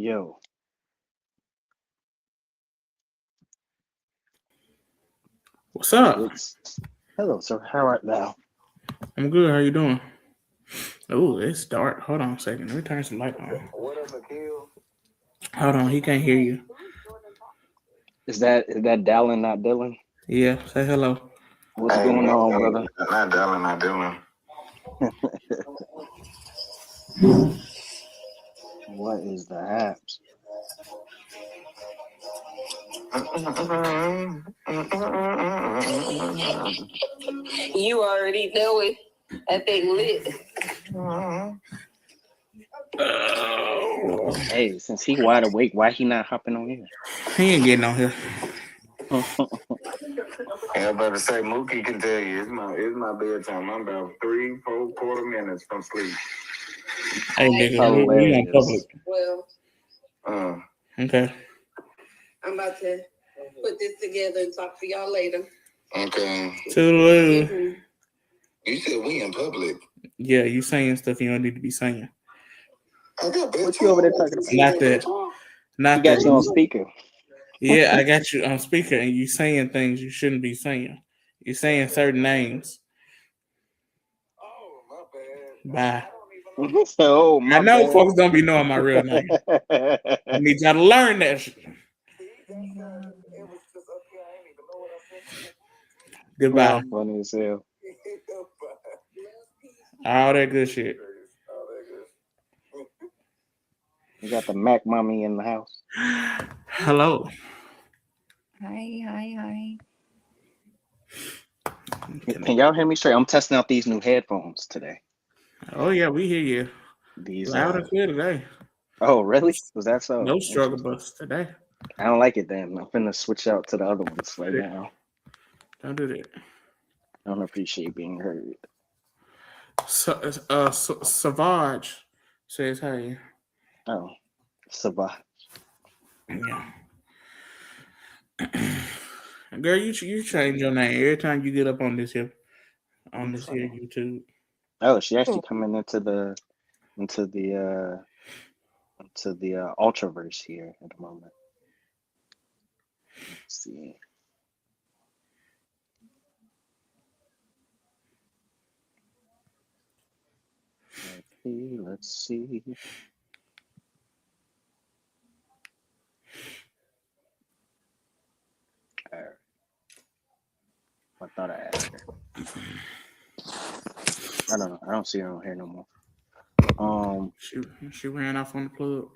Yo, What's up? it's hello, sir. How art thou? I'm good. How you doing? Oh, it's dark. Hold on a second. Let me turn some light on. What up, Akil? Hold on. He can't hear you. Is that Dallin, not Dylan? Yeah. Say hello. What's Hey, going on, brother? not Dylan, not Dylan. What is the haps? You already know it. That thing lit. Oh, Hey, since he wide awake, why he not hopping on here? he ain't getting on here. Everybody say Mookie can tell you it's my bedtime. I'm about 3-4 quarter minutes from sleep. Hey, nigga, we on public. Well, Okay. I'm about to put this together and talk to y'all later. Okay. Toodaloo. Mhm. You said we in public. Yeah, you saying stuff you don't need to be saying. I got bedtime. What you over there talking about? Not that. He Not got that. you on speaker. Yeah, I got you on speaker, and you saying things you shouldn't be saying. You're saying certain names. Oh, my bad. Bye. So, I my know bad. folks don't be knowing my real name. I need y'all to learn that shit. It was just okay. I ain't even know what I said. Goodbye. Y'all funny as hell. All that good shit. You got the Mac mommy in the house. Hello. Hi. Can y'all hear me straight? I'm testing out these new headphones today. Oh yeah, we hear you These loud and clear today. Oh, really? Was that so? No struggle Interesting. bus today. I don't like it then. I'm finna switch out to the other ones right now. Don't do that. I don't appreciate being heard. Savage says hey. Oh, Savage. Yeah. Girl, you change your name every time you get up on this here YouTube. Oh, she actually coming into the Ultraverse here at the moment. Let's see. Let's see. All right. I thought I added her. I don't know. I don't see her on here no more. She ran off on the plug.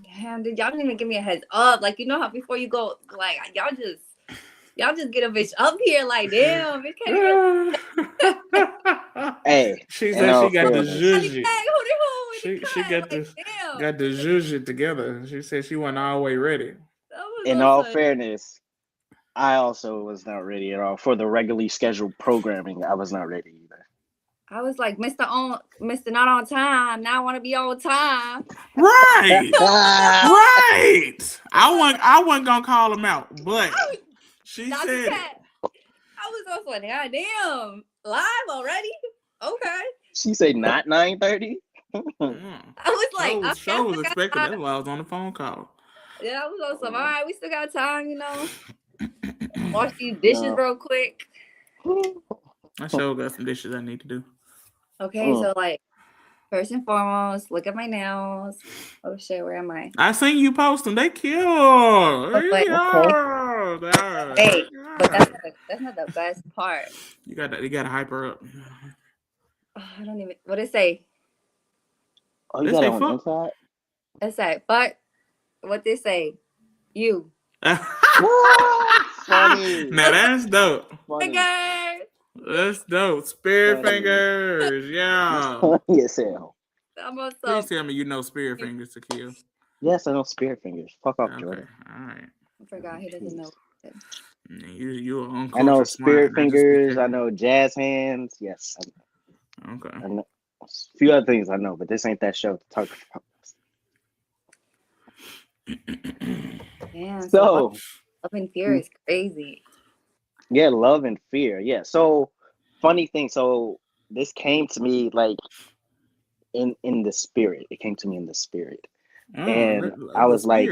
Damn, dude, y'all didn't even give me a heads up. Like, you know how before you go, like, y'all just get a bitch up here, like, damn, bitch can't even. Hey, she in said all she got the fairness. zhuzh. Hey, She got like, the damn. got the zhuzh together. She said she wasn't all the way ready. In all fairness, I also was not ready at all for the regularly scheduled programming. I was not ready either. I was like, Mr. Not on time. Now I want to be on time. Right. Right. I wasn't gonna call him out, but she Not said that. I was also like, God damn, live already? Okay. She said not 9:30. I was like, show was expecting. That's why I was on the phone call. Yeah, I was also all right. We still got time, you know. Wash these dishes real quick. I sure got some dishes I need to do. Okay, so like, first and foremost, look at my nails. Oh shit, where am I? I seen you post them. They cute. Hey, but that's not the best part. You gotta hype her up. Oh, I don't even. What it say? Oh, you got it on the inside. It say, but what they say? You. Funny. Now that's dope. Fingers. That's dope. Spirit fingers. Yeah. Yes, hell. Please tell me you know spirit fingers to kill. Yes, I know spirit fingers. Fuck off, Jordan. All right. I forgot he doesn't know. You I know spirit fingers. I know jazz hands. Yes. I know. Okay. I know a few other things I know, but this ain't that show to talk about. Yeah. So Love and Fear is crazy. Yeah, Love and Fear. Yeah. So funny thing. So this came to me like in the spirit. It came to me in the spirit. And I was like,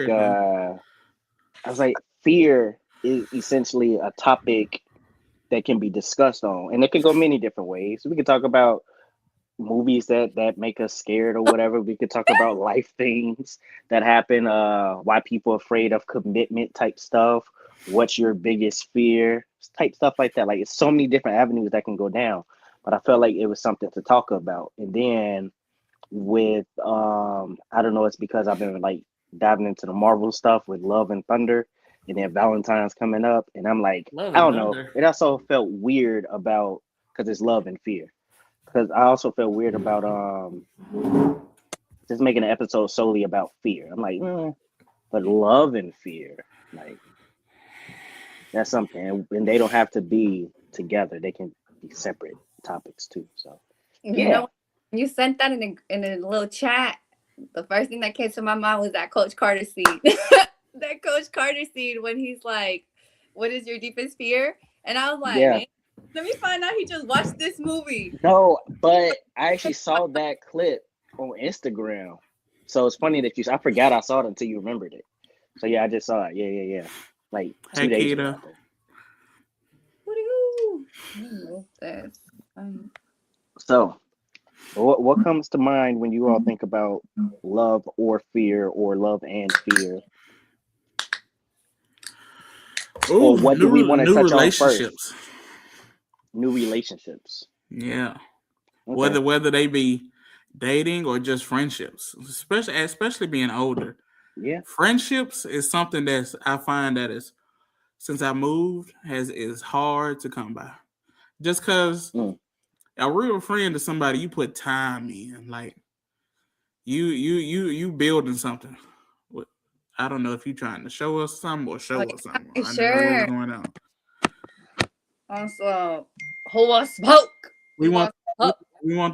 fear is essentially a topic that can be discussed on, and it could go many different ways. We could talk about movies that make us scared or whatever. We could talk about life things that happen, why people are afraid of commitment type stuff, what's your biggest fear type stuff like that. Like, it's so many different avenues that can go down, but I felt like it was something to talk about. And then with I don't know, it's because I've been like diving into the Marvel stuff with Love and Thunder, and then Valentine's coming up, and I'm like, Love I and don't know, Thunder. it also felt weird about, because it's love and fear, because I also felt weird about just making an episode solely about fear. I'm like, but love and fear, like, that's something, and they don't have to be together. They can be separate topics too. So You know, you sent that in a little chat. The first thing that came to my mind was that Coach Carter scene. That Coach Carter scene when he's like, "What is your deepest fear?" And I was like, yeah. let me find out he just watched this movie. No, but I actually saw that clip on Instagram. So it's funny that I forgot I saw it until you remembered it. So yeah, I just saw it. Yeah. Like 2 days ago. Kita. So what comes to mind when you all think about love or fear, or love and fear? Ooh, Or what do we want to touch on first? relationships. New relationships. Yeah. Okay. Whether they be dating or just friendships, especially being older. Yeah. Friendships is something that's, I find that is, since I moved, is hard to come by. Just because a real friend is somebody you put time in, like you building something. I don't know if you're trying to show us something or show us something. I don't know what's going on. Also, who wants smoke? We want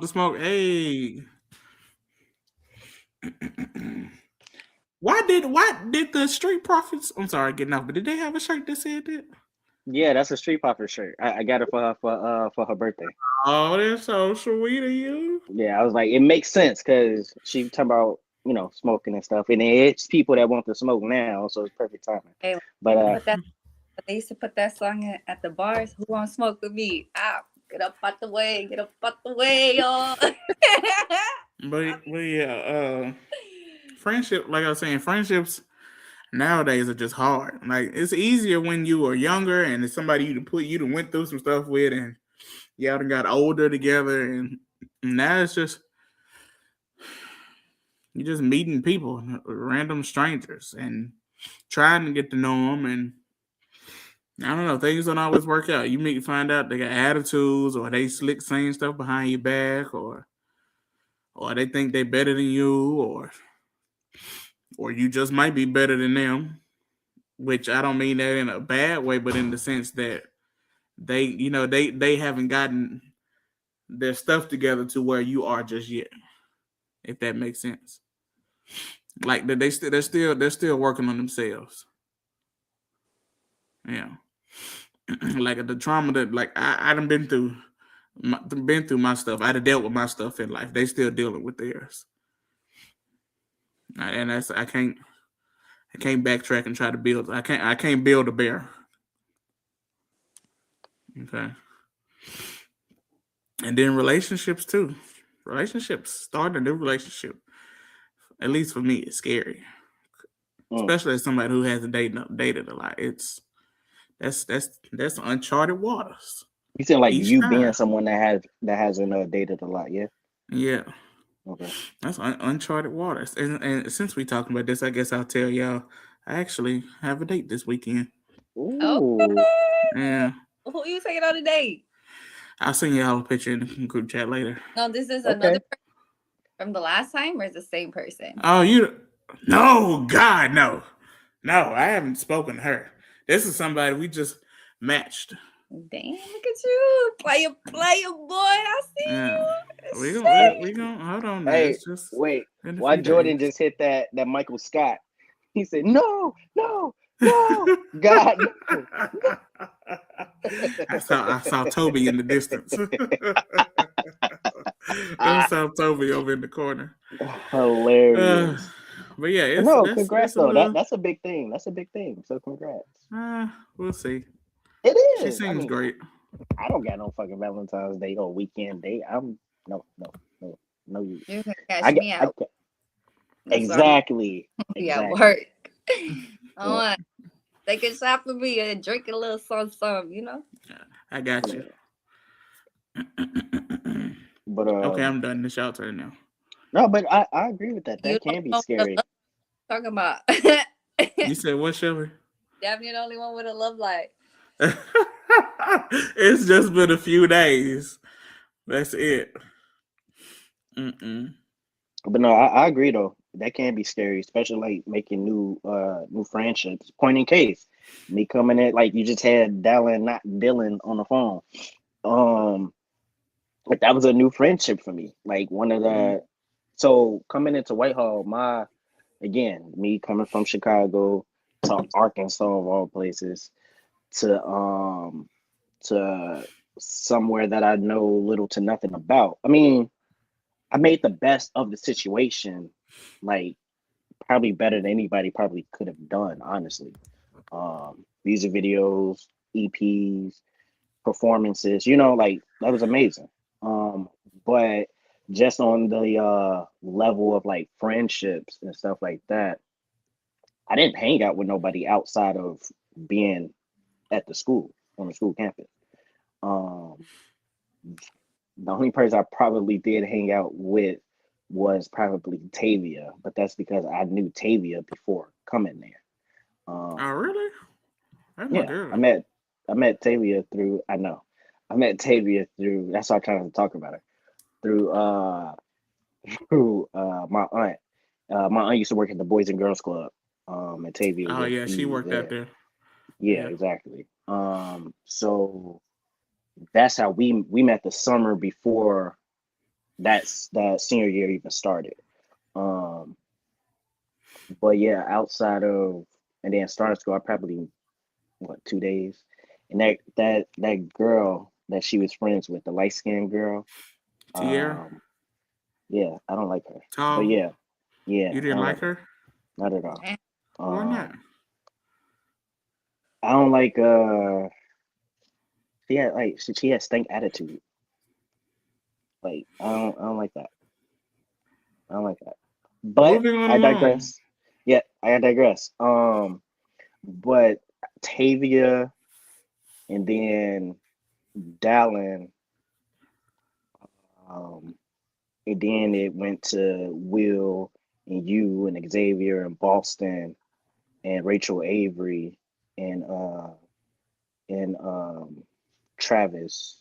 the smoke. Hey. Why did the Street Profits? I'm sorry, getting off, but did they have a shirt that said that? Yeah, that's a Street Profit shirt. I got it for her birthday. Oh, that's so sweet of you. Yeah, I was like, it makes sense because she talking about, smoking and stuff, and it's people that want to smoke now, so it's perfect timing. Hey, but they used to put that song at the bars. Who wants smoke with me? Get up out the way, y'all. But yeah, friendship, like I was saying, friendships nowadays are just hard. Like, it's easier when you were younger and it's somebody you went through some stuff with, and y'all done got older together, and now it's just you're just meeting people, random strangers, and trying to get to know them. And I don't know, things don't always work out. You find out they got attitudes, or they slick saying stuff behind your back, or they think they better than you, or you just might be better than them. Which I don't mean that in a bad way, but in the sense that they haven't gotten their stuff together to where you are just yet. If that makes sense. Like they're still working on themselves. Yeah. Like the trauma that, like, I done been through my stuff. I done dealt with my stuff in life. They still dealing with theirs. And that's I can't backtrack and try to build. I can't build a bear. Okay. And then relationships too. Starting a new relationship, at least for me, is scary. Especially as somebody who hasn't dated a lot. That's uncharted waters. You said like you being someone that hasn't dated a lot, yeah? Yeah. Okay. That's uncharted waters. And since we talking about this, I guess I'll tell y'all I actually have a date this weekend. Ooh. Yeah. Who you taking on a date? I'll send y'all a picture in the group chat later. No, this is another person from the last time, or is it the same person? Oh, no, God, no. No, I haven't spoken to her. This is somebody we just matched. Damn, look at you. Player boy. I see you. We gonna hold on now. Hey, it's just wait. Why Jordan just hit that Michael Scott? He said, no, God. I saw Toby in the distance. I saw Toby over in the corner. Hilarious. But yeah, But no, it's congrats a though. little. That's a big thing. That's a big thing. So congrats. We'll see. It She is. I seems mean, great. I don't got no fucking Valentine's Day or weekend date. I'm no. You. You can catch I get. me out. That's why Exactly. I'm be at Exactly. work. I Yeah. want take a shot for me and drink a little something, you know? I got you. But Okay, I'm done. It's your turn now. no, but I agree with that. You That don't can be know what scary. love talking about. You said what, Shelly? Damn, you're the only one with a love life. It's just been a few days. That's it. Mm-mm. But no, I agree though. That can be scary, especially like making new friendships. Point in case, me coming in like you just had Dallin, not Dylan, on the phone. But that was a new friendship for me. Like one of the so coming into Whitehall, me coming from Chicago to Arkansas of all places to somewhere that I know little to nothing about. I mean, I made the best of the situation, like probably better than anybody probably could have done, honestly. Music videos, EPs, performances, like that was amazing. But just on the level of like friendships and stuff like that, I didn't hang out with nobody outside of being at the school on the school campus. Um, the only person I probably did hang out with was probably Tavia, but that's because I knew Tavia before coming there. Oh, really? That's my Yeah, girl. I met Tavia through. I know, I met Tavia through. That's why I'm trying to talk about her through my aunt. My aunt used to work at the Boys and Girls Club. And Tavia Oh would yeah, she be worked out there. there. Yeah, Yeah. exactly. So that's how we met the summer before that senior year even started. Um, but yeah, outside of and then starting school, I probably 2 days, and that girl that she was friends with, the light skinned girl. Tierra, Yeah, I don't like her, but tall. yeah, You I didn't don't like like her, her? not at all. Damn. Why not? I don't like she has stink attitude. Like I don't like that. I don't like that. But Moving on I along. digress. Yeah, I digress. But Tavia and then Dallin, um, and then it went to Will and you and Xavier and Boston and Rachel Avery and Travis,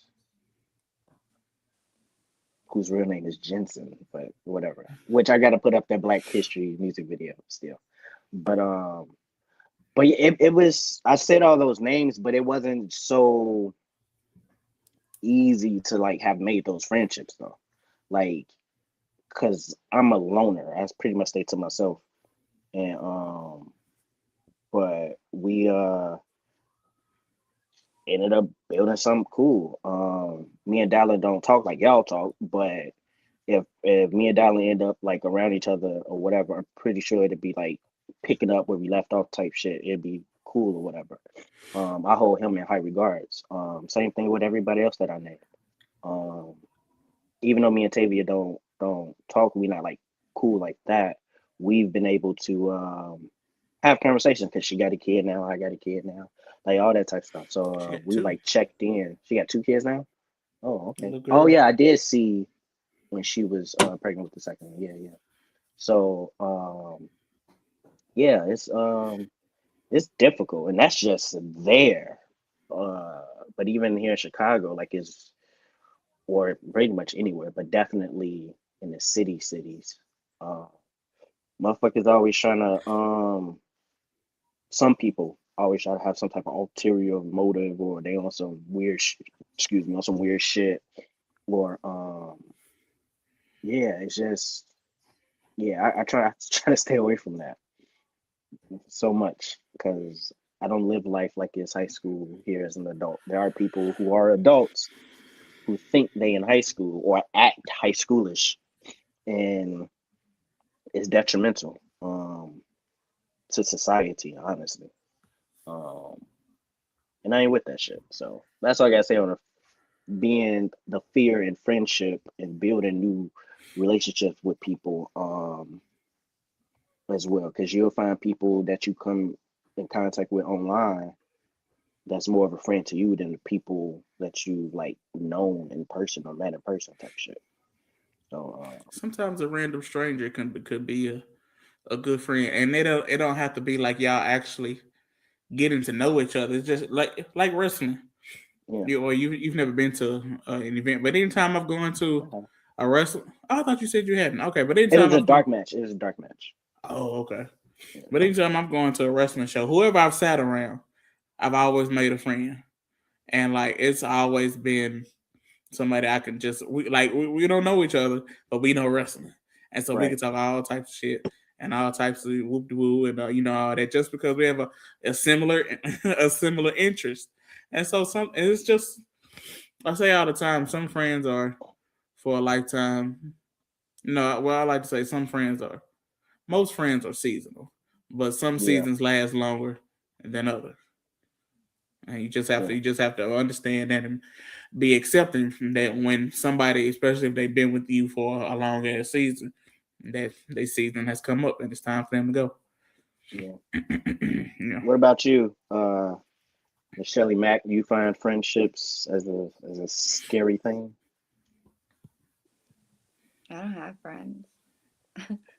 whose real name is Jensen, but whatever. Which I got to put up that Black History music video still. But it was, I said all those names, but it wasn't so easy to like have made those friendships though. Like, cause I'm a loner. I pretty much stay to myself. And but we ended up building something cool. Me and Dallin don't talk like y'all talk, but if me and Dallin end up like around each other or whatever, I'm pretty sure it'd be like picking up where we left off type shit. It'd be cool or whatever. I hold him in high regards. Same thing with everybody else that I named. Um, Even though me and Tavia don't talk, we not like cool like that. We've been able to have conversations because she got a kid now, I got a kid now, like all that type of stuff. So She got we two. like checked in. She got 2 kids now. Oh, okay. Little Oh girl. yeah, I did see when she was pregnant with the second one. Yeah. So yeah, it's difficult, and that's just there. But even here in Chicago, like it's or pretty much anywhere, but definitely in the cities. Uh, Motherfuckers always trying to some people always try to have some type of ulterior motive, or they on some weird excuse me, on some weird shit, or yeah, it's just yeah, I try try to stay away from that so much because I don't live life like it's high school here as an adult. There are people who are adults who think they in high school or act high schoolish, and it's detrimental. um to society, honestly. Um and I ain't with that shit. So that's all I gotta say on being the fear in friendship and building new relationships with people as well. Because you'll find people that you come in contact with online that's more of a friend to you than the people that you like known in person or met in person type shit. So Sometimes a random stranger could be a good friend, and it don't have to be like y'all actually getting to know each other. It's just like wrestling. yeah, You've never been to an event, but anytime I've gone to uh-huh. a wrestle, oh, I thought you said you hadn't. Okay, but It anytime was a I've gone, dark match. It was a dark match. oh, okay. Yeah, But anytime I'm going to a wrestling show, whoever I've sat around, I've always made a friend, and like it's always been somebody I can just we don't know each other, but we know wrestling, and so we right. can talk all types of shit and all types of whoop de woo and all that just because we have a similar a similar interest, and so it's just I say all the time some friends are for a lifetime. No, well I like to say some friends are most friends are seasonal, but some Yeah, seasons last longer than others. And yeah, you just have to understand that and be accepting that when somebody, especially if they've been with you for a long ass season, that their season has come up and it's time for them to go. yeah. Yeah. What about you, Miss Shelley Mack? Do you find friendships as a scary thing? I don't have friends.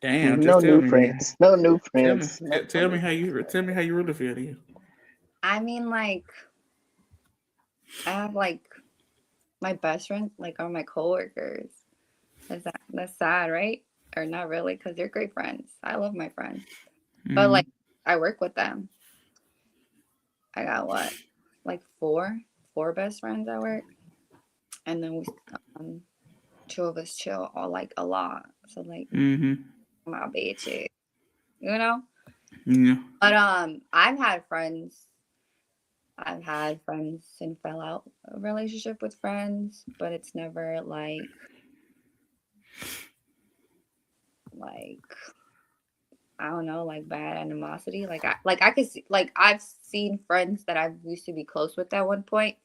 Damn, No just tell new me then. friends. No new friends. No, no Tell me new how friends. you really feel to you. I mean, like, I have like my best friends, like, are my coworkers. That's sad, right? Or not really, because they're great friends. I love my friends, but Mm-hmm. like, I work with them. I got what, like four best friends at work, and then um, two of us chill all like a lot. So like, Mm-hmm. my bitches, you know. Yeah. But I've had friends and fell out of relationship with friends, but it's never like I don't know, like bad animosity. I could see, like I've seen friends that I used to be close with at one point,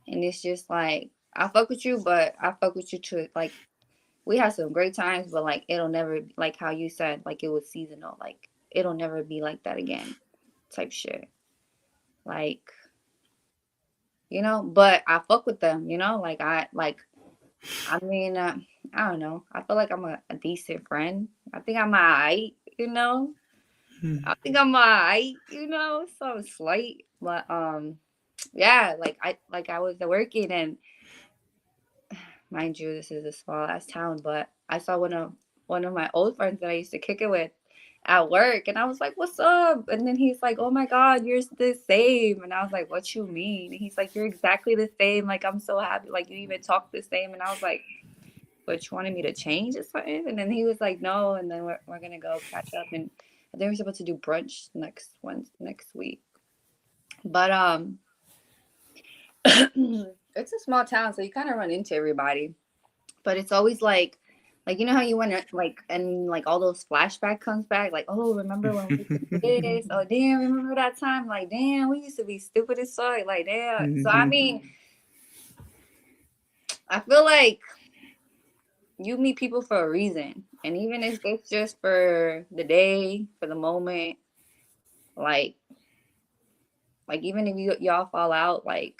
and it's just like I fuck with you, but I fuck with you too. Like we had some great times, but like it'll never like how you said, like it was seasonal. Like it'll never be like that again, type shit. Like but I fuck with them. I mean, I don't know. I feel like I'm a decent friend. I think I'm alright, you know. I think I'm alright, so I'm slight. But yeah, I was working and mind you, this is a small ass town, but I saw one of my old friends that I used to kick it with at work and I was like, "What's up?" And then he's like, "Oh my God, you're the same." And I was like, "What you mean?" And he's like, "You're exactly the same. Like I'm so happy. Like you even talk the same." And I was like, "But you wanted me to change or something?" And then he was like, "No." And then we're gonna go catch up and then we're supposed to do brunch next week. But it's a small town, so you kind of run into everybody. But it's always like you know how you went like and like all those flashback comes back, like, oh, remember when we did this? Oh damn, remember that time? Like damn, we used to be stupid as fuck. Like damn. So I mean, I feel like you meet people for a reason, and even if it's just for the day, for the moment, like even if y'all fall out, like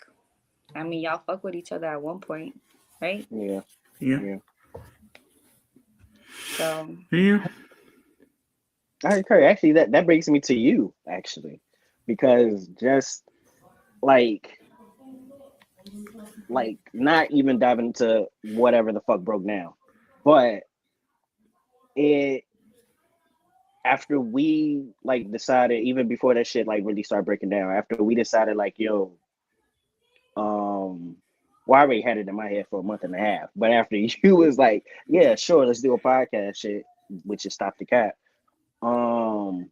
I mean, y'all fuck with each other at one point, right? Yeah, Yeah. yeah. So Yeah. All right, Kurt. Actually, that brings me to you, actually, because just like not even diving into whatever the fuck broke down, but it after we like decided even before that shit like really started breaking down. After we decided like, yo, um, well, I already had it in my head for a month and a half, but after you was like, yeah, sure, let's do a podcast shit, which is Stop the Cap. Um,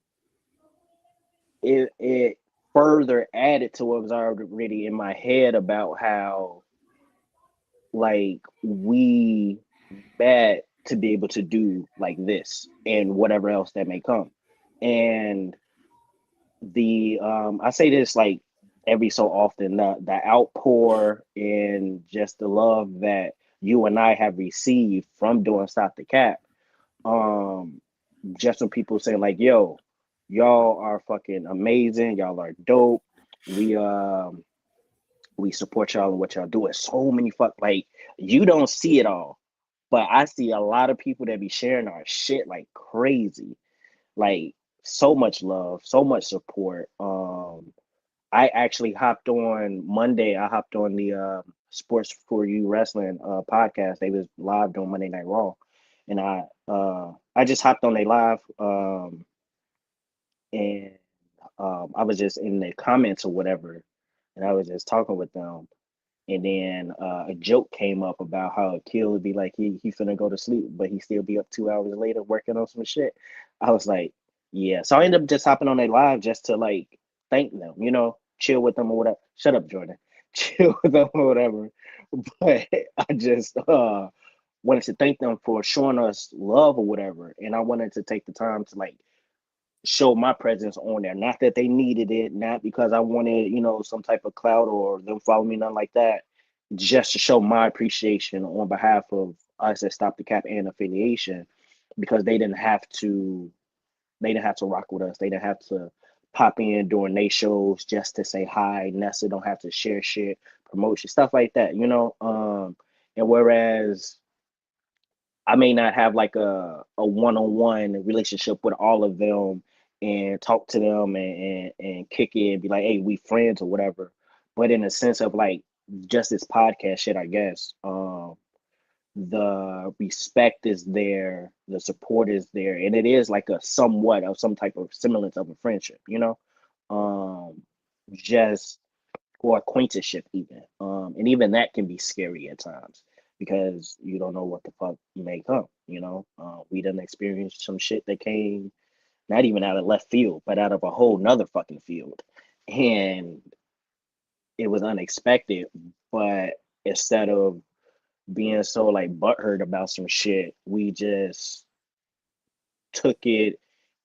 it further added to what was already in my head about how like we met to be able to do like this and whatever else that may come. And the I say this like every so often, the outpour and just the love that you and I have received from doing Stop the Cap. Just when people say like, yo, y'all are fucking amazing, y'all are dope. We support y'all and what y'all do. It's so many like you don't see it all, but I see a lot of people that be sharing our shit like crazy. Like so much love, so much support. I actually hopped on Monday. I hopped on the Sports for You Wrestling podcast. They was live doing Monday Night Raw, and I just hopped on their live and I was just in the comments or whatever, and I was just talking with them. And then a joke came up about how a kid would be like he finna go to sleep, but he still be up 2 hours later working on some shit. I was like, yeah. So I ended up just hopping on their live just to like thank them, chill with them or whatever. Shut up, Jordan. Chill with them or whatever. But I just wanted to thank them for showing us love or whatever. And I wanted to take the time to like show my presence on there. Not that they needed it, not because I wanted, some type of clout or them follow me, nothing like that. Just to show my appreciation on behalf of us at Stop the Cap and affiliation, because they didn't have to rock with us. They didn't have to pop in during their shows just to say hi. Nessa don't have to share shit, promotion, stuff like that, and whereas I may not have like a one-on-one relationship with all of them and talk to them and kick it and be like, hey, we friends or whatever. But in a sense of like just this podcast shit, I guess, the respect is there, the support is there, and it is like a somewhat of some type of semblance of a friendship, just or acquaintanceship even. And even that can be scary at times because you don't know what the fuck may come, we done experienced some shit that came not even out of left field, but out of a whole nother fucking field. And it was unexpected, but instead of being so like butthurt about some shit, we just took it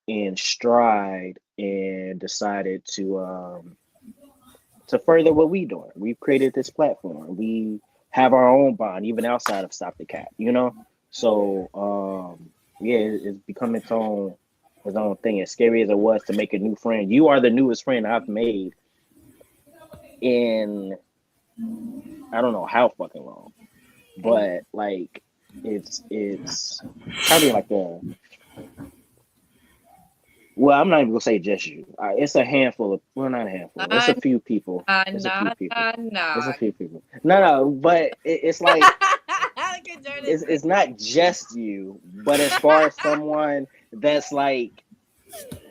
in stride and decided to further what we doing. We've created this platform. We have our own bond, even outside of Stop the Cap, So yeah, it's become its own thing. As scary as it was to make a new friend, you are the newest friend I've made in I don't know how fucking long. But like it's probably like I'm not even gonna say just you. It's a handful of not a handful. It's a few people. It's a few people. It's a few people. No, but it's like it's not just you, but as far as someone that's like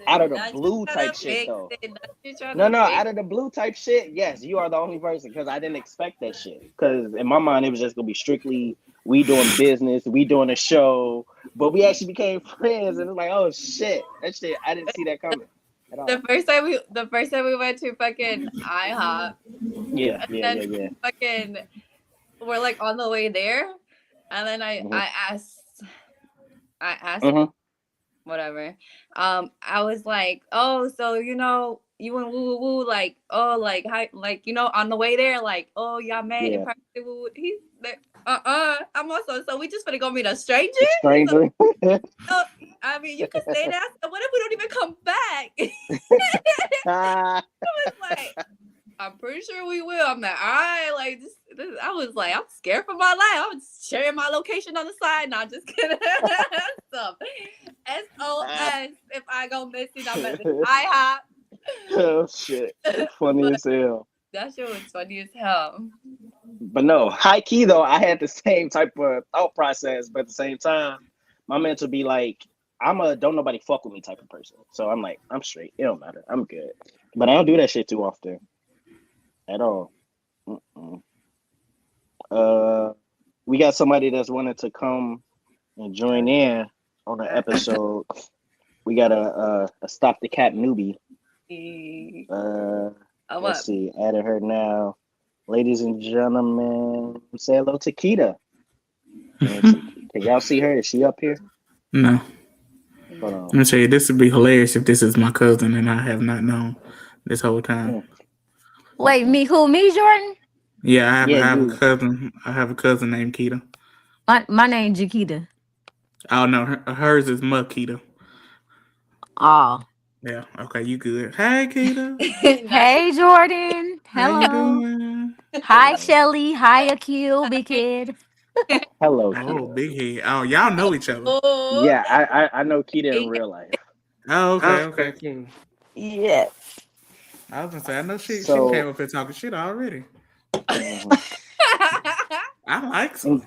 out of the blue type shit though. No, out of the blue type shit, yes, you are the only person because I didn't expect that shit. Because in my mind, it was just gonna be strictly we doing business, we doing a show, but we actually became friends, and it's like, oh shit, that shit, I didn't see that coming at all. The first time we went to fucking IHOP. Yeah. Fucking, we're like on the way there, and then I asked. Whatever. I was like, oh, so you and woo woo woo, like, oh, like how, like on the way there, like, oh, y'all met in person. Woo woo. He's like, I'm also, so we just gonna go meet a stranger. Stranger. So, I mean, you could say that. So what if we don't even come back? I was like, I'm pretty sure we will. I'm like, all right, like this, I was like, I'm scared for my life. I was sharing my location on the side. Not just kidding. So, SOS if I go missing, I'm at the IHOP. Oh shit, funny as hell. That shit was funny as hell. But no, high key though, I had the same type of thought process, but at the same time, my mental be like, I'm a don't nobody fuck with me type of person. So I'm like, I'm straight. It don't matter. I'm good. But I don't do that shit too often. At all. We got somebody that's wanted to come and join in on the episode. We got a Stop the Cap newbie. Let's see, added her now. Ladies and gentlemen, say hello to Keita. Can y'all see her? Is she up here? No. Hold Let me tell you, this would be hilarious if this is my cousin and I have not known this whole time. on. Wait, me who? Me, Jordan? Yeah, I Yeah, have a you. cousin. I have a cousin named Keita. My name Jakita. Oh no, hers is Makita. Oh. Yeah. Okay, you good? Hey, Keita. Hey, Jordan. How you Hello. doing? Hi, Shelly. Hi, Akil, big kid. Hello, Oh, Keita. big head. Oh, y'all know each other. Oh, Yeah, I know Keita in real life. Oh, okay, cool. Yes. I was gonna say, I know she So came up here talking shit already. mhm. I like her. And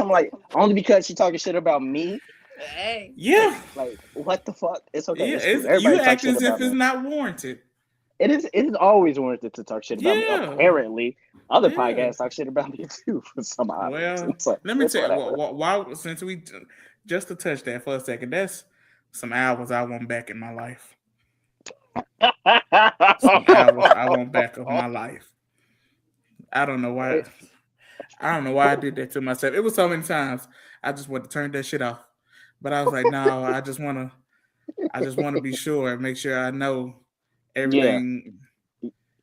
I'm like, only because she talking shit about me. Hey. Yeah, Like, what the fuck? It's okay. yeah. It's cool. It's, you Everybody talk act shit as if about it's me. not warranted. It is always warranted to talk shit about me. Yeah, Apparently, other yeah. podcasts talk shit about me too for some odd reason. Well, It's like, let me it's tell you, whatever. why since we just to touch that for a second, that's some hours I want back in my life. Some hours I want back of my life. I don't know why. I don't know why I did that to myself. It was so many times I just wanted to turn that shit off, but I was like, no, I just wanna be sure and make sure I know Yeah, everything.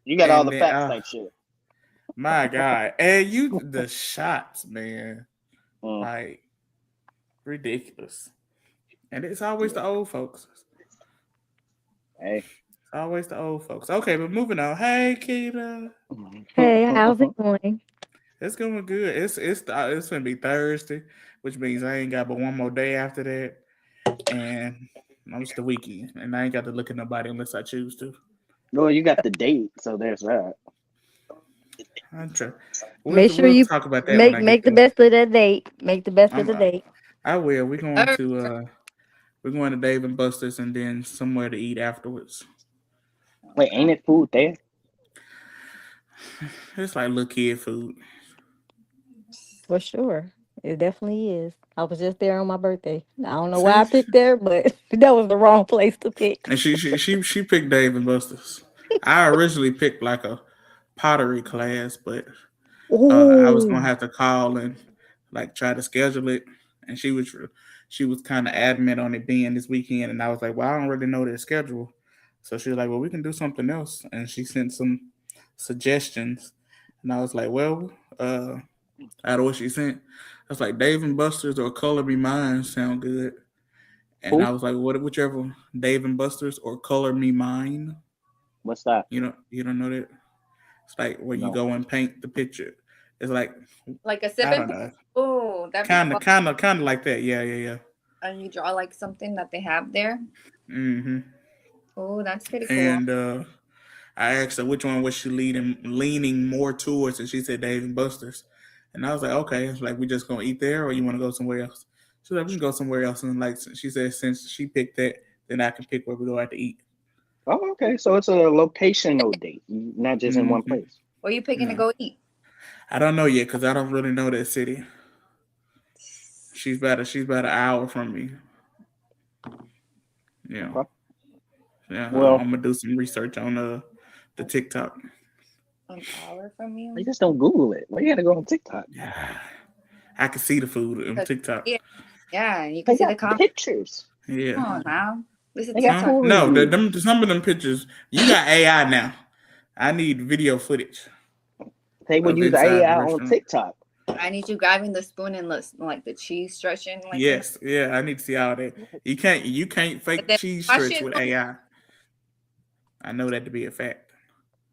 you got all And the then, facts type shit. my God, and you the shots, man, Mm, like ridiculous. And it's always yeah. the old folks. Hey. It's always the old folks. Okay, but moving on. Hey, Keita. Hey, how's it going? It's going good. It's gonna be Thursday, which means I ain't got but one more day after that, and it's the weekend, and I ain't got to look at nobody unless I choose to. Well, you got the date, so there's that. I'm sure. Make sure We'll you talk about that when make I get make the there. best of the date. Make the best of the date. I will. Er, We're going to Dave and Buster's and then somewhere to eat afterwards. Wait, ain't it food there? It's like little kid food. For sure. It definitely is. I was just there on my birthday. I don't know why See, I picked there, but that was the wrong place to pick. and she picked Dave and Buster's. I originally picked like a pottery class, but I was gonna Oh, have to call and like try to schedule it, and she was kind of adamant on it being this weekend, and I was like, well, I don't really know their schedule, so she was like, well, we can do something else, and she sent some suggestions, and I was like, well, out of what she sent, I was like, Dave and Buster's or Color Me Mine sound good, and I Who? was like, whichever, Dave and Buster's or Color Me Mine. What's that? You don't know that? It's like where you No. go and paint the picture. It's like like a I sipping don't pool. know. Oh, that'd be Kind fun. of, like that. Yeah. And you draw like something that they have there. Mm-hmm. Oh, that's pretty cool. And I asked her which one was she leaning more towards, and she said Dave and Buster's. And I was like, okay. It's like we just gonna eat there, or you want to go somewhere else? She's like, we can go somewhere else. And like she said, since she picked that, then I can pick where we go out to eat. Oh, okay. So it's a locational date, not just in one Mm-hmm. place. Where you picking to No, go eat? I don't know yet because I don't really know that city. She's about an hour from me. Yeah. Okay. Yeah, Well, I'm gonna do some research on the TikTok. An hour from you you? just don't Google it. Why you gotta go on TikTok? Yeah, I can see the food on 'Cause- TikTok. Yeah, you can They see the got comments. pictures. Yeah, Come on now. This is They got TikTok. food no, reviews. some of them pictures. You got AI now. I need video footage They would of use inside the AI on restaurant. TikTok. I need you grabbing the spoon and like the cheese stretching, like Yes, yeah, I need to see all that. You can't and fake then cheese wash stretch it. with AI. I know that to be a fact.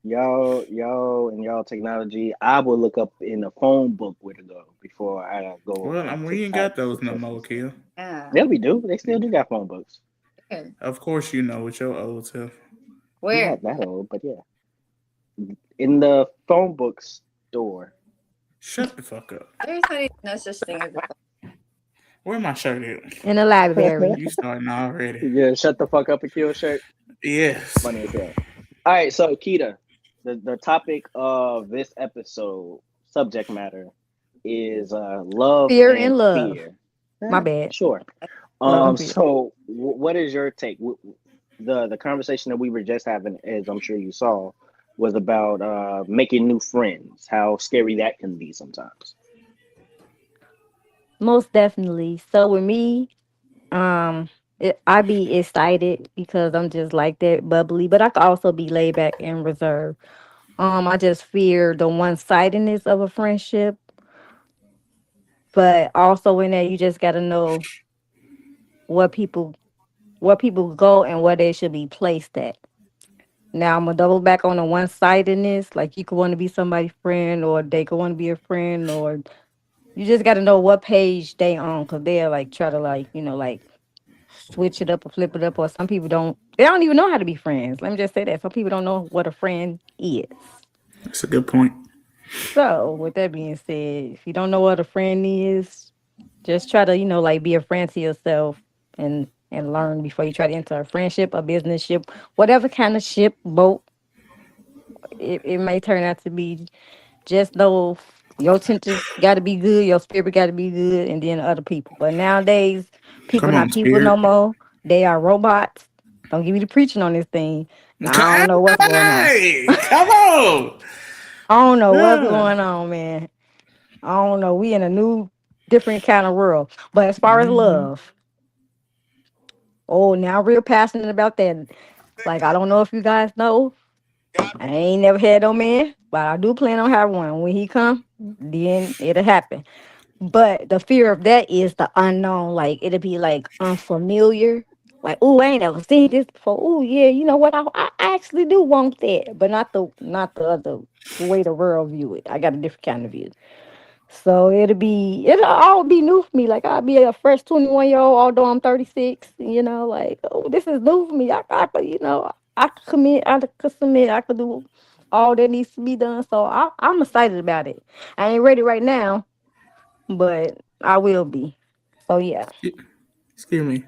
Y'all technology. I will look up in a phone book where to go before I go Well, on we ain't TikTok got those to no check more, some stuff. Kill. Yeah. Yeah, we do. They still do got phone books. Where? Of course, you know with your old self. Not that old, but yeah. In the phone book store. Shut the fuck up. There's not even no such thing as a Where my shirt at? in the library. You starting already? Yeah, shut the fuck up and kill shirt. Yes. Funny as hell. All right, so Keita, the topic of this episode, subject matter, is love Fear and and love. fear. My bad. Sure. Love and fear. So what is your take? The conversation that we were just having, as I'm sure you saw, was about making new friends. How scary that can be sometimes. Most definitely. So with me, I be excited because I'm just like that bubbly, but I could also be laid back and reserved. I just fear the one sidedness of a friendship, but also in that you just got to know what people where people go and where they should be placed at. Now I'm gonna double back on the one sidedness. Like you could want to be somebody's friend, or they could want to be a friend, or you just got to know what page they on, because they'll like try to like like switch it up or flip it up. Or some people don't. They don't even know how to be friends. Let me just say that some people don't know what a friend is. That's a good point. So with that being said, if you don't know what a friend is, just try to like be a friend to yourself and learn before you try to enter a friendship, a business ship, whatever kind of ship, boat it may turn out to be. Just know your intentions got to be good, your spirit got to be good, and then other people. But nowadays, people Come not on, people no Spirit. more. They are robots. Don't give me the preaching on this thing. I don't know what's going on. Hey, come on. I don't know what's Yeah. going on, man. I don't know. We in a new, different kind of world. But as far as Mhm. love, oh, now real passionate about that. Like I don't know if you guys know, I ain't never had no man, but I do plan on having one. When he come, then it'll happen. But the fear of that is the unknown. Like it'll be like unfamiliar. Like, oh, I ain't ever seen this before. Oh, yeah, you know what? I actually do want that, but not the other the way the world view it. I got a different kind of view. So it'll all be new for me. Like I'll be a fresh 21-year-old, although I'm 36. Like, oh, this is new for me. I could, I could commit, I could submit, I could do all that needs to be done. So I'm excited about it. I ain't ready right now, but I will be. So yeah. Excuse me.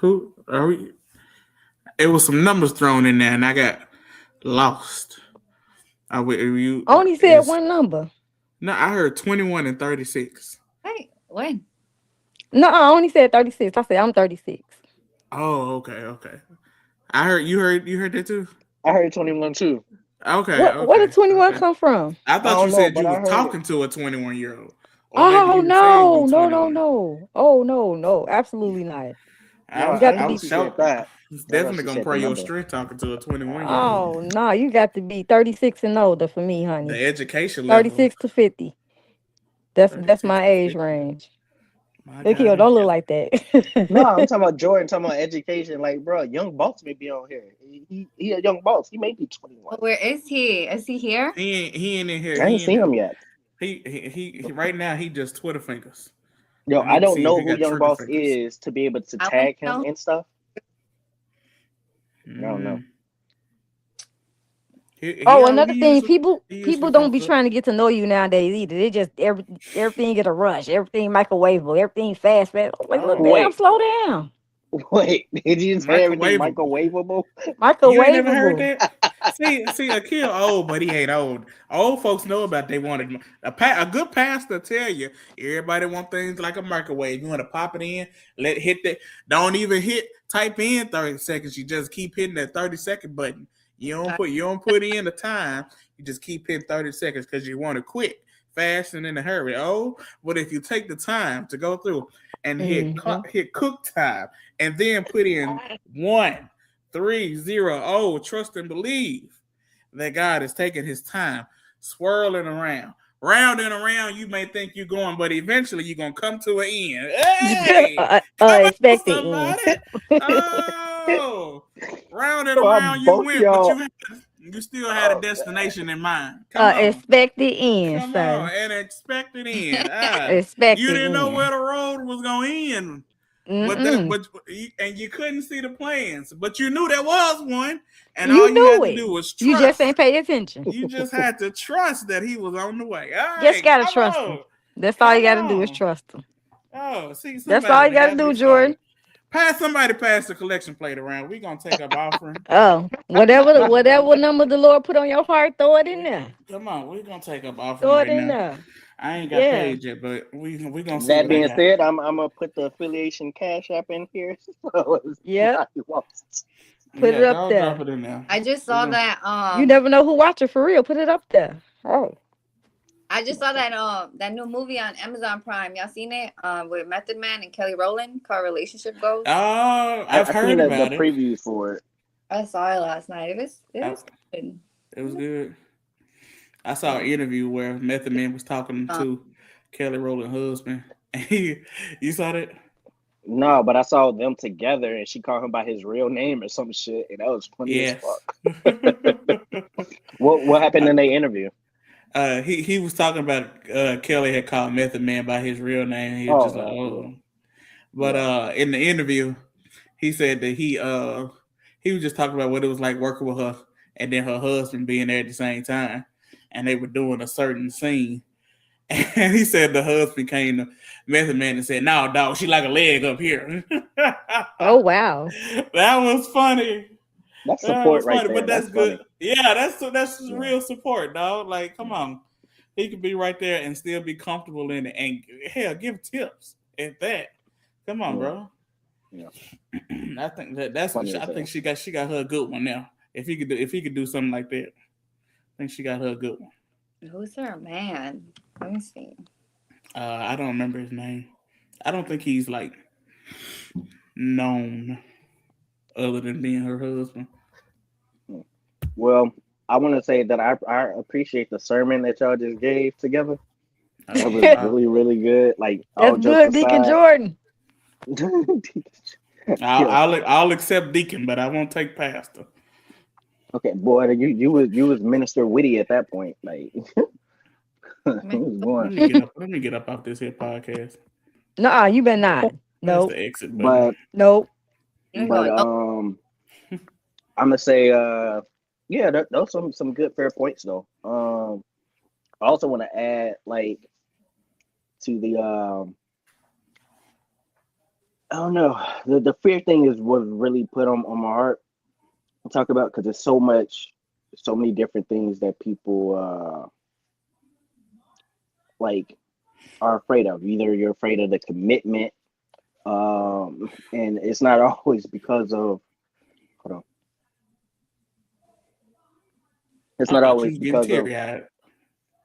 Who are we? It was some numbers thrown in there, and I got lost. I you I only said is one number. no. I heard 21 and 36. Wait, when? No, I only said 36. I said I'm 36. Oh, okay, okay. I heard you heard that too. I heard 21 too. Okay, Where did okay, 21 okay. come from? I I thought you don't know, said but you I was heard it. talking to a 21-year-old, or maybe Oh you were saying you no, no, no, 21. no. Oh no, no, absolutely not. No, You I got to didn't know be she said that. was I thought definitely she gonna said the pray your number. strength talking to a 21-year-old. Oh no, you got to be 36 and older for me, honey. The education level, 36 to 50. That's 36 my to age 50. range. My Look God here, in don't look heaven. like No, I'm that. talking about Jordan, talking about education. Like, bro, young boss may be on here. He a young boss. He may be 21. Where is he? Is he here? He ain't in here. I ain't He seen him ain't. yet. He right now he just Twitter fingers. Yo, I I need to don't see if know he who got young trigger boss fingers. is to be able to I want tag to him know. and stuff. I don't know. Mm. Oh, another He thing, usually people don't pops be up. trying to get to know you nowadays either. They just everything get a rush, everything microwavable, everything fast, fast. Like, look, Oh, damn, Wait, slow down. wait. Did you say everything microwavable. microwavable? You ain't never heard Microwavable. that? See, Akil old, but he ain't old. Old folks know about they wanted a good pastor tell you everybody want things like a microwave. You want to pop it in, hit that. Don't even type in 30 seconds. You just keep hitting that 30-second button. You don't put in the time. You just keep hitting 30 seconds because you want to quick, fast, and in a hurry. Oh, but if you take the time to go through and Hmm. hit cook time and then put in 1-3-0. Oh, trust and believe that God is taking his time, swirling around. Round and around, you may think you're going, but eventually you're going to come to an end. Hey, come on, Expect the somebody. end. Oh, round and Oh, I around you both went, but y'all. you still had a Oh man. destination in mind. Come on. Expect the end, Come on. sir. And expect it in. Expect You didn't know the where end. the road was going to end. But Mm-mm. and you couldn't see the plans, but you knew there was one, and all You you had knew to it. do was You just trust. ain't pay attention. You just had to trust that he was on the way. All Just right, gotta come trust him. on, That's all you come gotta do is on. trust him. Oh, see, That's all somebody you gotta has do, me started. Jordan. Pass the collection plate around. We gonna take up offering. Oh, whatever number the Lord put on your heart, throw it in there. Come on, we gonna take up offering Throw it right in now. there. I ain't got Yeah. paid yet, but we gonna see That what I being got. said, I'm gonna put the affiliation cash app in here. So if Yep. somebody wants. Put Yeah, it up go drop there. it in there. I just We saw gonna that. You never know who watching for real. Put it up there. Oh. I just saw that new movie on Amazon Prime. Y'all seen it? With Method Man and Kelly Rowland called Relationship Goals. Oh, I've I heard seen the about it. previews for it. I saw it last night. It was good. It was good. I saw an interview where Method Man was talking to Kelly Rowland's husband. You saw that? No, but I saw them together, and she called him by his real name or some shit, and that was funny as Yes. fuck. What happened in their interview? He was talking about Kelly had called Method Man by his real name. And he was just like, oh. Yeah. But in the interview, he said that he was just talking about what it was like working with her and then her husband being there at the same time, and they were doing a certain scene. And he said the husband came to Method Man and said, "No, dog, she like a leg up here." Oh wow. That was funny. That's That support was right funny, there. but that's funny. good. Yeah, that's real support, dog. Like, come on, he could be right there and still be comfortable in it, and hell, give tips at that. Come on, bro. Yeah. I think that's. Funny I think she got her a good one now. If he could do something like that, I think she got her a good one. Who's her man? Let me see. I don't remember his name. I don't think he's like known other than being her husband. Well, I want to say that I appreciate the sermon that y'all just gave together. That was really, really good. Like, all That's jokes good, Deacon aside. Jordan. I'll accept deacon, but I won't take pastor. Okay, boy, you was Minister Witty at that point. Like, he was going. Let me get up off this here podcast. No, you better not. That's Nope. the exit button. Nope. But I'm gonna say yeah, those some good fair points though. I also want to add like to the I don't know, the fear thing was really put on my heart to talk about, because there's so many different things that people like are afraid of. Either you're afraid of the commitment, and it's not always because of hold on. It's not always because of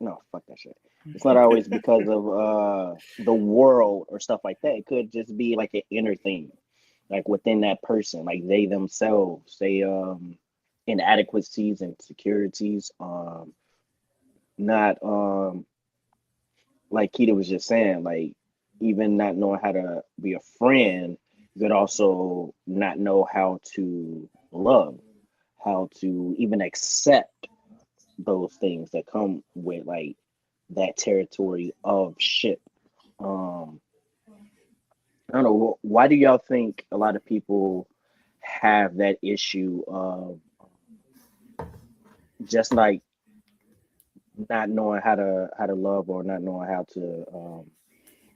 no, fuck that shit. It's not always because of the world or stuff like that. It could just be like an inner thing, like within that person, like they themselves, they inadequacies and insecurities, not like Keita was just saying, like even not knowing how to be a friend, but also not know how to love, how to even accept those things that come with like that territory of shit. I don't know, why do y'all think a lot of people have that issue of just like not knowing how to love, or not knowing how to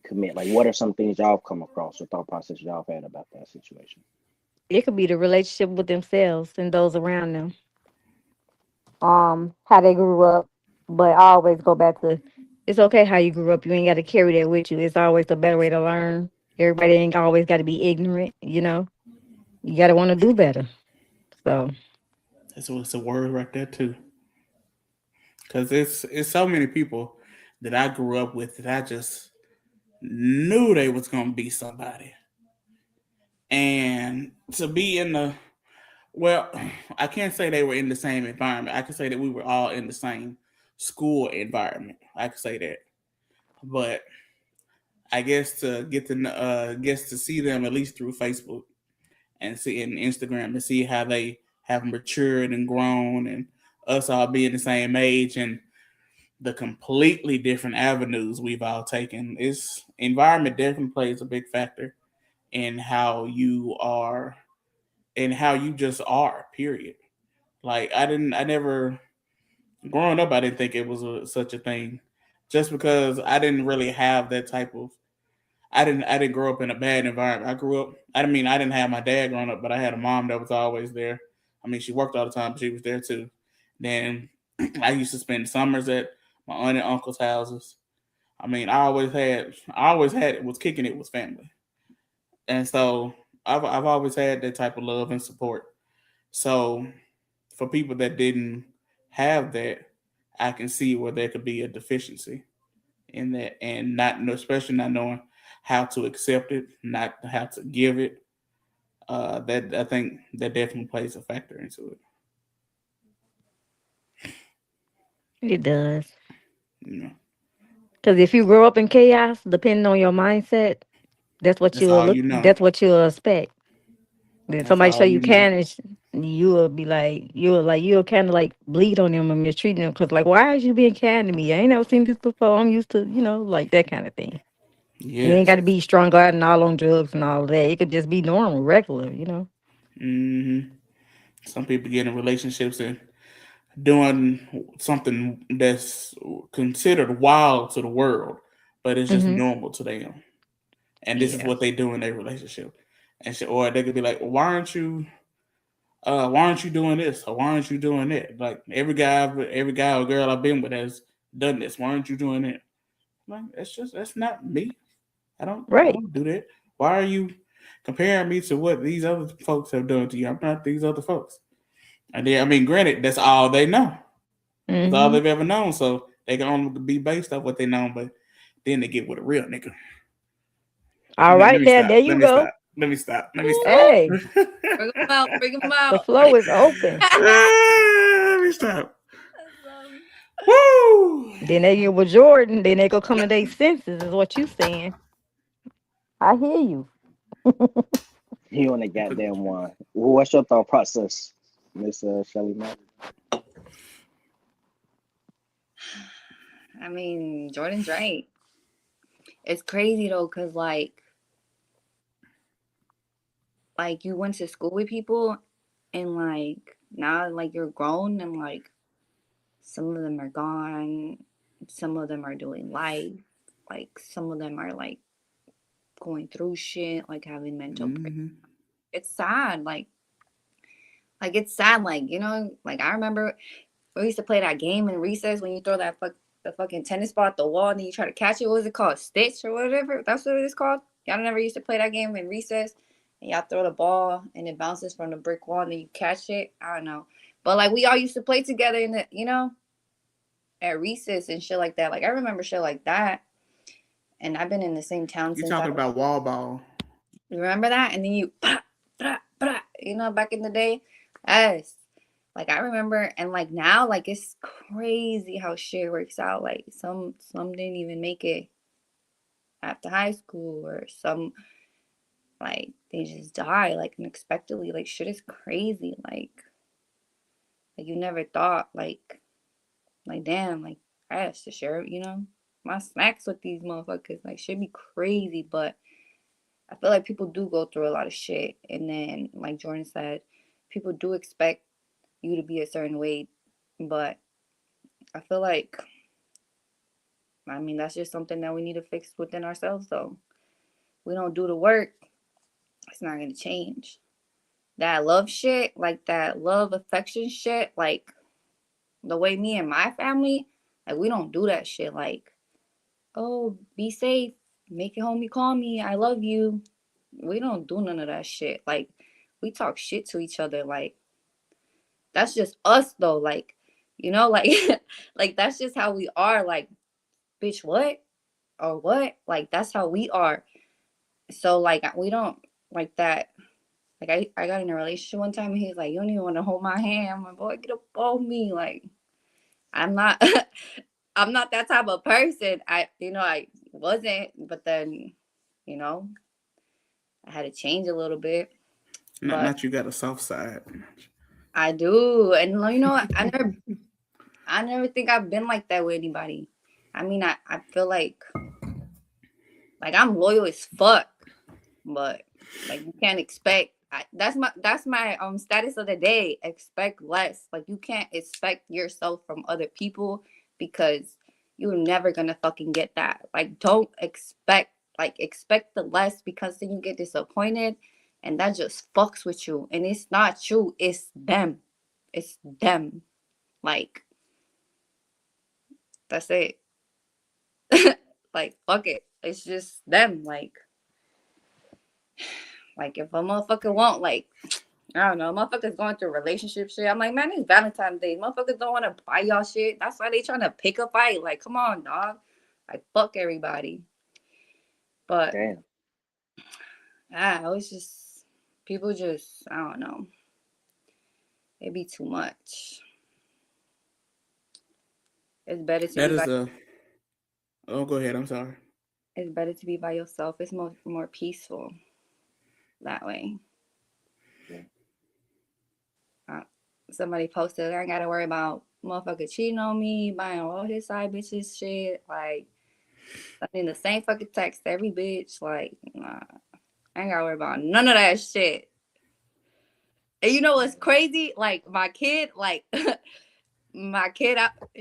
commit? Like, what are some things y'all come across or thought process y'all had about that situation? It could be the relationship with themselves and those around them. How they grew up. But I always go back to, it's okay how you grew up. You ain't got to carry that with you. It's always a better way to learn. Everybody ain't always got to be ignorant, you know. You got to want to do better. So it's a word right there too. Because it's so many people that I grew up with that I just knew they was gonna be somebody. And to be in the well, I can't say they were in the same environment. I can say that we were all in the same school environment. I can say that. But I guess to to see them at least through Facebook and see in Instagram and see how they have matured and grown, and us all being the same age and the completely different avenues we've all taken. Is environment definitely plays a big factor in how you are and how you just are, period. Like I never growing up, I didn't think it was such a thing, just because I didn't really have that type of. I didn't grow up in a bad environment. I grew up. I mean, I didn't have my dad growing up, but I had a mom that was always there. I mean, she worked all the time, but she was there too. Then I used to spend summers at my aunt and uncle's houses. I mean, I always had it was kicking it with family, and so I've always had that type of love and support. So for people that didn't have that, I can see where there could be a deficiency in that, and not especially not knowing how to accept it, not how to give it. That I think that definitely plays a factor into it. It does. You know, Because if you grow up in chaos, depending on your mindset, that's what that's you'll all look. you know. That's what you'll expect. Then That's somebody show all you you know. kindness, you will be like, you'll kind of like bleed on them and mistreating them because like, why is you being kind to me? I ain't never seen this before. I'm used to, like that kind of thing. You ain't Yes. got to be strung out and all on drugs and all of that. It could just be normal, regular. Hmm. Some people get in relationships and doing something that's considered wild to the world, but it's just Hmm. normal to them. And this is Yeah. what they do in their relationship. And or they could be like, why aren't you doing this? Or why aren't you doing that? Like every guy or girl I've been with has done this. Why aren't you doing it? Like that's not me. I Right. don't do that. Why are you comparing me to what these other folks have done to you? I'm not these other folks. And then, I mean, granted, that's all they know. That's all Hmm. they've ever known. So they can only be based off what they know. But then they get with a real nigga. All Let right, me there. stop. There you Let me go. stop. Let me stop. Let me stop. Hey, Bring them out. Bring them the out. flow is open. Let me stop. Woo! Then they get with Jordan. Then they go come to their senses. Is what you saying? I hear you. He on the goddamn one. What's your thought process, Miss Shelly? I mean, Jordan's right. It's crazy though, cause like you went to school with people, and like now like you're grown, and like some of them are gone, some of them are doing life, like some of them are like going through shit, like having mental. Mm-hmm. It's sad, like it's sad, like like I remember we used to play that game in recess when you throw the fucking tennis ball at the wall and then you try to catch it. What was it called? Stitch or whatever. That's what it is called. Y'all never used to play that game in recess and y'all throw the ball and it bounces from the brick wall and then you catch it. I don't know. But like we all used to play together in at recess and shit like that. Like I remember shit like that. And I've been in the same town You since I talking about wall ball? you remember that? And then you back in the day. Yes. Like I remember, and like now, like it's crazy how shit works out. Like some didn't even make it after high school, or some like they just die like unexpectedly. Like shit is crazy. Like you never thought like damn, like I have to share, my snacks with these motherfuckers. Like should be crazy, but I feel like people do go through a lot of shit, and then like Jordan said, people do expect you to be a certain way, but I feel like I mean, that's just something that we need to fix within ourselves, though. We don't do the work, it's not going to change. That love shit, like that love affection shit, like the way me and my family, like we don't do that shit. Like, oh, be safe, make it home, you call me, I love you. We don't do none of that shit. Like, we talk shit to each other. Like, that's just us, though. Like, like that's just how we are. Like, bitch, what? Or what? Like, that's how we are. So like we don't like that. Like I got in a relationship one time and he's like, you don't even want to hold my hand. I'm like, boy, get up off me. Like I'm not I'm not that type of person. I wasn't, but then, you know, I had to change a little bit. But Not you got a soft side. I do. And what? I never think I've been like that with anybody. I mean I feel like I'm loyal as fuck. But like you can't expect that's my status of the day. Expect less. Like you can't expect yourself from other people because you're never gonna fucking get that. Like don't expect the less because then you get disappointed and that just fucks with you. And it's not you, it's them. It's them. Like that's it. Like fuck it. It's just them. Like if a motherfucker won't I don't know. Motherfuckers going through relationship shit. I'm like, man, it's Valentine's Day. Motherfuckers don't want to buy y'all shit. That's why they trying to pick a fight. Like, come on, dog. Like, fuck everybody. But Damn. it's just people just I don't know. It be too much. It's better to That be is by a. Oh, go ahead. I'm sorry. it's better to be by yourself. It's more peaceful that way. Yeah. Somebody posted, I ain't gotta worry about motherfucker cheating on me, buying all his side bitches shit. Like, sending the same fucking text to every bitch. Like, nah, I ain't gotta worry about none of that shit. And you know what's crazy? Like, my kid,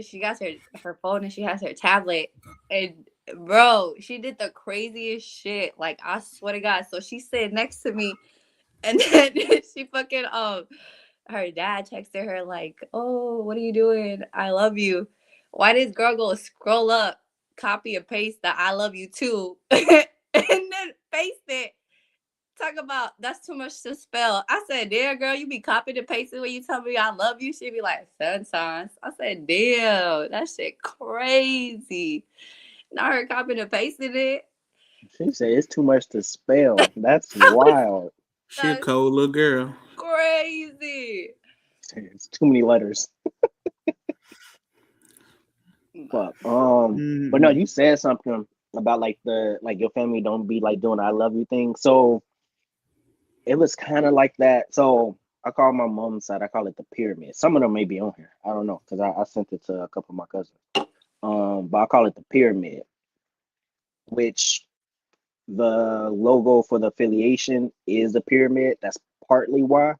she got her phone and she has her tablet. And, bro, she did the craziest shit. Like, I swear to God. So she sat next to me and then she fucking, her dad texted her like, "Oh, what are you doing? I love you." Why this girl go scroll up, copy and paste the "I love you too," and then paste it? Talk about that's too much to spell. I said, "Damn, girl, you be copying and pasting when you tell me I love you." She be like, "Sometimes." I said, "Damn, that shit crazy." Not her copying and pasting it. She said it's too much to spell. That's wild. She a That's cold little girl. crazy. It's too many letters. Fuck. But no, Mm-hmm. you said something about like your family don't be like doing I love you thing. So it was kind of like that. So I call my mom's side. I call it the pyramid. Some of them may be on here. I don't know because I sent it to a couple of my cousins. But I call it the pyramid, which the logo for the affiliation is a pyramid. That's partly why,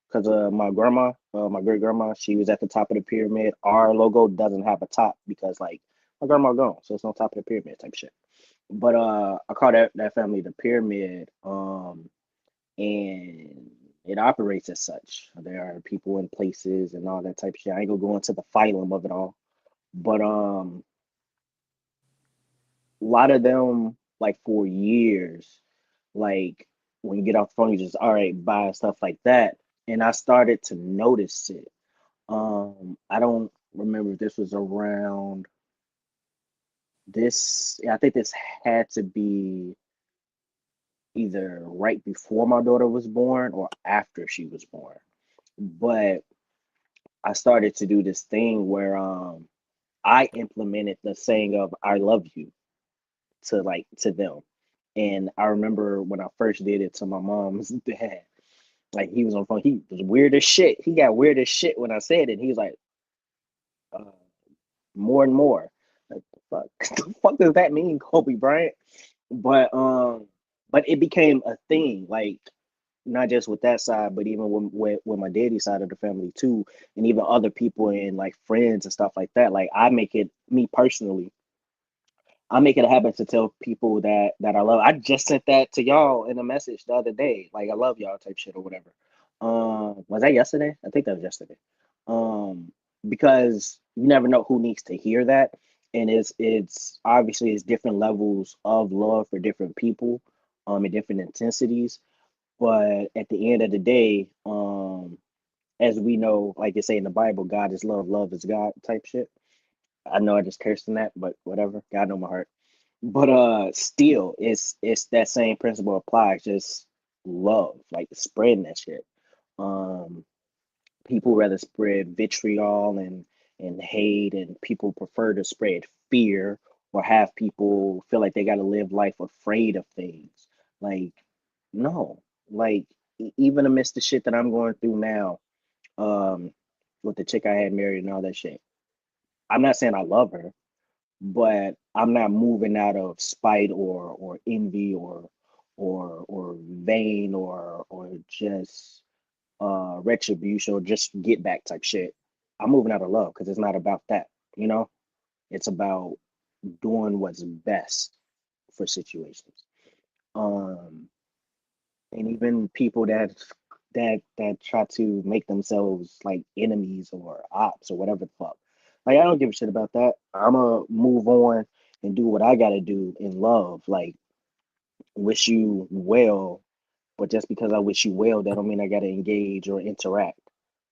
because my grandma, my great grandma, she was at the top of the pyramid. Our logo doesn't have a top because like my grandma gone, so it's on top of the pyramid type shit. But I call that family the pyramid, and it operates as such. There are people in places and all that type of shit. I ain't gonna go into the phylum of it all, but a lot of them like for years, like when you get off the phone, you just all right, buy stuff like that. And I started to notice it. I don't remember if this was around this. I think this had to be either right before my daughter was born or after she was born. But I started to do this thing where I implemented the saying of I love you to them. And I remember when I first did it to my mom's dad, like he was on the phone, he was weird as shit. He got weird as shit when I said it. He was like, uh, more and more. Like, the fuck, the fuck does that mean, Kobe Bryant? But but it became a thing, like not just with that side, but even with my daddy side of the family too, and even other people and like friends and stuff like that. Like I make it me personally. I make it a habit to tell people that I love. I just sent that to y'all in a message the other day, like I love y'all type shit or whatever. Was that yesterday? I think that was yesterday. Um, because you never know who needs to hear that, and it's obviously it's different levels of love for different people, in different intensities. But at the end of the day, as we know, like it say in the Bible, God is love, love is God type shit. I know I just cursed in that, but whatever. God know my heart. But still it's that same principle applies, just love, like spreading that shit. Um People rather spread vitriol and hate, and people prefer to spread fear or have people feel like they got to live life afraid of things. Like no, like even amidst the shit that I'm going through now, um with the chick I had married and all that shit, I'm not saying I love her, but I'm not moving out of spite or envy or vain or just retribution or just get back type shit. I'm moving out of love because it's not about that, you know? It's about doing what's best for situations. Um and even people that try to make themselves like enemies or ops or whatever the fuck. Like I don't give a shit about that. I'ma move on and do what I gotta do in love. Like wish you well But just because I wish you well, that don't mean I gotta engage or interact.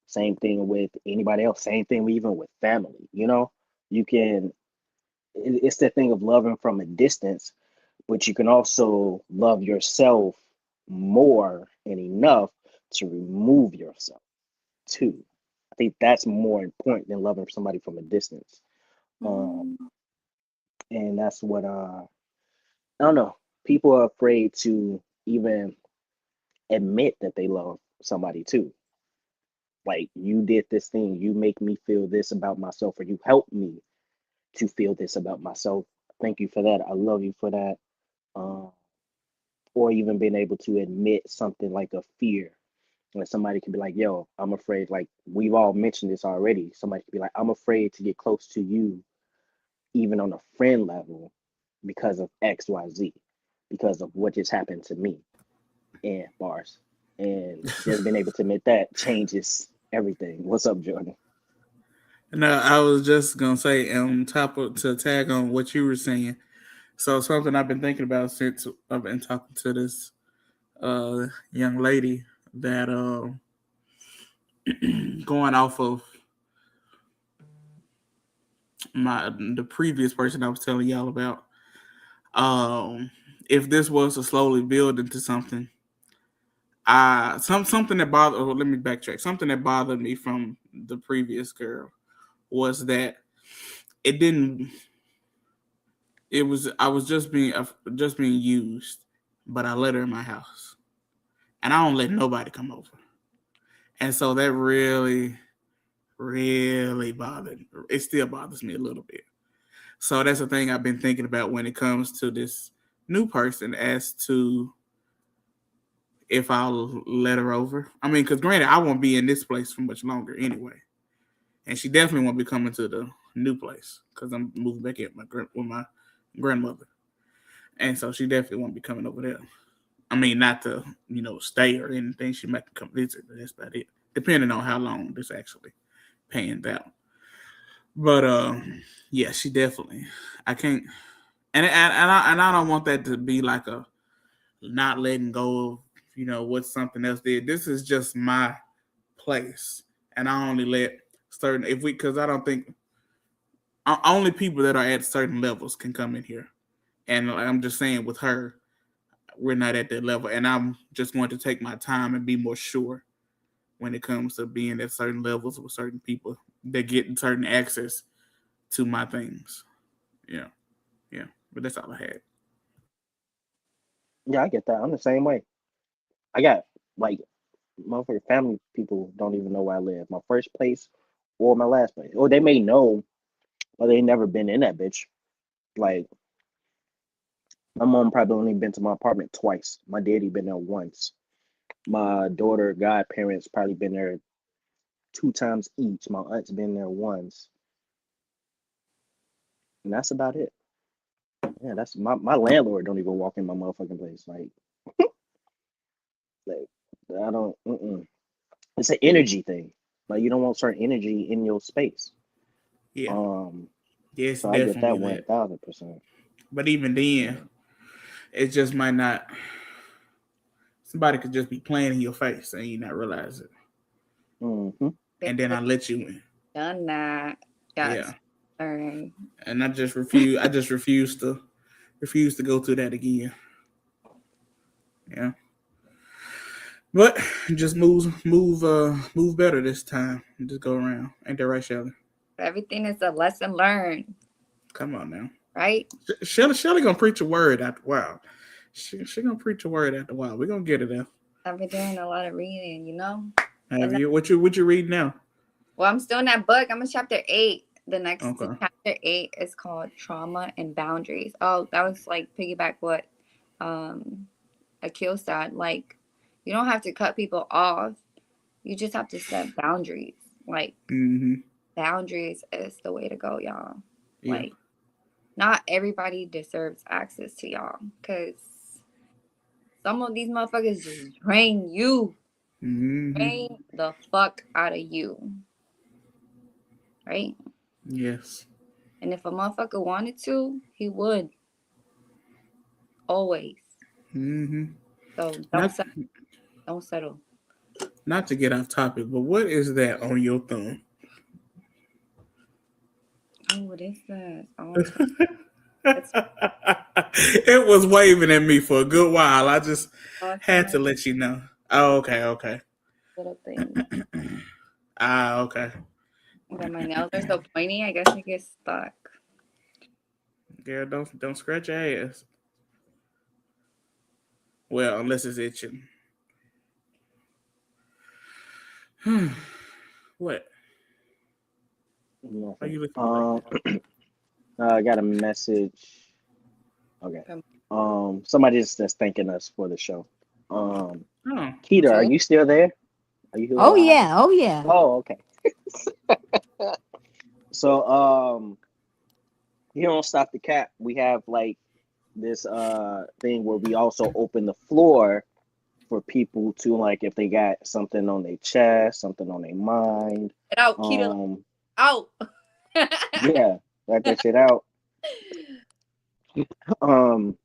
Same thing with anybody else. Same thing even with family. You know, you can. It's the thing of loving from a distance, but you can also love yourself more and enough to remove yourself too. I think that's more important than loving somebody from a distance. Um, and that's what I don't know. People are afraid to even admit that they love somebody too. Like, you did this thing, you make me feel this about myself, or you help me to feel this about myself. Thank you for that. I love you for that. Um, or even being able to admit something like a fear. When somebody can be like, yo, I'm afraid, like we've all mentioned this already. Somebody could be like, I'm afraid to get close to you, even on a friend level, because of XYZ, because of what just happened to me and bars. And just being able to admit that changes everything. What's up, Jordan? No, I was just gonna say on top of to tag on what you were saying. So something I've been thinking about since I've been talking to this young lady that going off of the previous person I was telling y'all about. If this was to slowly build into something, something that bothered. Oh, let me backtrack. Something that bothered me from the previous girl was that it didn't. It was I was just being used, but I let her in my house, and I don't let nobody come over, and so that really, really bothered. It still bothers me a little bit. So that's the thing I've been thinking about when it comes to this new person, as to if I'll let her over. I mean, because granted, I won't be in this place for much longer anyway, and she definitely won't be coming to the new place because I'm moving back in with my grandmother, and so she definitely won't be coming over there. I mean, not to stay or anything. She might come visit, but that's about it. Depending on how long this actually pans out. But yeah, she definitely. I can't, and I don't want that to be like a not letting go of what something else did. This is just my place, and I only let certain because I don't think only people that are at certain levels can come in here. And I'm just saying with her, we're not at that level, and I'm just going to take my time and be more sure when it comes to being at certain levels with certain people that get certain access to my things. Yeah, yeah. But that's all I had. Yeah, I get that. I'm the same way. I got like motherfucking family people don't even know where I live. My first place or my last place. Or they may know, but they never been in that bitch. Like, my mom probably only been to my apartment twice. My daddy been there once. My daughter, godparents probably been there 2 times each. My aunt's been there once. And that's about it. Yeah, that's my landlord don't even walk in my motherfucking place. Like I don't. It's an energy thing. Like, you don't want certain energy in your space. Yeah, Um, yeah, it's so I get definitely that that. 1000%. But even then, it just might not. Somebody could just be playing in your face and you not realize it, Mm-hmm. and then I let you in. Done that. Yes. Yeah, All right. and I just refuse. I just refuse to go through that again. Yeah, but just move better this time. Just go around. Ain't that right, Shelly? Everything is a lesson learned, Come on now. right? Shelly gonna preach a word after a while. She gonna preach a word after a while. We're gonna get it there. I've been doing a lot of reading, Have And you? What you read now? well, I'm still in that book. I'm in chapter 8. The next Okay. chapter 8 is called Trauma and Boundaries. Oh, that was like piggyback what Akil said. Like, you don't have to cut people off. You just have to set boundaries. Like, Mm-hmm. boundaries is the way to go, y'all. Yeah. Like, not everybody deserves access to y'all, because some of these motherfuckers just drain you. Mm-hmm. Drain the fuck out of you. Right? Yes. And if a motherfucker wanted to, he would. Always. Mm-hmm. So don't Not set Don't settle. Not to get off topic, but what is that on your thumb? Oh, what is that? Oh, It was waving at me for a good while. I just it's had to a let you know. Oh, okay. little thing. Okay. But my nails are so pointy. I guess I get stuck. Girl, don't scratch your ass. Well, unless it's itching. What? Are you looking like that? I got a message. Okay. From- Somebody's just thanking us for the show. Oh, Keita, are Who? you still there? Are you Oh alive? yeah, oh yeah. Oh, okay. So, here on Stop the Cap, we have like this thing where we also open the floor for people to, like, if they got something on their chest, something on their mind. Get out, Keita. Out. Yeah, let that shit out. You want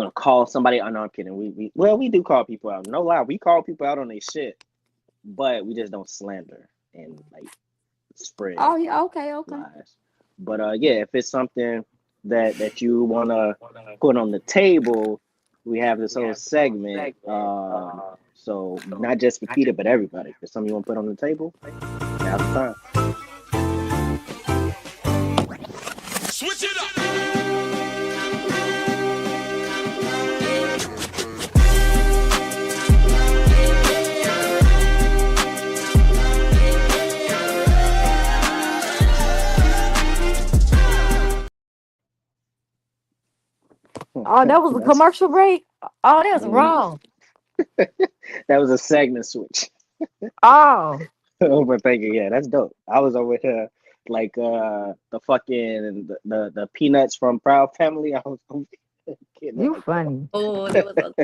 to call somebody? Oh, no, I'm kidding. We do call people out. No lie, we call people out on their shit, but we just don't slander and like spread Oh yeah, okay. lies. But yeah, if it's something that you want to put on the table, we have this whole segment. So not just for Keita, but everybody. If there's something you want to put on the table, now's the time. Switch it up. Oh, that was a commercial break. Oh, that's Mhm. wrong. That was a segment switch. Oh, But thank you. Yeah, that's dope. I was over here like the fucking the peanuts from Proud Family. I was kidding you like funny. Oh, there was a.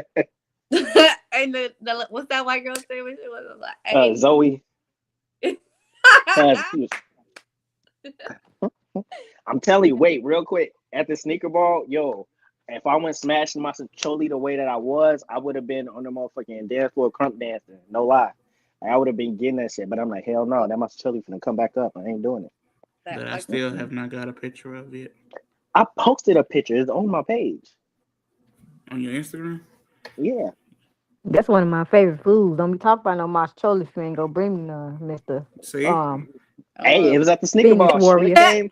And the what's that white girl's name? It was like, that. hey. Zoe. I'm telling you, wait, real quick. At the sneaker ball, yo, if I went smashing my choli the way that I was, I would have been on the motherfucking dance floor crump dancing. No lie. I would have been getting that shit, but I'm like, hell no, that my choli finna come back up. I ain't doing it. That I still have not got a picture of yet. I posted a picture. It's on my page. On your Instagram? Yeah. That's one of my favorite foods. Don't be talking about no mozzarella friend. Go bring me none, Mister. See? Hey, it was at the sneaker Spinach ball. warrior.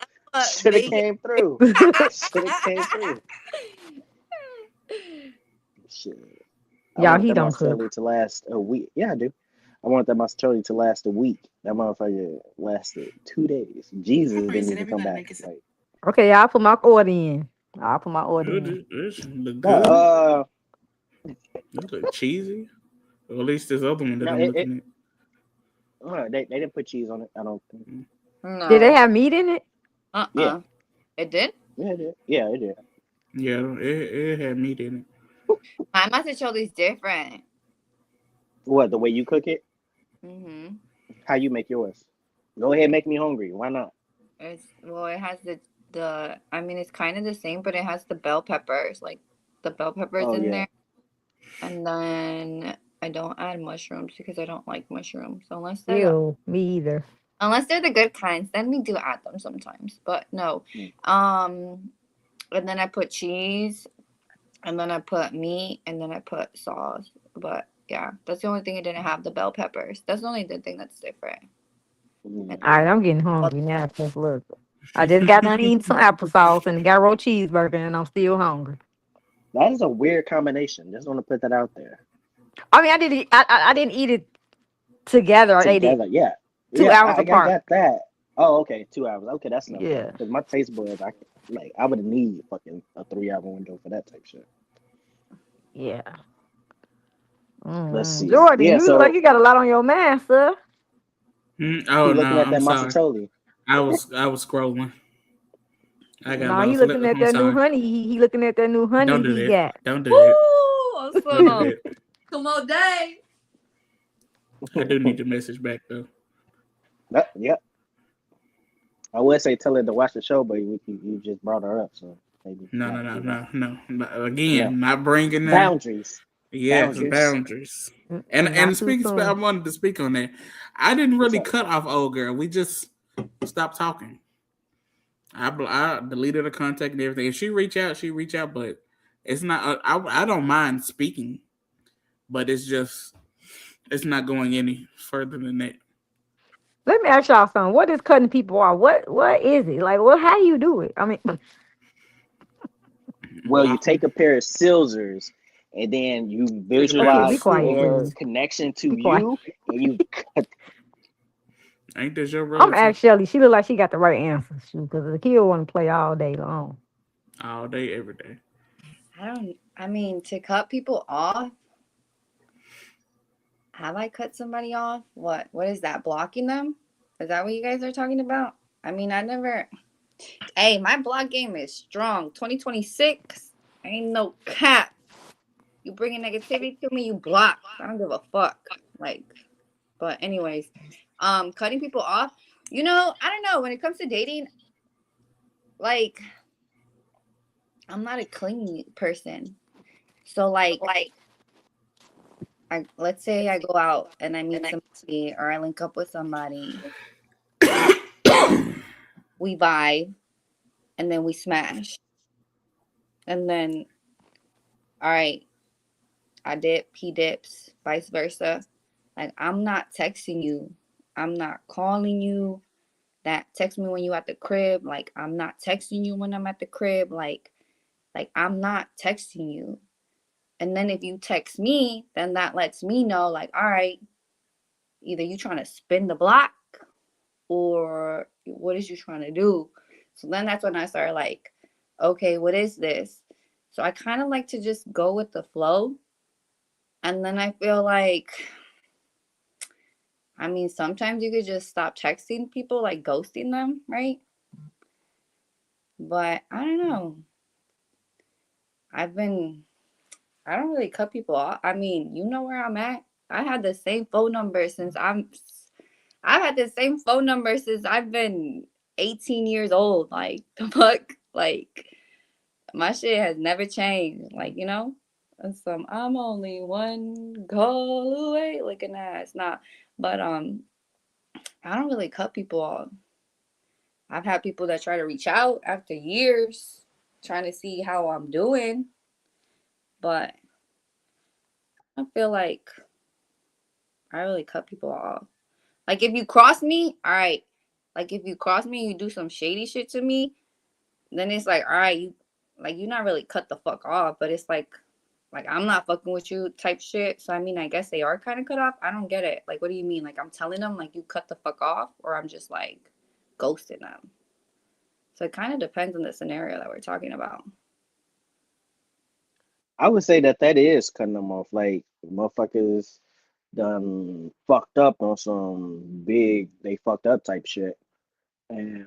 Should have came through. Should have came through. Shit. Y'all, he don't cook. Mozzarella to last a week. Yeah, I do. I want that mozzarella to last a week. That motherfucker lasted 2 days. Jesus didn't even come back. Like, Okay, I'll put my order in. I'll put my order in. This look good. no, This look cheesy. Or at least this other one that No, I'm looking at. they didn't put cheese on it. I don't think. No. Did they have meat in it? Yeah. It did? Yeah, it did. Yeah, it did. Yeah, it had meat in it. My mozzarella is different. What, the way you cook it? Mm-hmm. How you make yours? Go ahead, make me hungry. Why not? It has the I mean it's kind of the same, but it has the bell peppers, like the bell peppers in there. And then I don't add mushrooms because I don't like mushrooms unless they're Ew, me either. unless they're the good kinds. Then we do add them sometimes, but no. And then I put cheese, and then I put meat, and then I put sauce. But yeah, that's the only thing I didn't have, the bell peppers. That's the only thing that's different. All right, I'm getting hungry now. Just look, I just got done eating some applesauce and got a rolled cheeseburger, and I'm still hungry. That is a weird combination. Just want to put that out there. I mean, I didn't eat it together. I ate it yeah. 2 hours I apart. got that. Oh, okay, 2 hours. Okay, that's enough. Yeah. Because my taste buds, I would need fucking a 3 hour window for that type shit. Yeah. Let's see. Jordan, Yeah, you look like you got a lot on your mind, sir. Oh looking no, at that I'm sorry. mozzarella. I was scrolling. I got No, he lost. looking at I'm that new sorry. honey. He looking at that new honey Don't do he that. got. Don't do that. Woo! Don't do that. Come on, Dave. I do need to message back though. Yep. I would say tell her to watch the show, but you just brought her up, so maybe. No. Again, not bringing that. Boundaries. Yeah, Boundaries. boundaries. And And not too speaking, I soon. wanted to speak on that. I didn't What's really up? cut off old girl. We just stopped talking. I deleted her contact and everything. If she reach out, she reach out. But it's not. I don't mind speaking, but it's not going any further than that. Let me ask y'all something. What is cutting people off? What is it? Like, well, how do you do it? I mean, Well, you Block take them. a pair of scissors and then you okay, be visualize quiet, their please. connection to Be quiet. you, and you cut. Ain't this your I'm relative? actually, she look like she got the right answer, because the kid want to play all day long. All day, every day. I mean, to cut people off, have I cut somebody off? What is that? Blocking them? Is that what you guys are talking about? I mean, I never. Hey, my block game is strong. 2026 ain't no cap. You bringing negativity to me, you block. I don't give a fuck. Like, but anyways, cutting people off. I don't know. When it comes to dating, like, I'm not a clingy person. So like, let's say I go out and I meet somebody or I link up with somebody and we vibe and then we smash. And then, all right, I dip, he dips, vice versa. Like, I'm not texting you. I'm not calling you. That text me when you at the crib. Like, I'm not texting you when I'm at the crib. Like I'm not texting you. And then if you text me, then that lets me know, like, all right, either you trying to spin the block or what is you trying to do? So then that's when I started like, okay, what is this? So I kind of like to just go with the flow. And then I feel like, I mean, sometimes you could just stop texting people, like ghosting them, right? But I don't know. I've been, I don't really cut people off. I mean, you know where I'm at. I had the same phone number since I've had the same phone number since I've been 18 years old. Like, the fuck? Like, my shit has never changed. Like, And some, I'm only one call away. Looking at it's not. But I don't really cut people off. I've had people that try to reach out after years, trying to see how I'm doing. But I feel like I really cut people off. Like, if you cross me, all right. Like, if you cross me and you do some shady shit to me, then it's like, all right, you're not really cut the fuck off, but it's like I'm not fucking with you type shit. So I mean, I guess they are kind of cut off. I don't get it. Like, what do you mean? Like, I'm telling them like you cut the fuck off, or I'm just like ghosting them. So it kind of depends on the scenario that we're talking about. I would say that is cutting them off. Like motherfuckers done fucked up on some big they fucked up type shit, and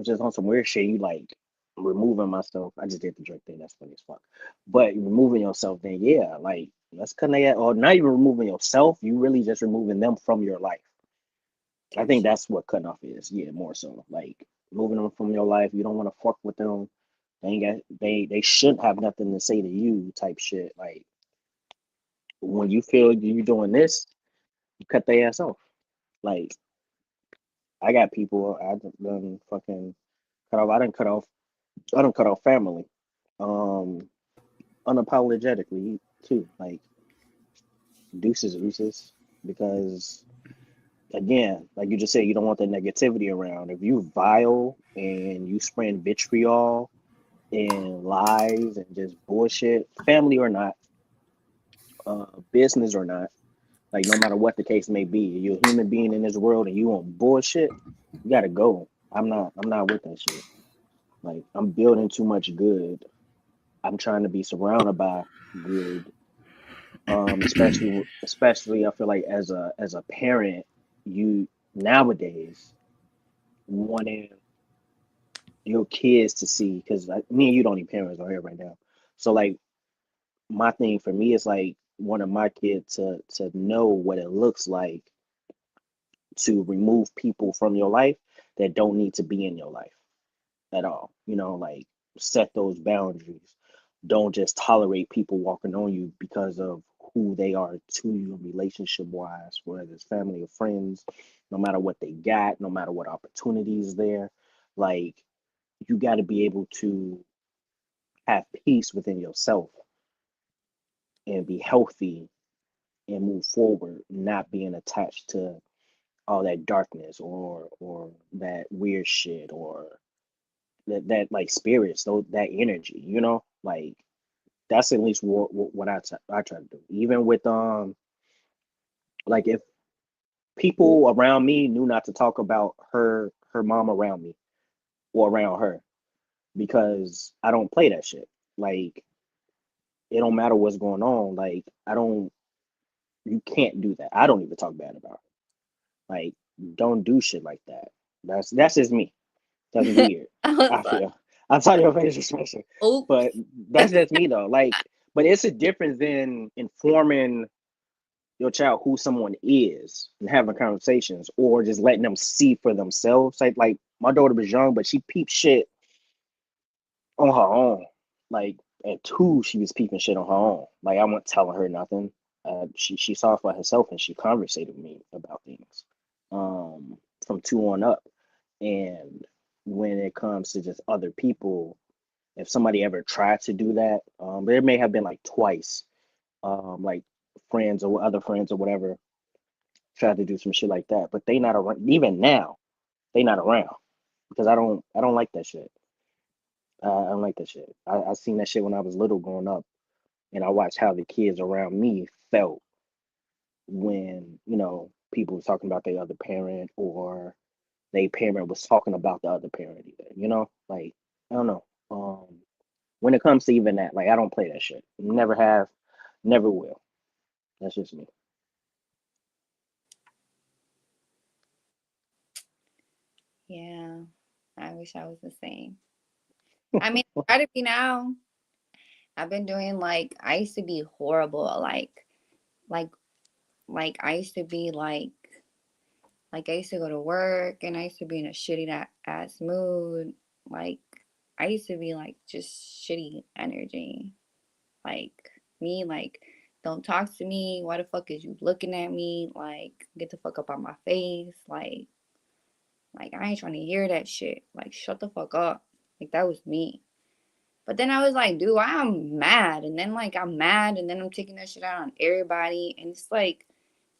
just on some weird shit. You like removing myself. I just did the drink thing. That's funny as fuck. But removing yourself, then yeah, like let's connect. Or not even removing yourself. You really just removing them from your life. I Type think shit. that's what cutting off is. Yeah, more so like moving them from your life. You don't want to fuck with them. They ain't got they shouldn't have nothing to say to you type shit. Like when you feel you doing this, you cut their ass off. Like I got people I done fucking cut off. I don't cut off family. Um unapologetically too. Like deuces because again, like you just said, you don't want that negativity around. If you vile and you spread vitriol and lies and just bullshit, family or not, business or not, like no matter what the case may be, you're a human being in this world and you want bullshit, you gotta go. I'm not with that shit. Like I'm building too much good. I'm trying to be surrounded by good. Especially I feel like as a parent, you nowadays wanting your kids to see because like, me and you don't need parents on here right now. So like my thing for me is like one of my kids to know what it looks like to remove people from your life that don't need to be in your life at all. Like set those boundaries. don't just tolerate people walking on you because of who they are to you relationship wise, whether it's family or friends, no matter what they got, no matter what opportunities there. Like, you got to be able to have peace within yourself and be healthy and move forward, not being attached to all that darkness or that weird shit or that like spirits, though, that energy, like that's at least what I try to do. Even with like if people around me knew not to talk about her mom around me or around her, because I don't play that shit. Like, it don't matter what's going on. Like, you can't do that. I don't even talk bad about her. Like, don't do shit like that. That's just me. That's weird. I was I like, feel. I saw your face expression, oops. but that's just me though. Like, but it's a difference than informing your child who someone is and having conversations, or just letting them see for themselves. Like my daughter was young, but she peeped shit on her own. Like at 2, she was peeping shit on her own. Like, I wasn't telling her nothing. She saw for herself and she conversated with me about things. From 2 on up. And when it comes to just other people, if somebody ever tried to do that, there may have been like twice, like friends or other friends or whatever tried to do some shit like that, but they not around. Even now, they not around because I don't like that shit. I don't like that shit. I seen that shit when I was little growing up, and I watched how the kids around me felt when people was talking about their other parent, or they parent was talking about the other parent either. Like, I don't know. When it comes to even that, like, I don't play that shit. Never have, never will. That's just me. Yeah, I wish I was the same. I mean, I try to be now. I've been doing like I used to be horrible. Like, I used to be like I used to go to work and I used to be in a shitty ass mood. Like, I used to be like just shitty energy. Like, me, like, don't talk to me. Why the fuck is you looking at me? Like, get the fuck up on my face. Like I ain't trying to hear that shit. Like, shut the fuck up. Like, that was me. But then I was like, dude, I'm mad. And then like I'm mad and then I'm taking that shit out on everybody. And it's like,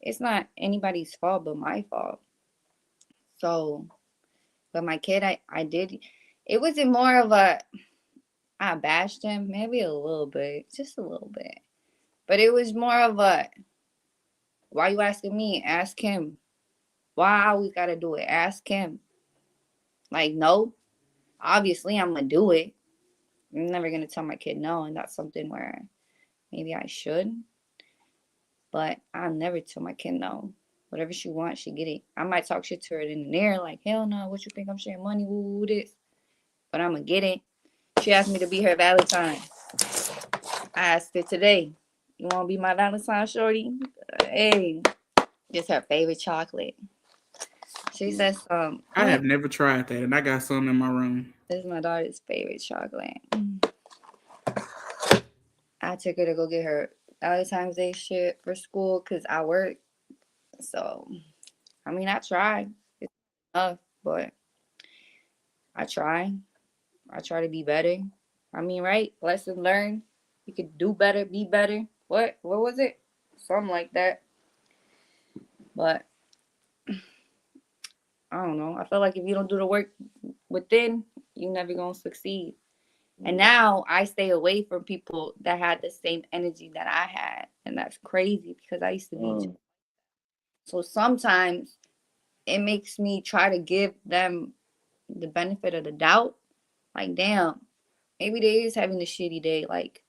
it's not anybody's fault but my fault. So, but my kid, I did, it wasn't more of I bashed him, maybe a little bit, just a little bit. But it was more of why you asking me? Ask him. Why I always gotta do it? Ask him. Like, no, obviously I'm gonna do it. I'm never gonna tell my kid no, and that's something where maybe I should. But I'll never tell my kid no. Whatever she wants, she get it. I might talk shit to her in the air, like, hell no, what you think I'm sharing money, woo this. But I'm gonna get it. She asked me to be her Valentine. I asked her today, you wanna be my Valentine, shorty? Hey, it's her favorite chocolate. She says, I have never tried that, and I got some in my room. this is my daughter's favorite chocolate. I took her to go get her Valentine's Day shit for school because I work. So, I mean, I try. It's tough, but I try. I try to be better. I mean, right? Lesson learned. You could do better, be better. What? What was it? Something like that. But I don't know. I feel like if you don't do the work within, you never gonna succeed. And now I stay away from people that had the same energy that I had, and that's crazy because I used to be. So sometimes it makes me try to give them the benefit of the doubt. Like, damn, maybe they is having a shitty day. Like,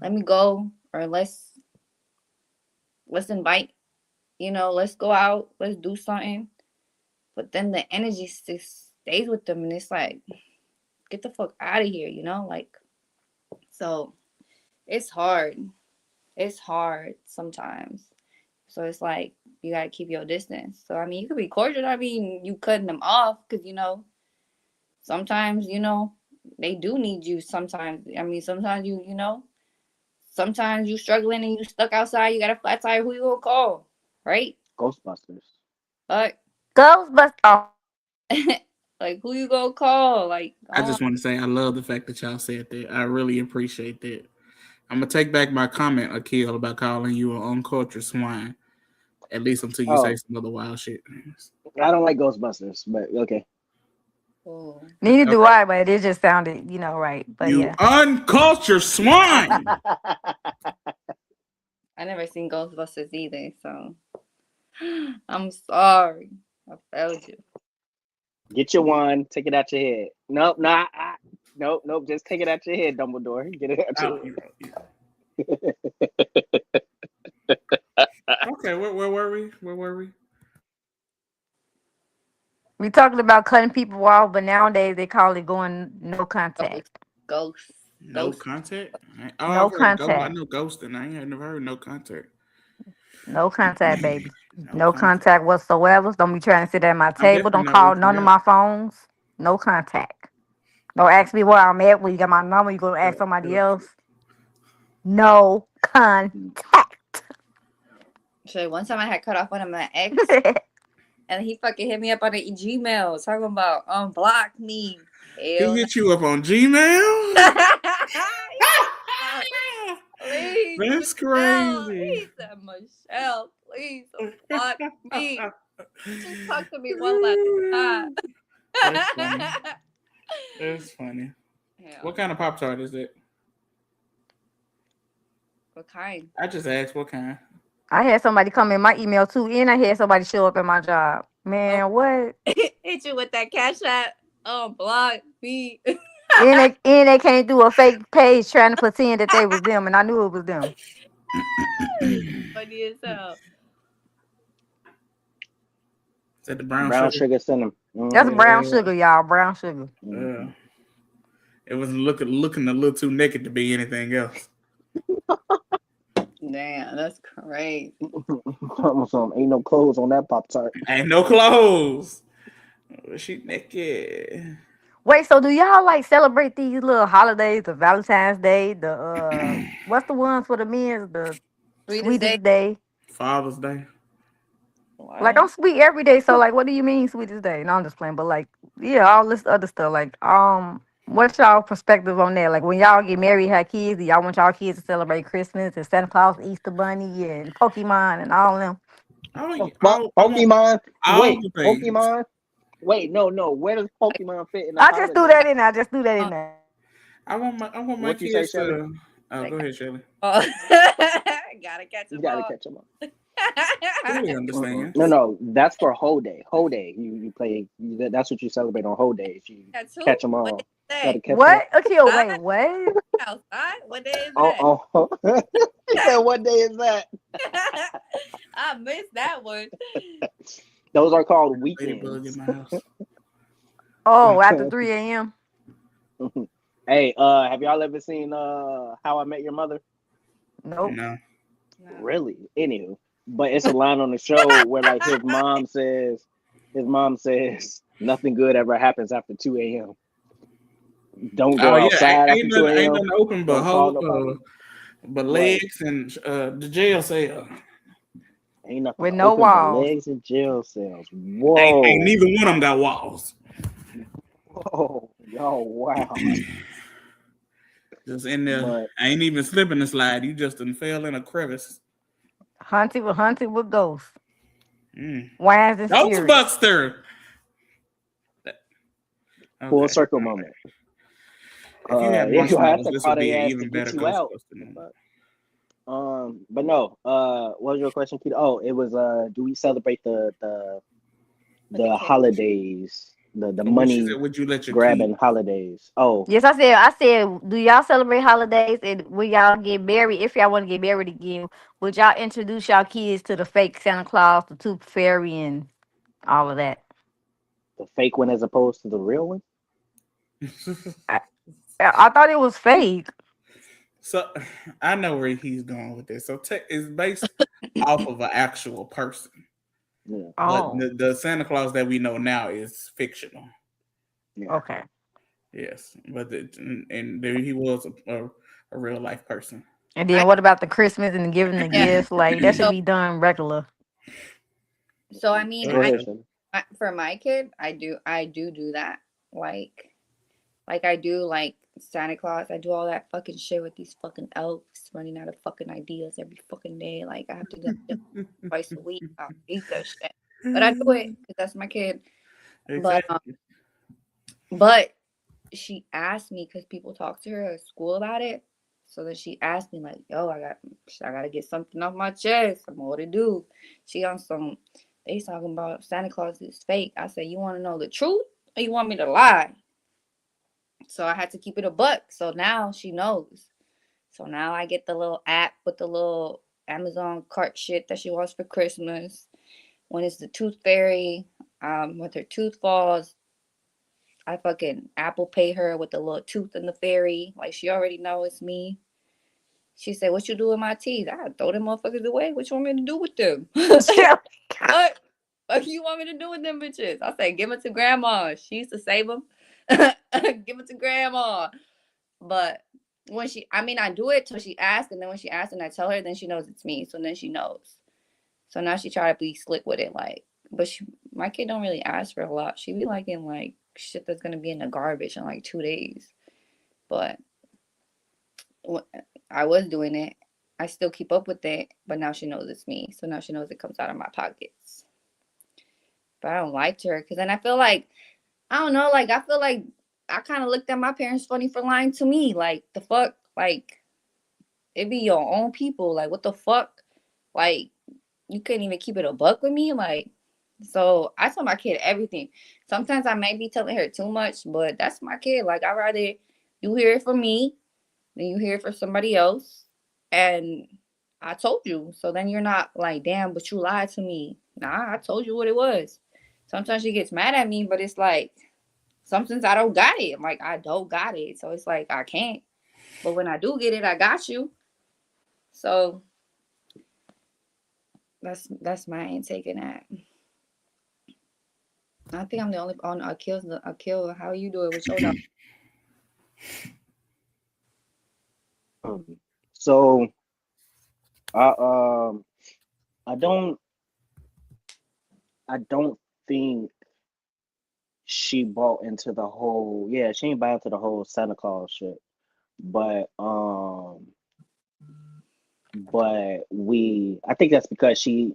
let me go, or let's invite, let's go out, let's do something. But then the energy just stays with them, and it's like, get the fuck out of here, like. So it's hard. It's hard sometimes. So it's like you gotta keep your distance. So I mean, you could be cordial. I mean, you cutting them off because sometimes they do need you sometimes. I mean, sometimes sometimes you struggling and you stuck outside. You got a flat tire. Who you gonna call? Right? Ghostbusters. Like, Ghostbusters. like who you gonna call? Like, I just want to say I love the fact that y'all said that. I really appreciate that. I'm gonna take back my comment, Akil, about calling you an uncultured swine. At least until you say some other wild shit. I don't like Ghostbusters, but okay. oh. Neither do Okay. I, but it just sounded, right. But You yeah. uncultured swine. I never seen Ghostbusters either, so I'm sorry. I failed you. Get your wand, take it out your head. Nope, nope. Just take it out your head, Dumbledore. Get it out your head. Okay, where were we? We talking about cutting people off, but nowadays they call it going no contact. Ghost. No contact? Oh, No I've heard ghost. I contact. know ghosting. I ain't never heard no contact. No contact, baby. No contact whatsoever. Don't be trying to sit at my I'm table. definitely Don't not call reaching none of out. my phones. No contact. Don't ask me where I'm at. When you got my number, you gonna ask somebody else. No contact. So one time I had cut off one of my ex, and he fucking hit me up on the Gmail talking about unblock me. He hit you up on Gmail? Please, That's Michelle. crazy. He said, Michelle, please unblock me. Just talk to me one last time. That's funny. That's funny. Yeah. What kind of Pop-Tart is it? What kind? I just asked what kind. I had somebody come in my email too, and I had somebody show up at my job. Man, what? Hit you with that cash app. Unblock me. and they came through a fake page trying to pretend that they was them, and I knew it was them. Funny as hell. Is that the brown sugar cinnamon? That's brown sugar, y'all. Brown sugar. It was looking a little too naked to be anything else. Damn, that's crazy. Ain't no clothes on that Pop-Tart. Ain't no clothes. She naked. Wait, so do y'all like celebrate these little holidays? The Valentine's Day, the what's the ones for the men? The sweetest day. Father's Day. What? Like I'm sweet every day, so like, what do you mean sweetest day? No, I'm just playing, but like, yeah, all this other stuff. Like, what's y'all perspective on that? Like, when y'all get married, have kids, do y'all want y'all kids to celebrate Christmas and Santa Claus, Easter Bunny, and Pokemon and all them? Pokemon. Wait, the things. Pokemon. Wait, no. Where does Pokemon fit in? I just threw that in there. I want my What you kids say, Shelly? to. Oh, go ahead, Shirley. Oh. Gotta catch them. You gotta catch them up. Totally understand. No, that's for whole day. Whole day, you play. That's what you celebrate on whole days. You catch them all. What? Okay, wait, what? Outside? What day is that? Oh. You said what day is that? I missed that one. Those are called weekends. In my house. Oh, after 3 a.m. Hey, have y'all ever seen How I Met Your Mother? Nope. No. Really? Anywho, but it's a line on the show where like his mom says nothing good ever happens after 2 a.m. Don't go outside after 2 a.m. Ain't nothing open but legs and the jail cell. Ain't nothing with no open walls. but legs and jail cells. Whoa. Ain't neither one of them got walls. Whoa. Yo, wow. Just in there. I ain't even slipping the slide. You just done fell in a crevice. Hunted with ghosts. Wines and spirits. Ghostbuster. Okay. Full circle moment. If you had marshmallows, this would be an even better Ghostbuster moment. But no. What was your question, Keita? Oh, it was do we celebrate the holidays? The money would you let your grabbing holidays? Oh yes, I said, do y'all celebrate holidays? And will y'all get married? If y'all want to get married again, would y'all introduce y'all kids to the fake Santa Claus, the Tooth Fairy, and all of that? The fake one as opposed to the real one? I thought it was fake. So I know where he's going with this. So it's based off of an actual person. Yeah. Oh. But the Santa Claus that we know now is fictional. Yeah. Okay. Yes, but and there he was a real life person. And I then what about the Christmas and giving the yeah. gifts? Like that should So be done regular. I mean, Oh, Go I ahead, yeah. Shelly. for my kid, I do that. Like I do like Santa Claus. I do all that fucking shit with these fucking elves running out of fucking ideas every fucking day. Like I have to do that twice a week. I hate that shit, but I do it because that's my kid. But Exactly. but she asked me because people talk to her at school about it. So then she asked me like, "Yo, I gotta get something off my chest. I'm what to do." She on some. They talking about Santa Claus is fake. I said, "You want to know the truth, or you want me to lie?" So I had to keep it a buck. So now she knows. So now I get the little app with the little Amazon cart shit that she wants for Christmas. When it's the tooth fairy, with her tooth falls, I fucking Apple Pay her with the little tooth and the fairy. Like she already know it's me. She said, "What you do with my teeth?" I throw them motherfuckers away. What you want me to do with them? What? What you want me to do with them bitches? I said, "Give them to grandma. She used to save them. Give them to grandma." But when I mean, I do it till she asks, and then when she asks and I tell her, then she knows it's me. So then she knows. So now she try to be slick with it, like. But my kid don't really ask for a lot. She be liking like shit that's gonna be in the garbage in like 2 days. But I was doing it. I still keep up with it, but now she knows it's me. So now she knows it comes out of my pockets. But I don't like her because then I feel like I don't know. Like I feel like I kind of looked at my parents funny for lying to me. Like the fuck, like it be your own people. Like what the fuck, like you couldn't even keep it a buck with me. Like so, I tell my kid everything. Sometimes I might be telling her too much, but that's my kid. Like I rather you hear it from me than you hear it from somebody else. And I told you, so then you're not like, damn, but you lied to me. Nah, I told you what it was. Sometimes she gets mad at me, but it's like sometimes I don't got it. I'm like, I don't got it. So it's like I can't. But when I do get it, I got you. So that's my intake in that. I think I'm the only on Akil. How you do it with your dog? So I I don't I don't think she bought into the whole, yeah, she ain't buy into the whole Santa Claus shit. But I think that's because she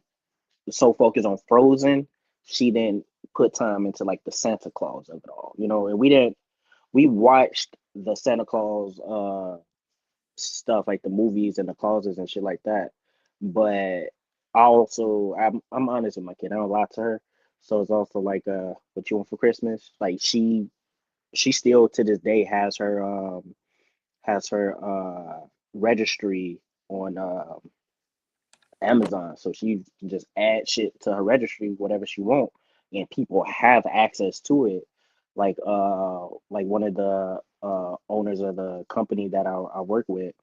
was so focused on Frozen, she didn't put time into like the Santa Claus of it all, you know. And we watched the Santa Claus stuff, like the movies and the clauses and shit like that. But I'm honest with my kid. I don't lie to her. So it's also like what you want for Christmas? Like she still to this day has her registry on Amazon. So she can just add shit to her registry, whatever she want, and people have access to it. Like one of the owners of the company that I work with,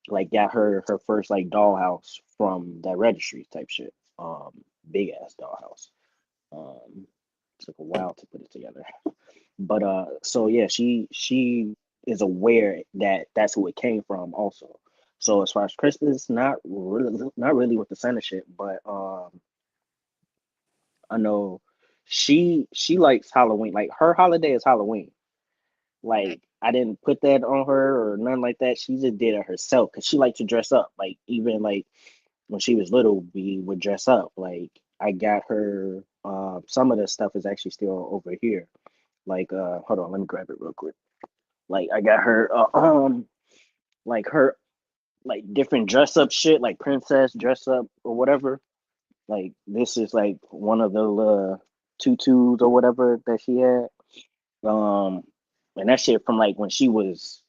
like got her first like dollhouse from that registry type shit. Big ass dollhouse. Um, took a while to put it together. But so yeah, she is aware that that's who it came from also. So as far as Christmas, not really with the Santa shit, but I know she likes Halloween. Like her holiday is Halloween. Okay. Like I didn't put that on her or nothing like that. She just did it herself because she liked to dress up. Like even like when she was little, we would dress up. Like I got her. Some of the stuff is actually still over here. Like hold on, let me grab it real quick. Like I got her like her like different dress up shit, like princess dress up or whatever. Like this is like one of the tutus or whatever that she had. Um, and that shit from like when she was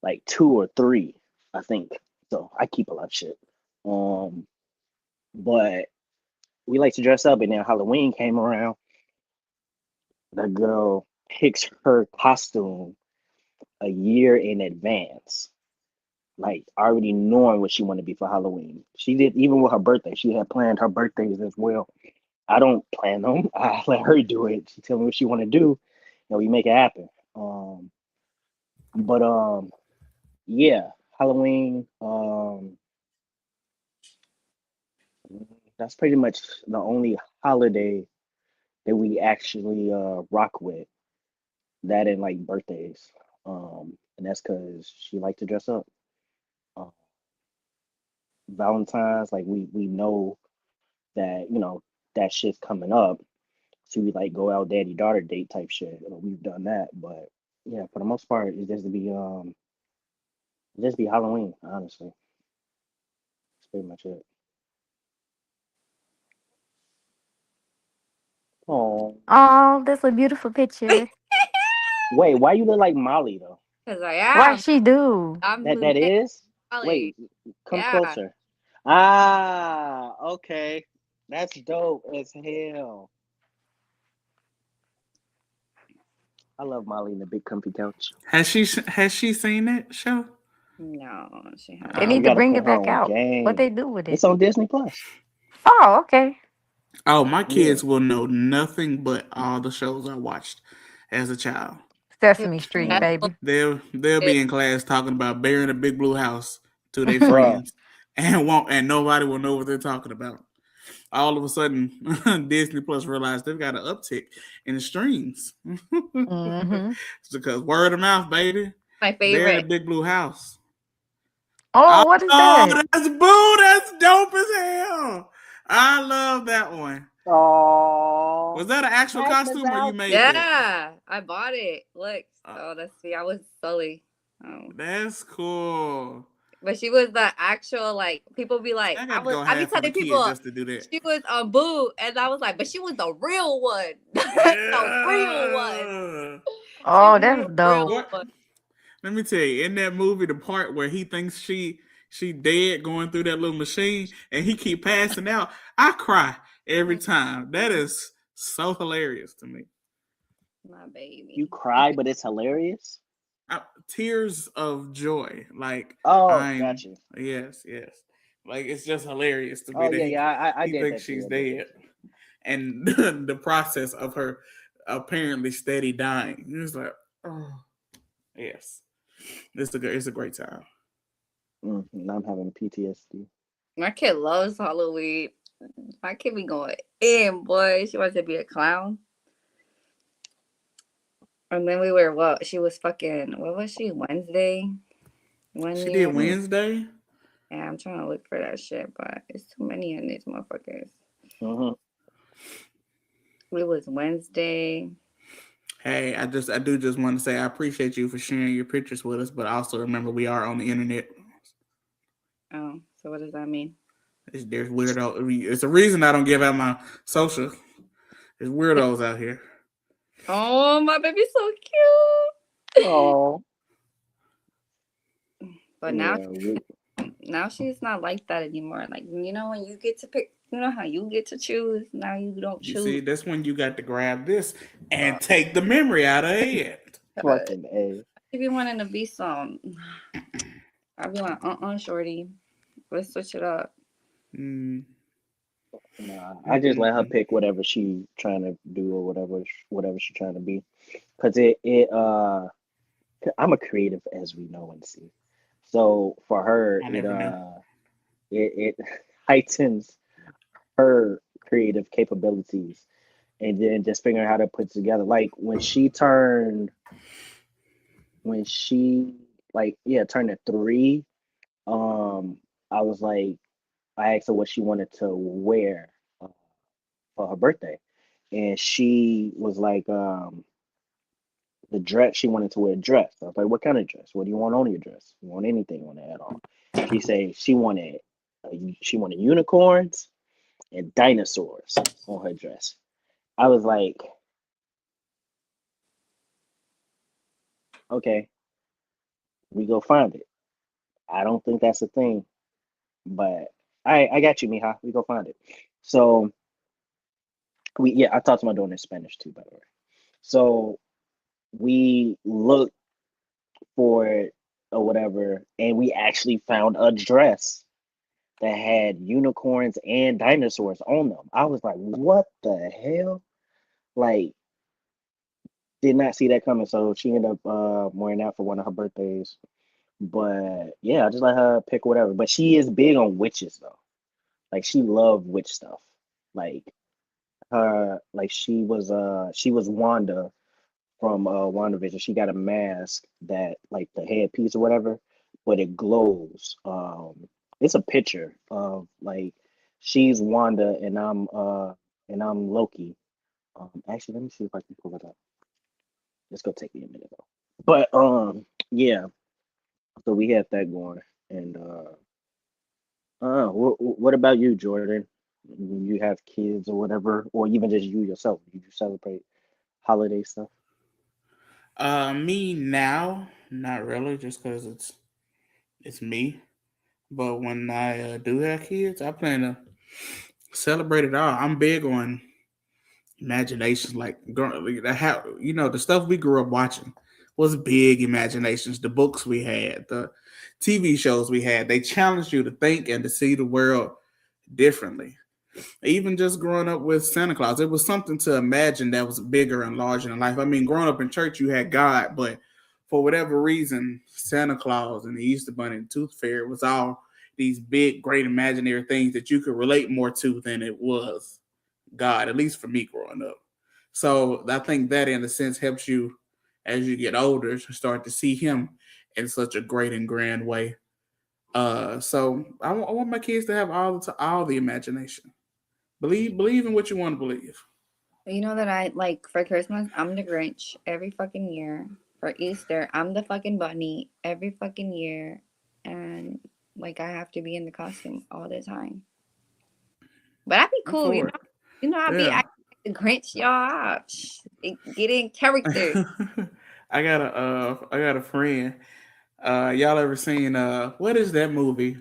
like 2 or 3, I think. So I keep a lot of shit. Um, but we like to dress up, and then Halloween came around. The girl picks her costume a year in advance, like already knowing what she wanted to be for Halloween. She did even with her birthday. She had planned her birthdays as well. I don't plan them. I let her do it. She tell me what she want to do, and we make it happen. But yeah, Halloween. That's pretty much the only holiday that we actually rock with. That and like birthdays. And that's because she liked to dress up. Uh, Valentine's, like we know that that shit's coming up, so we like go out daddy daughter date type shit. We've done that, but yeah, for the most part, it just be Halloween. Honestly, that's pretty much it. Oh, Oh, that's a beautiful picture. wait, why you look like Molly though? Because I What am. she do? I'm That Lieutenant is. Holly. Wait, come Yeah. closer. Ah, okay, that's dope as hell. I love Molly and the Big Comfy Couch. Has she seen that show? No, she They hasn't. We need to gotta bring put it her back on out. What they game. do with it? It's on Disney Plus. Oh, okay. Oh, my Yeah, kids will know nothing but all the shows I watched as a child. Sesame Street, mm, baby. They'll be in class talking about Bear in a Big Blue House to their bruh. friends, and nobody will know what they're talking about. All of a sudden, Disney Plus realized they've got an uptick in the streams. hmm It's because word of mouth, baby. My Bear in a favorite. Big Blue House. Oh, what is Oh, that? that's boo. That's dope as hell. I love that one. Oh, Was that an actual check this costume or you out. made that? Yeah, I bought it. Look. Uh, Oh, that's me. I was Sully. Oh. that's cool. But she was the actual, like, people be See, like, I got to go I be half on the telling kid people just to do that. she was a boo, and I was like, but she was the real one. The real one. Yeah. She Oh, was that's the dope. real What? one. Let me tell you, in that movie, the part where he thinks she dead going through that little machine and he keep passing out, I cry every time. That is so hilarious to me. My You baby. cry, but it's hilarious. Tears of joy. Like Oh, got I'm you. yes. Like it's just hilarious to me Oh that yeah, yeah. I he get thinks that too. she's I get dead. that too. And the process of her apparently steady dying. It's like, oh yes. It's a great time. Now I'm having PTSD. My kid loves Halloween. My kid be going in, boy. She wants to be a clown. And then we were what? She was fucking. What was she? Wednesday. One She did year. Mm, Wednesday. Yeah, I'm trying to look for that shit, but it's too many in these motherfuckers. mm-hmm. It was Wednesday. Hey, I do just want to say I appreciate you for sharing your pictures with us, but also remember we are on the internet. Oh, so what does that mean? There's weirdo. It's a reason I don't give out my social. There's weirdos out here. Oh, my baby's so cute. Oh But yeah. now she's not like that anymore. Like, when you get to pick, how you get to choose. Now you don't You choose. see, that's when you got to grab this and take the memory out of it. Fucking a. She be wanting to be some. I'd be like, shorty, let's switch it up. Mm. Nah, I just let her pick whatever she trying to do or whatever she trying to be. Cause I'm a creative, as we know and see. So for her, I never knew. it heightens her creative capabilities, and then just figuring how to put it together. Like when she turned at 3, I was like, I asked her what she wanted to wear uh, for her birthday, and she was like, the dress, she wanted to wear a dress. I was like, what kind of dress? What do you want on your dress? You want anything on it at all? She said she wanted unicorns and dinosaurs on her dress. I was like, okay, we go find it. I don't think that's a thing, but I got you, Mija. We go find it. So I talked to my daughter in Spanish too, by the way. So we looked for it or whatever, and we actually found a dress that had unicorns and dinosaurs on them. I was like, what the hell? Like, Did not see that coming, so she ended up wearing that for one of her birthdays. But yeah, I just let her pick whatever. But she is big on witches though. Like she loved witch stuff. Like she was Wanda from WandaVision. She got a mask that like the headpiece or whatever, but it glows. It's a picture of like she's Wanda and I'm Loki. Actually, let me see if I can pull it up. It's gonna take me a minute though. But yeah. So we had that going, and what about you, Jordan? You have kids or whatever, or even just you yourself? You celebrate holiday stuff? Me now, not really, just because it's me. But when I do have kids, I plan to celebrate it all. I'm big on imaginations, like how the stuff we grew up watching was big imaginations. The books we had, the TV shows we had, they challenged you to think and to see the world differently. Even just growing up with Santa Claus, it was something to imagine that was bigger and larger than life. I mean, growing up in church, you had God, but for whatever reason, Santa Claus and the Easter Bunny and Tooth Fairy was all these big, great imaginary things that you could relate more to than it was God, at least for me growing up. So I think that, in a sense, helps you as you get older to start to see Him in such a great and grand way. So I want my kids to have all the imagination. Believe in what you want to believe. You know that I like for Christmas, I'm the Grinch every fucking year. For Easter, I'm the fucking bunny every fucking year. And like I have to be in the costume all the time. But I'd be I'm cool, you for know. it. You know, I'd be Yeah. acting like the Grinch, y'all. Get in character. I got a friend. Y'all ever seen what is that movie?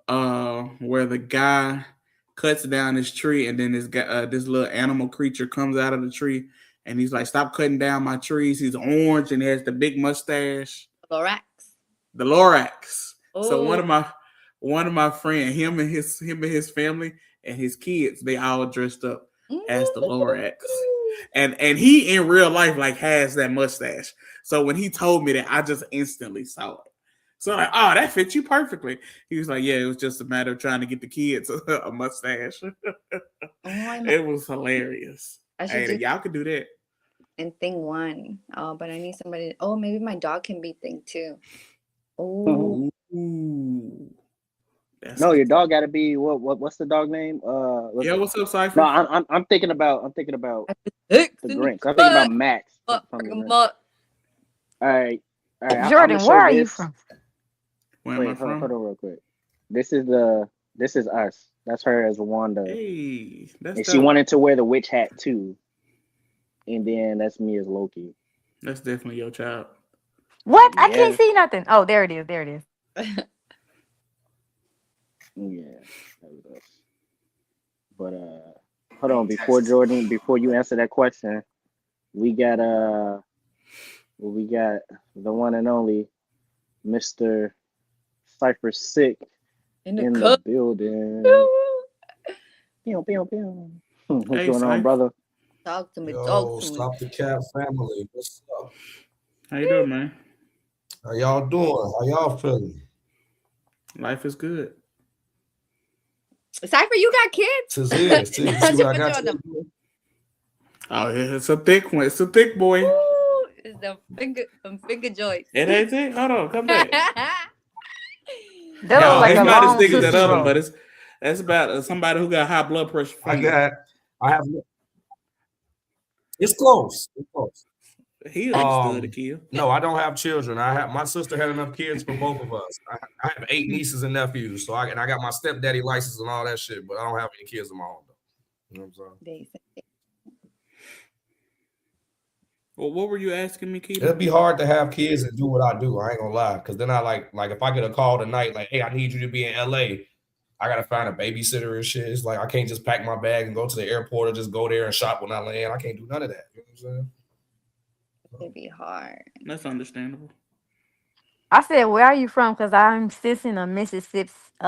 Where the guy cuts down his tree and then this little animal creature comes out of the tree and he's like, "Stop cutting down my trees." He's orange and he has the big mustache. Lorax. The Lorax. So Oh. one of my friend, him and his family and his kids, they all dressed up as the Lorax. And he in real life like has that mustache. So when he told me that, I just instantly saw it. So like, oh, that fits you perfectly. He was like, yeah, it was just a matter of trying to get the kids a mustache. It was hilarious. I should Hey, do y'all could do that. in thing one. Oh, but I need somebody. Oh, maybe my dog can be thing two. Mhm. Oh, Ooh, that's No, your dog got to be what's the dog name? yeah. What's up, No, Cypher? I'm thinking about Hicks the in the Grinch. I'm thinking about butt. Max from Bring the 'em Grinch. up. All right, I'm gonna Jordan, where show are you this. from? Where am I Wait, hold from? on real quick. This is us. That's her as Wanda, Hey, that's and she dope. wanted to wear the witch hat too. And then that's me as Loki. That's definitely your child. What? I can't Yeah, see nothing. Oh, there it is. There it is. yeah, that was us. But hold on, before you answer that question, we got we got the one and only Mr. Cypher Sick In the in the cup. building. Pew, pew, pew. What's Hey, going on, Cypher. brother? Talk to me. Yo, Talk to me. stop the cap family. What's up? How you doing, man? How y'all doing? How y'all feeling? Life is good. Cypher, you got kids? Tis is. Tis. You I see should what I put you got on to them. do? Oh, yeah, it's a thick one. It's a thick boy. Ooh, it's the finger joints. It ain't it? Hold on, come back. That No, look like it's a not as long thick as that Tootsie other one, Roll. but that's about somebody who got high blood pressure finger. I have. It's close. It's close. He understood the kill. No, I don't have children. My sister had enough kids for both of us. I have 8 nieces and nephews. So I got my stepdaddy license and all that shit, but I don't have any kids of my own though. You know what I'm saying? Well, what were you asking me, Keita? It'd be hard to have kids and do what I do. I ain't gonna lie, because then I like if I get a call tonight, like, hey, I need you to be in LA. I gotta find a babysitter and shit. It's like I can't just pack my bag and go to the airport or just go there and shop when I land. I can't do none of that. You know what I'm saying? It'd be hard. That's understandable. I said, "Where are you from?" Because I'm sissing a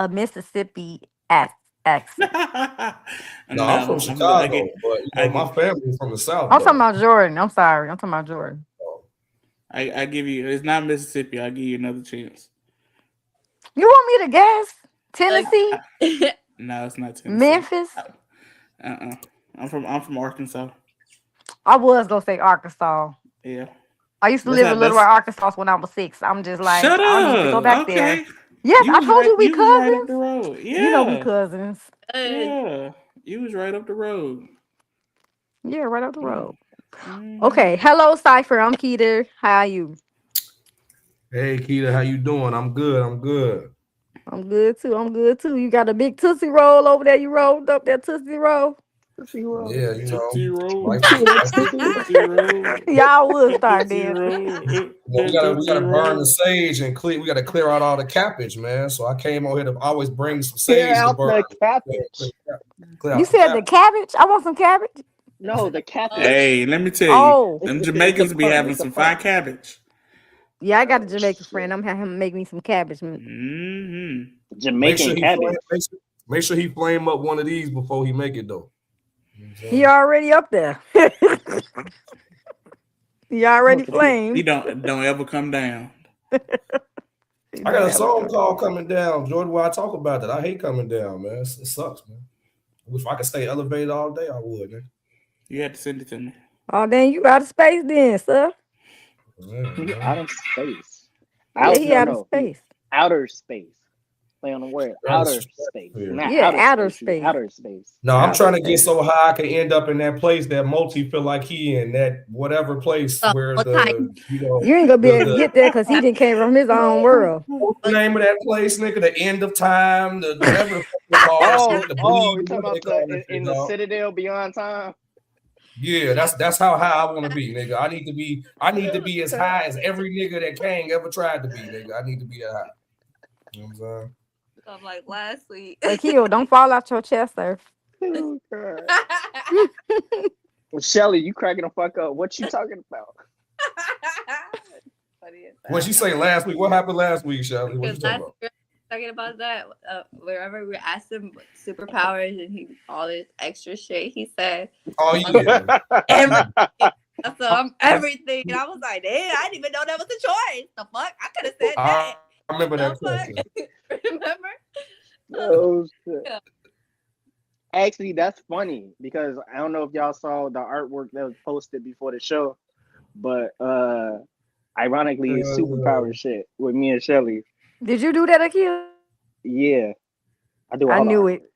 Mississippi accent. accent. No, I'm from Chicago, but my family's from the South. I'm talking about Jordan. I'm sorry. I'm talking about Jordan. I give you. It's not Mississippi. I'll give you another chance. You want me to guess? Tennessee? No, it's not Tennessee. Memphis? I'm from Arkansas. I was gonna say Arkansas. Yeah. I used to live in Little Rock, Arkansas when I was 6. I'm just like, shut up. I need to go back okay. there. Yes, I told you we cousins. Right up the road. Yeah. You know we cousins. Yeah. You was right up the road. Yeah, right up the road. Mm-hmm. Okay. Hello, Cypher. I'm Keita. How are you? Hey, Keita, how you doing? I'm good. I'm good. I'm good too. I'm good too. You got a big Tootsie Roll over there. You rolled up that Tootsie Roll. Yeah, you know. Tootsie Roll. Y'all would start dancing. We gotta burn the sage and clear. We gotta clear out all the cabbage, man. So I came over here to always bring some sage to burn. The cabbage. You said the cabbage? I want some cabbage. No, the cabbage. Hey, let me tell you, them Jamaicans be having some fine cabbage. Yeah, I got a Jamaican friend. I'm having him make me some cabbage. Mm-hmm. Jamaican cabbage. Make sure he flame up one of these before he make it though. He already up there. He already flamed. He don't ever come down. I got a song called "Coming Down," Jordan. Where I talk about that. I hate coming down, man. It sucks, man. If I could stay elevated all day, I would, man. You had to send it to me. Oh, then you out of space, then, sir. Out of space. He out of space. Outer space. Play on the word. Outer space. Not outer space. Outer space. No, I'm trying to get so high I can end up in that place that Multi feel like he in, that whatever place where you ain't gonna be able to get there because he didn't came from his own world. What's the name of that place, nigga? The end of time, the whatever. You're talking about in the Citadel Beyond Time. Yeah, that's how high I want to be, nigga. I need to be as high as every nigga that Kang ever tried to be, nigga. I need to be that high. You know what I'm saying? I'm like last week. Akil, don't fall out your chest, sir. Oh, Shelly, you cracking the fuck up. What you talking about? What she say last week? What happened last week, Shelly? What you talking about? Talking about that, wherever we asked him superpowers and he all this extra shit, he said, "Oh yeah, everything." So I'm everything, and I was like, "Damn, I didn't even know that was a choice. The fuck, I could have said that." I remember that question. Remember? Oh shit. Yeah. Actually, that's funny because I don't know if y'all saw the artwork that was posted before the show, but ironically, it's superpower shit with me and Shelly. Did you do that, Akil? Yeah, I do. I knew it.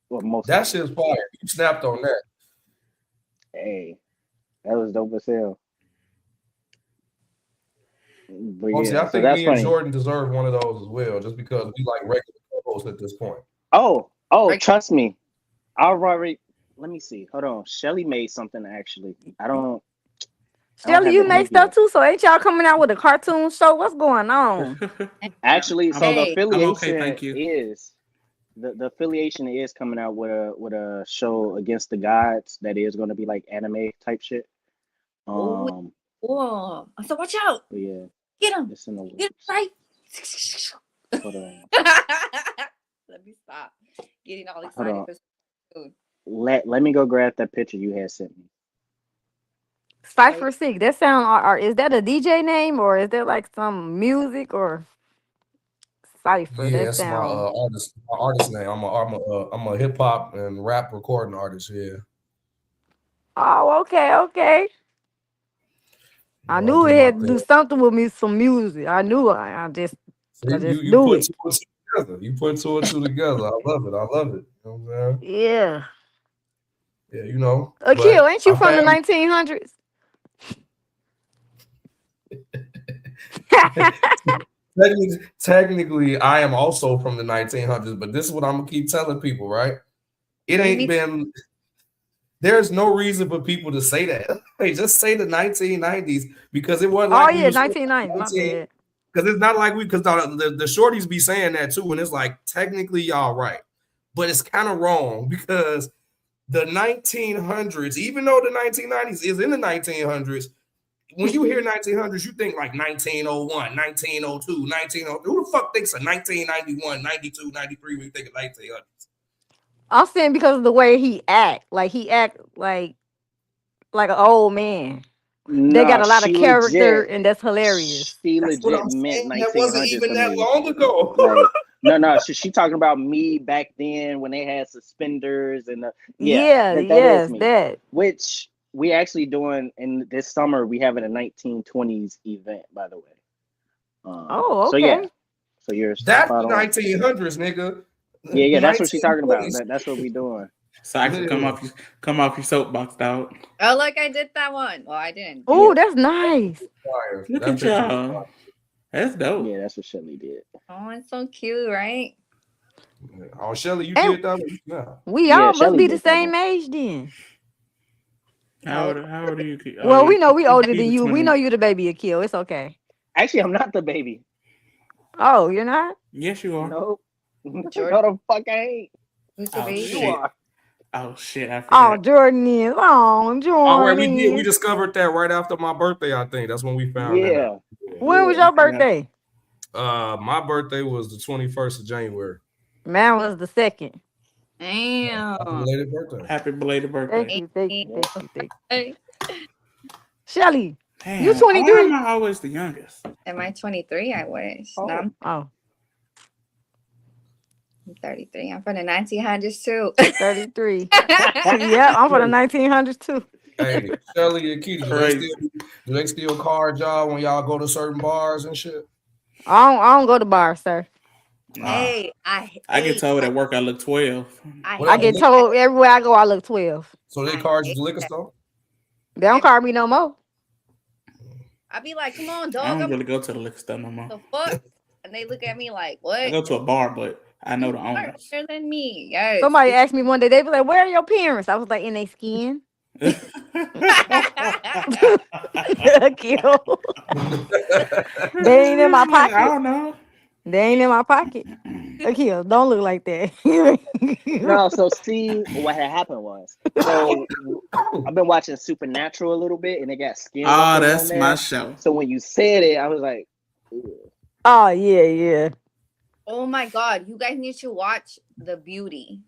Well, most that shit's fire. You snapped on that. Hey, that was dope as hell. But I think me and Jordan deserve one of those as well, just because we like regular co-hosts at this point. Oh, trust me. Let me see. Hold on. Shelly made something actually. Shelly, you make stuff too, so ain't y'all coming out with a cartoon show? What's going on? Actually, so the affiliation is the affiliation is coming out with a show against the gods that is going to be like anime type shit. Whoa! So watch out! Yeah, get him! Get him right! Hold on. Let me stop getting all excited for food. Let me go grab that picture you had sent me. Cypher Sick. That sound, is that a DJ name or is that like some music or Cypher? Yeah, that's my artist name. I'm a hip hop and rap recording artist. Yeah. Oh, okay. I knew it had to do something with me, some music. I knew it. I just knew it. You put two and two together. I love it. You know what I'm saying? Yeah. Yeah, you know. Akil, ain't you from the 1900s? Technically, I am also from the 1900s, but this is what I'm gonna keep telling people, right? It ain't been. There's no reason for people to say that. Hey, just say the 1990s because it wasn't. Like 1990s. Because it's not like because the shorties be saying that too, and it's like technically y'all right, but it's kind of wrong because the 1900s, even though the 1990s is in the 1900s. When you hear 1900s, you think like 1901, 1902, 1903. Who the fuck thinks of 1991, 92, 93 when you think of 1900s? I'm saying because of the way he act. Like he act like an old man. They got No, a lot of she character, legit. and that's hilarious. She That's what legit I'm meant saying. That wasn't 1900s even to that me. long ago. Like, no. She talking about me back then when they had suspenders and yeah, Yeah, that is yes, me. that. Which we actually doing in this summer. We having a 1920s event, by the way. Oh, So yeah, okay. so you're That's spot the on. 1900s, nigga. Yeah, that's what she's talking about. 1920s. That's what we doing. Cypher, come off your soapbox, dog. Oh, look, I did that one. Well, I didn't. Oh, that's nice. Fire. Look That at picture was y'all. fire. That's dope. Yeah, that's what Shelly did. Oh, it's so cute, right? Oh, Shelly, you And did that one? Yeah. we Yeah, all must Shelly be the did that same one. age then. How old are you? Well, we know we older He's than a you. We 20. know you the baby of Kill. It's okay. Actually, I'm not the baby. Oh, you're not? Yes, you are. Nope. No, Jordan. the fuck I ain't. Who's your Oh, baby? You shit. are. Oh shit, I Oh, forgot. Jordan is. Oh, Oh, wait, we Jordan. discovered that right after my birthday, I think. That's when we found that Yeah. out. When was Yeah. your birthday? My birthday was the 21st of January. Mine was the 2nd. Happy Damn. belated birthday. Happy belated birthday. Thank you. Hey, Shelly, Damn, you why 23? am I always the youngest? am I 23? I wish. Oh. No, I'm Oh, 33. I'm from the 1900s too. 33. Yeah, I'm from the 1900s too. Hey, Shelly and Keita, Crazy. do they still card y'all when y'all go to certain bars and shit? I don't go to bars, sir. Hey, I get told at work I look 12. I get told everywhere I go I look 12. So they card you to liquor store? They don't call me no more. I be like, come on, I dog. don't really go to the liquor store no more. The fuck? And they look at me like, what? I go to a bar, but I know the You are owners. older than me. Yes. Somebody asked me one day, they be like, where are your parents? I was like, in their skin. Kill. They ain't in my I pocket. don't know. They ain't in my pocket. Kill, don't look like that. No, so see what had happened was, so I've been watching Supernatural a little bit, and they got Oh, skinwalkers that's on my there. show. So when you said it, I was like, ew. Oh, yeah. Oh my god, you guys need to watch The Beauty.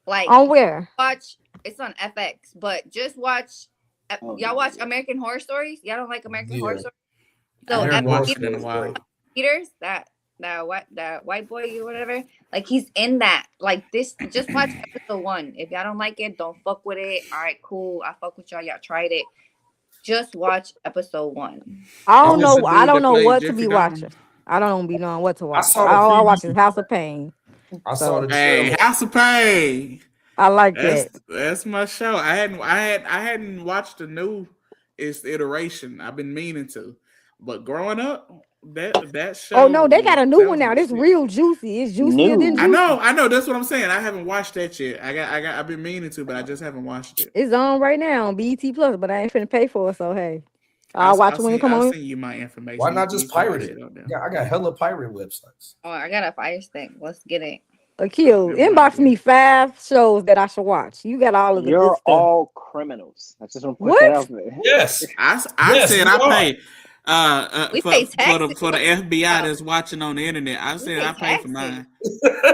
Like On where? watch it's on FX, but just watch Oh, y'all watch yeah. American Horror Stories? Y'all don't like American Yeah. Horror Stories? I So haven't Evan watched it in a while. Peters, that white boy or whatever, like he's in that. Like this, just watch episode 1. If y'all don't like it, don't fuck with it. All right, cool. I fuck with y'all. Y'all tried it. Just watch episode 1. I don't Is this know. the I dude don't that know played what to Jeffrey be Dahmer? watching. I don't be knowing what to watch. saw the I watch preview. House of Pain. I saw the Hey, trailer. House of Pain. I like that. That's my show. I hadn't watched the new iteration. I've been meaning to, but growing up, that show. Oh no, they got a new that one was now. my It's shit. real juicy. It's juicier than New. juicy. I know. That's what I'm saying. I haven't watched that yet. I've been meaning to, but I just haven't watched it. It's on right now on BET Plus, but I ain't finna pay for it. So hey, I'll watch it when it come I'll on. send you my information. Why not You just can watch pirate it? on there. Yeah, I got hella pirate websites. Oh, I got a fire stick. Let's get it. Akil, Never mind, inbox yeah. me 5 shows that I should watch. You got all of the good You're stuff. all criminals. I just want to put What? that out there. Yes. I Yes, said we I are. pay We for pay the taxes. FBI that's watching on the internet. I said pay I pay for taxes. mine.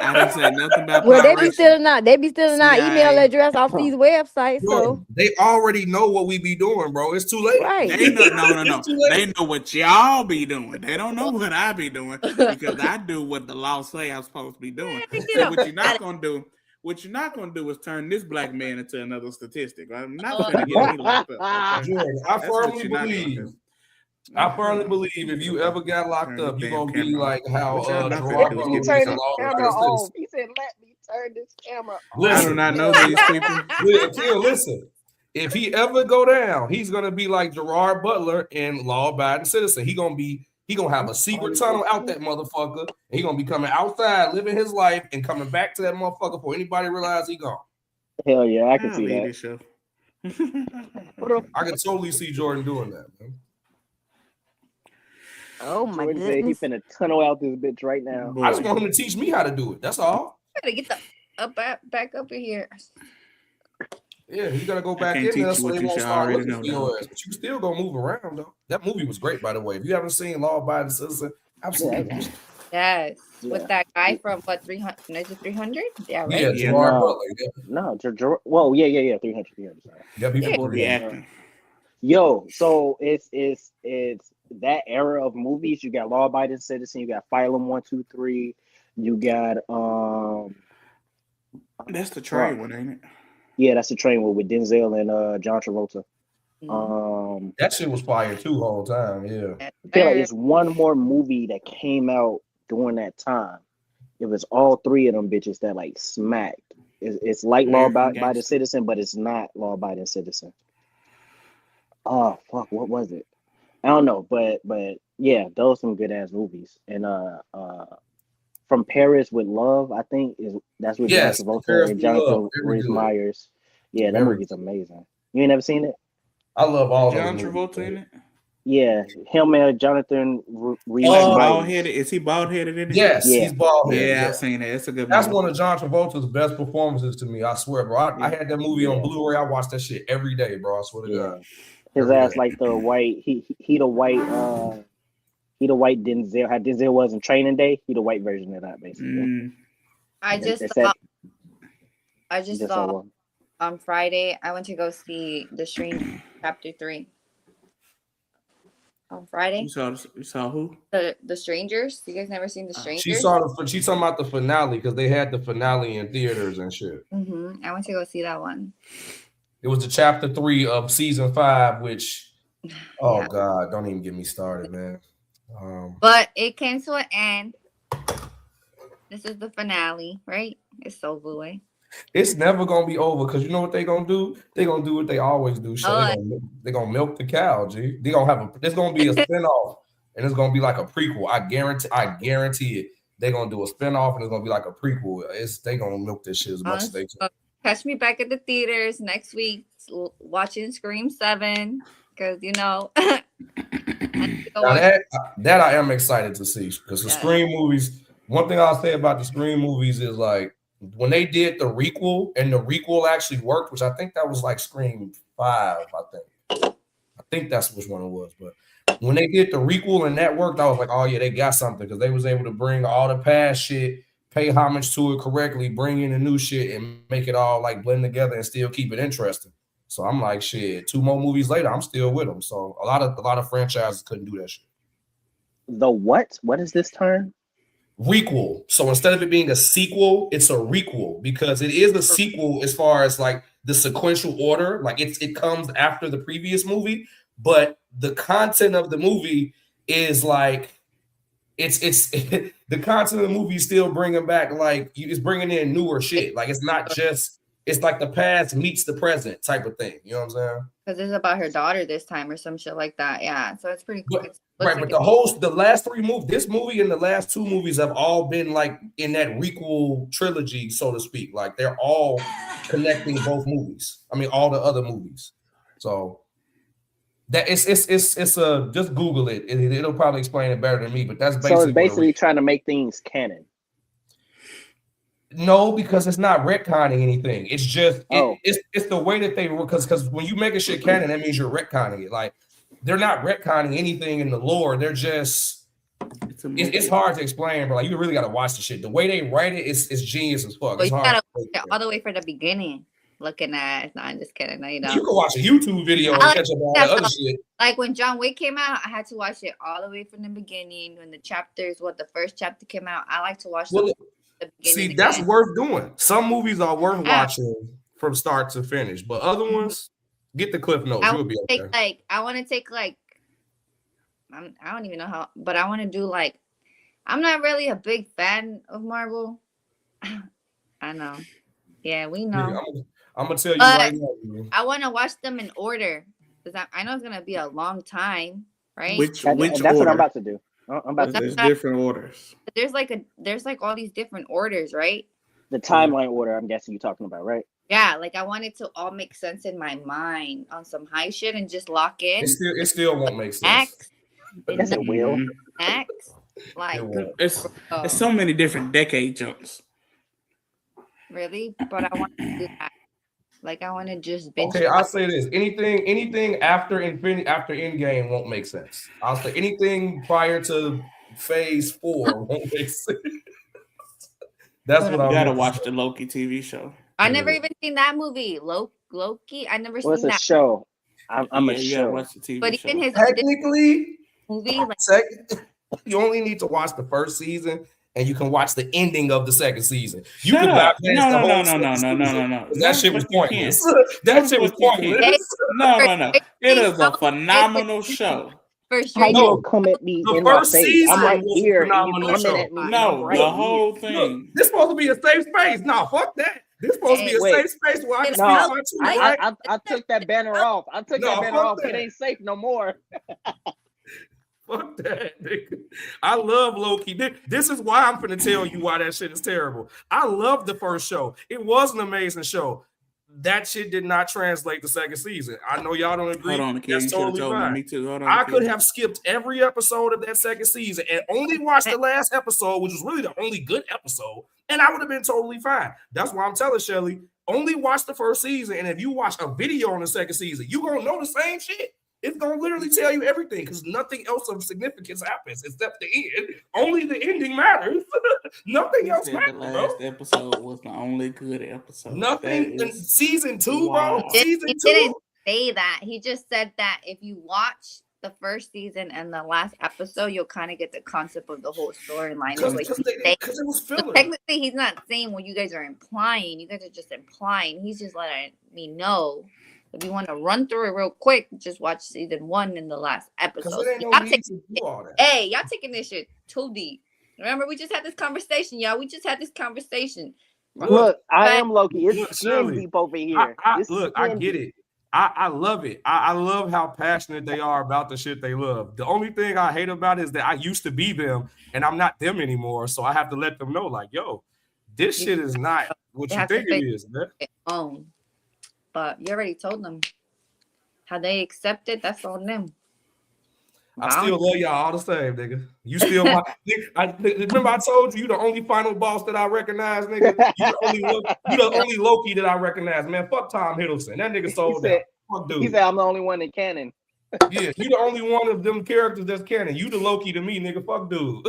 I didn't say nothing about Well, they be piracy. stealing our email CIA. address off these websites. So Jordan, they already know what we be doing, bro. It's too late. right. They know, no. It's too late. They know what y'all be doing. They don't know what I be doing because I do what the law say I'm supposed to be doing. So what you're not gonna do? What you're not gonna do is turn this black man into another statistic. I'm not gonna get me locked up. Okay? Jordan, That's what you're not gonna do. I firmly believe if you ever got locked Turn up, the you're damn gonna be camera like how What y'all not Gerard finna do is Butler get was me in some Law and camera Justice. off. He said, "Let me turn this camera off." I do Listen, not know these people. listen. If he ever go down, he's gonna be like Gerard Butler in Law Abiding Citizen. He gonna have a secret tunnel out that motherfucker, and he gonna be coming outside, living his life, and coming back to that motherfucker before anybody realize he gone. Hell yeah, I can I'll see leave that. this show. I can totally see Jordan doing that, man. Oh my Jordan said he goodness. finna tunnel out this bitch right now. I just want him to teach me how to do it. That's all. Gotta get back up in here. Yeah, you gotta go I back can't in teach there you so what they you won't should start already looking know, for your ass. But you still gonna move around though. That movie was great, by the way. If you haven't seen Law Abiding Citizen, absolutely. Yes, Yeah. with that guy from what 300? Is it 300? Yeah, right. Yeah, Yeah. Gerard No. Butler. Yeah, No, well, yeah, 300, sorry. yep, he Yeah. from Boy be 300. acting. Yo, so it's that era of movies. You got Law Abiding Citizen, you got Phylum 1, 2, 3, you got That's the fuck. trade one, ain't it? Yeah, that's the train with Denzel and John Travolta. Mhm. That shit was fire too, the whole time. Yeah. Yes, I feel like sir. it's one more movie that came out during that time. It was all three of them bitches that like smacked. It's like Law American Abiding Gangster. Citizen, but it's not Law Abiding Citizen. Oh fuck, what was it? I don't know, but yeah, those some good ass movies. And From Paris with Love, I think that's with John Yes, Travolta Paris and We Love. Jonathan Very Rhys good. Meyers. Yeah, that Very movie's good. amazing. You ain't never seen it? I love all those John movies. Travolta man. in it. Yeah, him and Jonathan Rhys Like Oh, bald Meyers. headed. Is he bald headed in it? Yes, Yeah. he's bald headed. Yeah, Yeah. I've seen it. It's a good That's movie. one of John Travolta's best performances to me. I swear, bro. I had that movie on Yeah. Blu-ray. I watched that shit every day, bro. I swear to Yeah. God. His Every ass day. like the white he the white Denzel. How Denzel was in Training Day, he the white version of that basically. Mm. I just It's saw. that I just just saw so on Friday. I went to go see The Stranger Chapter 3 on Friday. You saw who? The Strangers. You guys never seen The Strangers? She's talking about the finale because they had the finale in theaters and shit. I went to go see that one. It was the chapter 3 of season 5, which Yeah. God, don't even get me started, man. But it came to an end. This is the finale, right? It's over with. It's never gonna be over because you know what they gonna do? They gonna do what they always do. Oh, They gonna milk the cow, G. They gonna have there's gonna be a spinoff and it's gonna be like a prequel. I guarantee it. They gonna do a spinoff and it's gonna be like a prequel. They gonna milk this shit as much as they can. Catch me back at the theaters next week watching Scream 7 because you know. Now that I am excited to see because the Scream movies. One thing I'll say about the Scream movies is like when they did the requel and the requel actually worked, which I think that was like Scream 5. I think that's which one it was. But when they did the requel and that worked, I was like, oh yeah, they got something because they was able to bring all the past shit, pay homage to it correctly, bring in the new shit, and make it all like blend together and still keep it interesting. So I'm like, shit. 2 more movies later, I'm still with them. So a lot of franchises couldn't do that shit. The what? What is this term? Requel. So instead of it being a sequel, it's a requel because it is a sequel as far as like the sequential order. Like it comes after the previous movie, but the content of the movie is like it's the content of the movie is still bringing back like it's bringing in newer shit. Like it's not just it's like the past meets the present type of thing. You know what I'm saying? Because it's about her daughter this time or some shit like that. Yeah, so it's pretty cool. But the last 3 movies, this movie and the last 2 movies have all been like in that requel trilogy, so to speak. Like they're all connecting both movies. I mean, all the other movies. So that it's just Google it. It'll probably explain it better than me. But that's basically so it's basically trying to make things canon. No, because it's not retconning anything. It's just it's the way that they because when you make a shit canon, that means you're retconning it. Like they're not retconning anything in the lore. They're just it's hard to explain, but like you really got to watch the shit. The way they write it is genius as fuck. But It's you hard gotta watch it all the way from the beginning. Looking at no, I'm just kidding. No, you don't. You can watch a YouTube video and catch up on all that other shit. Like when John Wick came out, I had to watch it all the way from the beginning. When the first chapter came out, I like to watch the beginning. See, that's worth doing. Some movies are worth watching from start to finish, but other ones, get the cliff notes. You'll be okay. I want to take I don't even know how, but I want to do I'm not really a big fan of Marvel. I know. Yeah, we know. I'm gonna tell you right now. I want to watch them in order because I know it's gonna be a long time, right? Which that's order? What I'm about to do. There's different orders. There's all these different orders, right? The timeline order. I'm guessing you're talking about, right? Yeah, I want it to all make sense in my mind on some high shit and just lock in. It still won't make sense. Yes, it will. Max, it's so many different decade jumps. Really, but I want to do that. I want to just binge. Okay, I'll say this: anything after Endgame won't make sense. I'll say anything prior to phase 4 won't make sense. That's what You I gotta meant to watch say. the Loki TV show. I never even seen that movie. Loki. I never Well, it's seen a that. show. I'm Yeah, a you gotta show. watch the TV But show. even his Technically, movie, like you only need to watch the first season, and you can watch the ending of the second season. You Shut could up. bypass the whole second season, No. 'cause that shit was But you pointless. can't. That shit was But you can't. pointless. No. It is a phenomenal show. for How sure. you No. gonna come at me The in my first face? I'm season right was a here, and you phenomenal coming show. at me, and I'm No, right the here. whole Look, thing. this supposed to be a safe space. Nah, fuck that. This supposed to be a Wait. safe space where I can No, speak my truth, right? I took that banner off. I took No, that banner fuck off. that. It ain't safe no more. Fuck that, nigga. I love Loki. This is why I'm finna tell you why that shit is terrible. I love the first show. It was an amazing show. That shit did not translate the second season. I know y'all don't agree. Hold on, kid. That's You should have totally told me. fine. Me too. Hold on. I kid. could have skipped every episode of that second season and only watched the last episode, which was really the only good episode, and I would have been totally fine. That's why I'm telling Shelly, only watch the first season, and if you watch a video on the second season, you're going to know the same shit. It's going to literally tell you everything because nothing else of significance happens except the end. Only the ending matters. Nothing else matters, The last bro. episode was the only good episode. Nothing in season 2, Wow. bro. Season He 2. didn't say that. He just said that if you watch the first season and the last episode, you'll kind of get the concept of the whole storyline. Because Like, it was so filler. technically, he's not saying what you guys are implying. You guys are just implying. He's just letting me know. If you want to run through it real quick, just watch season 1 and the last Because episode. it ain't no Y'all need to do all that. Hey, y'all taking this shit too deep. Remember, we just had this conversation, y'all. We just had this conversation. Look, I am Loki. It's Look, skin Shirley, deep over here. Look, I get it. I love it. I love how passionate they are about the shit they love. The only thing I hate about it is that I used to be them and I'm not them anymore. So I have to let them know, like, yo, this shit is not what you think it is, man. Own. But you already told them how they accept it. That's on them. I still love y'all all the same, nigga. You still remember I told you the only final boss that I recognize, nigga. You the only Loki that I recognize, man. Fuck Tom Hiddleston. That nigga sold out. Fuck dude. He said I'm the only one in canon. Yeah, you the only one of them characters that's canon. You the Loki to me, nigga. Fuck dude.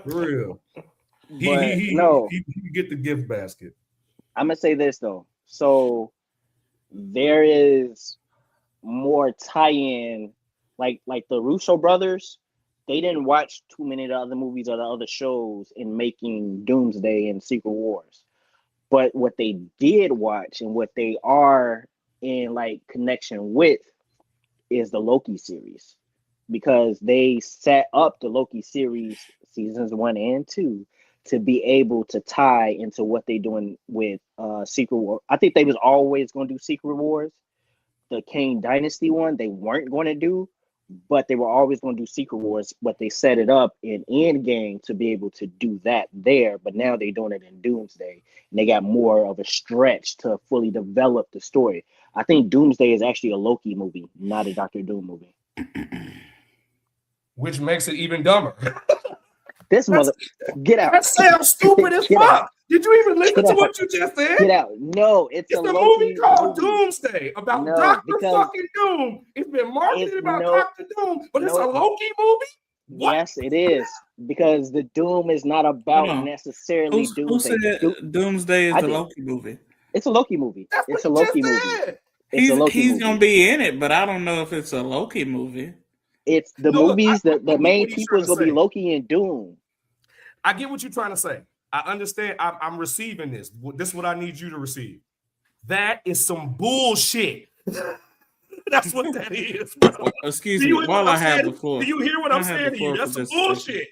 For real. He get the gift basket. I'm gonna say this though. So there is more tie-in, like the Russo brothers. They didn't watch too many of the other movies or the other shows in making Doomsday and Secret Wars. But what they did watch and what they are in like connection with is the Loki series, because they set up the Loki series seasons 1 and 2 to be able to tie into what they're doing with Secret War. I think they was always going to do Secret Wars. The Kane Dynasty one, they weren't going to do, but they were always going to do Secret Wars, but they set it up in Endgame to be able to do that there, but now they're doing it in Doomsday, and they got more of a stretch to fully develop the story. I think Doomsday is actually a Loki movie, not a Doctor Doom movie. Which makes it even dumber. This mother, get out. That sounds stupid as fuck. Did you even listen to what you just said? Get out. No, it's a movie called Doomsday about Dr. fucking Doom. It's been marketed about Dr. Doom, but it's a Loki movie? What? Yes, it is. Because the Doom is not about necessarily Doomsday. Who said Doomsday is the Loki movie? It's a Loki movie. It's a Loki movie. He's gonna be in it, but I don't know if it's a Loki movie. It's the movies that the main people is gonna be Loki and Doom. I get what you're trying to say. I understand. I'm receiving this. This is what I need you to receive. That is some bullshit. That's what that is, bro. Excuse me. While I have the floor, do you hear what I'm saying to you? That's some bullshit.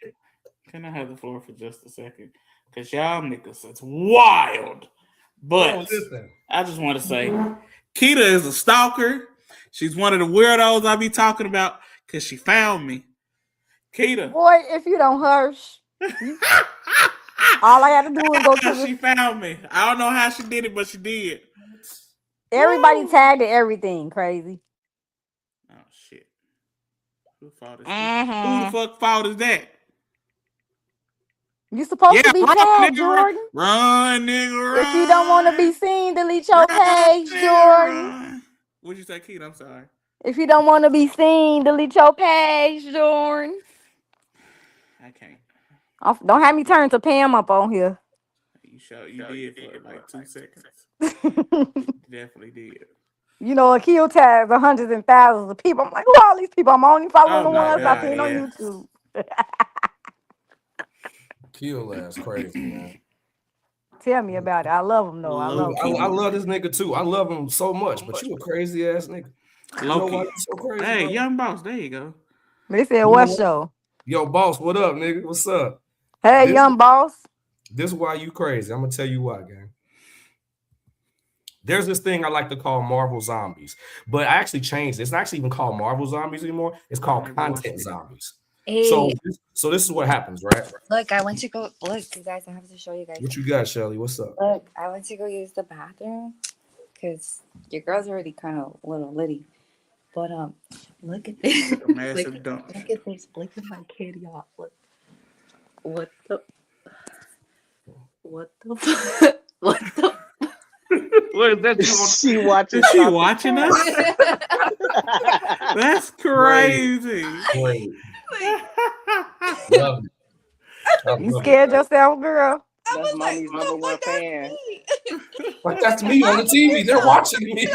Can I have the floor for just a second? Because y'all niggas, it's wild. But I just want to say, Keita is a stalker. She's one of the weirdos I be talking about because she found me. Keita. Boy, if you don't hush. All I had to do was go to She found me. I don't know how she did it, but she did. Everybody tagged it, everything. Crazy. Oh, shit. Who fault is Who the fuck fault is that? You supposed to be tagged, Jordan. Run, nigga, run. If you don't want to be seen, delete your page, Jordan. What'd you say, Keith? I'm sorry. If you don't want to be seen, delete your page, Jordan. I can't. Don't have me turn to Pam up on here. You did for like 2 seconds. Definitely did. You know, Akil tags hundreds and thousands of people. I'm like, who are all these people? I'm only following Oh the my ones I God, seen on yeah. YouTube. Kill ass crazy, man. Tell me about it. I love him though. I Low love I key. love this nigga too. I love him so much, but you a crazy ass nigga. You know Low why key. you so crazy, Hey, bro? young boss, there you go. They said You know what what? show? Yo, boss, what up, nigga? What's up? Hey, This young boss. this why you crazy. I'm gonna tell you why, gang. There's this thing I like to call Marvel zombies, but I actually changed it. It's not actually even called Marvel zombies anymore. It's I called never watched content it. zombies. Hey, So this is what happens, right? look, I went to go look, you guys. I have to show you guys. What you got, Shelly? What's up? Look, I went to go use the bathroom because your girl's already kind of a little litty. But look at this. Took a massive dump. Look at this. Look at my kid, y'all. Look. What the? What the? What the? What is that? She watching. Is she watching us? That's crazy. Wait. Love it. I You love scared it. yourself, girl? That's mommy's number one fan. Like that's me on the TV. They're watching me.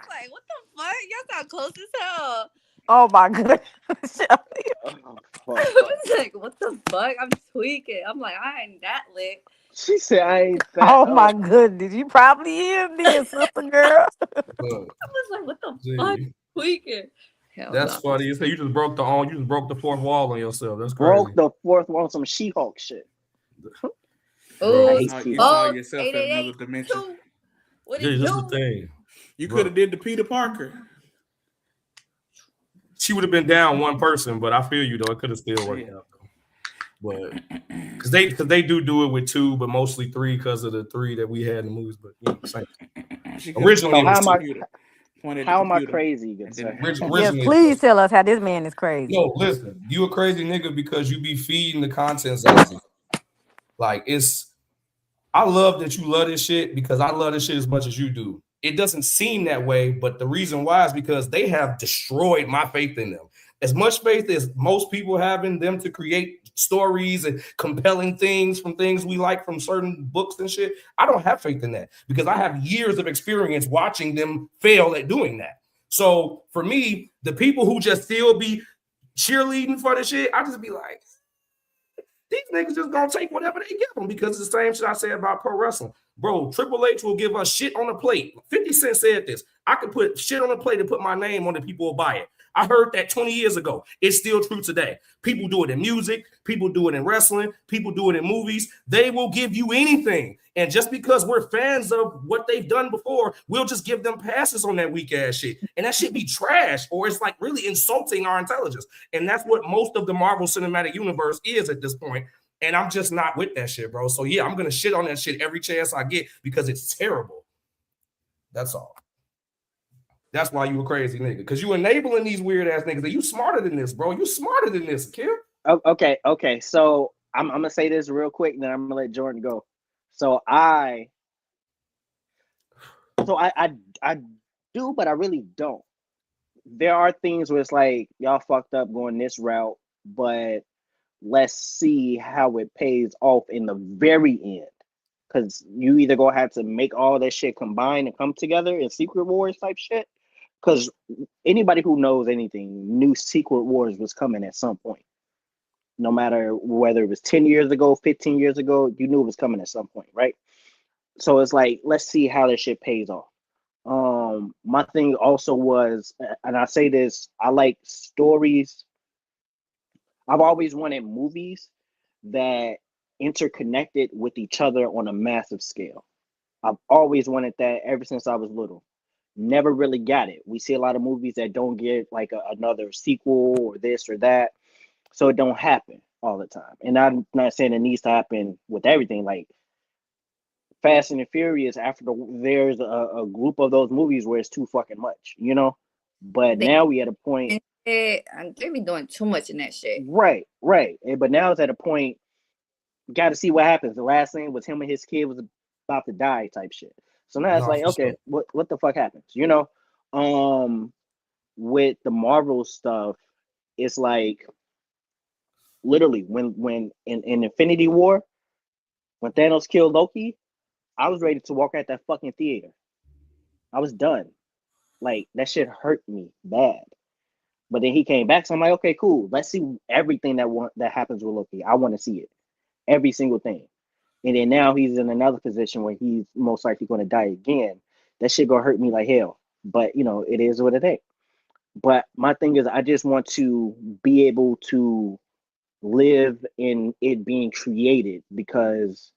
Like, what the fuck? Y'all sound close as hell. Oh my goodness. Oh, I fuck. was like, what the fuck? I'm tweaking. I'm like, I ain't that lit. She said, "I ain't that." Oh my goodness. You probably is then, sister girl. I was like, what the Gee, fuck? Tweaking. Hell that's no. funny. You say you just broke the fourth wall on yourself. That's Broke crazy. the fourth one on some She-Hulk shit. Oh, You saw yourself in another dimension. 888-2. What Yeah, it this is do? the thing. You Bro. could have did the Peter Parker. She would have been down one person, but I feel you though. It could have still worked out though. But because they do it with two, but mostly three because of the three that we had in the movies. But you know, same. Originally, So how am I? Pointed How the am I computer. crazy? Good And sir? then- Yes, originally, please tell us how this man is crazy. yo, listen, you a crazy nigga because you be feeding the content zombies. Like I love that you love this shit because I love this shit as much as you do. It doesn't seem that way, but the reason why is because they have destroyed my faith in them. As much faith as most people have in them to create stories and compelling things from things we like from certain books and shit, I don't have faith in that because I have years of experience watching them fail at doing that. So for me, the people who just still be cheerleading for the shit, I just be like, these niggas just gonna take whatever they give them because it's the same shit I say about pro wrestling. Bro, Triple H will give us shit on the plate. 50 Cent said this. I can put shit on the plate and put my name on it. People will buy it. I heard that 20 years ago. It's still true today. People do it in music. People do it in wrestling. People do it in movies. They will give you anything. And just because we're fans of what they've done before, we'll just give them passes on that weak ass shit. And that shit be trash, or it's like really insulting our intelligence. And that's what most of the Marvel Cinematic Universe is at this point. And I'm just not with that shit, bro. So yeah, I'm gonna shit on that shit every chance I get because it's terrible. That's all. That's why you a crazy nigga. Because you enabling these weird ass niggas. And you smarter than this, bro. You smarter than this, kid. Okay. So I'm gonna say this real quick, then I'm gonna let Jordan go. So I do, but I really don't. There are things where it's like y'all fucked up going this route, but let's see how it pays off in the very end. Because you either gonna have to make all that shit combine and come together in Secret Wars type shit. Because anybody who knows anything knew Secret Wars was coming at some point. No matter whether it was 10 years ago, 15 years ago, you knew it was coming at some point, right? So it's like, let's see how this shit pays off. My thing also was, and I say this, I like stories. I've always wanted movies that interconnected with each other on a massive scale. I've always wanted that ever since I was little. Never really got it. We see a lot of movies that don't get like another sequel or this or that, so it don't happen all the time. And I'm not saying it needs to happen with everything. Like Fast and the Furious, there's a group of those movies where it's too fucking much, you know. But now we at a point. They be doing too much in that shit. Right. But now it's at a point. Got to see what happens. The last thing was him and his kid was about to die type shit. So now it's like, okay, what the fuck happens, you know? With the Marvel stuff, it's like literally when in Infinity War, when Thanos killed Loki, I was ready to walk out that fucking theater. I was done. Like that shit hurt me bad. But then he came back, so I'm like, okay, cool. Let's see everything that happens with Loki. I want to see it, every single thing. And then now he's in another position where he's most likely going to die again. That shit gonna hurt me like hell. But it is what it is. But my thing is, I just want to be able to live in it being created, because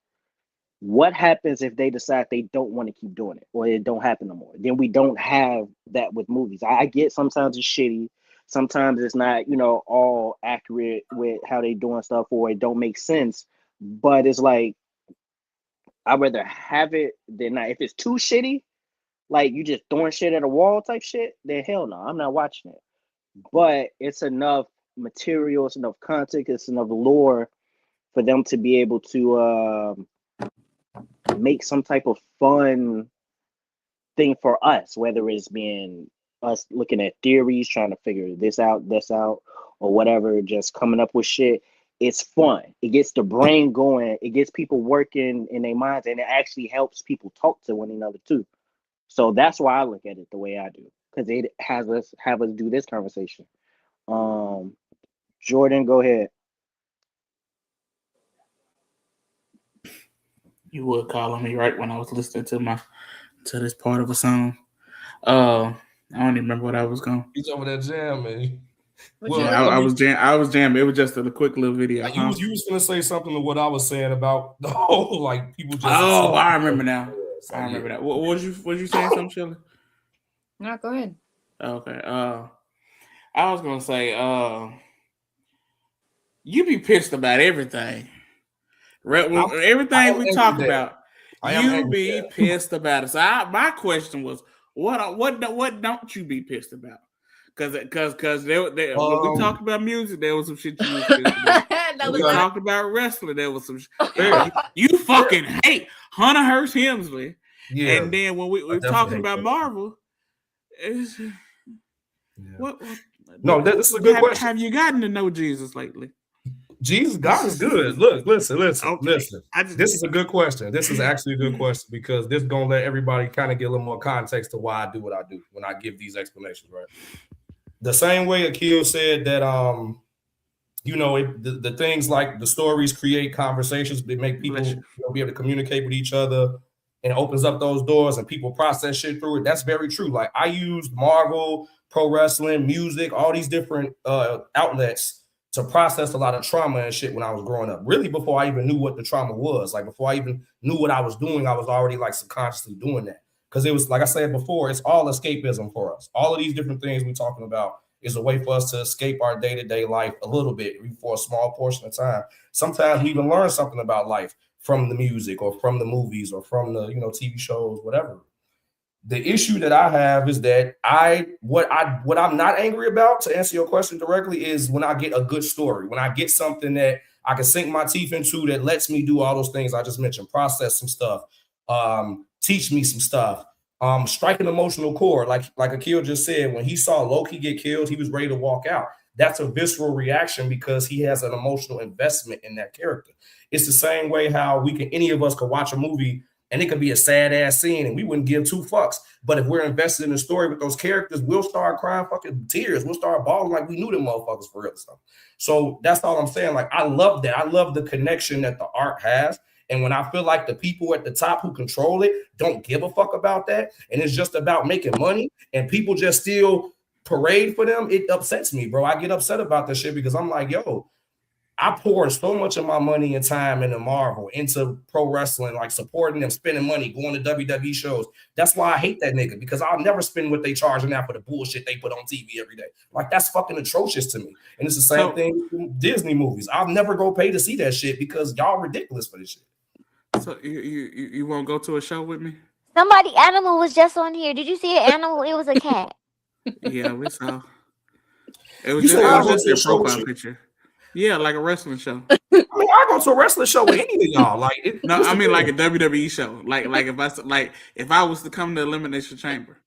what happens if they decide they don't want to keep doing it or it don't happen no more? Then we don't have that with movies. I get sometimes it's shitty, sometimes it's not, all accurate with how they doing stuff, or it don't make sense. But it's like I'd rather have it than not. If it's too shitty, like you just throwing shit at a wall type shit, then hell no, I'm not watching it. But it's enough material, it's enough content, it's enough lore for them to be able to make some type of fun thing for us, whether it's being us looking at theories, trying to figure this out, or whatever, just coming up with shit. It's fun. It gets the brain going. It gets people working in their minds, and it actually helps people talk to one another too. So that's why I look at it the way I do, because it has us do this conversation. Jordan, go ahead. You would call on me right when I was listening to this part of a song. I don't even remember what I was going. He's over there jamming. Well, yeah, I was jamming. It was just a quick little video. You was gonna say something to what I was saying about the whole like people just. Oh, I remember now. I remember that. What was you saying? Something, Shirley? No, go ahead. Okay. I was gonna say, you be pissed about everything. Everything we talk about, you be pissed about it. So my question was, what don't you be pissed about? Because when we talked about music, there was some shit you was pissed about. When we talked about wrestling, there was some shit. You fucking hate Hunter Hearst Helmsley. Yeah. And then when we were talking about Marvel, what? No, this is a good question. Have you gotten to know Jesus lately? Jesus, God is good. Look, listen. This is a good question. This is actually a good question, because this is gonna let everybody kind of get a little more context to why I do what I do when I give these explanations, right? The same way Akil said that, the things like the stories create conversations, they make people be able to communicate with each other, and it opens up those doors and people process shit through it. That's very true. Like I used Marvel, pro wrestling, music, all these different outlets to process a lot of trauma and shit when I was growing up. Really, before I even knew what the trauma was, like before I even knew what I was doing, I was already like subconsciously doing that. Because it was, like I said before, it's all escapism for us. All of these different things we're talking about is a way for us to escape our day-to-day life a little bit for a small portion of time. Sometimes we even learn something about life from the music or from the movies or from the TV shows, whatever. The issue that I have is that what I'm not angry about, to answer your question directly, is when I get a good story, when I get something that I can sink my teeth into that lets me do all those things I just mentioned, process some stuff, teach me some stuff, strike an emotional chord. Like Akil just said, when he saw Loki get killed, he was ready to walk out. That's a visceral reaction because he has an emotional investment in that character. It's the same way how any of us could watch a movie and it could be a sad ass scene and we wouldn't give two fucks. But if we're invested in the story with those characters, we'll start crying fucking tears. We'll start bawling like we knew them motherfuckers for real stuff. So that's all I'm saying. Like, I love that. I love the connection that the art has. And when I feel like the people at the top who control it don't give a fuck about that, and it's just about making money, and people just still parade for them, it upsets me, bro. I get upset about this shit because I'm like, yo, I poured so much of my money and time into Marvel, into pro wrestling, like supporting them, spending money, going to WWE shows. That's why I hate that nigga, because I'll never spend what they charging now for the bullshit they put on TV every day. Like, that's fucking atrocious to me. And it's the same thing with Disney movies. I'll never go pay to see that shit because y'all ridiculous for this shit. So you won't go to a show with me? Somebody animal was just on here. Did you see an animal? It was a cat. Yeah, we saw. It was just their profile picture. Yeah, like a wrestling show. I mean, I go to a wrestling show with any of y'all. Like, I mean like a WWE show. Like if I was to come to Elimination Chamber.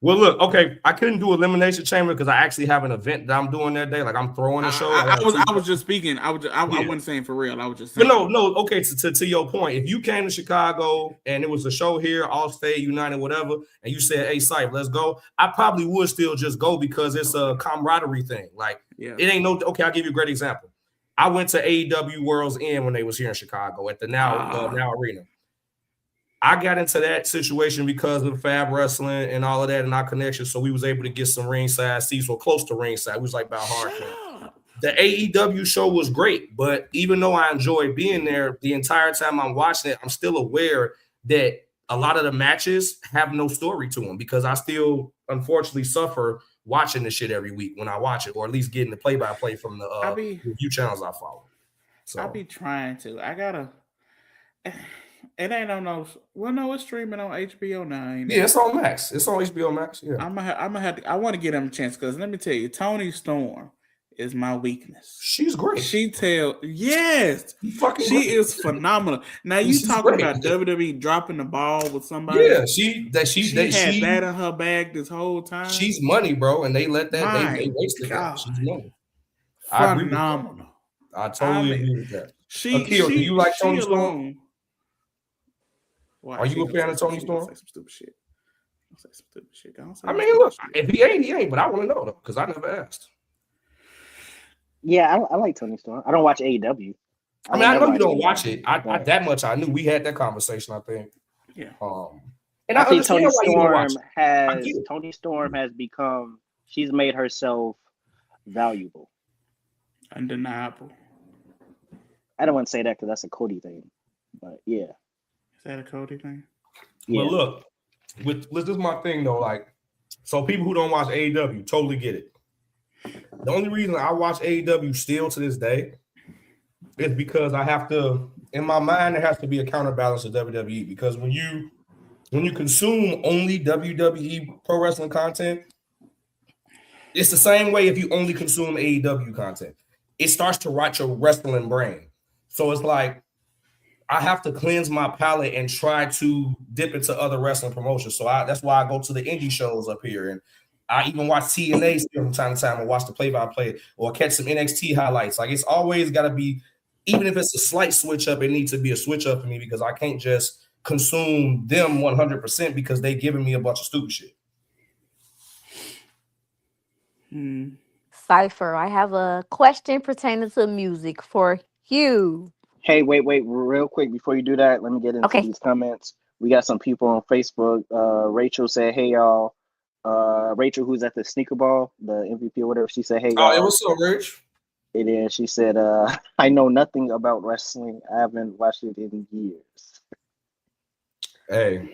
Well, look, okay, I couldn't do Elimination Chamber because I actually have an event that I'm doing that day. Like I'm throwing a show. I was just speaking. I wasn't saying for real. I was just saying. But no. Okay, to your point, if you came to Chicago and it was a show here, Allstate, United, whatever, and you said, "Hey, Syfe, let's go," I probably would still just go because it's a camaraderie thing. Like it ain't no. Okay, I'll give you a great example. I went to AEW World's End when they was here in Chicago at the Now Arena. I got into that situation because of Fab Wrestling and all of that and our connection. So we was able to get some ringside seats or close to ringside. We was like about hardcore. The AEW show was great, but even though I enjoyed being there, the entire time I'm watching it, I'm still aware that a lot of the matches have no story to them because I still unfortunately suffer watching the shit every week when I watch it, or at least getting the play-by-play from the review channels I follow. So I'll be trying to. I gotta. It ain't on those. Well, no, it's streaming on HBO now. Ain't it? Yeah, it's on Max. It's on HBO Max. Yeah, I'm gonna have to. I want to get him a chance because let me tell you, Toni Storm is my weakness. She's great. She is phenomenal. Now you talking about WWE dropping the ball with somebody? Yeah, she had that in her bag this whole time. She's money, bro, and they let that they wasted that. She's money. Phenomenal. I totally agree with that. Akil, do you like Toni Storm? Why, are you a fan of Toni Storm? Say some stupid shit. Say some stupid shit. I mean, look, if he ain't, but I want to know though, because I never asked. Yeah, I like Toni Storm. I don't watch AEW. I know you don't watch it. I that much I knew. We had that conversation, I think. Yeah. And I think Toni Storm has become. She's made herself valuable, undeniable. I don't want to say that because that's a Cody thing, but yeah. Is that a Cody thing? Yeah. Well, look, this is my thing though. Like, so people who don't watch AEW totally get it. The only reason I watch AEW still to this day is because I have to, in my mind, there has to be a counterbalance to WWE. Because when you consume only WWE pro wrestling content, it's the same way if you only consume AEW content. It starts to rot your wrestling brain. So it's like, I have to cleanse my palate and try to dip into other wrestling promotions. So that's why I go to the indie shows up here. And I even watch TNA from time to time and watch the play-by-play or catch some NXT highlights. Like it's always got to be, even if it's a slight switch up, it needs to be a switch up for me because I can't just consume them 100% because they giving me a bunch of stupid shit. Cypher, I have a question pertaining to music for you. Hey, wait, real quick before you do that, let me get into these comments. We got some people on Facebook. Rachel said, "Hey y'all." Rachel, who's at the sneaker ball, the MVP or whatever, she said, "Hey y'all." Oh, it was so rich. It is. She said, "I know nothing about wrestling. I haven't watched it in years." Hey,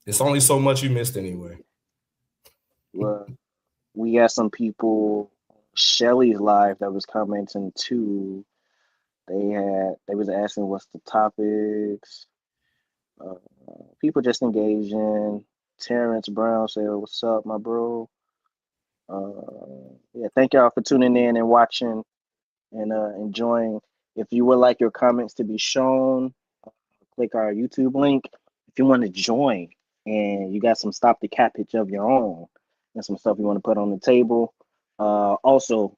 it's only so much you missed anyway. Well, we got some people. Shelly's live that was commenting too. They was asking what's the topics. People just engaging. Terrence Brown said, "What's up, my bro?" Yeah, thank y'all for tuning in and watching and enjoying. If you would like your comments to be shown, click our YouTube link. If you want to join and you got some stop the cappage of your own and some stuff you want to put on the table, also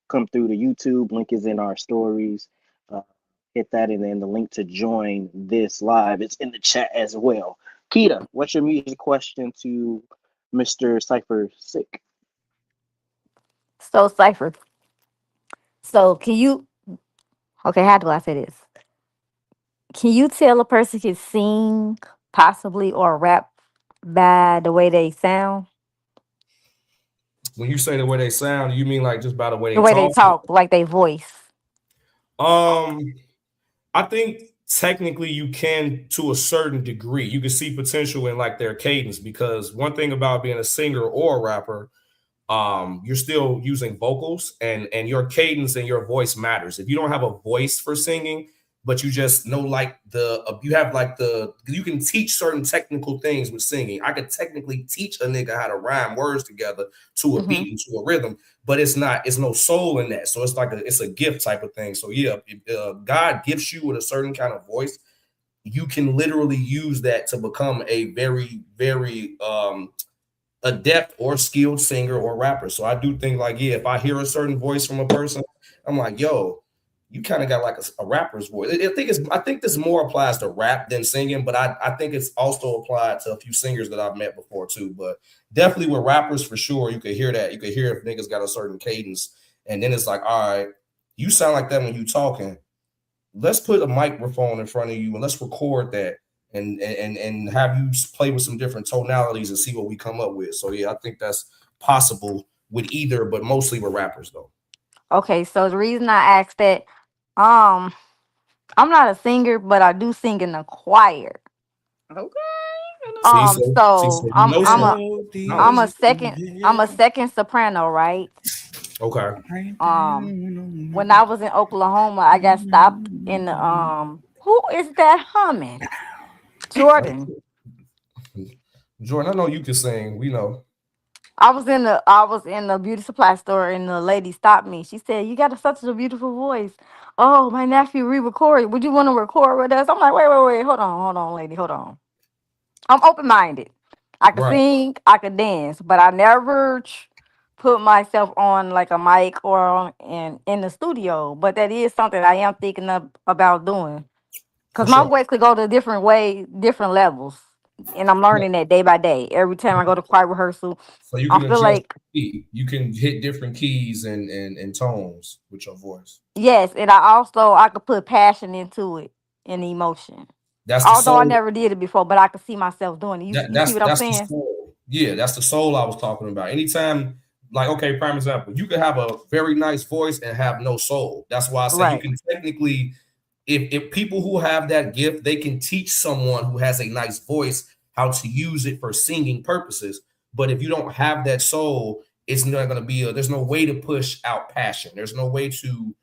come through the YouTube. Link is in our stories. Hit that, and then the link to join this live, it's in the chat as well. Keita, what's your music question to Mr. Cypher Sick? So Cypher. So can you? Okay, how do I say this? Can you tell a person can sing, possibly, or rap by the way they sound? When you say the way they sound, you mean like just by the way they talk, like their voice? I think technically you can to a certain degree. You can see potential in like their cadence because one thing about being a singer or a rapper, you're still using vocals and your cadence and your voice matters. If you don't have a voice for singing, but you just know like you can teach certain technical things with singing. I could technically teach a nigga how to rhyme words together to a beat and to a rhythm, but it's no soul in that. So it's a gift type of thing. So yeah, if God gifts you with a certain kind of voice, you can literally use that to become a very, very adept or skilled singer or rapper. So I do think like, yeah, if I hear a certain voice from a person, I'm like, yo, you kind of got like a rapper's voice. I think this more applies to rap than singing, but I think it's also applied to a few singers that I've met before too. But definitely with rappers for sure, you could hear that. You could hear if niggas got a certain cadence, and then it's like, all right, you sound like that when you talking. Let's put a microphone in front of you and let's record that and have you play with some different tonalities and see what we come up with. So yeah, I think that's possible with either, but mostly with rappers though. Okay, so the reason I asked that, um, I'm not a singer, but I do sing in the choir. Okay. So You know some I'm knowledge. a second soprano, right? Okay. When I was in Oklahoma, I got stopped in the who is that humming? Jordan. Jordan, I know you can sing. We know. I was in the beauty supply store and the lady stopped me. She said, "You got such a beautiful voice. Oh, my nephew re-recorded. Would you want to record with us?" I'm like, wait, hold on, lady, hold on. I'm open-minded. I can Right. sing, I can dance, but I never put myself on like a mic or in the studio. But that is something I am thinking about doing. For Because my sure. voice could go to different ways, different levels. And I'm learning that day by day. Every time I go to choir rehearsal, So you I can feel adjust like, the key. You can hit different keys and tones with your voice. yes, and I could put passion into it and emotion. That's the Although I soul. never did it before, but I could see myself doing it. You see what I'm That's the saying? soul. Yeah, that's the soul I was talking about. Anytime, like, okay, prime example, you could have a very nice voice and have no soul. That's why I say you Right. can technically, if people who have that gift, they can teach someone who has a nice voice how to use it for singing purposes. But if you don't have that soul, it's not going to be there's no way to push out passion. There's no way to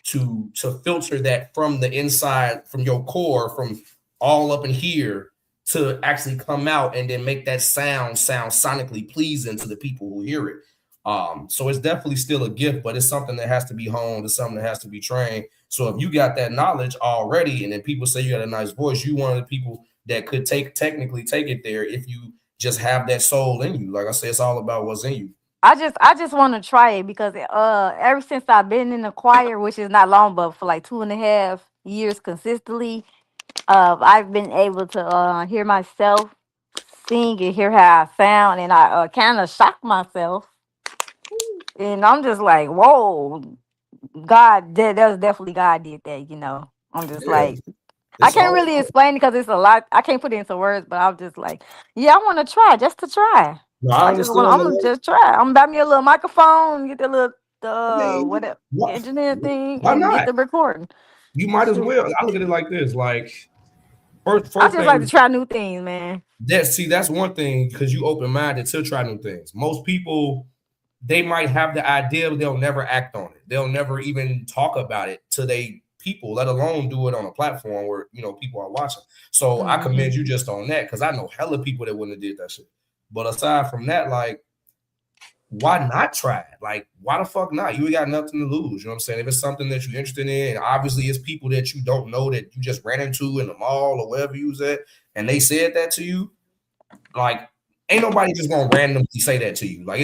filter that from the inside, from your core, from all up in here to actually come out and then make that sound sonically pleasing to the people who hear it. So it's definitely still a gift, but it's something that has to be honed. It's something that has to be trained. So if you got that knowledge already, and then people say you got a nice voice, you one of the people that could technically take it there if you just have that soul in you. Like I say, it's all about what's in you. I just want to try it because ever since I've been in the choir, which is not long, but for like 2.5 years consistently, I've been able to hear myself sing and hear how I sound, and I kind of shock myself, and I'm just like, whoa, God, that was definitely God did that. I'm just Yeah, like, I it's can't all really explain it because it's a lot. I can't put it into words, but I'm just like, yeah, I want to try just to try. no, I understand. I'm gonna just try. I'm gonna buy me a little microphone, get the little I mean, whatever Why, engineer thing, why and get not? the recording. You might as Shoot. well. I look at it like this: like first, I first just like to thing try new things, man. that's one thing because you open minded to try new things. Most people they might have the idea, but they'll never act on it. They'll never even talk about it to they people, let alone do it on a platform where people are watching. So I Hmm. commend you just on that because I know hella people that wouldn't have did that shit. But aside from that, like, why not try it? Like, why the fuck not? You ain't got nothing to lose. You know what I'm saying? If it's something that you're interested in, and obviously it's people that you don't know that you just ran into in the mall or wherever you was at, and they said that to you, like, ain't nobody just gonna randomly say that to you. Like,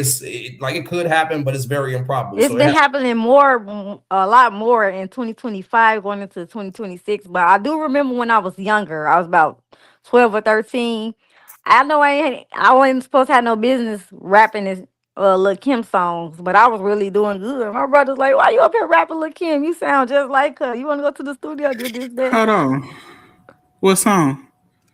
like it could happen, but it's very improbable. It's So it been has. happening a lot more in 2025 going into 2026. But I do remember when I was younger, I was about 12 or 13. I know I wasn't supposed to have no business rapping this Lil Kim songs, but I was really doing good. My brother's like, "Why you up here rapping Lil Kim? You sound just like her. You want to go to the studio, do this, that." Hold on. What song?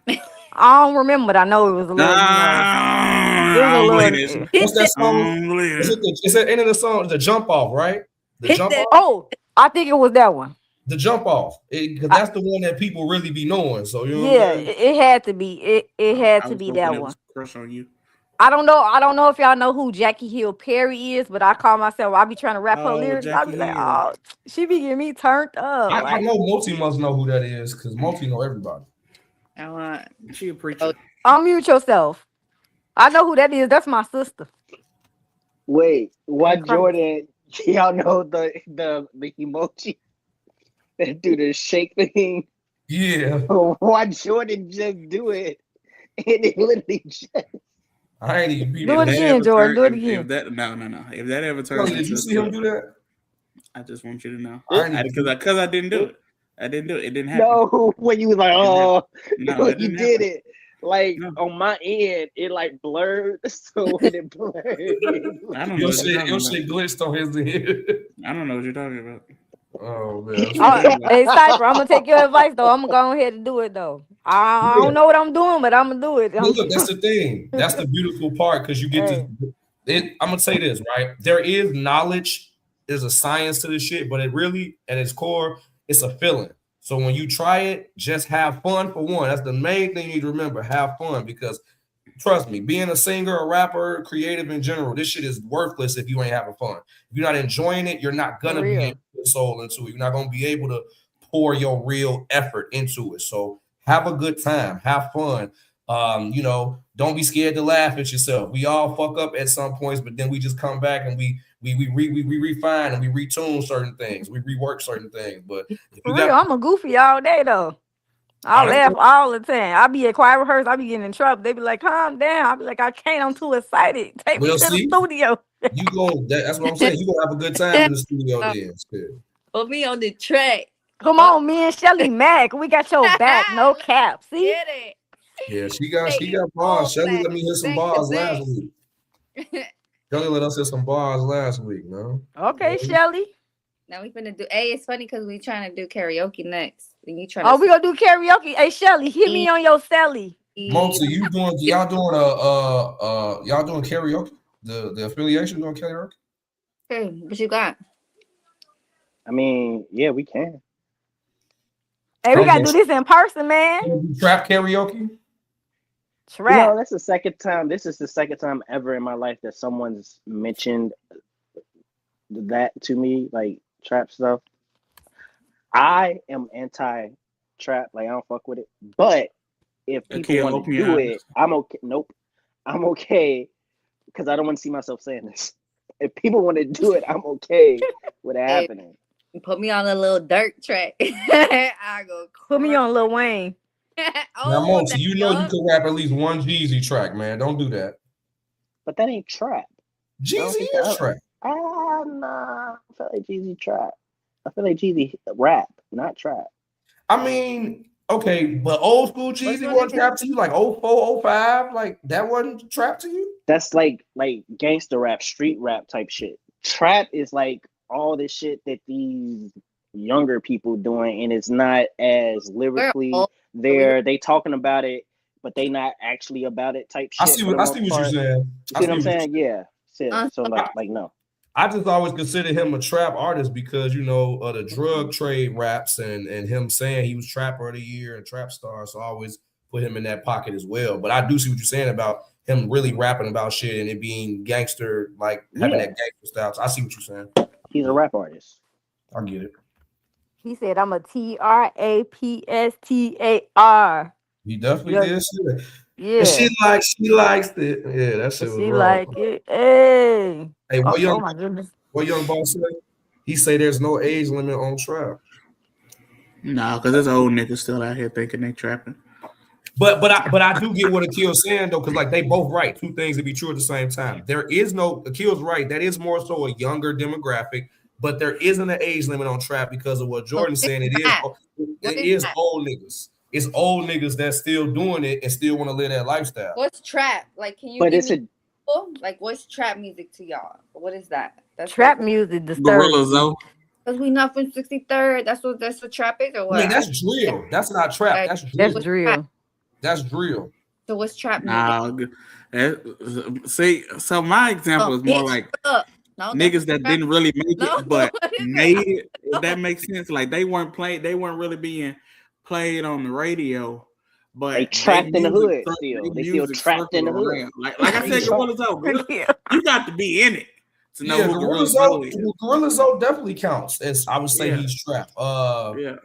I don't remember, but I know it was a little. It was I a don't believe this. little. What's that I song? don't believe Is it. it it's the end of the song? The jump off, right? The Hit jump that. off. Oh, I think it was that one. The jump off, because that's the one that people really be knowing. So you know what I'm Yeah, saying? it had to be. It had I to was be hoping that it one. was Crush on You. I don't know if y'all know who Jackie Hill Perry is, but I call myself. I be trying to rap her Oh, lyrics. I Jackie be like, Hill. oh, she be getting me turned up. I Like, know Multi must know who that is because Multi know everybody. I want. She a preacher. unmute yourself. I know who that is. That's my sister wait, why in Christ. Jordan? Y'all know the emoji that do the shake thing. Yeah, Why Jordan just do it? And it literally just I ain't even beat Do it If that again, ever Jordan. turn, Do it if again. that no. If that ever Kelly, turns did you into see him do that? I just want you to know. It, Because I didn't do it, it. I didn't do it. It didn't happen. no, when you was like, It didn't happen. oh, No, when it you didn't did happen. it, like No. on my end, it like blurred. So when it blurred, it I don't know Your what you're shit, talking about. glitched on his head. I don't know what you're talking about. Oh man, Hey, Cypher, I'm gonna take your advice though. I'm gonna go ahead and do it though. I yeah. don't know what I'm doing, but I'm gonna do it. But look, that's the thing. That's the beautiful part because you get Hey. to. I'm gonna say this right. There is knowledge. There's a science to this shit, but it really, at its core, it's a feeling. So when you try it, just have fun for one. That's the main thing you need to remember. Have fun because trust me, being a singer, a rapper, creative in general, this shit is worthless if you ain't having fun. If you're not enjoying it, you're not For gonna be able real. to put your soul into it. You're not gonna be able to pour your real effort into it. So have a good time, have fun. Don't be scared to laugh at yourself. We all fuck up at some points, but then we just come back and we refine and we retune certain things, we rework certain things. But if For you real, got I'm a goofy all day though. I laugh all the time. I be at choir rehearsal. I be getting in trouble. They be like, "Calm down." I be like, "I can't. I'm too excited. Take me well, to the see, studio." you go. That's what I'm saying. You gonna have a good time in the studio then. Still. Put me on the track. Come on, me and Shelly Mack. We got your back. No cap. See? Get it. Yeah, Take she it got bars. all Shelly back, let me hear some back to bars back. last week. Shelly let us hear some bars last week, man. Okay, Shelly. Now we finna do. Hey, it's funny because we trying to do karaoke next, and you trying Oh, to. we gonna do karaoke. Hey, Shelly, hit me on your celly. Monty, y'all doing karaoke? The affiliation doing karaoke? Okay, what you got? I mean, yeah, we can. Hey, we gotta do this in person, man. Trap karaoke? Trap. That's the second time. This is the second time ever in my life that someone's mentioned that to me, like trap stuff. I am anti-trap. Like I don't fuck with it. But if people want to do it, I'm okay. Nope, I'm okay because I don't want to see myself saying this. If people want to do it, I'm okay with it happening. Put me on a little dirt track. I go. Put me on Lil Wayne. Now, Monty, you know you can rap at least one Jeezy track, man. Don't do that. But that ain't trap. Jeezy is trap. Nah. I feel like Jeezy trap. I feel like Jeezy rap, not trap. I mean, okay, but old school Jeezy wasn't trap to you, like 04, 05, like that wasn't trap to you? That's like gangster rap, street rap type shit. Trap is like all this shit that these younger people doing, and it's not as lyrically there. They talking about it, but they not actually about it type shit. I see what you're saying. You see what I'm saying? Yeah. So like no. I just always consider him a trap artist because the drug trade raps and him saying he was trapper of the year and trap star. So I always put him in that pocket as well. But I do see what you're saying about him really rapping about shit and it being gangster, like having that gangster style. So I see what you're saying. He's a rap artist. I get it. He said, "I'm a TRAPSTAR." He definitely did say that. Yeah. And she likes it. Yeah, that shit was she wrong. like it. Hey. Hey, what my goodness. What young boss say? He say there's no age limit on trap. No, because there's old niggas still out here thinking they trapping. But I do get what Akil's saying though, because like they both right. Two things to be true at the same time. There is no Akil's right. That is more so a younger demographic, but there isn't an age limit on trap because of what Jordan's saying. It is old niggas. It's old niggas that's still doing it and still want to live that lifestyle. What's trap? Like, can you? But give me like what's trap music to y'all? What is that? That's trap music. Gorillas though. Because we not from 63rd. That's what trap is, or what? I mean, that's drill. That's not trap. That's drill. That's drill. That's drill. So what's trap music? See, so my example is more like niggas that didn't really make it, but made it. If that makes sense, like they weren't really being played on the radio, but they trapped in the hood still. They still trapped in the hood. Like I said, Gorillas though, you got to be in it to know who Gorillas definitely counts. As I would say, he's trap. Yeah.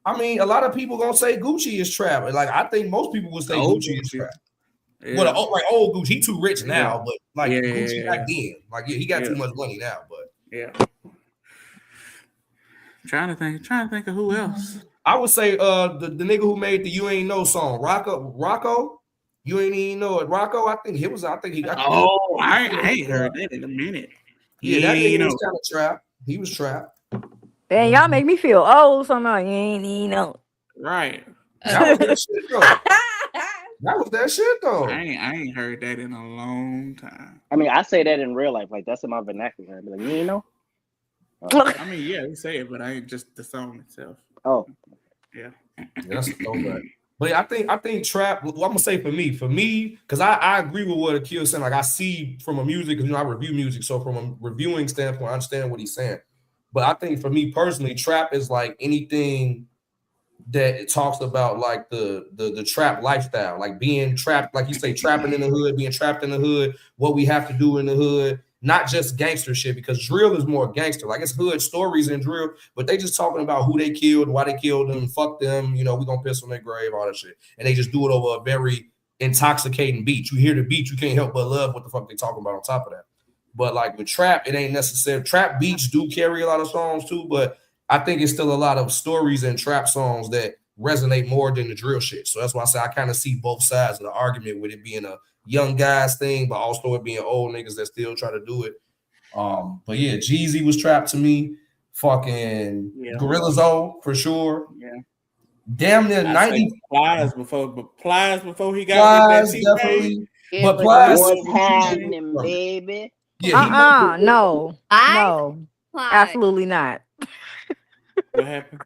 I mean, a lot of people gonna say Gucci is trap. Like I think most people would say Gucci is trap. Yeah. Well, old Gucci, he too rich now, but like Gucci back then, like he got too much money now. But trying to think of who else. I would say the nigga who made the "You Ain't No" song, Rocco. You ain't even know it. Rocco, I think he was. I think he got. Oh, I ain't heard that in a minute. Yeah, that You nigga was know, kind of trapped. He was trapped. Dang, y'all make me feel old somehow. You ain't even know. right? That was that shit though. That was that shit though. I ain't heard that in a long time. I mean, I say that in real life, like that's in my vernacular. I'd be like, you ain't know? I mean, yeah, we say it, but I ain't just the song itself. Oh, Yeah. That's a throwback. But I think trap. What I'm gonna say for me, because I agree with what Akil's saying. Like I see from a music, because I review music, so from a reviewing standpoint, I understand what he's saying. But I think for me personally, trap is like anything that it talks about like the trap lifestyle, like being trapped, like you say, trapping in the hood, being trapped in the hood, what we have to do in the hood, not just gangster shit, because drill is more gangster. Like it's hood stories in drill, but they just talking about who they killed, why they killed them, fuck them, we gonna piss on their grave, all that shit. And they just do it over a very intoxicating beat. You hear the beat, you can't help but love what the fuck they talking about on top of that. But like with trap, it ain't necessary. Trap beats do carry a lot of songs too, but I think it's still a lot of stories and trap songs that resonate more than the drill shit. So that's why I say I kind of see both sides of the argument with it being a young guys thing, but also it being old niggas that still try to do it. But yeah, Jeezy was trapped to me. Fucking Gorilla Zoe for sure. Yeah. Damn near 90 Plies before he got Plies with that definitely. Yeah, But but Plies what's happening, baby? Yeah, No. Plies? Absolutely not. What happened?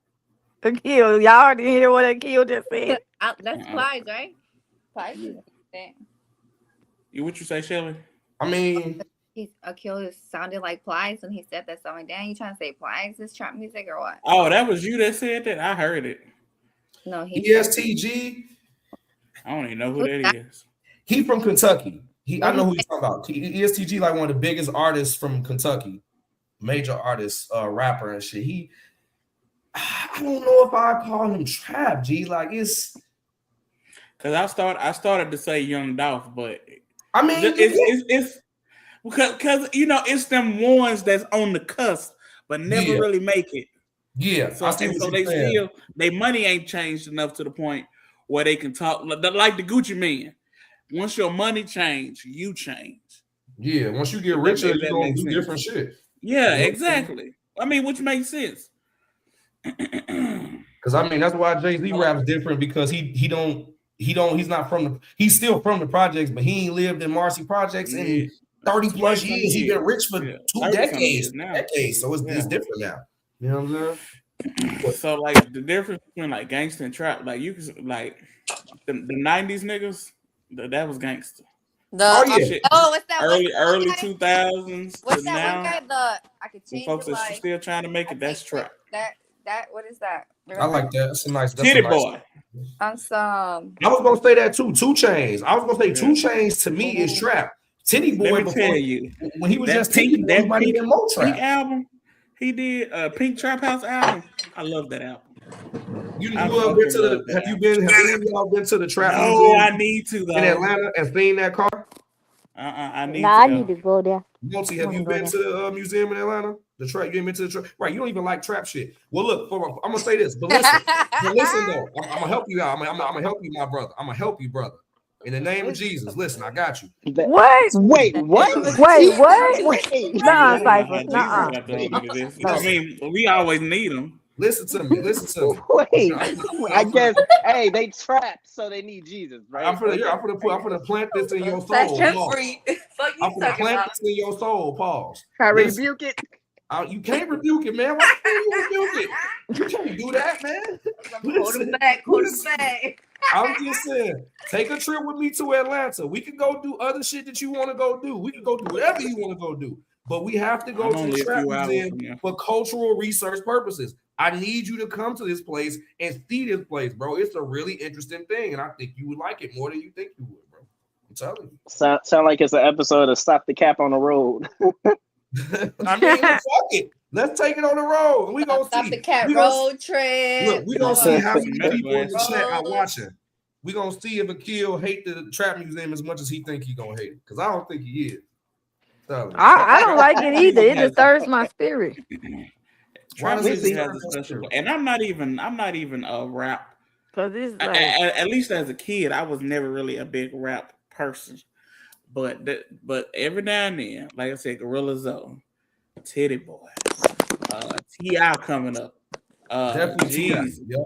Akil, y'all didn't hear what Akil just said. That's Plies, right? Plies is thing. What you say, Shelly? I mean, Akil sounded like Plies when he said that song. Dan, you trying to say Plies is trap music or what? Oh, that was you that said that? I heard it. No, he ESTG. I don't even know who that is. He from Kentucky. I know who he's talking about. ESTG, like one of the biggest artists from Kentucky, major artist, rapper and shit. I don't know if I call him trap, G. Like it's because I started to say Young Dolph, but I mean it's because it's them ones that's on the cusp but never really make it. Yeah, so they still their money ain't changed enough to the point where they can talk like the Gucci Man. Once your money change, you change. Yeah, once you get richer, you're gonna do different shit. Yeah, exactly. I mean, which makes sense. Because I mean that's why Jay-Z raps different, because he's still from the projects, but he ain't lived in Marcy projects in 30 plus years. He's been rich for 2 decades now. So it's different now. You know what I'm saying? So like the difference between like gangster and trap, like you can like the 90s niggas, that was gangster. What's that? Early 2000s. What's that now, one guy? I could change folks your that life. Still trying to make it. That's trap. That what is that? I like that. That's a nice. Titty boy. On some. I was gonna say that too. 2 Chainz. I was gonna say 2 Chainz to me is trap. Titty boy. Let me tell you, when he was just Titty boy, he might have been more trap. Album. He did a Pink Trap House album. I love that album. Have you been to the trap museum? No, I need to though. In Atlanta and seen that car? I need I need to go there. Monty, have you been to the museum in Atlanta? The trap, you ain't been to the trap, right? You don't even like trap shit. Well, look, I'm gonna say this, but listen though. I'm gonna help you out. I'm gonna help you, my brother. I'm gonna help you, brother. In the name of Jesus, listen, I got you. What? Wait, what? Wait, what? Wait. Nuh-uh, Cypher. I mean, we always need them. Listen to me. Wait, I guess. Hey, they trapped, so they need Jesus, right? I'm gonna plant this in your soul. That's free. I'm gonna plant this in your soul. Pause. I rebuke it. You can't rebuke it, man. Why can't you rebuke it? You can't do that, man. Hold him back. I'm just saying, take a trip with me to Atlanta. We can go do other shit that you want to go do. We can go do whatever you want to go do. But we have to go to the trap museum for cultural research purposes. I need you to come to this place and see this place, bro. It's a really interesting thing, and I think you would like it more than you think you would, bro. I'm telling you. Sound like it's an episode of Stop the Cap on the Road. I mean, fuck it. Let's take it on the road. And we gonna Stop see. the cat road trip. Look, we gonna see how many people in the chat are watching. We gonna see if Akil hate the trap museum as much as he think he gonna hate it. Because I don't think he is. I don't like it either. It disturbs my spirit. Trap music has a special, and I'm not even a rap Cause it's like At least as a kid, I was never really a big rap person. But every now and then, like I said, Gorilla Zoe, Titty Boy, T.I. coming up, Definitely T.I. Jeezy. Yep.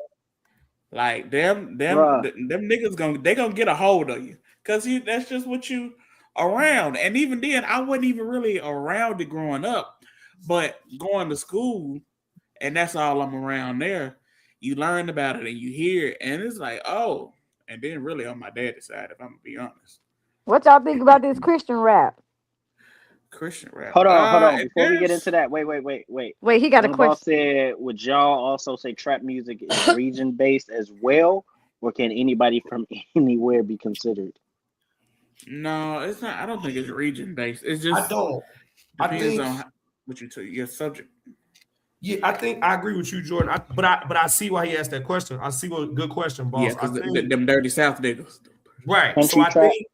Like them Bruh. niggas gonna get a hold of you, cause that's just what you around. And even then, I wasn't even really around it growing up, but going to school, and that's all I'm around there. You learn about it and you hear it, and it's like, oh. And then really on my dad's side, if I'm gonna be honest, what y'all think about this Christian rap? Christian rap. Hold on. And Before we get there's into that, wait. Wait, he got a Young question. Boss said, would y'all also say trap music is region based as well, or can anybody from anywhere be considered? no, it's not. I don't think it's region based. It's I just don't. I depends think. on what you took your subject. Yeah, I think I agree with you, Jordan. But I see why he asked that question. I see what good question, boss. Yeah, because them dirty South niggas. Right. Country So I trap? think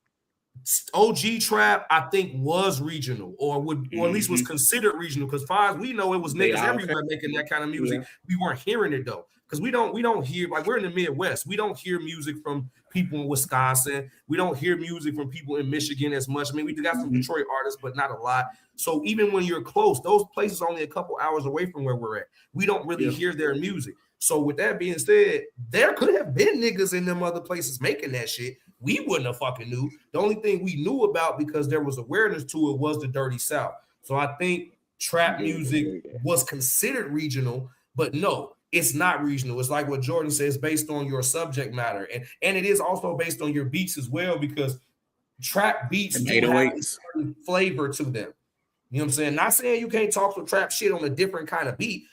OG trap, I think, was regional, or at least was considered regional. Because far as we know, it was They niggas all everywhere making that kind of music. Yeah. We weren't hearing it though, because we don't hear, like, we're in the Midwest. We don't hear music from people in Wisconsin. We don't hear music from people in Michigan as much. I mean, we got some Detroit artists, but not a lot. So even when you're close, those places are only a couple hours away from where we're at. We don't really hear their music. So with that being said, there could have been niggas in them other places making that shit. We wouldn't have fucking knew. The only thing we knew about, because there was awareness to it, was the Dirty South. So I think trap music was considered regional, but no, it's not regional. It's like what Jordan says, based on your subject matter. And it is also based on your beats as well, because trap beats do have a certain flavor to them. You know what I'm saying? Not saying you can't talk some trap shit on a different kind of beat,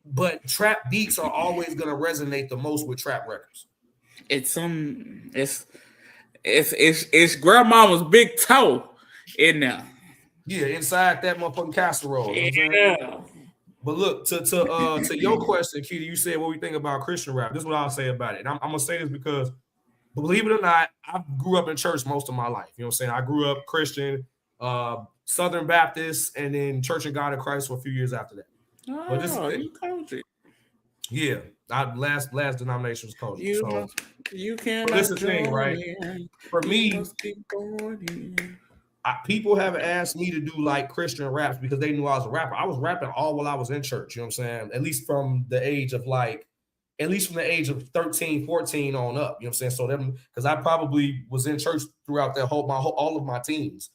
but trap beats are always going to resonate the most with trap records. It's grandmama's big toe in there. Yeah, inside that motherfucking casserole. You know what I'm saying? But look, to your question, Keita, you said what we think about Christian rap. This is what I'll say about it. And I'm gonna say this because, believe it or not, I grew up in church most of my life. You know what I'm saying? I grew up Christian, Southern Baptist, and then Church of God in Christ for a few years after that. Oh, but this you coaching. Yeah, last denomination was coaching. You can't. This is the thing, right? For me, people have asked me to do like Christian raps because they knew I was a rapper. I was rapping all while I was in church. You know what I'm saying? At least from the age of 13, 14 on up. You know what I'm saying? So because I probably was in church throughout all of my teens.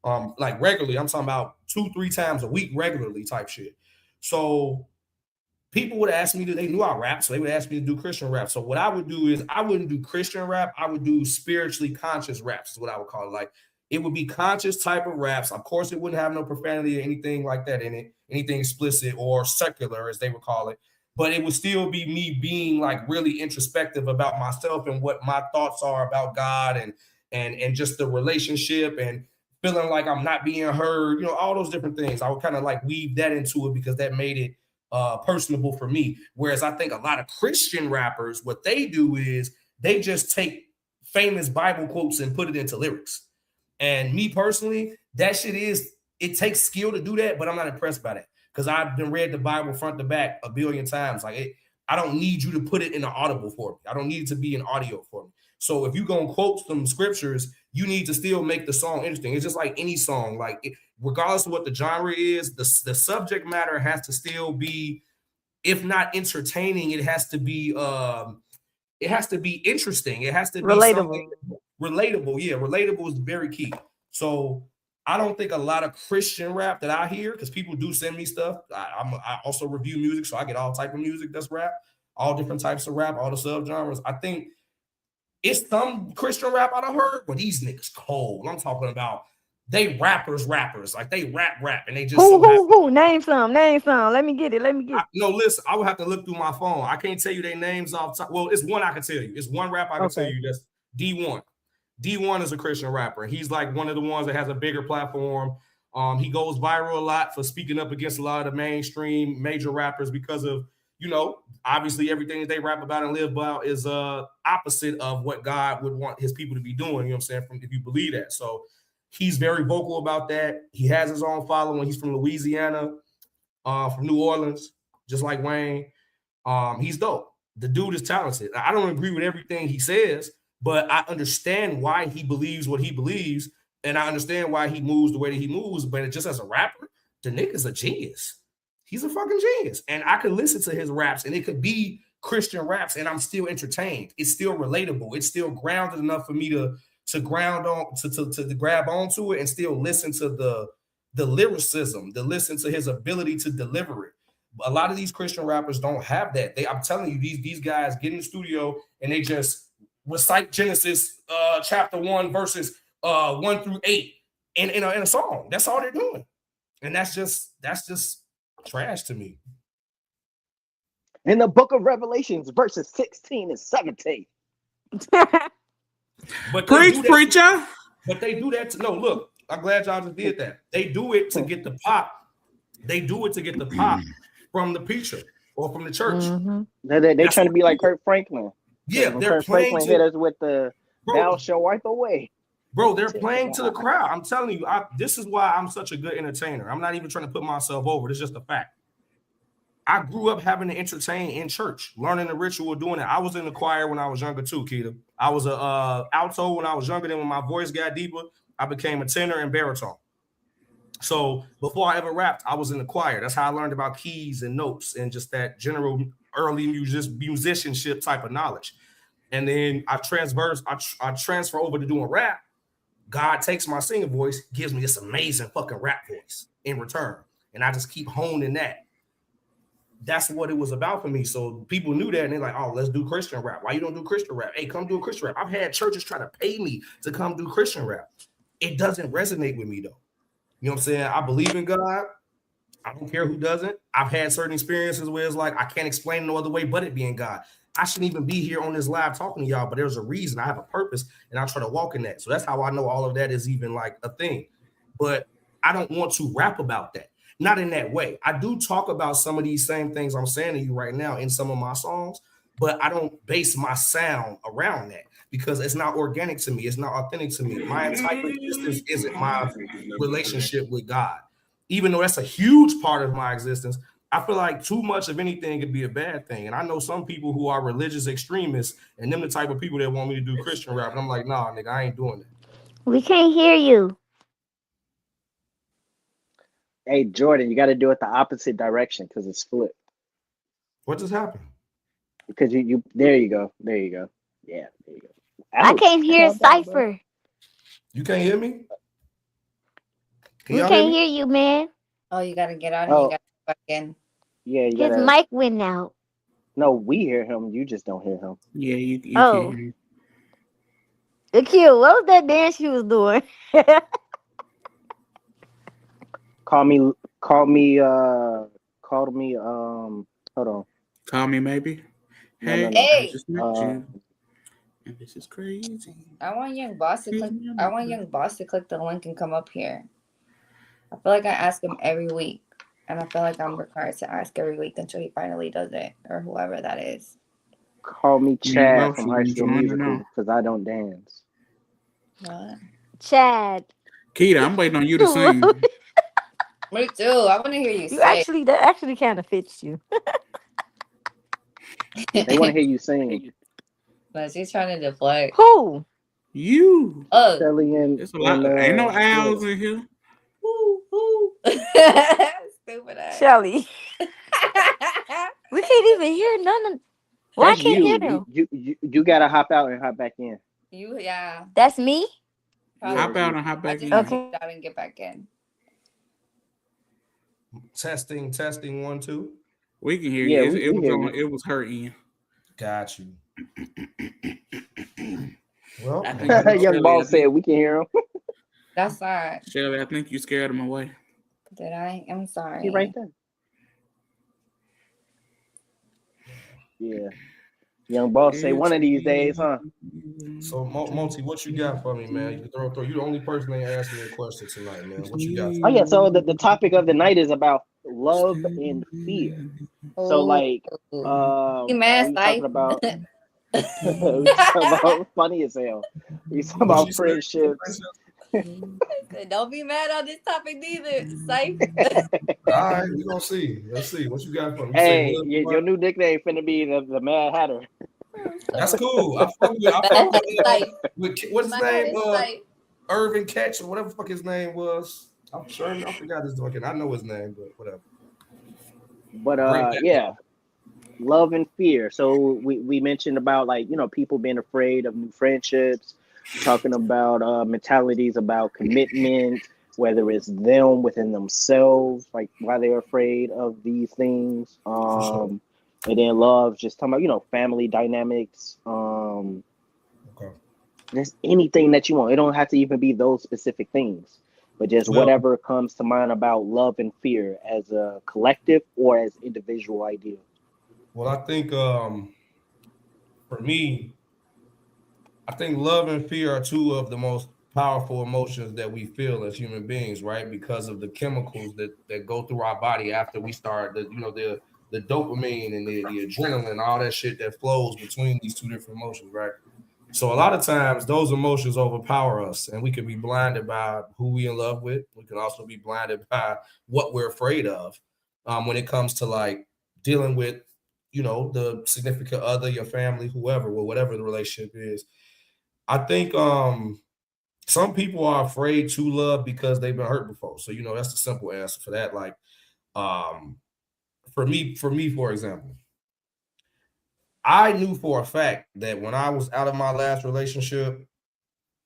Like regularly, I'm talking about 2-3 times a week, regularly type shit. So people would ask me, they knew I rap, so they would ask me to do Christian rap. So what I would do is I wouldn't do Christian rap. I would do spiritually conscious raps is what I would call it. Like, it would be conscious type of raps. Of course, it wouldn't have no profanity or anything like that in it, anything explicit or secular, as they would call it. But it would still be me being like really introspective about myself and what my thoughts are about God and just the relationship and feeling like I'm not being heard, you know, all those different things. I would kind of like weave that into it because that made it personable for me. Whereas I think a lot of Christian rappers, what they do is they just take famous Bible quotes and put it into lyrics. And me personally, it takes skill to do that, but I'm not impressed by that because I've been read the Bible front to back a billion times. I don't need you to put it in an audible for me. I don't need it to be an audio for me. So if you're going to quote some scriptures, you need to still make the song interesting. It's just like any song. Regardless of what the genre is, the subject matter has to still be, if not entertaining, it has to be interesting. It has to be relatable. Relatable. Yeah, relatable is very key. So I don't think a lot of Christian rap that I hear, because people do send me stuff. I also review music, so I get all type of music that's rap, all different types of rap, all the subgenres. I think it's some Christian rap I done heard, but these niggas cold. I'm talking about they rappers. Like they rap, and they just who? Name some. Let me get it. No, listen, I would have to look through my phone. I can't tell you their names off top. Well, it's one I can tell you. It's one rap I can tell you. That's D1. D1 is a Christian rapper. He's like one of the ones that has a bigger platform. He goes viral a lot for speaking up against a lot of the mainstream major rappers because of, you know, obviously everything that they rap about and live about is opposite of what God would want his people to be doing. You know what I'm saying? If you believe that. So he's very vocal about that. He has his own following. He's from Louisiana, from New Orleans, just like Wayne. He's dope. The dude is talented. I don't agree with everything he says, but I understand why he believes what he believes, and I understand why he moves the way that he moves. But just as a rapper, the nigga's a genius. He's a fucking genius. And I could listen to his raps, and it could be Christian raps, and I'm still entertained. It's still relatable. It's still grounded enough for me to ground on to grab onto it and still listen to the lyricism, to listen to his ability to deliver it. A lot of these Christian rappers don't have that. I'm telling you, these guys get in the studio and they just recite Genesis chapter 1 verses 1 through 8 in a song. That's all they're doing, and that's just trash to me. In the book of Revelations, verses 16 and 17. But Preach, preacher. But they do that no, look, I'm glad y'all just did that. They do it to get the pop. They do it to get the pop from the preacher or from the church. Mm-hmm. They're trying to be like Kurt Franklin. Yeah, they're Kurt playing Franklin hit us with the thou shalt wipe away. Bro, they're playing to the crowd. I'm telling you, this is why I'm such a good entertainer. I'm not even trying to put myself over. It's just a fact. I grew up having to entertain in church, learning the ritual, doing it. I was in the choir when I was younger too, Keita. I was a alto when I was younger. Then when my voice got deeper, I became a tenor and baritone. So before I ever rapped, I was in the choir. That's how I learned about keys and notes and just that general early musicianship type of knowledge. And then I transfer over to doing rap. God takes my singing voice, gives me this amazing fucking rap voice in return. And I just keep honing that. That's what it was about for me. So people knew that and they're like, oh, let's do Christian rap. Why you don't do Christian rap? Hey, come do a Christian rap. I've had churches try to pay me to come do Christian rap. It doesn't resonate with me though. You know what I'm saying? I believe in God. I don't care who doesn't. I've had certain experiences where it's like, I can't explain no other way but it being God. I shouldn't even be here on this live talking to y'all, but there's a reason. I have a purpose and I try to walk in that. So that's how I know all of that is even like a thing. But I don't want to rap about that. Not in that way. I do talk about some of these same things I'm saying to you right now in some of my songs, but I don't base my sound around that because it's not organic to me. It's not authentic to me. My entire existence isn't my relationship with God. Even though that's a huge part of my existence, I feel like too much of anything could be a bad thing. And I know some people who are religious extremists and them the type of people that want me to do Christian rap. And I'm like, nah, nigga, I ain't doing that. We can't hear you. Hey, Jordan, you got to do it the opposite direction because it's flipped. What just happened? Because you there you go. There you go. Yeah, there you go. I can't hear Cypher. You can't hear me? We can't hear you, man. Oh, you gotta get out and you gotta go back in. Yeah, you His gotta... mic went out. No, we hear him. You just don't hear him. Yeah, you oh. can't hear him. The Q, what was that dance you was doing? Call me, hold on. Call me maybe. Hey, No. I just met you. And this is crazy. I want Young Boss to click. I want Young Boss to click the link and come up here. I feel like I ask him every week, and I feel like I'm required to ask every week until he finally does it, or whoever that is. Call me Chad from High School Musical because I don't dance. What? Chad. Keita, I'm waiting on you to sing. Me too. I want to hear you sing. That actually kind of fits you. They want to hear you sing. But she's trying to deflect. Who? You. Shelly and There's a lot. Ain't no owls in here. Stupid ass. Shelly. We can't even hear none of. Why That's can't you. hear them? You gotta hop out and hop back in. Yeah. That's me. Hop out and hop back in. Okay. Out and get back in. Testing 1 2. We can hear Yeah, you. It was her end. Got you. Well, Young Ball said we can hear him. That's all right. Shelly, I think you scared him away. Did I? I'm sorry. He's right there. Yeah. Young Boss say one of these days, huh? So, Monty, what you got for me, man? You can throw. You're the only person that asked me a question tonight, man. What you got? Oh yeah. So the topic of the night is about love and fear. So like, you mad, talking about. We talking about funny as hell. We talking about friendships. Don't be mad on this topic neither, Safe. All right, we're gonna see. Let's see what you got for me. You say Hey, love your new nickname finna be the Mad Hatter. That's cool. I fuck with what's his name? Irvin Catch or whatever the fuck his name was. I'm sure I forgot his fucking. I know his name, but whatever. But yeah, love and fear. So we mentioned about, like, people being afraid of new friendships, talking about mentalities about commitment, whether it's them within themselves, like why they're afraid of these things. Sure. And then love, just talking about, family dynamics. Okay. Just anything that you want. It don't have to even be those specific things, but just whatever comes to mind about love and fear as a collective or as individual idea. Well, I think for me, I think love and fear are two of the most powerful emotions that we feel as human beings, right? Because of the chemicals that go through our body after we start the dopamine and the adrenaline, all that shit that flows between these two different emotions, right? So a lot of times those emotions overpower us, and we can be blinded by who we in love with. We can also be blinded by what we're afraid of when it comes to like dealing with, the significant other, your family, whoever, well, whatever the relationship is. I think some people are afraid to love because they've been hurt before. So that's the simple answer for that. Like for me, for example, I knew for a fact that when I was out of my last relationship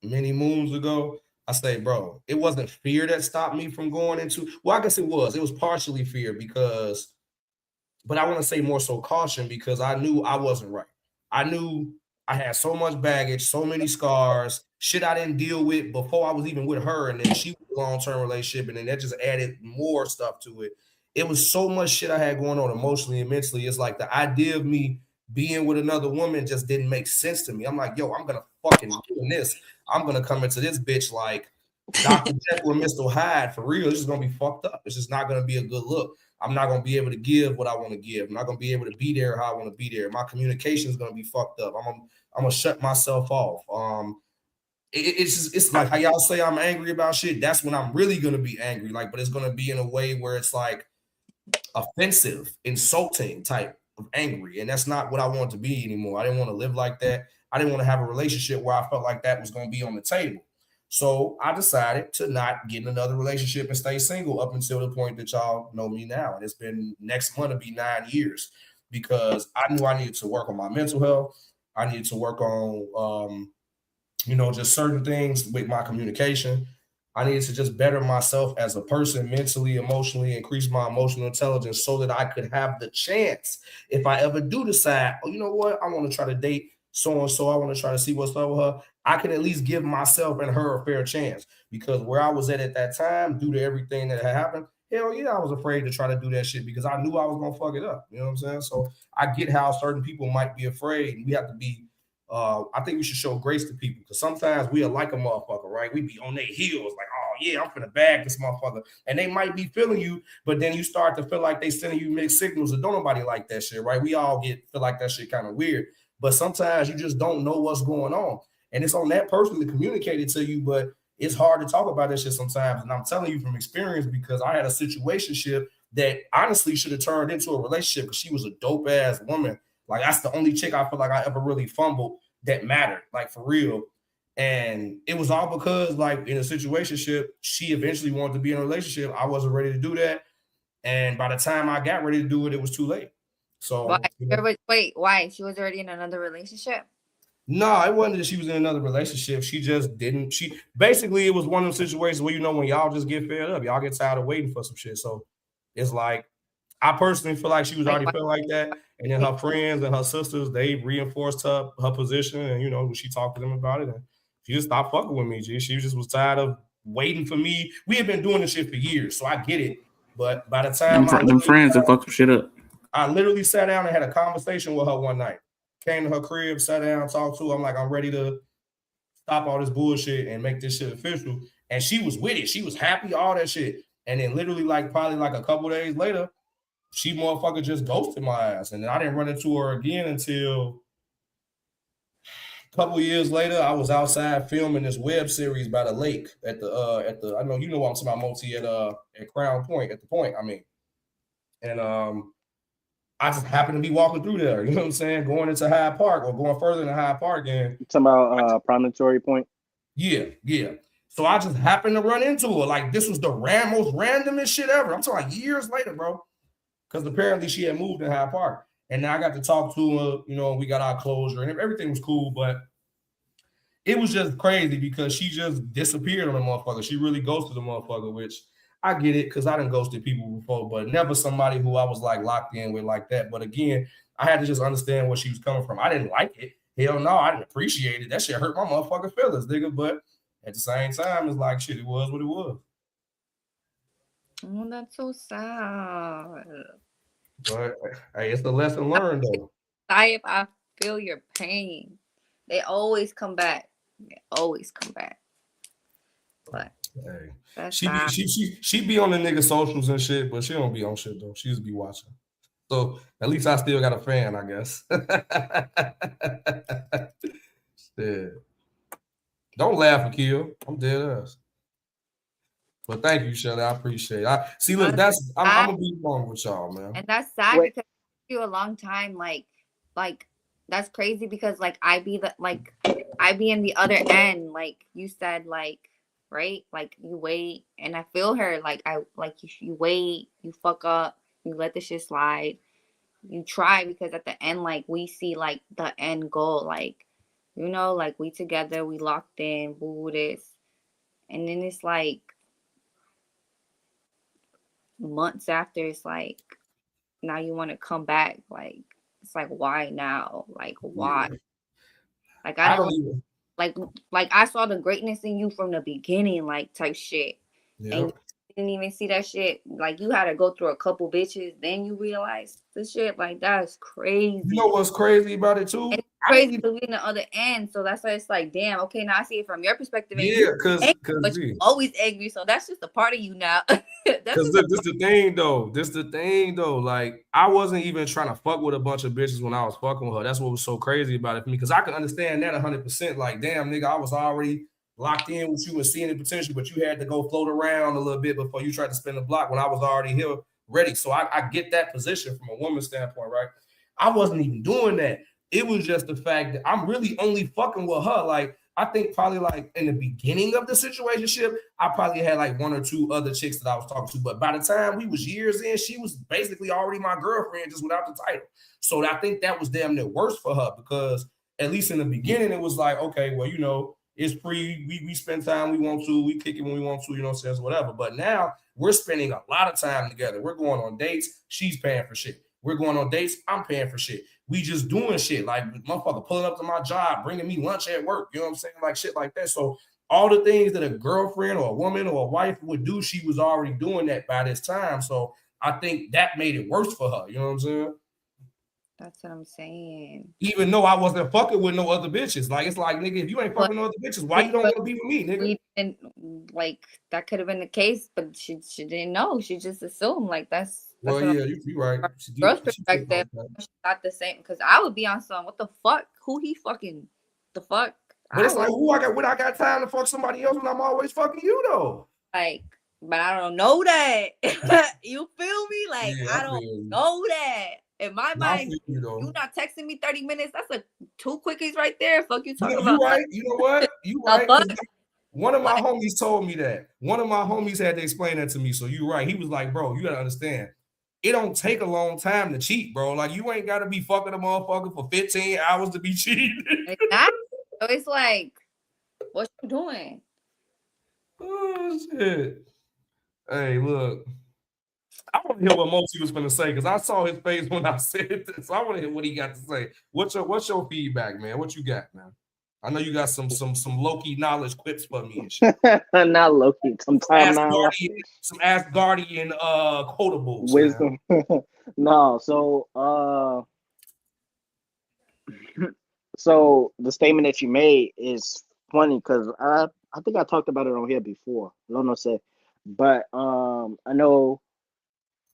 many moons ago, I say, bro, it wasn't fear that stopped me from going into. Well, I guess it was. It was partially fear but I want to say more so caution because I knew I wasn't right. I knew I had so much baggage, so many scars, shit I didn't deal with before I was even with her, and then she was a long-term relationship, and then that just added more stuff to it. It was so much shit I had going on emotionally and mentally. It's like the idea of me being with another woman just didn't make sense to me. I'm like, yo, I'm gonna fucking do this. I'm gonna come into this bitch like Dr. Jekyll and Mr. Hyde for real. This is gonna be fucked up. It's just not gonna be a good look. I'm not gonna be able to give what I want to give. I'm not gonna be able to be there how I want to be there. My communication is gonna be fucked up. I'm gonna shut myself off. It's like how y'all say I'm angry about shit. That's when I'm really gonna be angry. Like, but it's gonna be in a way where it's like offensive, insulting type of angry, and that's not what I want to be anymore. I didn't want to live like that. I didn't want to have a relationship where I felt like that was gonna be on the table. So I decided to not get in another relationship and stay single up until the point that y'all know me now. And it's been next month to be 9 years because I knew I needed to work on my mental health. I needed to work on, just certain things with my communication. I needed to just better myself as a person mentally, emotionally, increase my emotional intelligence so that I could have the chance if I ever do decide, oh, you know what, I want to try to date so and so, I want to try to see what's up with her. I can at least give myself and her a fair chance because where I was at that time, due to everything that had happened, hell yeah, I was afraid to try to do that shit because I knew I was gonna fuck it up. You know what I'm saying? So I get how certain people might be afraid. We have to be. I think we should show grace to people because sometimes we are like a motherfucker, right? We be on their heels, like, oh yeah, I'm finna bag this motherfucker, and they might be feeling you, but then you start to feel like they sending you mixed signals, and don't nobody like that shit, right? We all feel like that shit kind of weird, but sometimes you just don't know what's going on. And it's on that person to communicate it to you, but it's hard to talk about that shit sometimes. And I'm telling you from experience because I had a situationship that honestly should have turned into a relationship because she was a dope ass woman. Like that's the only chick I feel like I ever really fumbled that mattered, like for real. And it was all because like in a situationship, she eventually wanted to be in a relationship. I wasn't ready to do that. And by the time I got ready to do it, it was too late. So Wait, why? She was already in another relationship? No, it wasn't that she was in another relationship. She just didn't. She basically it was one of those situations where when y'all just get fed up, y'all get tired of waiting for some shit. So it's like I personally feel like she was already felt like that, and then her friends and her sisters they reinforced her position, and she talked to them about it, and she just stopped fucking with me. She just was tired of waiting for me. We had been doing this shit for years, so I get it. But by the time them friends that fuck some shit up, I literally sat down and had a conversation with her one night. Came to her crib, sat down, talked to her. I'm like, I'm ready to stop all this bullshit and make this shit official. And she was with it. She was happy, all that shit. And then literally probably a couple days later, she motherfucker just ghosted my ass. And then I didn't run into her again until couple years later, I was outside filming this web series by the lake at the I know you know what I'm talking about, Moti, at Crown Point, at the point, I mean. And I just happened to be walking through there, you know what I'm saying, going into Hyde Park or going further into Hyde Park, and You talking about Promontory Point? yeah. So I just happened to run into her. Like, this was the most randomest shit ever. I'm talking like years later, bro. Because apparently she had moved to Hyde Park. And now I got to talk to her, you know, we got our closure and everything was cool, but it was just crazy because she just disappeared on the motherfucker. She really ghosted the motherfucker, which I get it because I done ghosted people before, but never somebody who I was like locked in with like that. But again, I had to just understand where she was coming from. I didn't like it. Hell no, I didn't appreciate it. That shit hurt my motherfucking feelings, nigga. But at the same time, it's like shit, it was what it was. Oh, that's so sad. But hey, it's the lesson learned though. I feel your pain. They always come back. They always come back. But hey, that's she sad. be on the nigga socials and shit, but she don't be on shit though. She just be watching. So at least I still got a fan, I guess. Shit. Don't laugh, Akil. I'm dead ass. But thank you, Shelly. I appreciate it. See, look, I'm gonna be wrong with y'all, man. And that's sad Wait. because it took you a long time. Like that's crazy because like I be in the other end. Like you said, like right, like you wait, and I feel her. Like you wait, you fuck up, you let the shit slide, you try because at the end, like we see like the end goal, like you know, like we together, we locked in, boo this, and then it's like months after, it's like now you want to come back. Like it's like why now? Like why? Yeah. Like I don't even. like I saw the greatness in you from the beginning, like type shit. Yep. And you didn't even see that shit. Like you had to go through a couple bitches, then you realize the shit. Like that's crazy. You know what's crazy about it too? And it's crazy to be in the other end. So that's why it's like, damn, okay, now I see it from your perspective. And Yeah, because but you're always angry. So that's just a part of you now. Because this the thing though. This the thing though. Like I wasn't even trying to fuck with a bunch of bitches when I was fucking with her. That's what was so crazy about it for me. Because I could understand that 100%. Like, damn, nigga, I was already locked in with you and seeing the potential, but you had to go float around a little bit before you tried to spin the block when I was already here ready. So I get that position from a woman's standpoint, right? I wasn't even doing that. It was just the fact that I'm really only fucking with her. Like, I think probably like in the beginning of the situationship, I probably had like one or two other chicks that I was talking to. But by the time we was years in, she was basically already my girlfriend, just without the title. So I think that was damn near worse for her because at least in the beginning, it was like, okay, well, you know, it's free. We spend time we want to. We kick it when we want to, you know what I'm saying? Whatever. But now we're spending a lot of time together. We're going on dates. She's paying for shit. We're going on dates. I'm paying for shit. We just doing shit like motherfucker pulling up to my job, bringing me lunch at work. You know what I'm saying? Like shit like that. So all the things that a girlfriend or a woman or a wife would do, she was already doing that by this time. So I think that made it worse for her. You know what I'm saying? That's what I'm saying. Even though I wasn't fucking with no other bitches. Like, it's like, nigga, if you ain't fucking with other bitches, why you don't want to be with me, nigga? And like that could have been the case, but she didn't know. She just assumed like that's well, yeah, you're right. Girl's perspective, she's not the same. Because I would be on some, what the fuck? Who he fucking? The fuck? But it's like, when I got time to fuck somebody else when I'm always fucking you though. Like, but I don't know that. You feel me? Like, yeah, I don't know that. In my mind, you not texting me 30 minutes. That's a 2 quickies right there. Fuck you talking about. You right. You know what? You right. One of my homies told me that. One of my homies had to explain that to me. So you're right. He was like, bro, you gotta understand. It don't take a long time to cheat, bro. Like you ain't gotta be fucking a motherfucker for 15 hours to be cheating. Exactly. So it's like, what you doing? Oh shit. Hey, look. I want to hear what Moti was going to say because I saw his face when I said this. I want to hear what he got to say. What's your feedback, man? What you got, man? I know you got some low-key knowledge quips for me and shit. Not low-key, some Asgardian quotables. Wisdom. No, so the statement that you made is funny because I think I talked about it on here before. I don't know say, but I know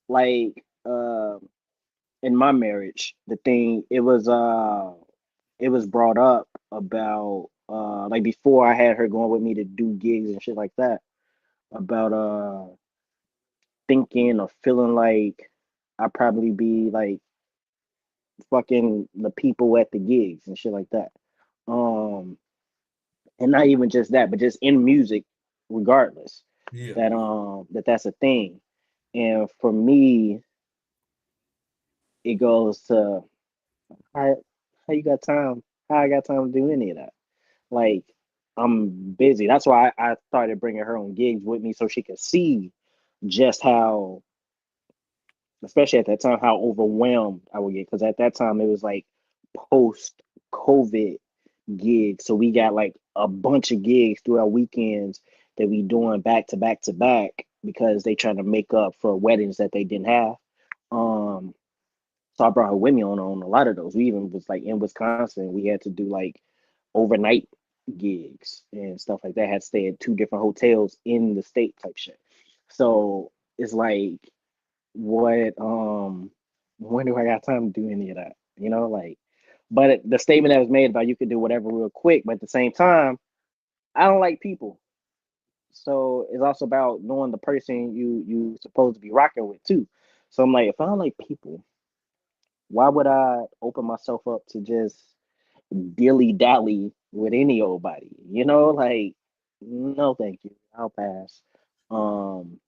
like in my marriage, the thing it was brought up about like before I had her going with me to do gigs and shit like that, about thinking or feeling like I'd probably be like fucking the people at the gigs and shit like that. Um and not even just that, but just in music, regardless. Yeah. That's a thing. And for me, it goes to how how you got time, how I got time to do any of that. Like I'm busy. That's why I started bringing her on gigs with me so she could see just how, especially at that time, how overwhelmed I would get. Because at that time it was like post COVID gigs, so we got like a bunch of gigs through our weekends that we doing back to back to back because they trying to make up for weddings that they didn't have. Um, so I brought her with me on a lot of those. We even was like in Wisconsin, we had to do like overnight gigs and stuff like that. Had to stay at two different hotels in the state type shit. So it's like, what when do I got time to do any of that? You know, like, but the statement that was made about you could do whatever real quick, but at the same time, I don't like people. So it's also about knowing the person you supposed to be rocking with too. So I'm like, if I don't like people, why would I open myself up to just dilly dally with any old body? You know, like, no, thank you. I'll pass. Um,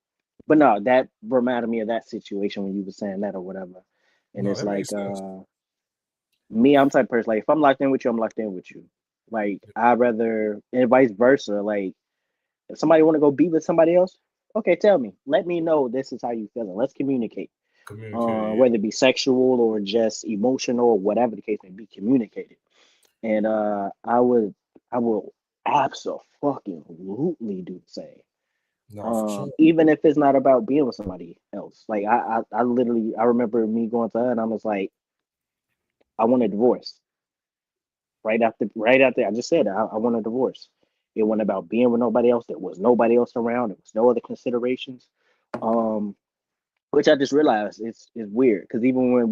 but no, that reminded me of that situation when you were saying that or whatever. And No, it's that like, makes sense. me, I'm the type of person like if I'm locked in with you, I'm locked in with you. Like I'd rather, and vice versa. Like if somebody want to go be with somebody else, okay, tell me. Let me know this is how you feeling. Let's communicate. Communicated. Whether it be sexual or just emotional or whatever the case may be, communicated. And I will absolutely do the same. No, for sure. Even if it's not about being with somebody else. Like I literally I remember me going to her and I was like, I want a divorce. Right after I just said it, I want a divorce. It wasn't about being with nobody else. There was nobody else around. There was no other considerations. Um, which I just realized it's weird because even when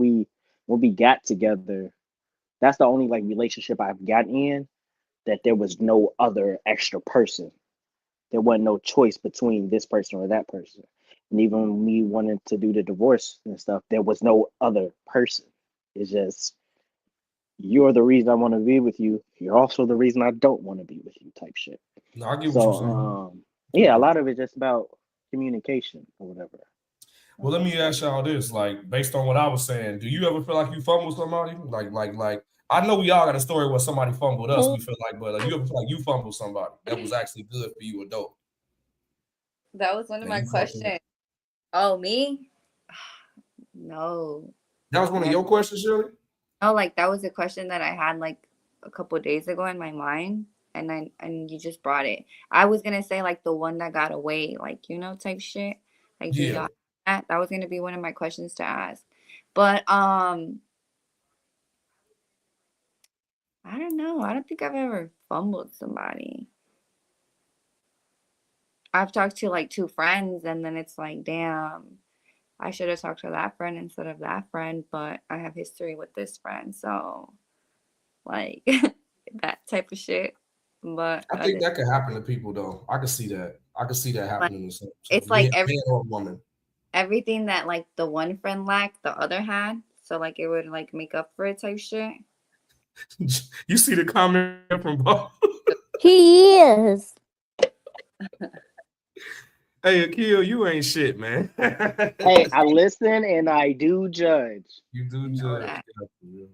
we got together, that's the only like relationship I've gotten in that there was no other extra person. There wasn't no choice between this person or that person. And even when we wanted to do the divorce and stuff, there was no other person. It's just you're the reason I want to be with you. You're also the reason I don't want to be with you, type shit. No, I get what you're So, saying. yeah, a lot of it's just about communication or whatever. Well, let me ask y'all this: like, based on what I was saying, do you ever feel like you fumbled somebody? Like, I know we all got a story where somebody fumbled us. We feel like, but you ever feel like you fumbled somebody that was actually good for you, adult? That was one of And my you fucking, questions. Oh, me? No. that was one of your questions, Shirley? Oh, like that was a question that I had like a couple of days ago in my mind, and you just brought it. I was gonna say like the one that got away, like type shit. Like, do Yeah. y'all that? That was gonna be one of my questions to ask, but I don't know. I don't think I've ever fumbled somebody. I've talked to like two friends, and then it's like, damn, I should have talked to that friend instead of that friend, but I have history with this friend, so like that type of shit. But I think that could happen to people, though. I can see that. I can see that like, happening to some it's man like or woman. everything that like the one friend lacked, the other had. So like it would like make up for it type shit. You see the comment from Bob? He is. Hey, Akil, you ain't shit, man. Hey, I listen and I do judge. You do You know judge. that. Yeah, for real.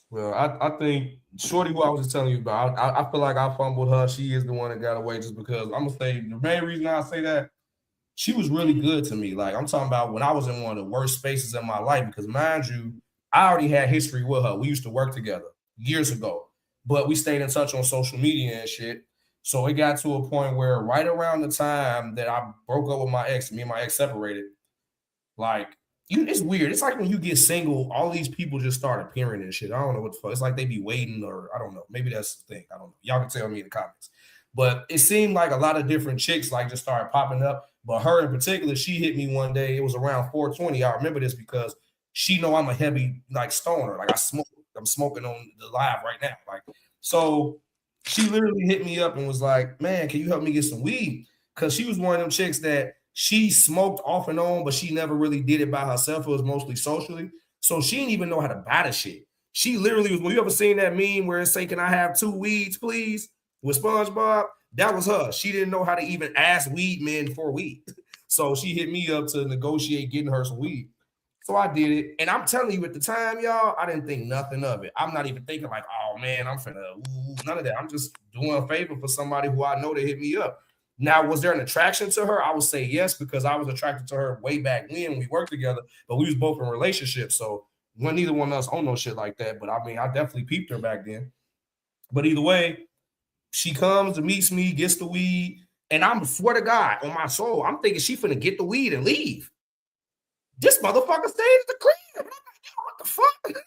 Well, I think Shorty, who I was just telling you about, I feel like I fumbled her. She is the one that got away just because I'm gonna say the main reason I say that she was really good to me. Like I'm talking about when I was in one of the worst spaces in my life, because mind you, I already had history with her. We used to work together years ago, but we stayed in touch on social media and shit. So it got to a point where right around the time that I broke up with my ex, me and my ex separated, like it's weird. It's like when you get single, all these people just start appearing and shit. I don't know what the fuck. It's like they be waiting, or I don't know. Maybe that's the thing. I don't know. Y'all can tell me in the comments. But it seemed like a lot of different chicks like just started popping up. But her in particular, she hit me one day. It was around 420. I remember this because she know I'm a heavy like stoner. Like I smoke I'm smoking on the live right now. Like, so she literally hit me up and was like, man, can you help me get some weed? Because she was one of them chicks that she smoked off and on, but she never really did it by herself. It was mostly socially. So she didn't even know how to buy the shit. She literally was, when you ever seen that meme where it say, can I have 2 weeds, please? With SpongeBob? That was her. She didn't know how to even ask weed men for weed. So she hit me up to negotiate getting her some weed. So I did it. And I'm telling you, at the time, y'all, I didn't think nothing of it. I'm not even thinking like, oh man, I'm finna, none of that. I'm just doing a favor for somebody who I know to hit me up. Now, was there an attraction to her? I would say yes, because I was attracted to her way back when we worked together, but we was both in relationships. So when neither one of us owned no shit like that. But I mean, I definitely peeped her back then. But either way, she comes and meets me, gets the weed, and I'm swear to God, on my soul, I'm thinking she finna get the weed and leave. This motherfucker stayed at the crib. I'm like, yo, what the fuck?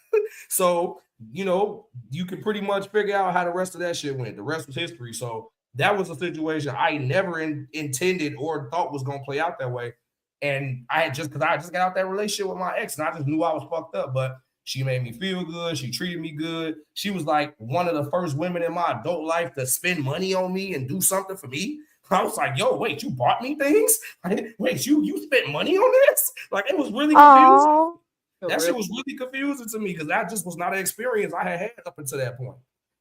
So, you know, you can pretty much figure out how the rest of that shit went. The rest was history. So that was a situation I never intended or thought was going to play out that way. And I just got out that relationship with my ex, and I just knew I was fucked up. But she made me feel good. She treated me good. She was like one of the first women in my adult life to spend money on me and do something for me. I was like, yo, wait, you bought me things? Wait, you spent money on this? Like, it was really confusing. Oh, That shit was really confusing to me because that just was not an experience I had up until that point.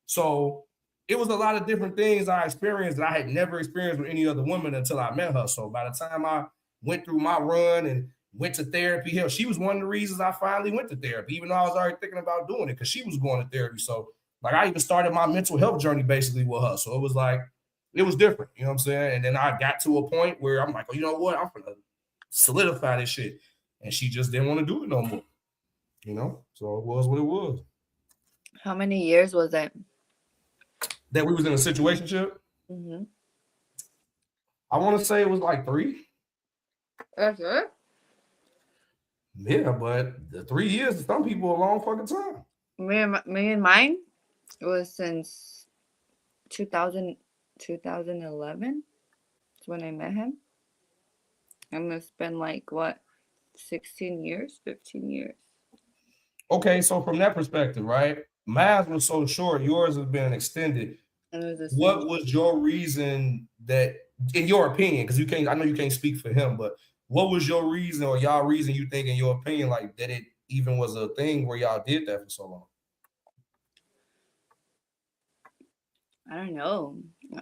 So it was a lot of different things I experienced that I had never experienced with any other woman until I met her. So by the time I went through my run and went to therapy, hell, she was one of the reasons I finally went to therapy, even though I was already thinking about doing it because she was going to therapy. So like I even started my mental health journey basically with her. So it was like, it was different, you know what I'm saying? And then I got to a point where I'm like, oh, you know what? I'm gonna solidify this shit. And she just didn't want to do it no more. You know? So it was what it was. How many years was it? That we was in a situationship? Mm-hmm. I want to say it was like 3. That's it? Yeah, but the 3 years to some people a long fucking time. Me and mine, it was since 2011. That's when I met him. And it's been like, what, 16 years, 15 years. Okay, so from that perspective, right? Mine was so short, yours has been extended. What was your reason that, in your opinion, because I know you can't speak for him, but what was your reason or y'all reason you think in your opinion, like that it even was a thing where y'all did that for so long? I don't know.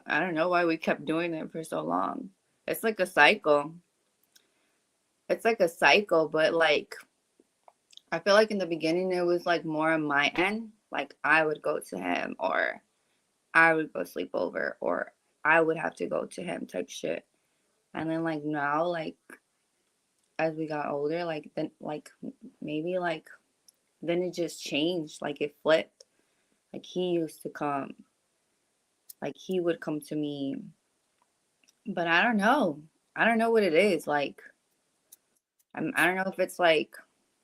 I don't know why we kept doing it for so long. It's like a cycle. It's like a cycle, but like, I feel like in the beginning it was like more on my end. Like I would go to him, or I would go sleep over, or I would have to go to him type shit. And then like now, like as we got older, like then like maybe like then it just changed. Like it flipped. Like he used to come. Like he would come to me. But I don't know. I don't know what it is. Like I don't know if it's like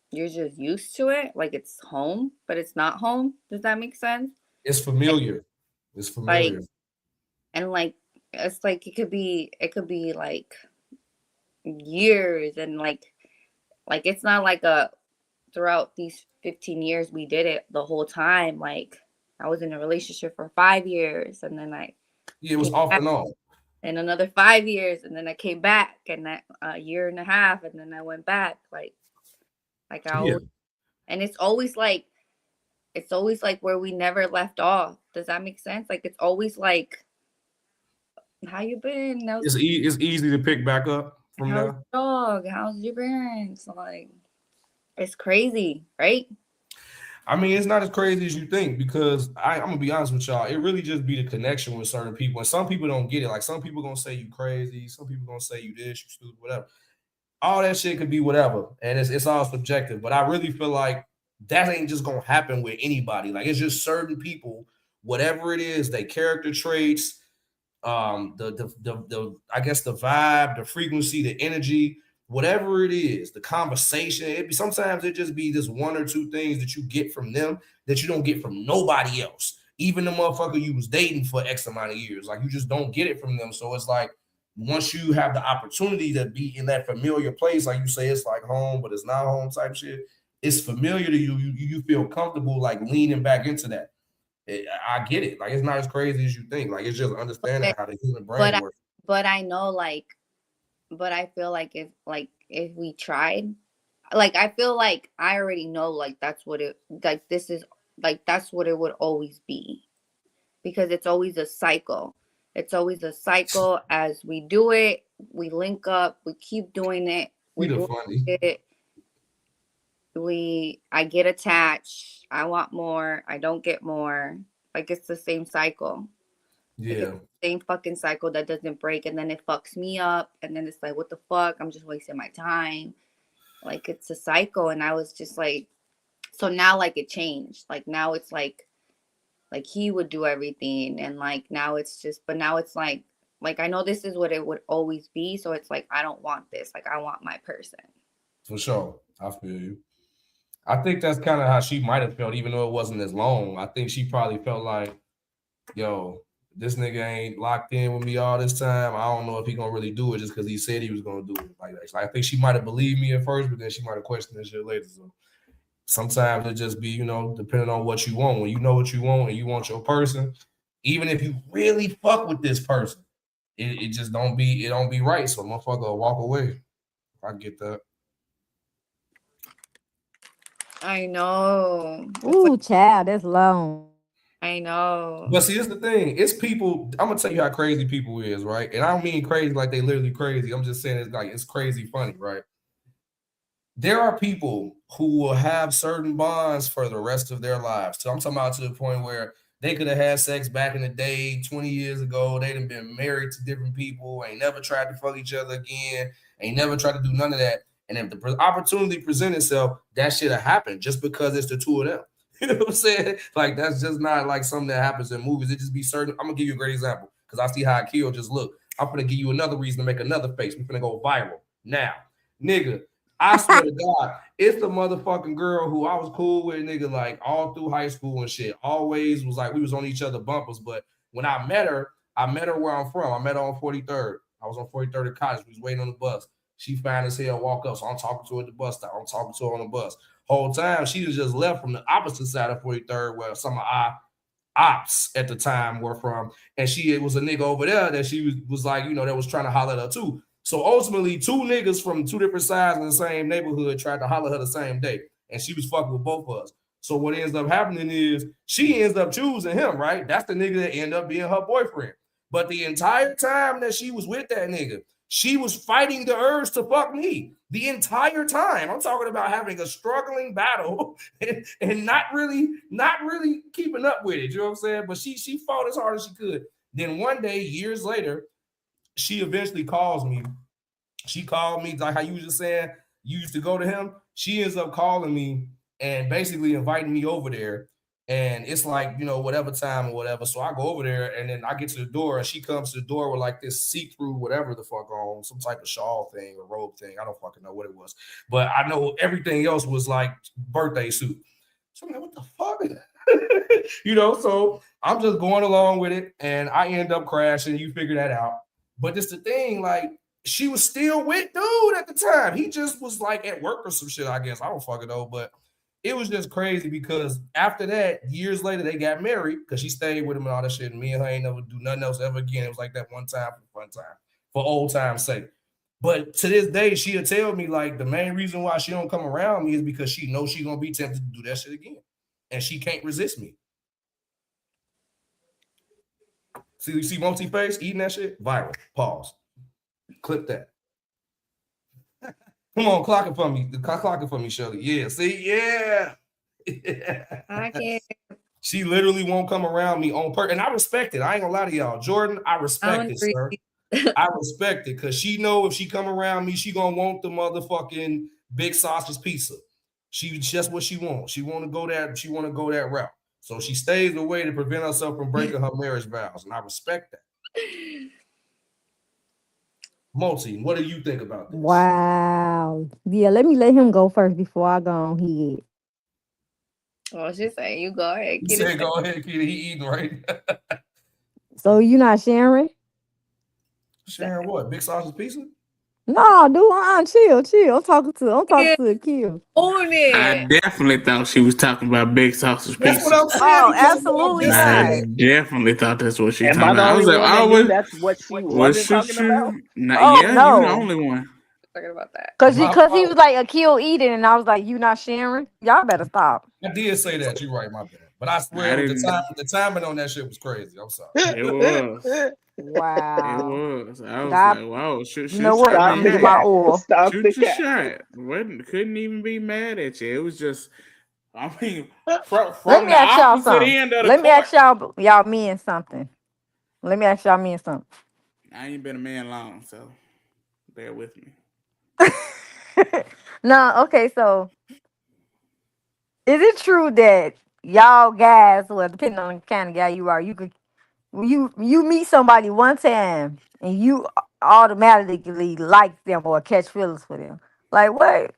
you're just used to it, like it's home, but it's not home. Does that make sense? It's familiar. It's familiar. Like, and like it's like it could be like years, and like it's not like a throughout these 15 years we did it the whole time. Like I was in a relationship for 5 years, and then it was off and on. And another 5 years, and then I came back, and that a year and a half, and then I went back. Like and it's always like where we never left off. Does that make sense? Like it's always like, how you been? It's easy to pick back up from how's there. Dog? How's you been? It's like, it's crazy, right? I mean, it's not as crazy as you think, because I'm gonna be honest with y'all. It really just be the connection with certain people, and some people don't get it. Like some people gonna say you crazy, some people gonna say you this, you stupid, whatever. All that shit could be whatever, and it's all subjective. But I really feel like that ain't just gonna happen with anybody. Like it's just certain people, whatever it is, their character traits, the I guess the vibe, the frequency, the energy, whatever it is, the conversation. Sometimes it just be this 1 or 2 things that you get from them that you don't get from nobody else. Even the motherfucker you was dating for X amount of years, like you just don't get it from them. So it's like, once you have the opportunity to be in that familiar place, like you say, it's like home, but it's not home type shit. it's familiar to you. You feel comfortable like leaning back into that. I get it. Like it's not as crazy as you think. Like it's just understanding how the human brain works. But I know but I feel like if we tried, like I feel like I already know like that's what it like this is like that's what it would always be, because it's always a cycle. It's always a cycle. As we do it, we link up, we keep doing it, we do it. I get attached, I want more, I don't get more. Like it's the same cycle. Yeah. Same fucking cycle that doesn't break, and then it fucks me up, and then it's like, what the fuck? I'm just wasting my time. Like it's a cycle, and I was just like, so now like it changed. Like now it's like he would do everything, and like now it's just, but now it's like I know this is what it would always be, so it's like I don't want this. Like I want my person. For sure, I feel you. I think that's kind of how she might have felt, even though it wasn't as long. I think she probably felt like, yo, this nigga ain't locked in with me all this time. I don't know if he gonna really do it just because he said he was gonna do it like that. So I think she might have believed me at first, but then she might have questioned this shit later. So sometimes it just be, you know, depending on what you want. When you know what you want and you want your person, even if you really fuck with this person, it just don't be right. So motherfucker will walk away. I get that. I know. Ooh, child, that's long. I know. But see, here's the thing. It's people. I'm gonna tell you how crazy people is, right? And I don't mean crazy like they literally crazy. I'm just saying it's crazy funny, right? There are people who will have certain bonds for the rest of their lives. So I'm talking about to the point where they could have had sex back in the day, 20 years ago. They'd have been married to different people, ain't never tried to fuck each other again, ain't never tried to do none of that. And if the opportunity presents itself, that shit have happened just because it's the two of them. You know what I'm saying? Like, that's just not like something that happens in movies. It just be certain. I'm going to give you a great example because I see how I kill just look. I'm going to give you another reason to make another face. We're going to go viral. Now, nigga, I swear to God, it's the motherfucking girl who I was cool with, nigga, like all through high school and shit. Always was like, we was on each other bumpers. But when I met her where I'm from. I met her on 43rd. I was on 43rd at college. We was waiting on the bus. She fine as hell, walk up. So I'm talking to her at the bus stop. I'm talking to her on the bus. Whole time, she was just left from the opposite side of 43rd, where some of our ops at the time were from. And it was a nigga over there that she was like, you know, that was trying to holler at her too. So ultimately, two niggas from two different sides in the same neighborhood tried to holler at her the same day. And she was fucking with both of us. So what ends up happening is she ends up choosing him, right? That's the nigga that ended up being her boyfriend. But the entire time that she was with that nigga, she was fighting the urge to fuck me the entire time. I'm talking about having a struggling battle and not really keeping up with it. You know what I'm saying? But she fought as hard as she could. Then one day, years later, she eventually calls me. She called me like how you was just saying you used to go to him. She ends up calling me and basically inviting me over there. And it's like, you know, whatever time or whatever. So I go over there and then I get to the door and she comes to the door with like this see-through whatever the fuck on, some type of shawl thing or robe thing. I don't fucking know what it was. But I know everything else was like birthday suit. So I'm like, what the fuck? You know, so I'm just going along with it and I end up crashing. You figure that out. But it's the thing, like, she was still with dude at the time. He just was like at work or some shit, I guess. I don't fucking know, but it was just crazy because after that, years later, they got married because she stayed with him and all that shit. And me and her ain't never do nothing else ever again. It was like that one time for fun time, for old time's sake. But to this day, she'll tell me like the main reason why she don't come around me is because she knows she's gonna be tempted to do that shit again, and she can't resist me. See, you see multi-face eating that shit? Viral. Pause. Clip that. Come on, clock it for me. Clock it for me, Shirley. Yeah, see? Yeah. I can't. She literally won't come around me on purpose. And I respect it. I ain't gonna lie to y'all. Jordan, I respect it, sir. I respect it because she know if she come around me, she gonna want the motherfucking big sausage pizza. She's just what she wants. She want to go that route. So she stays away to prevent herself from breaking her marriage vows. And I respect that. Multi, what do you think about this? Wow. Yeah, let him go first before I go on here. Well, she said, you go ahead. You said go ahead, Kitty. He eating right. So you not sharing? Sharing what? Big sausage pizza? No, dude, chill. I'm talking to Akil. Own I it. definitely thought she was talking about big sausage That's what pizza. I'm saying. Oh, Because what I absolutely just I not. said. definitely thought that's what she was Am I talking the about. I was only like, one that knew oh, that's what she was wasn't she talking about? sure? Not, Oh yeah, you the no. only one. Talking about that. Cause My he fault. was like Akil eating, and I was like, you not sharing? Y'all better stop. I did say that. You're right. My bad. But I swear I it was didn't. the timing on that shit was crazy. I'm sorry. It was. It Wow. was. I was God, like, wow, shoot, you know shoot what? shot, Stop I'm the gonna man. get my cat. oil. Stop the Shoot your cat. shot. Couldn't even be mad at you. It was just, I mean, from, Let from me the ask y'all opposite something. end of the Let me court. ask y'all men something. Let me ask y'all men something. I ain't been a man long, so bear with me. No, okay, so is it true that y'all guys, well, depending on the kind of guy you are, you could you meet somebody one time and you automatically like them or catch feelings for them? Like what?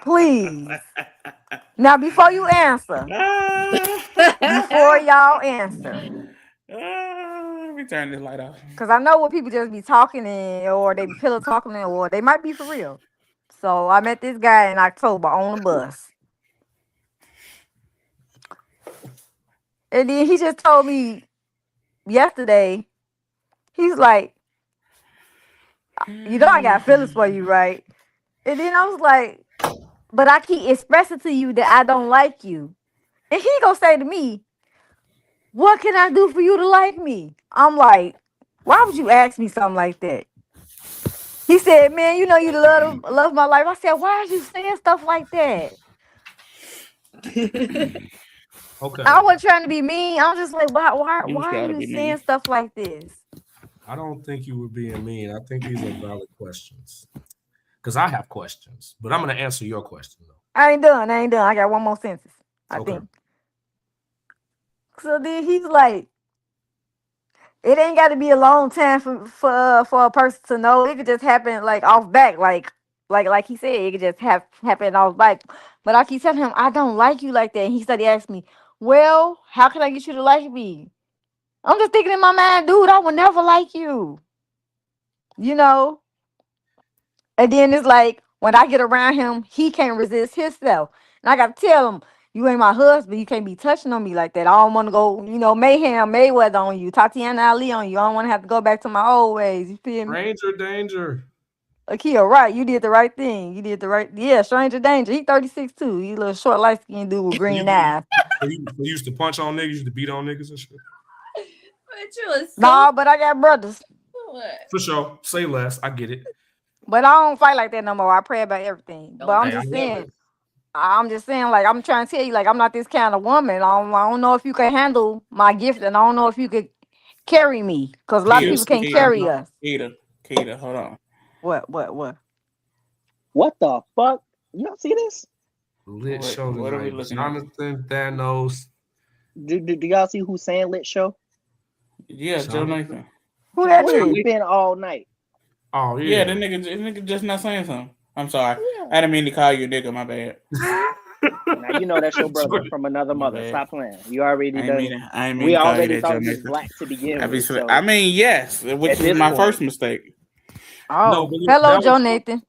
Please. Now before y'all answer, Let me turn this light off. because I know what people just be talking or they be pillow talking or they might be for real. So I met this guy in October on the bus. And then he just told me yesterday, he's like, you know I got feelings for you, right? And then I was like, but I keep expressing to you that I don't like you. And he gonna say to me, what can I do for you to like me? I'm like, why would you ask me something like that? He said, man, you know you love my life. I said, why are you saying stuff like that? Okay. I wasn't trying to be mean. I was just like, You why are gotta you be saying mean. stuff like this? I don't think you were being mean. I think these are valid questions. Because I have questions, but I'm going to answer your question though. I ain't done. I got one more sentence, I Okay. think. So then he's like, it ain't got to be a long time for a person to know. It could just happen like off back, like he said, it could just happen off back. But I keep telling him I don't like you like that. And he started asking me, well, how can I get you to like me? I'm just thinking in my mind, dude, I would never like you. You know? And then it's like when I get around him, he can't resist himself. And I gotta tell him, you ain't my husband. You can't be touching on me like that. I don't want to go, Mayhem, Mayweather on you, Tatiana Ali on you. I don't want to have to go back to my old ways. You feel me? Stranger danger. Akia, right. You did the right thing. You did the right. Yeah, stranger danger. He 36 too. He a little short, light skinned dude with So green eyes. you used to punch on niggas, used to beat on niggas and shit. But you was so Nah, but I got brothers. what? For sure. Say less. I get it. But I don't fight like that no more. I pray about everything. But I'm Hey, I just love saying. it. I'm just saying, like, I'm trying to tell you, like, I'm not this kind of woman. I don't know if you can handle my gift, and I don't know if you could carry me, because a lot of Keita, people can't Keita, carry us. Keita, hold on. What? What the fuck? You don't see this? Lit What, show what are we tonight. looking at? Jonathan Thanos. Do y'all see who's saying lit show? Yeah, Joe Jonathan. Nathan. Who that Where is? he been all night? Oh Yeah, yeah. that nigga just not saying something. I'm sorry. Yeah. I didn't mean to call you a nigga, my bad. Now you know that's your brother from another My mother. bad. Stop playing. You already done. I ain't mean We to call you already that, Joe thought you was Nathan. black to begin with. Obviously, So I mean, yes, which at was this my point, first mistake. No, Oh, but hello, that Joe was Nathan.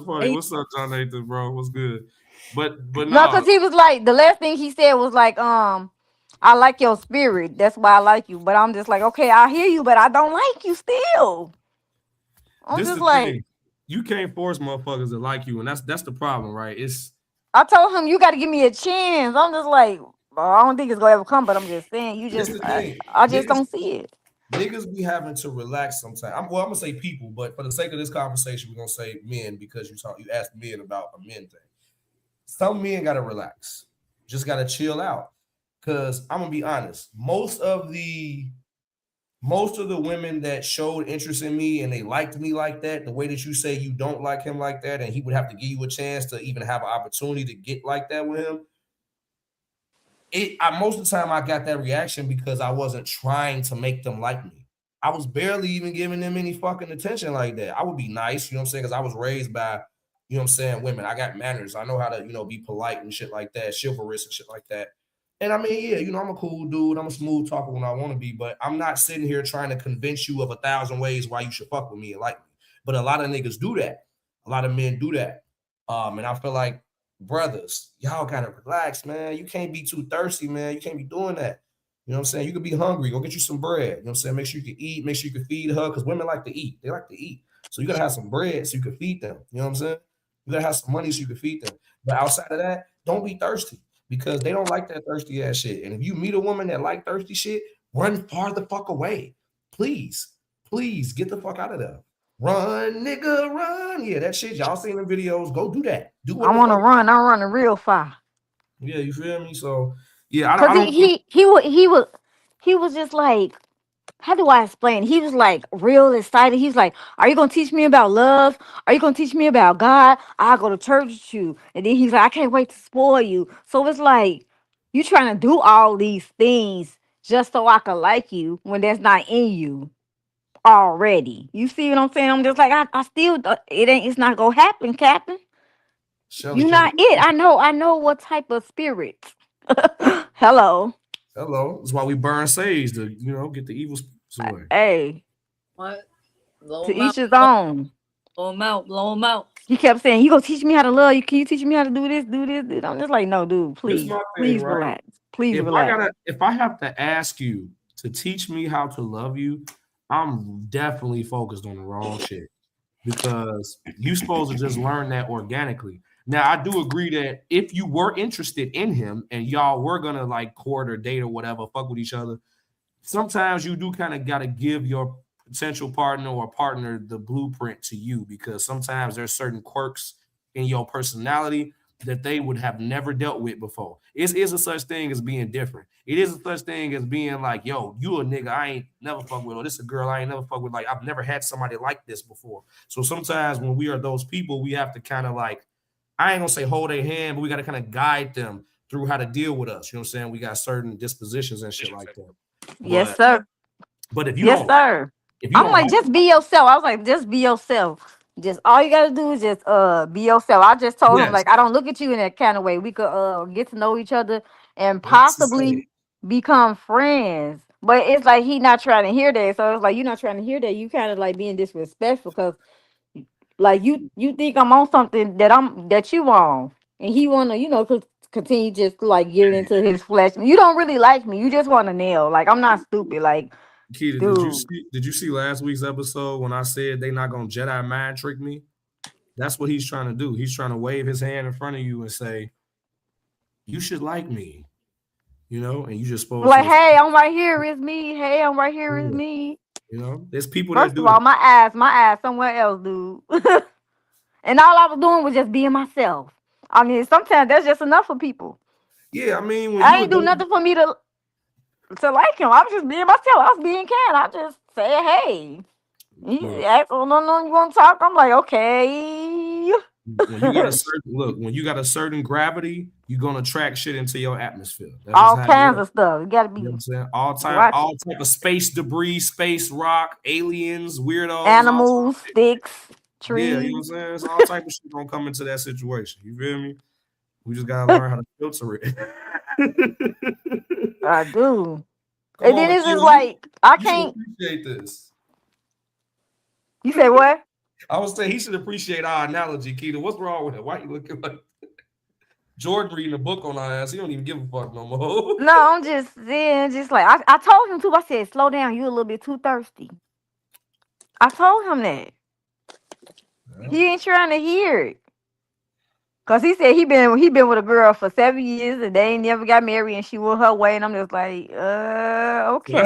funny. What's up, John Nathan, bro? What's good? But No, no, because he was like, the last thing he said was like, I like your spirit. That's why I like you. But I'm just like, okay, I hear you, but I don't like you still. I'm this just the like, thing. You can't force motherfuckers to like you, and that's the problem, right? It's I told him you got to give me a chance. I'm just like, well, I don't think it's gonna ever come, but I'm just saying, this the thing. I just don't see it. Niggas be having to relax sometimes. I'm gonna say people, but for the sake of this conversation, we're gonna say men because you asked men about a men thing. Some men gotta relax, just gotta chill out. Cause I'm gonna be honest, most of the women that showed interest in me and they liked me like that, the way that you say you don't like him like that, and he would have to give you a chance to even have an opportunity to get like that with him. Most of the time I got that reaction because I wasn't trying to make them like me. I was barely even giving them any fucking attention like that. I would be nice, you know what I'm saying? Because I was raised by, you know what I'm saying, women. I got manners. I know how to, be polite and shit like that, chivalrous and shit like that. And I mean, yeah, you know, I'm a cool dude. I'm a smooth talker when I want to be, but I'm not sitting here trying to convince you of 1,000 ways why you should fuck with me and like me. But a lot of niggas do that. A lot of men do that. And I feel like, brothers, y'all gotta relax, man. You can't be too thirsty, man. You can't be doing that. You know what I'm saying? You could be hungry. Go get you some bread. You know what I'm saying? Make sure you can eat. Make sure you can feed her because women like to eat. They like to eat. So you gotta have some bread so you can feed them. You know what I'm saying? You gotta have some money so you can feed them. But outside of that, don't be thirsty because they don't like that thirsty ass shit. And if you meet a woman that like thirsty shit, run far the fuck away. Please, please get the fuck out of there. Run, nigga, run. Yeah, that shit y'all seen in videos. Go do that. Do what I the want to fuck. run. I'm running real far. Yeah, you feel me? So yeah, I Cause don't think he was just like, how do I explain? He was like real excited. He's like, "Are you gonna teach me about love? Are you gonna teach me about God? I'll go to church with you." And then he's like, "I can't wait to spoil you." So it's like you trying to do all these things just so I can like you when that's not in you already. You see what I'm saying? I'm just like, I still it's not gonna happen, Captain. Shelly, You can not it. I know what type of spirit. Hello. hello. That's why we burn sage to, you know, get the evil spirits away. Hey, What? Blow to them out. each his own. Blow them out. Blow them out. He kept saying, "You gonna teach me how to love you? Can you teach me how to do this, do this?" Do I'm just like, "No, dude, This is please, my thing, please right? relax, please relax." If I have to ask you to teach me how to love you, I'm definitely focused on the wrong shit because you supposed to just learn that organically. Now, I do agree that if you were interested in him and y'all were gonna like court or date or whatever, fuck with each other, sometimes you do kind of got to give your potential partner or partner the blueprint to you because sometimes there's certain quirks in your personality that they would have never dealt with before. It is a such thing as being different. It is a such thing as being like, yo, you a nigga I ain't never fuck with, or this a girl I ain't never fuck with. Like I've never had somebody like this before. So sometimes when we are those people, we have to kind of like, I ain't gonna say hold their hand, but we got to kind of guide them through how to deal with us. You know what I'm saying? We got certain dispositions and shit like that. Yes, But sir. but Yes, sir. if you I'm don't like, like just be yourself. I was like, just be yourself. Just all you gotta do is just be yourself. I just told him yes, like I don't look at you in that kind of way. We could get to know each other and that's the same. possibly become friends. But it's like he not trying to hear that. So it's like you're not trying to hear that. You kind of like being disrespectful because like you think I'm on something that you on, and he wanna continue just like get into his flesh. You don't really like me. You just want to nail. Like I'm not stupid. Like Keita, dude. did you see last week's episode when I said they not gonna Jedi mind trick me? That's what he's trying to do. He's trying to wave his hand in front of you and say, you should like me, you know, and you just supposed Like, to, hey, I'm right here. It's me. Hey, I'm right here. It's yeah, me. you know, there's people that First of do it. all, my ass somewhere else, dude. And all I was doing was just being myself. I mean, sometimes that's just enough for people. Yeah, I mean, when you I were ain't do dating, nothing for me to like him. I was just being myself. I was being kind. I just said, hey. He look, asked, oh, no, you want to talk? I'm like, okay. when you got a certain look, when you got a certain gravity, you're gonna attract shit into your atmosphere. That's just All how it kinds works. of stuff. You got to You know what be I'm saying? watch All type of space debris, space rock, aliens, weirdos, all type of animals, shit. sticks, Yeah, you know what I'm trees. saying? It's all type of shit gonna come into that situation. You feel me? We just gotta learn how to filter it. I do. Come And on, then it's Akil, just like, I you should can't. appreciate this. You say what? I would say he should appreciate our analogy, Keita. What's wrong with it? Why you looking like Jordan reading a book on our ass? He don't even give a fuck no more. No, I'm just saying, just like I told him too. I said, slow down. You a little bit too thirsty. I told him that. He ain't trying to hear it. Cause he said he been with a girl for 7 years and they ain't never got married and she went her way and I'm just like, So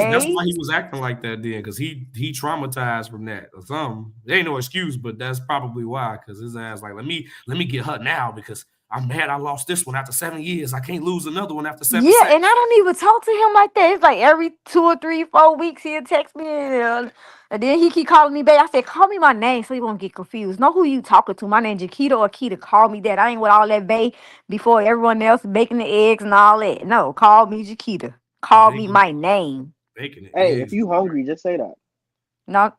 that's okay. why he was acting like that then, because he traumatized from that or something. There ain't no excuse, but that's probably why. Because his ass like, let me get her now because I'm mad I lost this one after 7 years. I can't lose another one after seven Yeah, seconds. and I don't even talk to him like that. It's like every 2 or 3, 4 weeks he'll text me and then he keep calling me back. I said, call me my name so you won't get confused. Know who you talking to. My name Jaquita or Keita. Call me that. I ain't with all that bae before everyone else baking the eggs and all that. No, call me Jaquita. Call me Bacon, my name. bacon and Hey, if eggs. you hungry, just say that. No,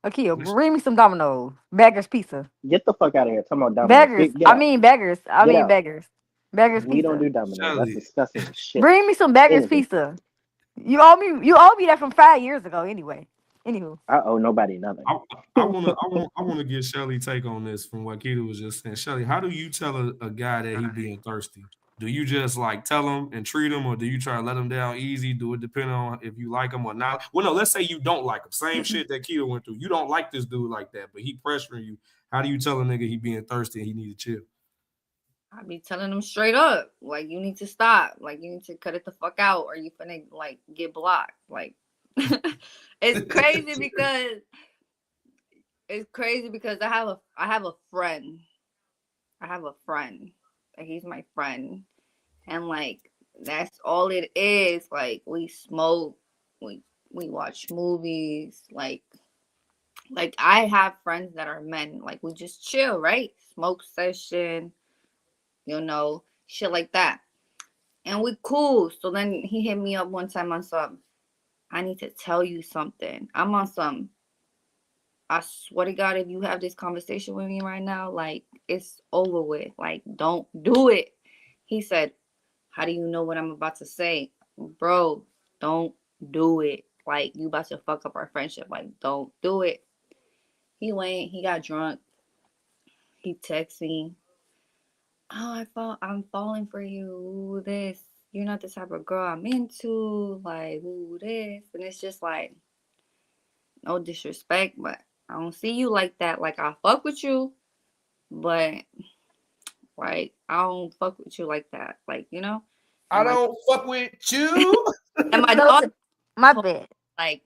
Akia, bring me some Domino's. Beggars pizza. Get the fuck out of here. Talking about Domino's. Beggars. Get I out. mean beggars. I Get mean out. beggars. Beggars We don't pizza. do Domino's. That's Shelly, disgusting as shit. Bring me some beggars Anything. pizza. You owe me that from 5 years ago anyway. Anywho. I owe nobody nothing. I wanna get Shelly take on this from what Keita was just saying. Shelly, how do you tell a guy that he being thirsty? Do you just like tell him and treat him, or do you try to let him down easy? Do it depend on if you like him or not? Well, no, let's say you don't like him. Same shit that Keita went through. You don't like this dude like that, but he pressuring you. How do you tell a nigga he being thirsty and he need to chill? I be telling them straight up, like, you need to stop, like, you need to cut it the fuck out, or you finna like get blocked. Like, it's crazy because I have a friend. Like, he's my friend, and like that's all it is. Like, we smoke, we watch movies, like I have friends that are men. Like, we just chill, right? Smoke session, shit like that. And we cool. So then he hit me up one time on some, I need to tell you something. I'm on some, I swear to God, if you have this conversation with me right now, like, it's over with. Like, don't do it. He said, how do you know what I'm about to say? Bro, don't do it. Like, you about to fuck up our friendship. Like, don't do it. He went, he got drunk. He texted me, I'm falling for you. Ooh, this. You're not the type of girl I'm into. Like, ooh, this. And it's just like, no disrespect, but I don't see you like that. Like, I fuck with you, but like, I don't fuck with you like that. Like, I And don't fuck with you. and my No, daughter, my bad. like,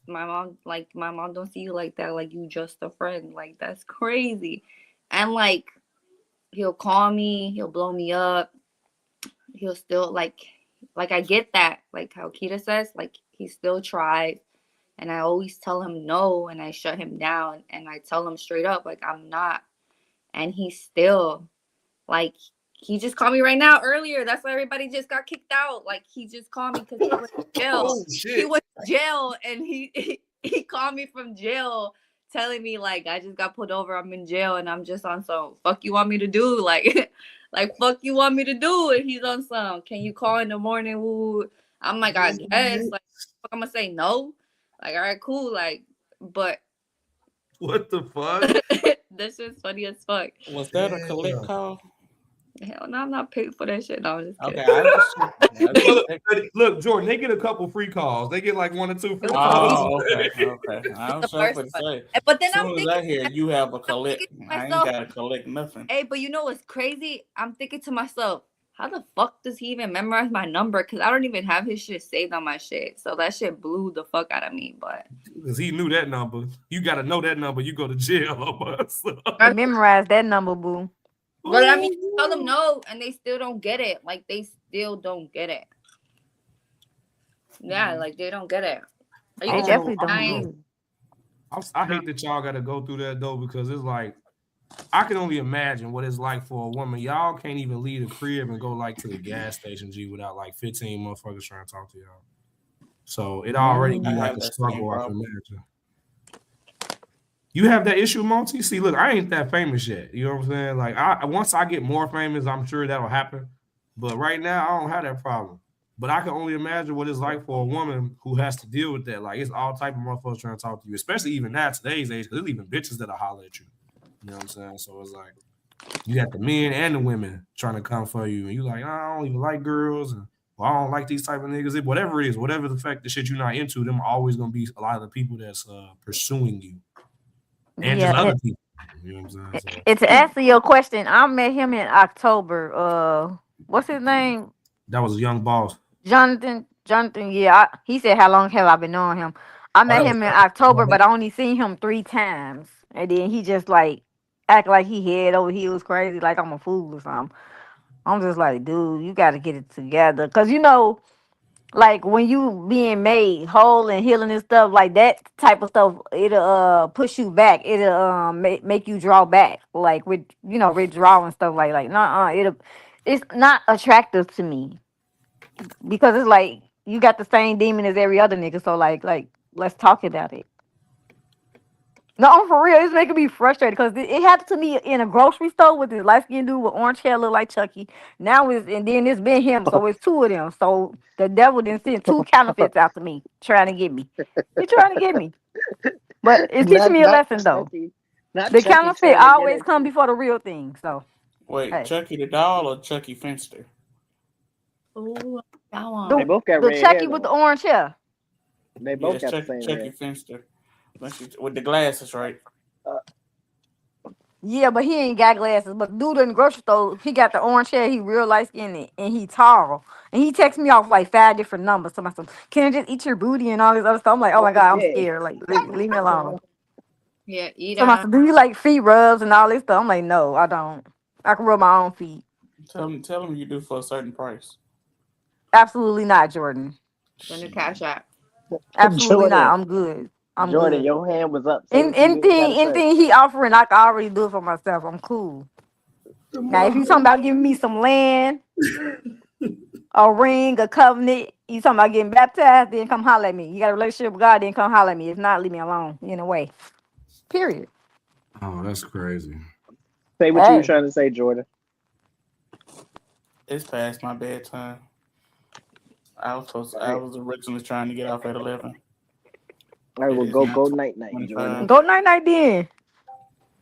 my mom don't see you like that. Like, you just a friend. Like, that's crazy. And like, he'll call me, he'll blow me up. He'll still like I get that. Like how Keita says, like, he still tries. And I always tell him no, and I shut him down, and I tell him straight up, like, I'm not. And he still, like, he just called me right now earlier. That's why everybody just got kicked out. Like, he just called me because he was in jail. Oh shit. He was in jail, and he called me from jail telling me, like, I just got pulled over. I'm in jail, and I'm just on some, fuck you want me to do? Like, like, fuck you want me to do? And he's on some, can you call in the morning? Woo. I'm like, I guess. Like, fuck, I'm going to say no. Like, all right, cool. Like, but What the fuck? this is funny as fuck. Was that a collect call? Hell no, I'm not paid for that shit. No, I'm just kidding. Okay, I just Look, Jordan, they get a couple free calls. They get like 1 or 2 free calls. Oh, okay. I was The sure first to one. say. But then As soon I'm as thinking, I hear you have a collect, thinking to I ain't myself, gotta collect nothing. hey, but you know what's crazy? I'm thinking to myself, how the fuck does he even memorize my number? Because I don't even have his shit saved on my shit. So that shit blew the fuck out of me. But Because he knew that number. You got to know that number. You go to jail. I memorized that number, boo. but I mean, tell them no, and they still don't get it. Like, they still don't get it. Yeah, like, they don't get it. Or you They can definitely just don't nice. know. I hate that y'all got to go through that though, because it's like, I can only imagine what it's like for a woman. Y'all can't even leave the crib and go like to the gas station, G, without like 15 motherfuckers trying to talk to y'all. So it already be I like have a that struggle, same I can problem. imagine. You have that issue, Monty? See, look, I ain't that famous yet. You know what I'm saying? Like, once I get more famous, I'm sure that'll happen. But right now, I don't have that problem. But I can only imagine what it's like for a woman who has to deal with that. Like, it's all type of motherfuckers trying to talk to you, especially even now, today's age, because there's even bitches that'll holler at you. You know what I'm saying? So it's like, you got the men and the women trying to come for you. And you like, I don't even like girls. And well, I don't like these type of niggas. Whatever it is, whatever the fact, the shit you're not into, them are always going to be a lot of the people that's pursuing you. And just other people. You know what I'm saying? So, And to answer your question, I met him in October. What's his name? that was a young boss. Jonathan. Yeah, he said, "How long have I been knowing him?" I Oh, met that was him in October, but I only seen him 3 times, and then he just like act like he head over heels crazy, like I'm a fool or something. I'm just like, dude, you got to get it together, cause like when you being made whole and healing and stuff like that type of stuff, it'll push you back. It'll make you draw back, like with withdrawal and stuff like nah, it's not attractive to me because it's like you got the same demon as every other nigga. So like let's talk about it. No, I'm for real. It's making me frustrated because it happened to me in a grocery store with this light skinned dude with orange hair, look like Chucky. Now it's and then it's been him, so it's two of them. So the devil didn't send two counterfeits after me, trying to get me. He trying to get me, but it's teaching me a not lesson though. Chucky, not The Chucky counterfeit trying to get always at come you. before the real thing. So Wait, hey, Chucky the doll or Chucky Finster? Ooh, that They one. both got the red hair Chucky with the though. orange hair. They Yeah, both it's got the same Chucky hair. Finster. With the glasses, right? Uh, Yeah, but he ain't got glasses. But the dude in the grocery store, he got the orange hair. He real light skinned and he tall. And he texts me off like 5 different numbers. So myself, can I just eat your booty and all this other stuff? I'm like, oh my god, I'm okay. scared. Like, leave me alone. Yeah, eat So myself, do you like feet rubs and all this stuff? I'm like, no, I don't. I can rub my own feet. Tell him you do for a certain price. Absolutely not, Jordan. Send a Shit. cash app. Absolutely not. Jordan, I'm good. I'm Jordan, good. your hand was up. Say In, what you gotta anything, say. anything he offering, I can already do it for myself. I'm cool. Now, if you talking about giving me some land, a ring, a covenant, you talking about getting baptized, then come holler at me. You got a relationship with God, then come holler at me. If not, leave me alone. In a way. Period. Oh, that's crazy. Say what you were Hey. trying to say, Jordan. It's past my bedtime. All I right. was originally trying to get off at 11. All right, It well is now go night night, Jordan. 25. Go night night then.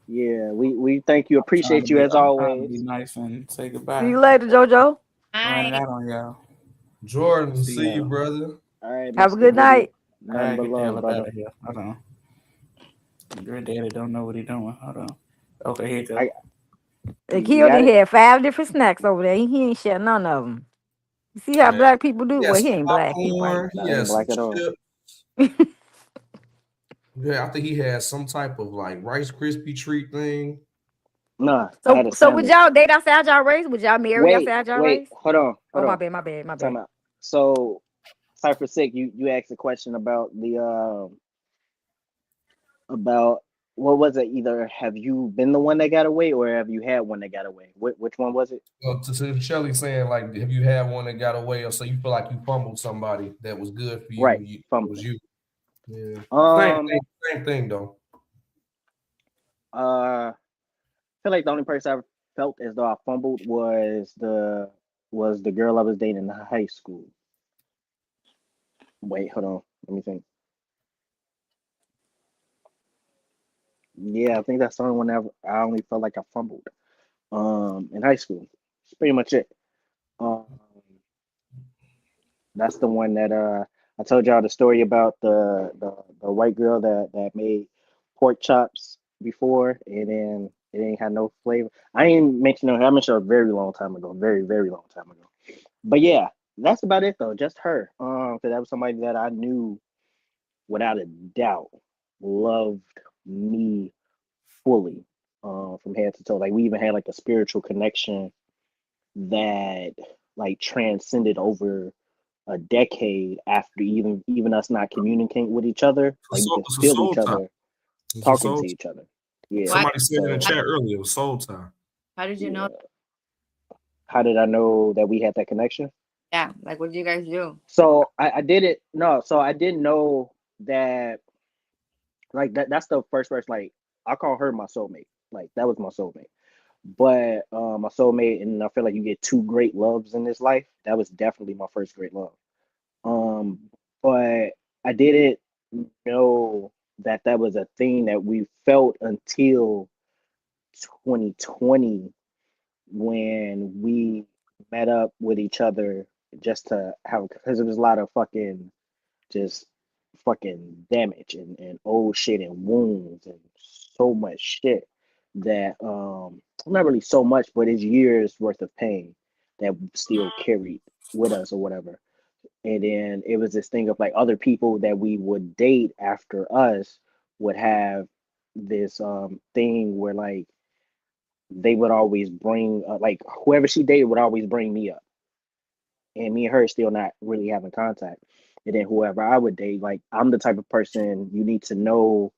Yeah, we thank you, appreciate you as I'm trying to be always. nice and say See goodbye. you later, JoJo. Running Hi. out on y'all. Jordan, See see you, y'all. brother. All right, Have a Mr. good Diddy. night. I Nothing gotta but get the love, hell up out brother. of here. Hold on. Granddaddy don't know what he doing. Hold on. Okay, here you go. I The you kid got done it? had 5 different snacks over there. He ain't share none of them. You see how Man, black people do? he Well, has he some ain't black. He white. popcorn. He That ain't has some black at all. chips. Yeah, I think he has some type of like Rice Krispie treat thing. Nah, I So had a so would sandwich. y'all date outside y'all race? Would y'all marry outside y'all Wait, race? hold Oh my on. bad, my bad, my Time bad. out. So Cypher Sick, you asked a question about the about what was it? Either have you been the one that got away or have you had one that got away? Which one was it? Well, to Shelly saying like, have you had one that got away, or so you feel like you fumbled somebody that was good for you? Right, It was fumbling. you. Yeah, same Um thing. Same thing though. I feel like the only person I felt as though I fumbled was the girl I was dating in high school. Wait, hold on. Let me think. Yeah, I think that's the only one that I only felt like I fumbled. In high school. That's pretty much it. Um, that's the one that I told y'all the story about the white girl that made pork chops before and then it ain't had no flavor. I ain't mentioned her. I mentioned her a very long time ago, very long time ago. But yeah, that's about it though. Just her. Because that was somebody that I knew without a doubt loved me fully, from head to toe. Like we even had like a spiritual connection that like transcended over a decade after even us not communicating with each other. Like we can It's a feel soul each tie. other It's a talking soul to tie. each other. Yeah. Why? Somebody said in the So chat earlier, it was soul tie. How did you yeah. know? How did I know that we had that connection? Yeah, like what did you guys do? So I did it. No, so I didn't know that like that's the first verse. Like I call her my soulmate. Like that was my soulmate. But my soulmate, and I feel like you get two great loves in this life. That was definitely my first great love. Um, but I didn't know that that was a thing that we felt until 2020 when we met up with each other just to have because it was a lot of fucking just fucking damage and old shit and wounds and so much shit that not really so much but it's years worth of pain that still carried with us or whatever. And then it was this thing of like other people that we would date after us would have this thing where like they would always bring like whoever she dated would always bring me up, and me and her still not really having contact. And then whoever I would date, like I'm the type of person you need to know.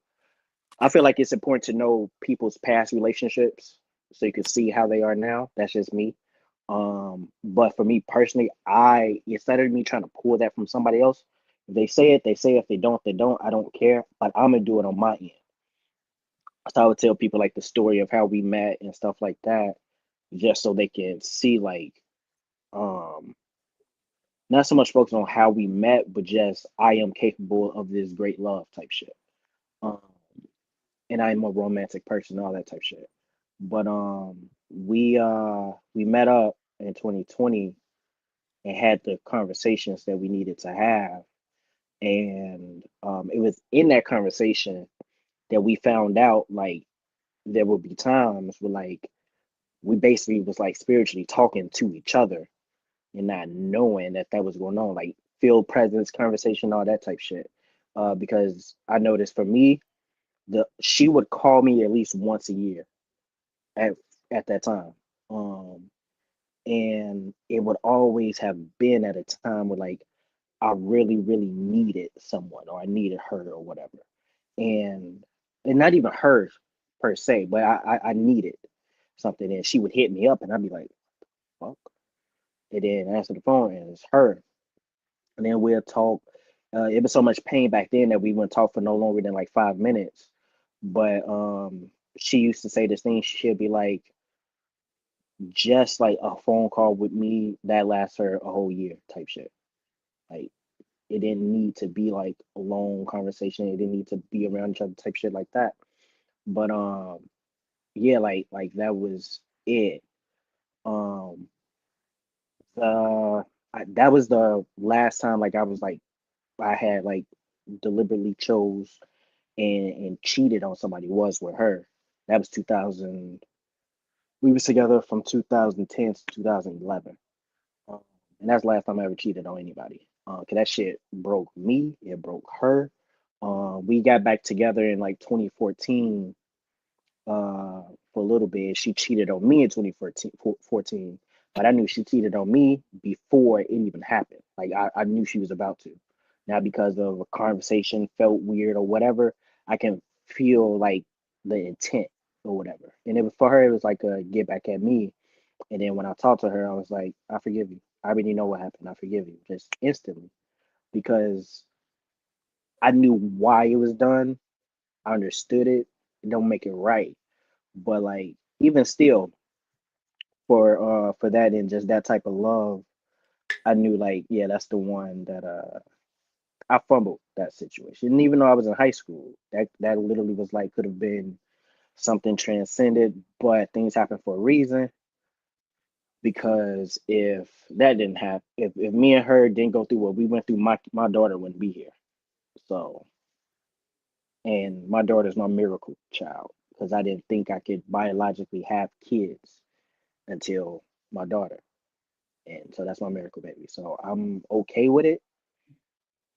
I feel like it's important to know people's past relationships so you can see how they are now. That's just me. But for me personally, I instead of me trying to pull that from somebody else, if they say it, they say it. If they don't, they don't. I don't care. But I'm gonna do it on my end. So I would tell people like the story of how we met and stuff like that, just so they can see like um not so much focus on how we met, but just I am capable of this great love type shit. Um, and I'm a romantic person, all that type shit. But we met up in 2020 and had the conversations that we needed to have. And it was in that conversation that we found out like there would be times where like we basically was like spiritually talking to each other and not knowing that that was going on, like field presence, conversation, all that type shit. Because I noticed for me, the she would call me at least once a year at at that time. Um, and it would always have been at a time where like I really, really needed someone or I needed her or whatever. And and not even her per se, but I needed something and she would hit me up and I'd be like, fuck. And then answer the phone and it's her. And then we'll talk. It was so much pain back then that we wouldn't talk for no longer than like 5 minutes. But she used to say this thing, she'd be like, just like a phone call with me that lasts her a whole year type shit. Like it didn't need to be like a long conversation. It didn't need to be around each other type shit like that. But yeah, like that was it. Um that was the last time like I was like I had like deliberately chose and cheated on somebody was with her. That was 2000. We was together from 2010 to 2011. Um, and that's the last time I ever cheated on anybody. Cause that shit broke me. It broke her. We got back together in like 2014 for a little bit. She cheated on me in 2014, but I knew she cheated on me before it even happened. Like I knew she was about to. Now because of a conversation felt weird or whatever, I can feel like the intent or whatever. And it was for her, it was like a get back at me. And then when I talked to her, I was like, I forgive you. I already know what happened. I forgive you just instantly because I knew why it was done. I understood it. It don't make it right. But like even still, for that and just that type of love, I knew like yeah, that's the one that I fumbled that situation. And even though I was in high school, that literally was like could have been something transcended, but things happen for a reason. Because if that didn't happen, if me and her didn't go through what we went through, my daughter wouldn't be here. So and my daughter's my miracle child because I didn't think I could biologically have kids until my daughter. And so that's my miracle baby. So I'm okay with it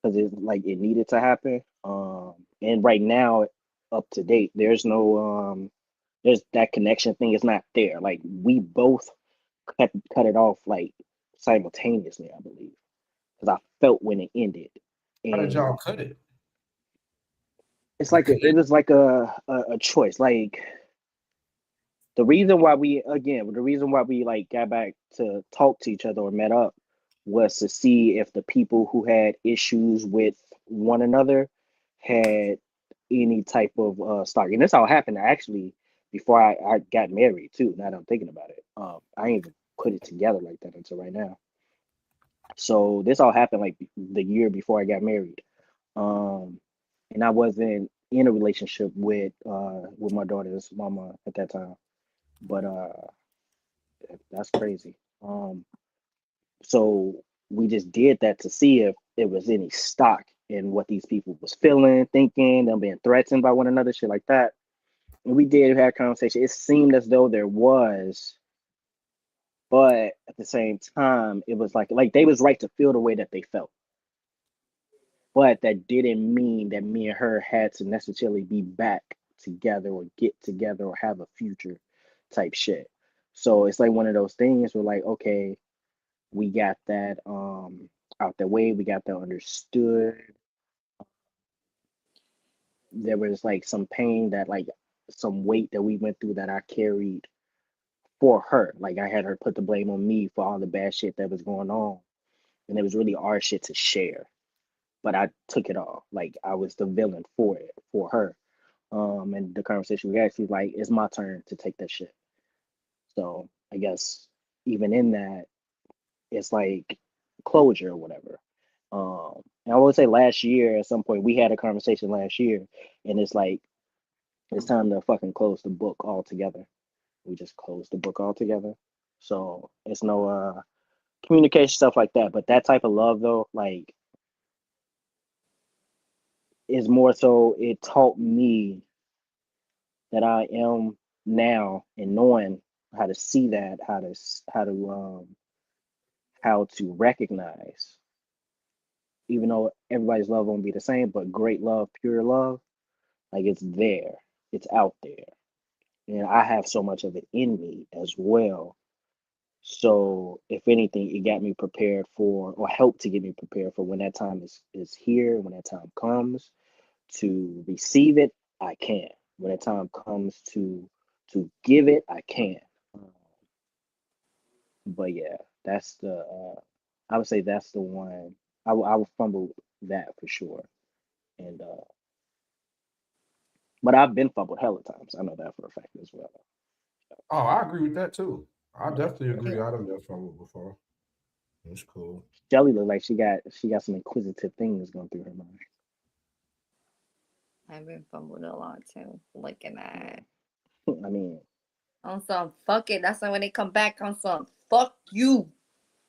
because it's like it needed to happen. And right now, up to date, there's no there's that connection thing is not there. Like we both cut it off like simultaneously, I believe, because I felt when it ended, How did y'all and cut it? it's The like it connect. was like a choice. Like the reason why we like got back to talk to each other or met up was to see if the people who had issues with one another had any type of stock. And this all happened actually before I got married too. Now that I'm thinking about it, I ain't even put it together like that until right now. So this all happened like the year before I got married. Um, and I wasn't in a relationship with my daughter's mama at that time. But that's crazy. So we just did that to see if there was any stock in what these people was feeling, thinking, them being threatened by one another, shit like that. And we did have a conversation. It seemed as though there was, but at the same time, it was like they was right to feel the way that they felt. But that didn't mean that me and her had to necessarily be back together or get together or have a future type shit. So it's like one of those things where like, okay, we got that out the way, we got that understood. There was like some pain that like some weight that we went through that I carried for her. Like I had her put the blame on me for all the bad shit that was going on. And it was really our shit to share. But I took it all. Like I was the villain for it, for her. And the conversation we actually like, it's my turn to take that shit. So I guess even in that, it's like closure or whatever. And I would say last year at some point we had a conversation last year, and it's like it's time to fucking close the book altogether. We just closed the book altogether. So it's no communication stuff like that. But that type of love though, like, is more so it taught me that I am now and knowing how to see that, how to recognize, even though everybody's love won't be the same, but great love, pure love, like it's there, it's out there, and I have so much of it in me as well. So if anything, it got me prepared for, or helped to get me prepared for when that time is here, when that time comes to receive it, I can. When that time comes to give it, I can. But yeah, that's the I would say that's the one I would fumble that for sure. And but I've been fumbled hella times. I know that for a fact as well. Oh, I agree with that too. I Yeah. definitely agree. I done that from it before. It's cool. Shelly look like she got some inquisitive things going through her mind. I've been fumbled a lot too. Looking at I mean, on some fuck it. That's why when they come back on some fuck you.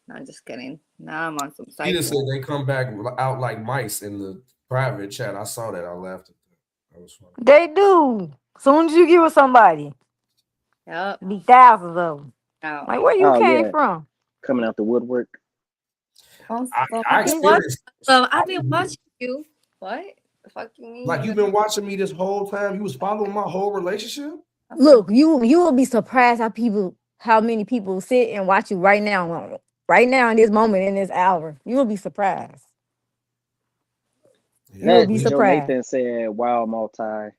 No, I'm just kidding. Now I'm on some He just said cycle. they come back out like mice in the private chat. I saw that. I laughed at that. That was funny. They do. Soon as you give it somebody, Yep. be thousands of them. Now Like where you oh came yeah, from? coming out the woodwork. on some. I I've been watching. experienced. I've been watching you. What? The fuck you Like mean? you've been watching me this whole time. You was following my whole relationship. Look, you will be surprised how many people sit and watch you right now in this moment in this hour. You will be surprised. You Yeah, will That be Joe surprised. Nathan said, "Wow, multi."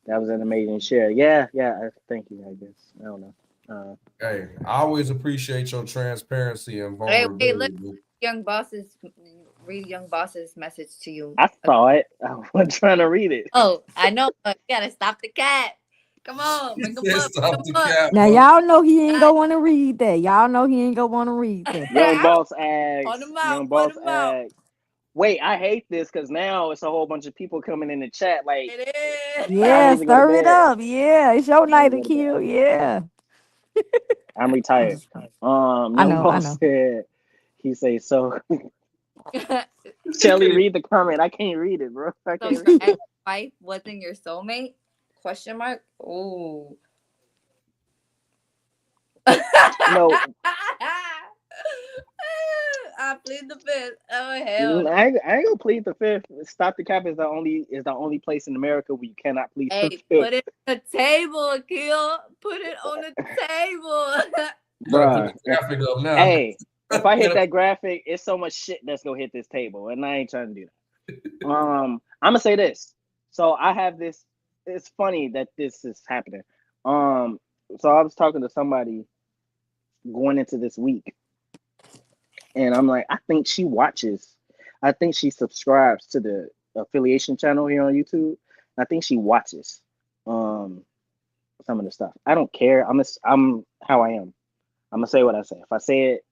That was an amazing share. Yeah, yeah. Thank you. I guess I don't know. hey, I always appreciate your transparency and Wait, look, vulnerability. young bosses. Read young boss's message to you. I saw it. I wasn't trying to read it. Oh, I know. But you gotta stop the cat. Come on, He bring him said, up. Bring "Stop him the up. cap, Now bro." y'all know he ain't gonna want to read that. Y'all know he ain't gonna want to read that. Young boss Point asks. him Young out. Point boss him out. asks. Wait, I hate this because now it's a whole bunch of people coming in the chat. Like, It time Yeah, needs to go to stir it bed. up. Yeah, it's your Time night to to go to bed. kill. Yeah. I'm I'm retired. just playing. I Young know. I boss know. said. He say so. is. He Shelly, can't. read the comment. I can't read it, bro. I So can't your read it. ex-wife wasn't your soulmate? Question mark. Oh. No, I plead the fifth. Oh hell no. I ain't gonna plead the fifth. Stop the cap is the only place in America where you cannot plead the Hey, fifth, put it on the table, Akil. Put it on the table. You gotta put the bruh. graphic up now. Hey, if I You hit gotta- that graphic, it's so much shit that's gonna hit this table, and I ain't trying to do that. I'm gonna say this. So I have this. It's funny that this is happening. Um, so I was talking to somebody going into this week, and I'm like, I think she watches. I think she subscribes to the affiliation channel here on YouTube. I think she watches um some of the stuff. I don't care. I'm how I am. I'm gonna say what I say. If I say it,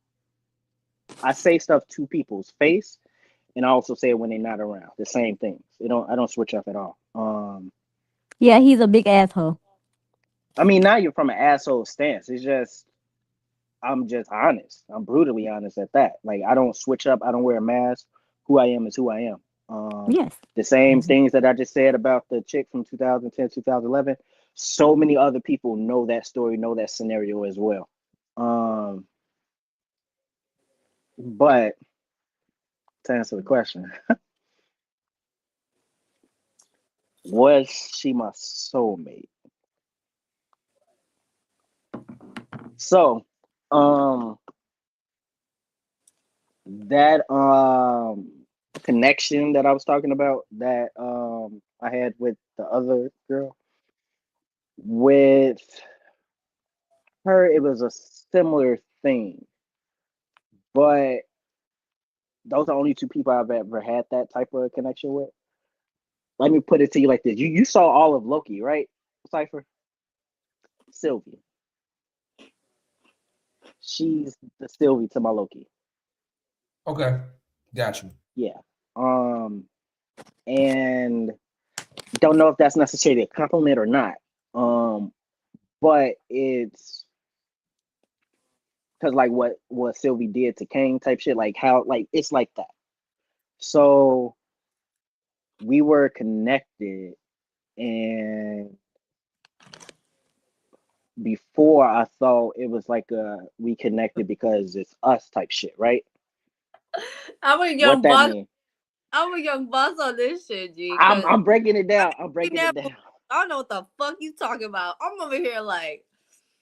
I say stuff to people's face, and I also say it when they're not around. The same things. I don't switch up at all. Yeah, he's a big asshole. I mean, now you're from an asshole stance. It's just I'm just honest. I'm brutally honest at that. Like I don't switch up. I don't wear a mask. Who I am is who I am. Yes. The same things that I just said about the chick from 2010, 2011. So many other people know that story, know that scenario as well. But to answer the question, was she my soulmate? So, um, that connection that I was talking about that I had with the other girl, with her, it was a similar thing, but those are only two people I've ever had that type of connection with. let me put it to you like this: you saw all of Loki, right? Cipher, Sylvie. She's the Sylvie to my Loki. Okay, got you. Yeah. And don't know if that's necessarily a compliment or not. But it's because like what Sylvie did to Kane type shit, like how like it's like that. So we were connected, and before I thought it was like we connected because it's us type shit, right? I'm a What young that boss. mean? I'm a young boss on this shit, G. I'm Cause I'm breaking it I down. I'm ain't breaking it never. down. I don't know what the fuck you talking about. I'm over here like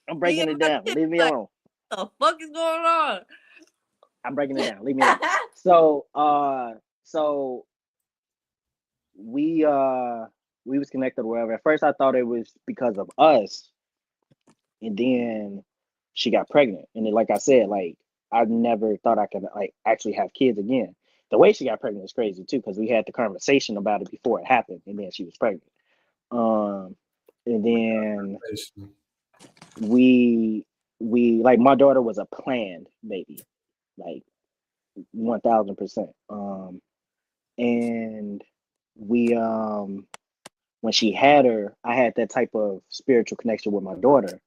I'm being breaking it my down. shit. Leave me Like, alone. what the fuck is going on? I'm breaking it down. Leave me alone. So so we we was connected or whatever. At first I thought it was because of us, and then she got pregnant. And then like I said, like I never thought I could like actually have kids again. The way she got pregnant was crazy too, because we had the conversation about it before it happened, and then she was pregnant. Um and then we like my daughter was a planned baby, like 1000%. And we when she had her, I had that type of spiritual connection with my daughter.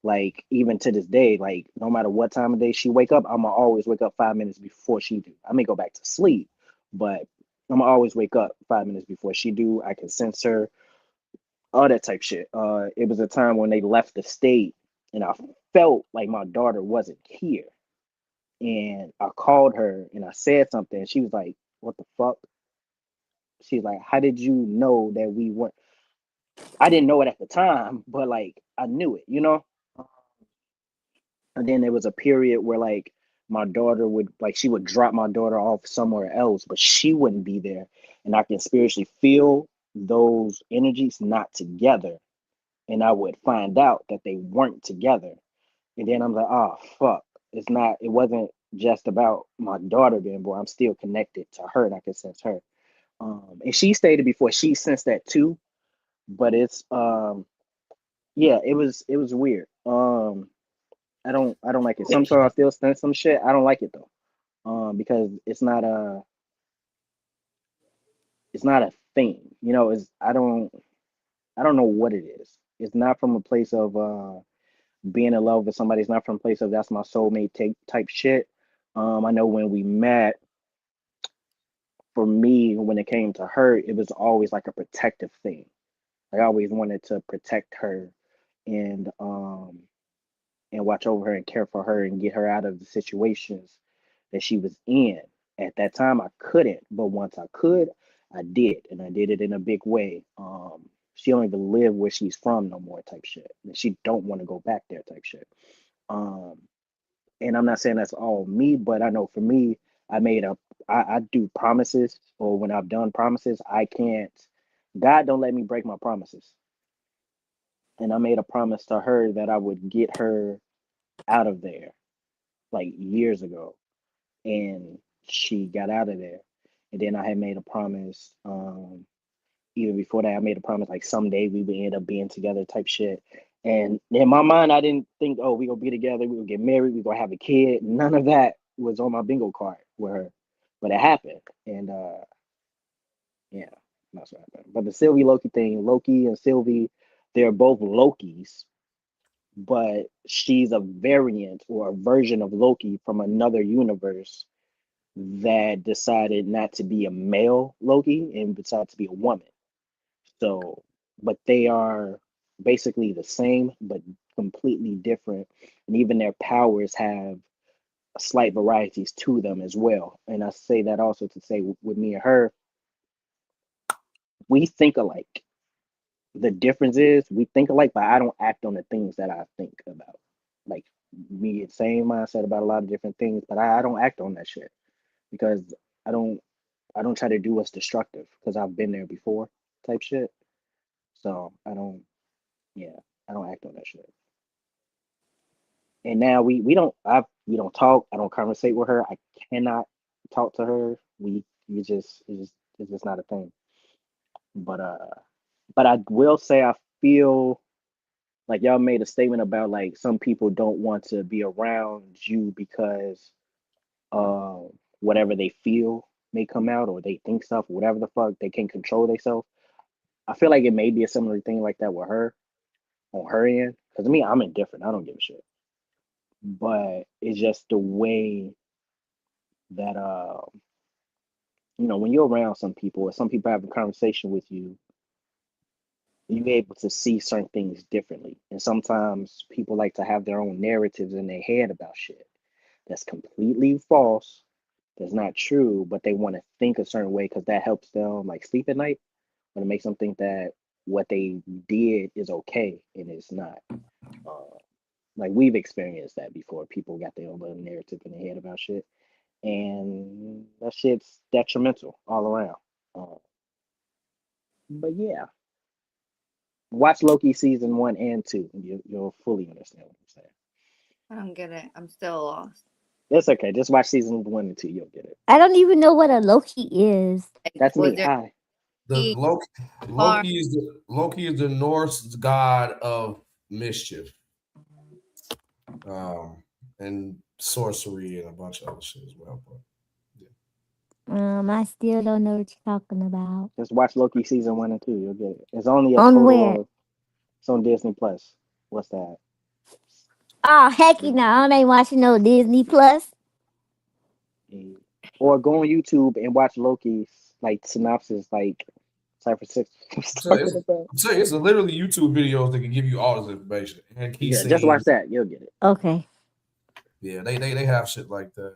Like even to this day, like no matter what time of day she wake up, I'ma always wake up 5 minutes before she do. I may go back to sleep, but I'ma always wake up 5 minutes before she do. I can sense her, all that type shit. It was a time when they left the state, and I felt like my daughter wasn't here. And I called her and I said something. And she was like, "What the fuck?" She's like, "How did you know that we weren't?" I didn't know it at the time, but like I knew it, you know? And then there was a period where like my daughter would like she would drop my daughter off somewhere else, but she wouldn't be there. And I can spiritually feel those energies not together. And I would find out that they weren't together. And then I'm like, oh fuck. It wasn't just about my daughter being born. I'm still connected to her and I can sense her. And she stated before she sensed that too, but it's yeah, it was weird. I don't like it. Sometimes I still sense some shit. I don't like it though. Because it's not a thing. You know, I don't know what it is. It's not from a place of being in love with somebody. It's not from a place of that's my soulmate type shit. I know when we met, for me, when it came to her, it was always like a protective thing. I always wanted to protect her and watch over her and care for her and get her out of the situations that she was in. At that time, I couldn't, but once I could, I did, and I did it in a big way. She don't even live where she's from no more, type shit. And she don't want to go back there, type shit. Um, and I'm not saying that's all me, but I know for me, I made a, I do promises, or when I've done promises, I can't. God don't let me break my promises, and I made a promise to her that I would get her out of there like years ago, and she got out of there. And then I had made a promise, even before that, I made a promise like someday we would end up being together type shit. And in my mind, I didn't think, oh, we gonna be together, we gonna get married, we gonna have a kid. None of that was on my bingo card with her, but it happened. And yeah, that's what happened. But the Sylvie Loki thing, Loki and Sylvie, they're both Lokis, but she's a variant or a version of Loki from another universe that decided not to be a male Loki and decided to be a woman. So, but they are basically the same, but completely different. And even their powers have slight varieties to them as well. And I say that also to say with me and her, we think alike. The difference is we think alike, but I don't act on the things that I think about. Like me, same mindset about a lot of different things, but I don't act on that shit because I don't I don't try to do what's destructive because I've been there before type shit. So yeah, I don't act on that shit. And now we don't talk. I don't conversate with her. I cannot talk to her. We just it's just not a thing. But I will say I feel like y'all made a statement about like some people don't want to be around you because uh whatever they feel may come out or they think stuff, whatever the fuck, they can't control themselves. I feel like it may be a similar thing like that with her on her end. Because me, I'm indifferent. I don't give a shit. But it's just the way that when you're around some people or some people have a conversation with you, you're able to see certain things differently. And sometimes people like to have their own narratives in their head about shit that's completely false, that's not true, but they want to think a certain way because that helps them like sleep at night. When it makes them think that what they did is okay and it's not. Uh, like we've experienced that before. People got their own little narrative in their head about shit, and that shit's detrimental all around. Uh, but yeah, watch Loki season 1 and 2. You'll fully understand what I'm saying. I don't get it. I'm still lost. It's okay. Just watch season 1 and 2. You'll get it. I don't even know what a Loki is. That's Was me. there Hi. The E Loki is the Norse god of mischief, and sorcery and a bunch of other shit as well. But I still don't know what you're talking about. Just watch Loki season 1 and 2. You'll get it. It's only a On where? total of. It's on Disney Plus. What's that? Oh, heck no. I ain't watching no Disney Plus. Or go on YouTube and watch Loki's like synopsis, like Cypher Six was talking about. I'm saying it's literally YouTube videos that can give you all this information and key Yeah, just watch scenes. that. You'll get it. Okay. Yeah, they have shit like that.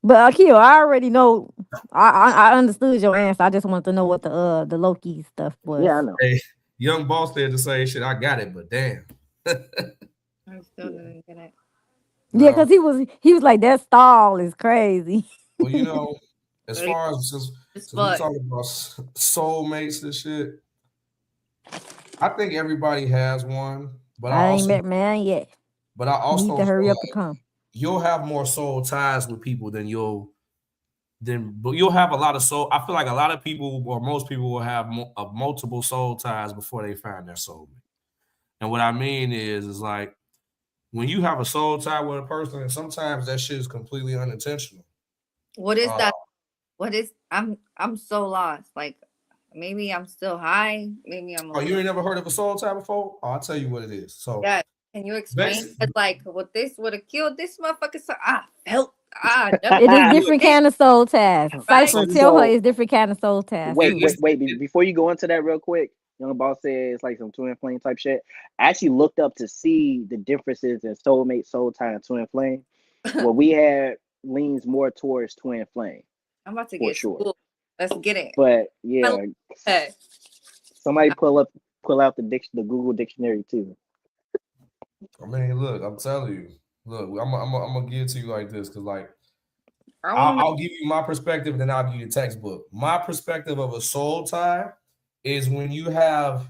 But Akio, I already know. I understood your answer. I just want to know what the Loki stuff was. Yeah, I know. Hey, young boss said the same shit. I got it, but damn. I still didn't get it. Yeah, because he was like, that stall is crazy. Well, as far as since we talking about soulmates and shit, I think everybody has one, but I ain't met mine yet. But I also need to hurry up and come. You'll have more soul ties with people than but you'll have a lot of soul. I feel like a lot of people or most people will have multiple soul ties before they find their soulmate. And what I mean is like when you have a soul tie with a person, and sometimes that shit is completely unintentional. What is that? What is I'm so lost. Like maybe I'm still high. Maybe I'm. You ain't never heard of a soul tie before? Oh, I'll tell you what it is. So yeah, can you explain? It's like what this would have killed this motherfucker. So I felt it is different kind of soul ties. Cypher, tell her it's different kind of soul ties. Wait. Before you go into that real quick, young boss said it's like some twin flame type shit. I actually looked up to see the differences in soulmate, soul tie, and twin flame. What we had leans more towards twin flame. I'm about to get school. Let's get it. But yeah, somebody pull out the Google dictionary too. I mean, look, I'm telling you. Look, I'm gonna give it to you like this because, like, I'll give you my perspective, and then I'll give you the textbook. My perspective of a soul tie is when you have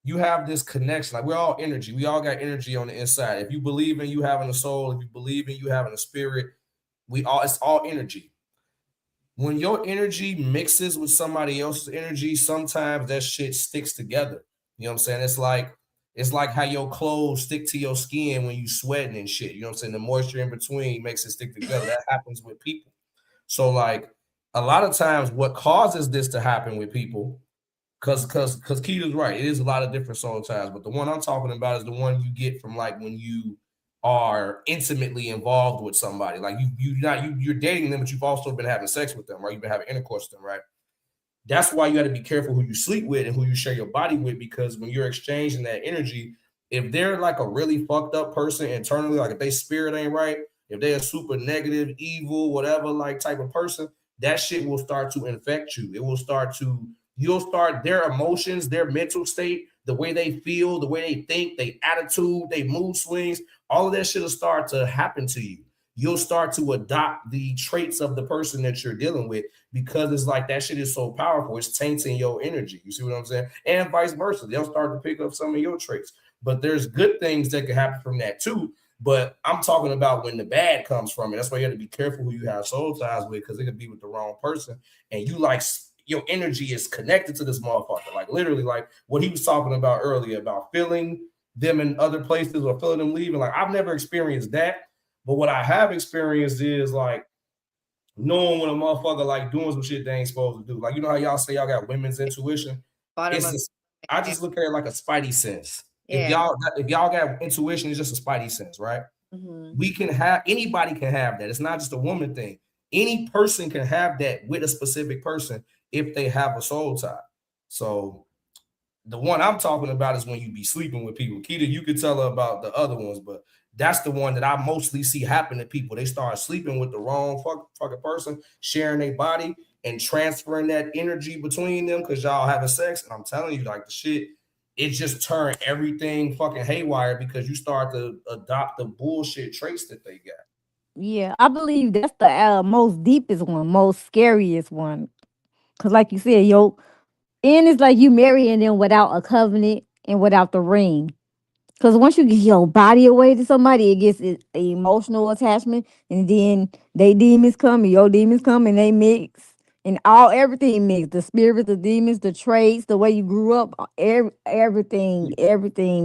this connection. Like, we're all energy. We all got energy on the inside. If you believe in you having a soul, if you believe in you having a spirit, it's all energy. When your energy mixes with somebody else's energy, sometimes that shit sticks together. You know what I'm saying? It's like how your clothes stick to your skin when you sweating and shit. You know what I'm saying? The moisture in between makes it stick together. That happens with people. So, like, a lot of times what causes this to happen with people, because Keita's right, it is a lot of different soul ties, but the one I'm talking about is the one you get from, like, when you are intimately involved with somebody. Like, you're dating them, but you've also been having sex with them, right? You've been having intercourse with them, right? That's why you got to be careful who you sleep with and who you share your body with, because when you're exchanging that energy, if they're like a really fucked up person internally, like if their spirit ain't right, if they're a super negative, evil, whatever, like type of person, that shit will start to infect you. You'll start their emotions, their mental state, the way they feel, the way they think, their attitude, their mood swings, all of that shit will start to happen to you. You'll start to adopt the traits of the person that you're dealing with, because it's like that shit is so powerful. It's tainting your energy. You see what I'm saying? And vice versa. They'll start to pick up some of your traits. But there's good things that can happen from that too. But I'm talking about when the bad comes from it. That's why you have to be careful who you have soul ties with, because it could be with the wrong person. And you like your energy is connected to this motherfucker. Like literally, like what he was talking about earlier about feeling them in other places or feeling them leaving. Like I've never experienced that, but what I have experienced is like knowing when a motherfucker like doing some shit they ain't supposed to do. Like you know how y'all say y'all got women's intuition. I just look at it like a spidey sense. Yeah. If y'all got intuition, it's just a spidey sense, right? Mm-hmm. We can have anybody can have that. It's not just a woman thing. Any person can have that with a specific person if they have a soul tie. So the one I'm talking about is when you be sleeping with people. Keita, you could tell her about the other ones, but that's the one that I mostly see happen to people. They start sleeping with the wrong fucking person, sharing their body and transferring that energy between them because y'all having sex. And I'm telling you, like the shit, it just turned everything fucking haywire because you start to adopt the bullshit traits that they got. Yeah, I believe that's the most deepest one, most scariest one. Cause like you said, and it's like you marrying them without a covenant and without the ring. Because once you give your body away to somebody, it gets an emotional attachment, and then they demons come, and your demons come, and they mix, and everything mix. The spirits, the demons, the traits, the way you grew up, everything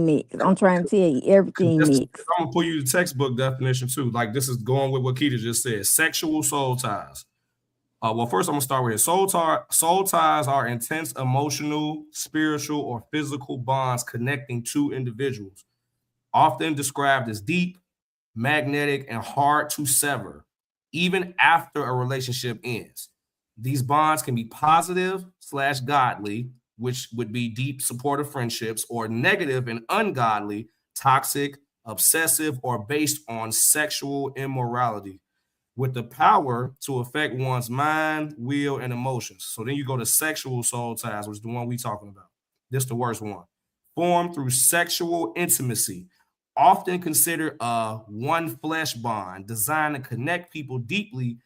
mix. I'm trying to tell you, everything mix. I'm gonna pull you the textbook definition too. Like this is going with what Keita just said. Sexual soul ties. Well, first I'm gonna start with it. Soul ties are intense emotional, spiritual, or physical bonds connecting two individuals, often described as deep, magnetic, and hard to sever, even after a relationship ends. These bonds can be positive / godly, which would be deep, supportive friendships, or negative and ungodly, toxic, obsessive, or based on sexual immorality, with the power to affect one's mind, will, and emotions. So then you go to sexual soul ties, which is the one we talking about. This is the worst one. Formed through sexual intimacy, often considered a one flesh bond designed to connect people deeply,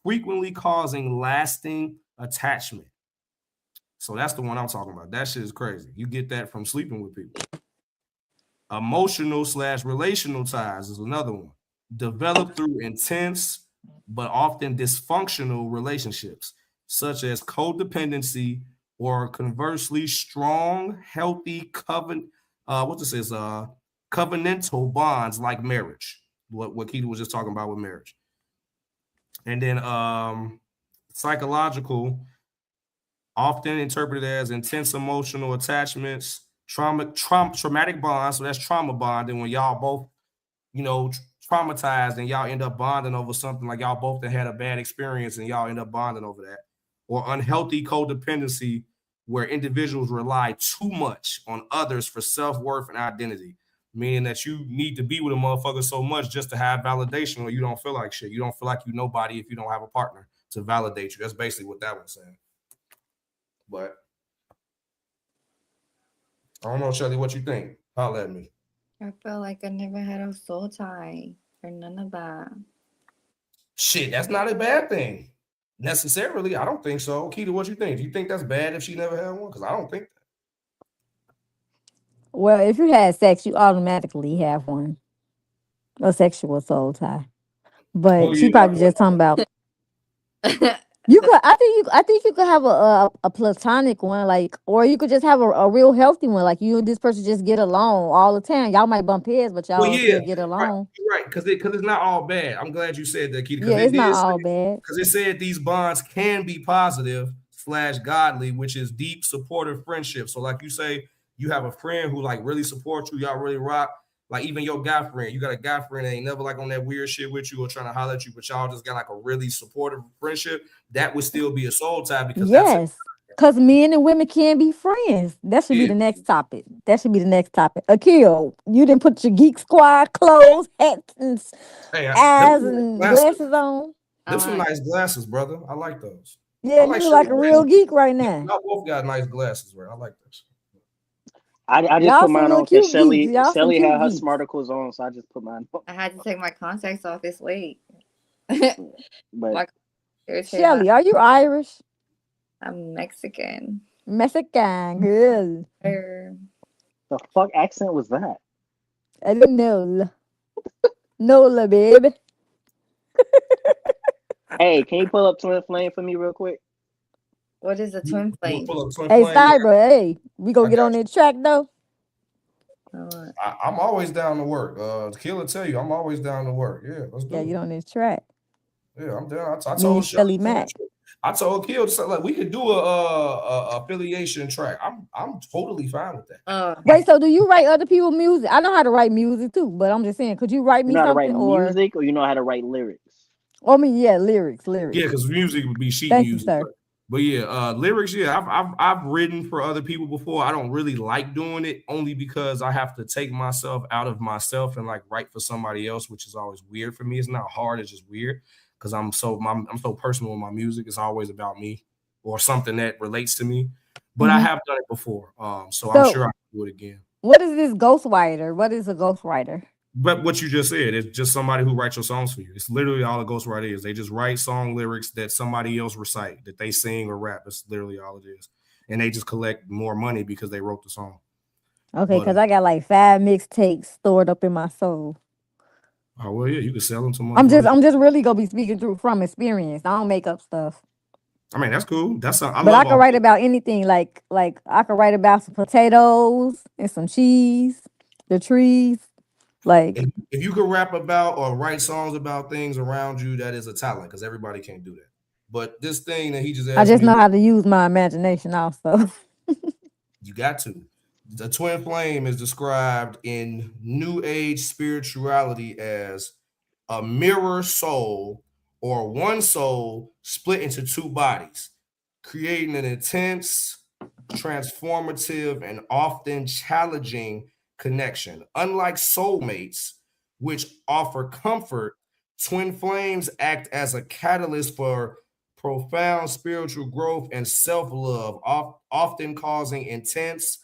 frequently causing lasting attachment. So that's the one I'm talking about. That shit is crazy. You get that from sleeping with people. Emotional / relational ties is another one. Developed through intense but often dysfunctional relationships, such as codependency or conversely strong, healthy covenantal bonds like marriage. What Keita was just talking about with marriage. And then psychological, often interpreted as intense emotional attachments, traumatic bonds. So that's trauma bond. And when y'all both, traumatized and y'all end up bonding over something, like y'all both had a bad experience and y'all end up bonding over that. Or unhealthy codependency, where individuals rely too much on others for self-worth and identity, meaning that you need to be with a motherfucker so much just to have validation, or you don't feel like shit. You don't feel like you nobody if you don't have a partner to validate you. That's basically what that was saying. But I don't know, Shelly, what you think? Holla at me. I feel like I never had a soul tie or none of that. Shit, that's not a bad thing. Necessarily, I don't think so. Keita, what you think? Do you think that's bad if she never had one? Because I don't think that. Well, if you had sex, you automatically have one, a sexual soul tie. But she probably just talking about. You could, I think you could have a platonic one, like, or you could just have a real healthy one, like you and this person just get along all the time. Y'all might bump heads, but y'all still get along. Right, because it's not all bad. I'm glad you said that, Keita. Yeah, it's not all bad. Because it said these bonds can be positive / godly, which is deep, supportive friendship. So, like you say, you have a friend who like really supports you, y'all really rock. Like even your guy friend, you got a guy friend that ain't never like on that weird shit with you or trying to holler at you, but y'all just got like a really supportive friendship. That would still be a soul tie because yes, because men and women can be friends. That should be the next topic. Akil, you didn't put your Geek Squad clothes, hats, and eyes and glasses on. There's some nice glasses, brother. I like those. Yeah, you look like a real geek right now. Y'all both got nice glasses, bro. I like those. I just put mine on because Shelly had her smarticles on, so I just put mine on. I had to take my contacts off. It's late. But Shelly, are you Irish? I'm Mexican. Mexican, good. The fuck accent was that? I don't know. Nola, baby. Hey, can you pull up Twin Flame for me real quick? What is a twin flame? Pull up Twin Hey, Flame. Cyber, hey, we gonna I get got on that track though. I'm always down to work. Killer tell you, I'm always down to work. Yeah, let's do Yeah, it. get on this track. Yeah, I'm down. I Me and told Shelly Shelly, Mack. I told Kill like we could do a affiliation track. I'm totally fine with that. Wait, so do you write other people's music? I know how to write music too, but I'm just saying, could you write You me know how to write something music, or you know how to write lyrics? I mean, yeah, lyrics. Yeah, because music would be sheet Thank you, music. sir. But yeah, lyrics. Yeah, I've written for other people before. I don't really like doing it only because I have to take myself out of myself and like write for somebody else, which is always weird for me. It's not hard; it's just weird because I'm so personal with my music. It's always about me or something that relates to me. But I have done it before, so I'm sure I can do it again. What is this ghostwriter? What is a ghostwriter? But what you just said is just somebody who writes your songs for you. It's literally all a ghostwriter is. They just write song lyrics that somebody else recite, that they sing or rap. That's literally all it is. And they just collect more money because they wrote the song. Okay, because I got like 5 mixtapes stored up in my soul. Oh well, yeah, you can sell them to I'm motherfuckers. just really gonna be speaking from experience. I don't make up stuff. I mean, that's cool. But I can write about anything. Like I could write about some potatoes and some cheese, the trees. Like if you could rap about or write songs about things around you, that is a talent because everybody can't do that. But this thing that he just asked I just me, know how to use my imagination also. you got to. The twin flame is described in New Age spirituality as a mirror soul or one soul split into two bodies, creating an intense, transformative, and often challenging connection. Unlike soulmates, which offer comfort, twin flames act as a catalyst for profound spiritual growth and self-love, often causing intense,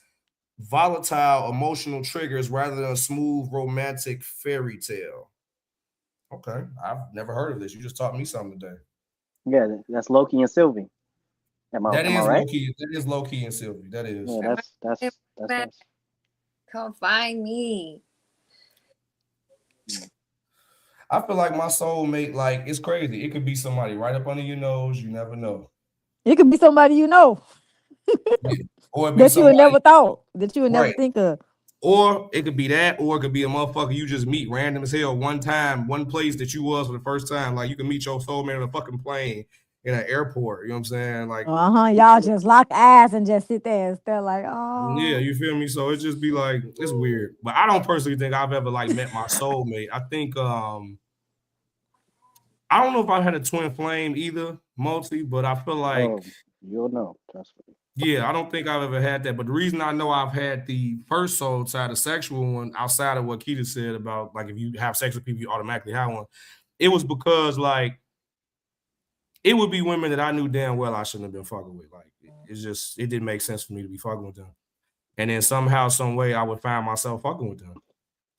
volatile emotional triggers rather than a smooth romantic fairy tale. Okay, I've never heard of this. You just taught me something today. Yeah, that's Loki and Sylvie. Am I right? Low key. That is low key and Sylvie. That is. Yeah, that's us. Come find me. I feel like my soulmate, like it's crazy. It could be somebody right up under your nose. You never know. It could be somebody you know. Or it be that you would somebody never thought, that you would never right. think of. Or it could be that, or it could be a motherfucker you just meet random as hell one time, one place that you was for the first time. Like you can meet your soulmate on a fucking plane in an airport. You know what I'm saying? Like, y'all just lock eyes and just sit there and stare like, yeah, you feel me? So it just be like it's weird. But I don't personally think I've ever like met my soulmate. I think I don't know if I had a twin flame either, mostly, but I feel like you'll know. Trust me. Yeah, I don't think I've ever had that. But the reason I know I've had the first soul side, the sexual one, outside of what Keita said about like if you have sex with people, you automatically have one. It was because like it would be women that I knew damn well I shouldn't have been fucking with. Like it didn't make sense for me to be fucking with them. And then somehow, some way, I would find myself fucking with them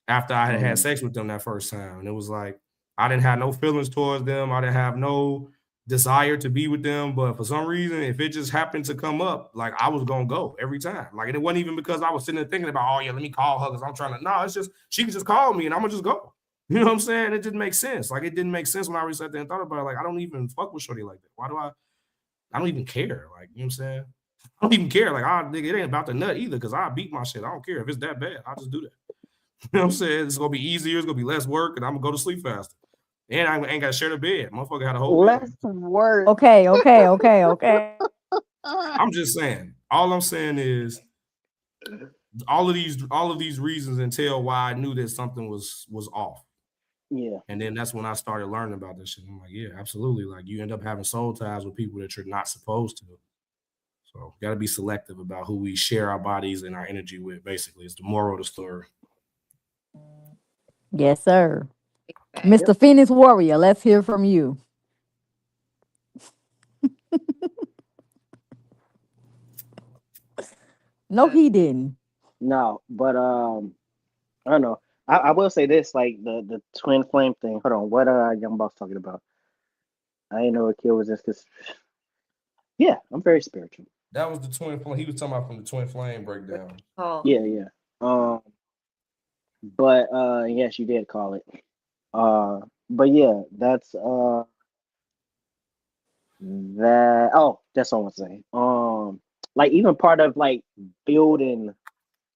after I had sex with them that first time. And it was like I didn't have no feelings towards them. I didn't have no desire to be with them, but for some reason, if it just happened to come up, like I was gonna go every time. Like and it wasn't even because I was sitting there thinking about, oh yeah, let me call her because I'm trying to. No, it's just she can just call me and I'm gonna just go. You know what I'm saying? It didn't make sense. Like it didn't make sense when I sat there and thought about it. Like I don't even fuck with shorty like that. Why do I don't even care. Like you know what I'm saying? I don't even care. Like nigga, it ain't about the nut either because I beat my shit. I don't care if it's that bad. I'll just do that. You know what I'm saying? It's gonna be easier. It's gonna be less work, and I'm gonna go to sleep faster. And I ain't got to share the bed. Motherfucker had a whole less work. Okay. I'm just saying. All I'm saying is all of these reasons entail why I knew that something was off. Yeah. And then that's when I started learning about this shit. I'm like, yeah, absolutely. Like you end up having soul ties with people that you're not supposed to. So got to be selective about who we share our bodies and our energy with. Basically, it's the moral of the story. Yes, sir. Mr. Phoenix Warrior, let's hear from you. No, he didn't. No, but I don't know. I will say this, like the twin flame thing. Hold on, what Young Boss talking about? I didn't know a kid was just because. Yeah, I'm very spiritual. That was the twin flame. He was talking about from the twin flame breakdown. Oh. Yeah. But yes, you did call it. But yeah, that's That's all I'm saying. Like even part of like building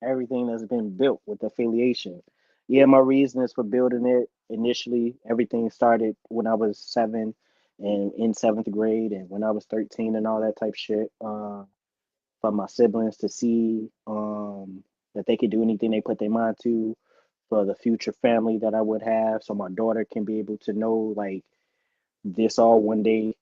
everything that's been built with affiliation. Yeah, my reasons for building it initially, everything started when I was 7 and in 7th grade and when I was 13 and all that type shit. For my siblings to see that they could do anything they put their mind to, for the future family that I would have, so my daughter can be able to know like this all one day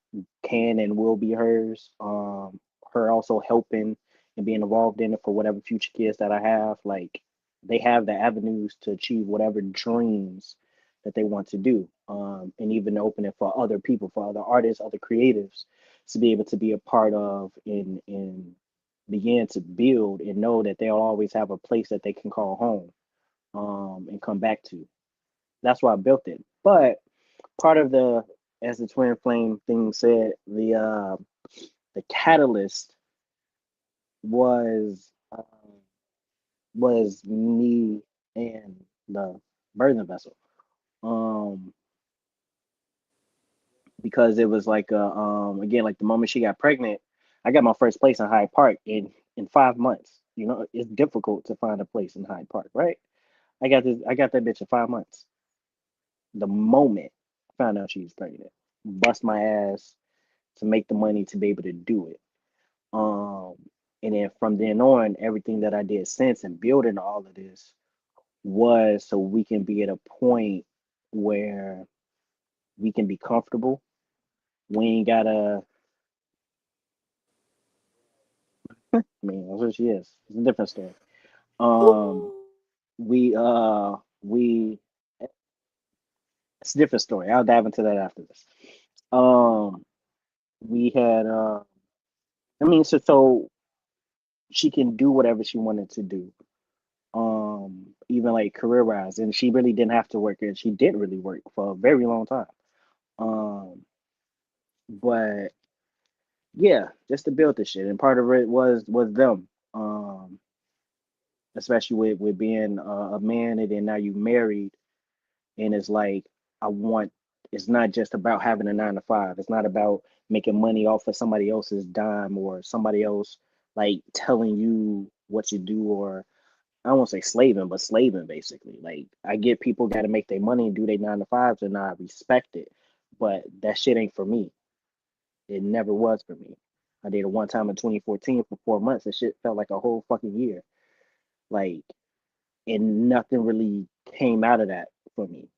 can and will be hers. Her also helping and being involved in it for whatever future kids that I have. Like they have the avenues to achieve whatever dreams that they want to do. And even open it for other people, for other artists, other creatives to be able to be a part of and begin to build and know that they'll always have a place that they can call home and come back to. That's why I built it. But part of the, as the twin flame thing said, the catalyst was was me and the birthing vessel. Um, because it was like again, like the moment she got pregnant, I got my first place in Hyde Park in 5 months. You know, it's difficult to find a place in Hyde Park, right? I got that bitch in 5 months. The moment I found out she was pregnant, bust my ass to make the money to be able to do it. Um, and then from then on, everything that I did since and building all of this was so we can be at a point where we can be comfortable. We ain't gotta. I mean, that's what she is. It's a different story. Um, we we it's a different story. I'll dive into that after this. Um, we had I mean, so she can do whatever she wanted to do. Even like career wise, and she really didn't have to work, and she didn't really work for a very long time. Um, but yeah, just to build this shit, and part of it was them. Especially with being a man, and then now you married, and it's like I want. It's not just about having a 9 to 5. It's not about making money off of somebody else's dime or somebody else like telling you what you do, or I won't say slaving, but slaving basically. Like I get people got to make their money and do their 9 to 5s, and I respect it, but that shit ain't for me. It never was for me. I did it one time in 2014 for 4 months. And shit felt like a whole fucking year. Like, and nothing really came out of that for me.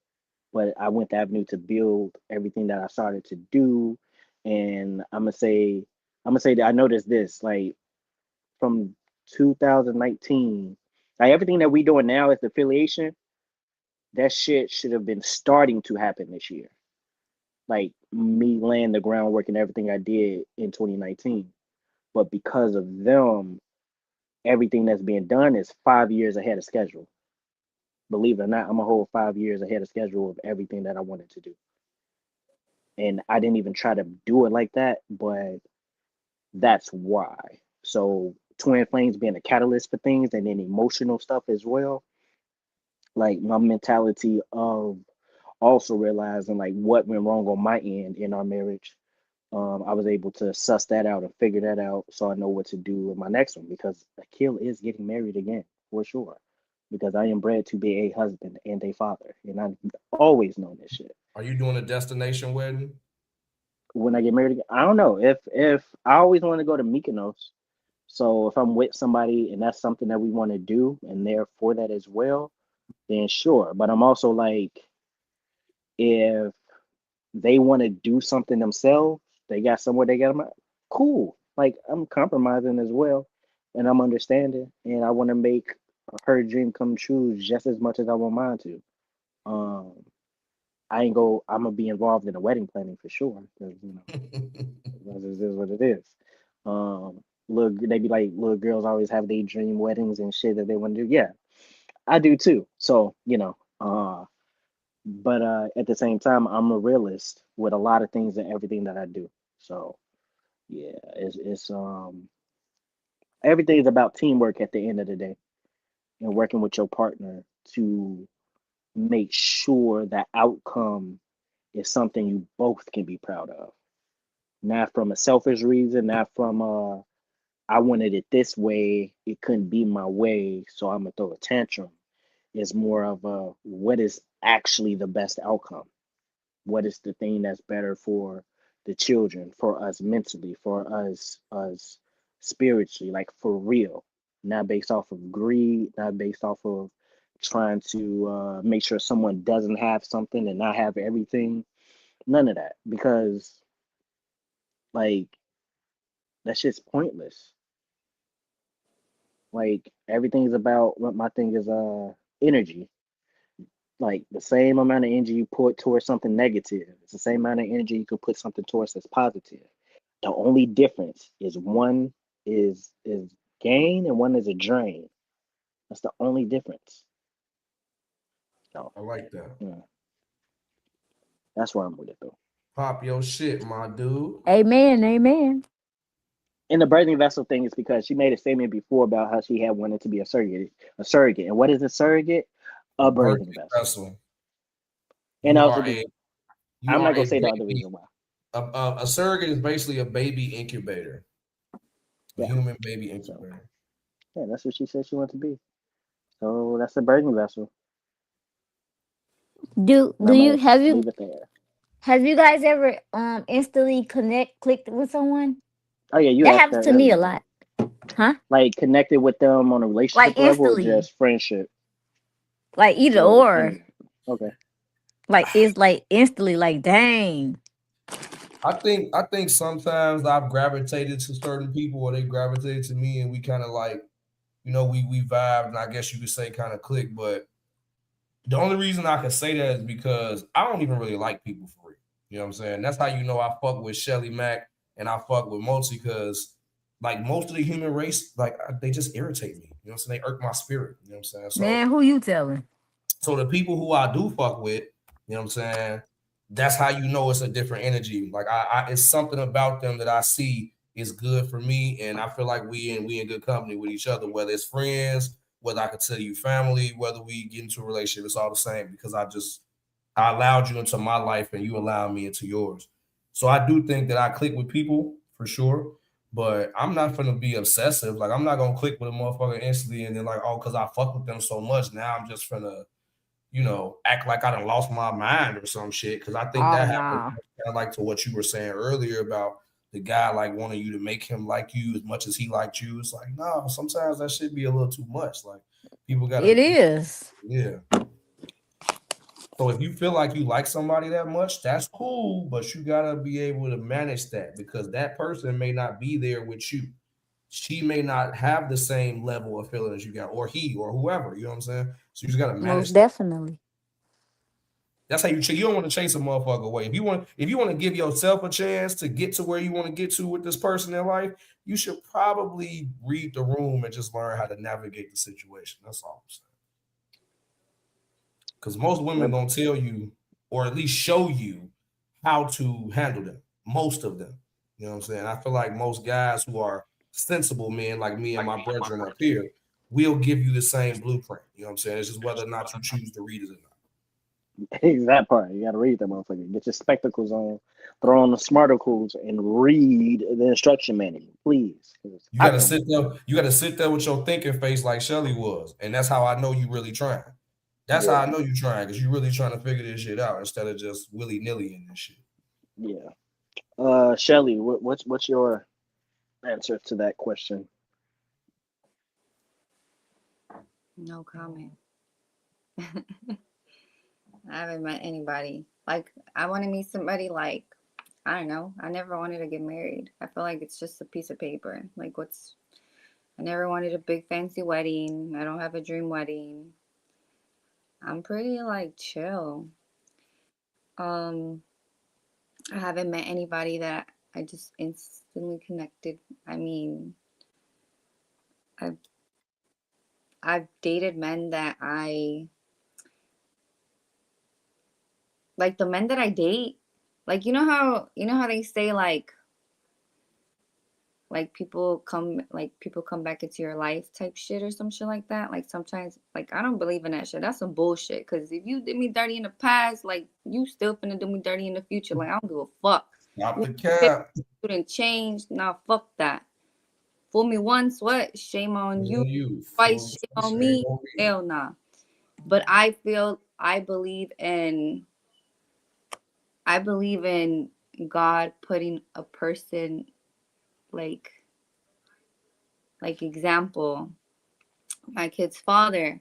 But I went the avenue to build everything that I started to do, and I'm gonna say that I noticed this like from 2019, like everything that we doing now is affiliation. That shit should have been starting to happen this year. Like me laying the groundwork and everything I did in 2019. But because of them, everything that's being done is 5 years ahead of schedule. Believe it or not, I'm a whole 5 years ahead of schedule of everything that I wanted to do. And I didn't even try to do it like that, but that's why. So twin flames being a catalyst for things and then emotional stuff as well. Like my mentality of also realizing like what went wrong on my end in our marriage. I was able to suss that out and figure that out so I know what to do with my next one because Akil is getting married again for sure. Because I am bred to be a husband and a father, and I've always known this shit. Are you doing a destination wedding? When I get married again, I don't know if I always want to go to Mykonos. So if I'm with somebody and that's something that we want to do and they're for that as well, then sure. But I'm also like, if they want to do something themselves, they got somewhere they got them at, cool. Like I'm compromising as well, and I'm understanding, and I want to make her dream come true just as much as I want mine to. Um, I ain't go. I'm gonna be involved in the wedding planning for sure, because this is what it is. Look, they be like little girls always have their dream weddings and shit that they want to do. Yeah, I do too. So but at the same time, I'm a realist with a lot of things and everything that I do. So yeah, it's everything is about teamwork at the end of the day and working with your partner to make sure the outcome is something you both can be proud of. not from a selfish reason, not from I wanted it this way, it couldn't be my way, so I'm gonna throw a tantrum. It's more of a what is actually the best outcome? What is the thing that's better for the children, for us mentally, for us spiritually, like for real, not based off of greed, not based off of trying to make sure someone doesn't have something and not have everything. None of that, because like that shit's pointless. Like everything's about what my thing is energy. Like the same amount of energy you put towards something negative, it's the same amount of energy you could put something towards that's positive. The only difference is one is gain and one is a drain. That's the only difference. So I like that. yeah, that's where I'm with it though. Pop your shit, my dude. Amen. Amen. And the birthing vessel thing is because she made a statement before about how she had wanted to be a surrogate. A surrogate. And what is a surrogate? A A birthing birthday vessel. vessel. And You are a you I'm are not gonna a say the other baby. reason why. A surrogate is basically a baby incubator, a Yeah. human baby So incubator. yeah, that's what she said she wanted to be. So that's a birthing vessel. Do And do I'm you gonna leave it there. have you guys ever instantly clicked with someone? Oh yeah, you That asked happens that to me a earlier. lot. Huh? Like connected with them on a Like relationship level or instantly. just friendship Like either or or. okay. Like it's like instantly like dang. I think sometimes I've gravitated to certain people or they gravitated to me and we kind of like, we vibed and I guess you could say kind of click, but the only reason I can say that is because I don't even really like people for real. You know what I'm saying? That's how you know I fuck with Shelly Mack and I fuck with Multi because like most of the human race, like they just irritate me. You know what I'm saying? They irk my spirit. You know what I'm saying? Man, who you telling? So the people who I do fuck with, you know what I'm saying? That's how you know it's a different energy. Like it's something about them that I see is good for me, and I feel like we in good company with each other. Whether it's friends, whether I could tell you family, whether we get into a relationship, it's all the same because I allowed you into my life and you allowed me into yours. So I do think that I click with people for sure, but I'm not gonna be obsessive. Like I'm not gonna click with a motherfucker instantly and then like, oh, because I fuck with them so much, now I'm just gonna act like I done lost my mind or some shit. Because I think Oh that happens nah. kind of like to what you were saying earlier about the guy like wanting you to make him like you as much as he liked you. It's like, no, sometimes that should be a little too much. Like people It gotta, is. yeah. So if you feel like you like somebody that much, that's cool, but you gotta be able to manage that because that person may not be there with you. She may not have the same level of feeling as you got, or he, or whoever. You know what I'm saying? So you just gotta Most manage that. definitely. That's how you don't want to chase a motherfucker away. If you want to give yourself a chance to get to where you want to get to with this person in life, you should probably read the room and just learn how to navigate the situation. That's all I'm saying. Because most women Yep. gonna tell you, or at least show you, how to handle them. Most of them. You know what I'm saying? I feel like most guys who are sensible men, like me and my brethren up here, will give you the same blueprint. You know what I'm saying? It's just whether or not you choose to read it or not. It's that part. You gotta read that motherfucker. Get your spectacles on, throw on the smarticles, and read the instruction manual, please. You gotta sit there. You gotta sit there with your thinking face like Shelly was, and that's how I know you really trying. That's how I know you trying because you really trying to figure this shit out instead of just willy nilly in this shit. Yeah. Shelly, what's your answer to that question? No comment. I haven't met anybody. Like, I want to meet somebody like, I don't know. I never wanted to get married. I feel like it's just a piece of paper. Like, I never wanted a big fancy wedding. I don't have a dream wedding. I'm pretty, like, chill. I haven't met anybody that I just instantly connected. I mean, I've dated men that like the men that I date, like you know how they say like people come back into your life type shit or some shit like that. Like sometimes, like I don't believe in that shit. That's some bullshit. Cause if you did me dirty in the past, like you still finna do me dirty in the future. Like I don't give a fuck. Not the cap. You didn't change. Nah, fuck that. Fool me once, what? Shame on you. Twice, shame on me. Hell nah. But I believe in God putting a person like example. My kid's father,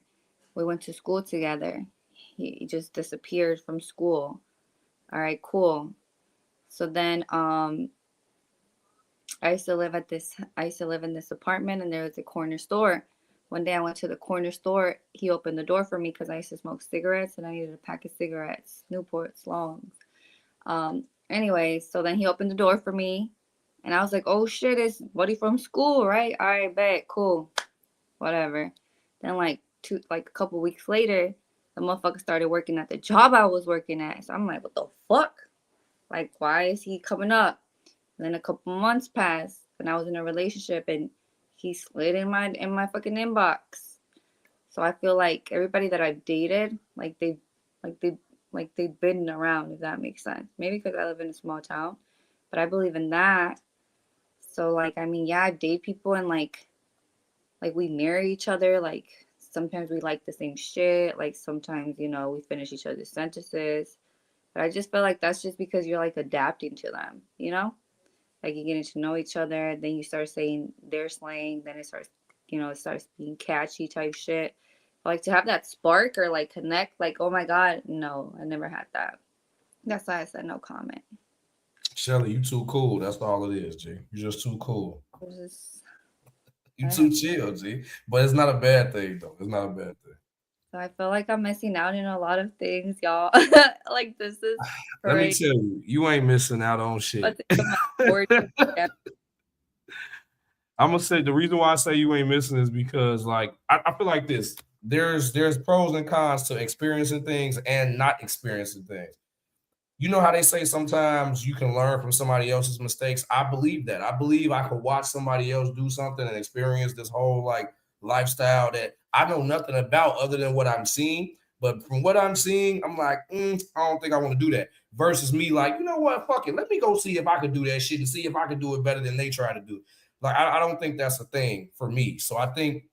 we went to school together. He just disappeared from school. All right, cool. So then I used to live in this apartment, and there was a corner store. One day I went to the corner store. He opened the door for me because I used to smoke cigarettes and I needed a pack of cigarettes, Newports, longs. Anyways, so then he opened the door for me, and I was like, oh shit, it's buddy from school, right? All right, bet, cool, whatever. Then like a couple weeks later, the motherfucker started working at the job I was working at. So I'm like, what the fuck? Like, why is he coming up? And then a couple months passed, and I was in a relationship, and he slid in my fucking inbox. So I feel like everybody that I've dated, they've been around, if that makes sense. Maybe because I live in a small town, but I believe in that. So I date people, and like we marry each other. Like sometimes we like the same shit. Like sometimes, we finish each other's sentences. But I just feel like that's just because you're like adapting to them, Like you're getting to know each other, then you start saying their slang, then it starts being catchy type shit. But like to have that spark or like connect, like, oh my God, no, I never had that. That's why I said no comment. Shelly, you too cool. That's all it is, G. You're just too cool. You too chill, G. But it's not a bad thing, though. It's not a bad thing. So I feel like I'm missing out in a lot of things, y'all. Like this is crazy. Let me tell you, you ain't missing out on shit. I'm gonna say the reason why I say you ain't missing is because like I feel like this. There's pros and cons to experiencing things and not experiencing things. You know how they say sometimes you can learn from somebody else's mistakes. I believe that. I believe I could watch somebody else do something and experience this whole like lifestyle that I know nothing about other than what I'm seeing. But from what I'm seeing, I'm like, I don't think I want to do that. Versus me like, you know what? Fuck it. Let me go see if I could do that shit and see if I could do it better than they try to do. Like, I don't think that's a thing for me. So I think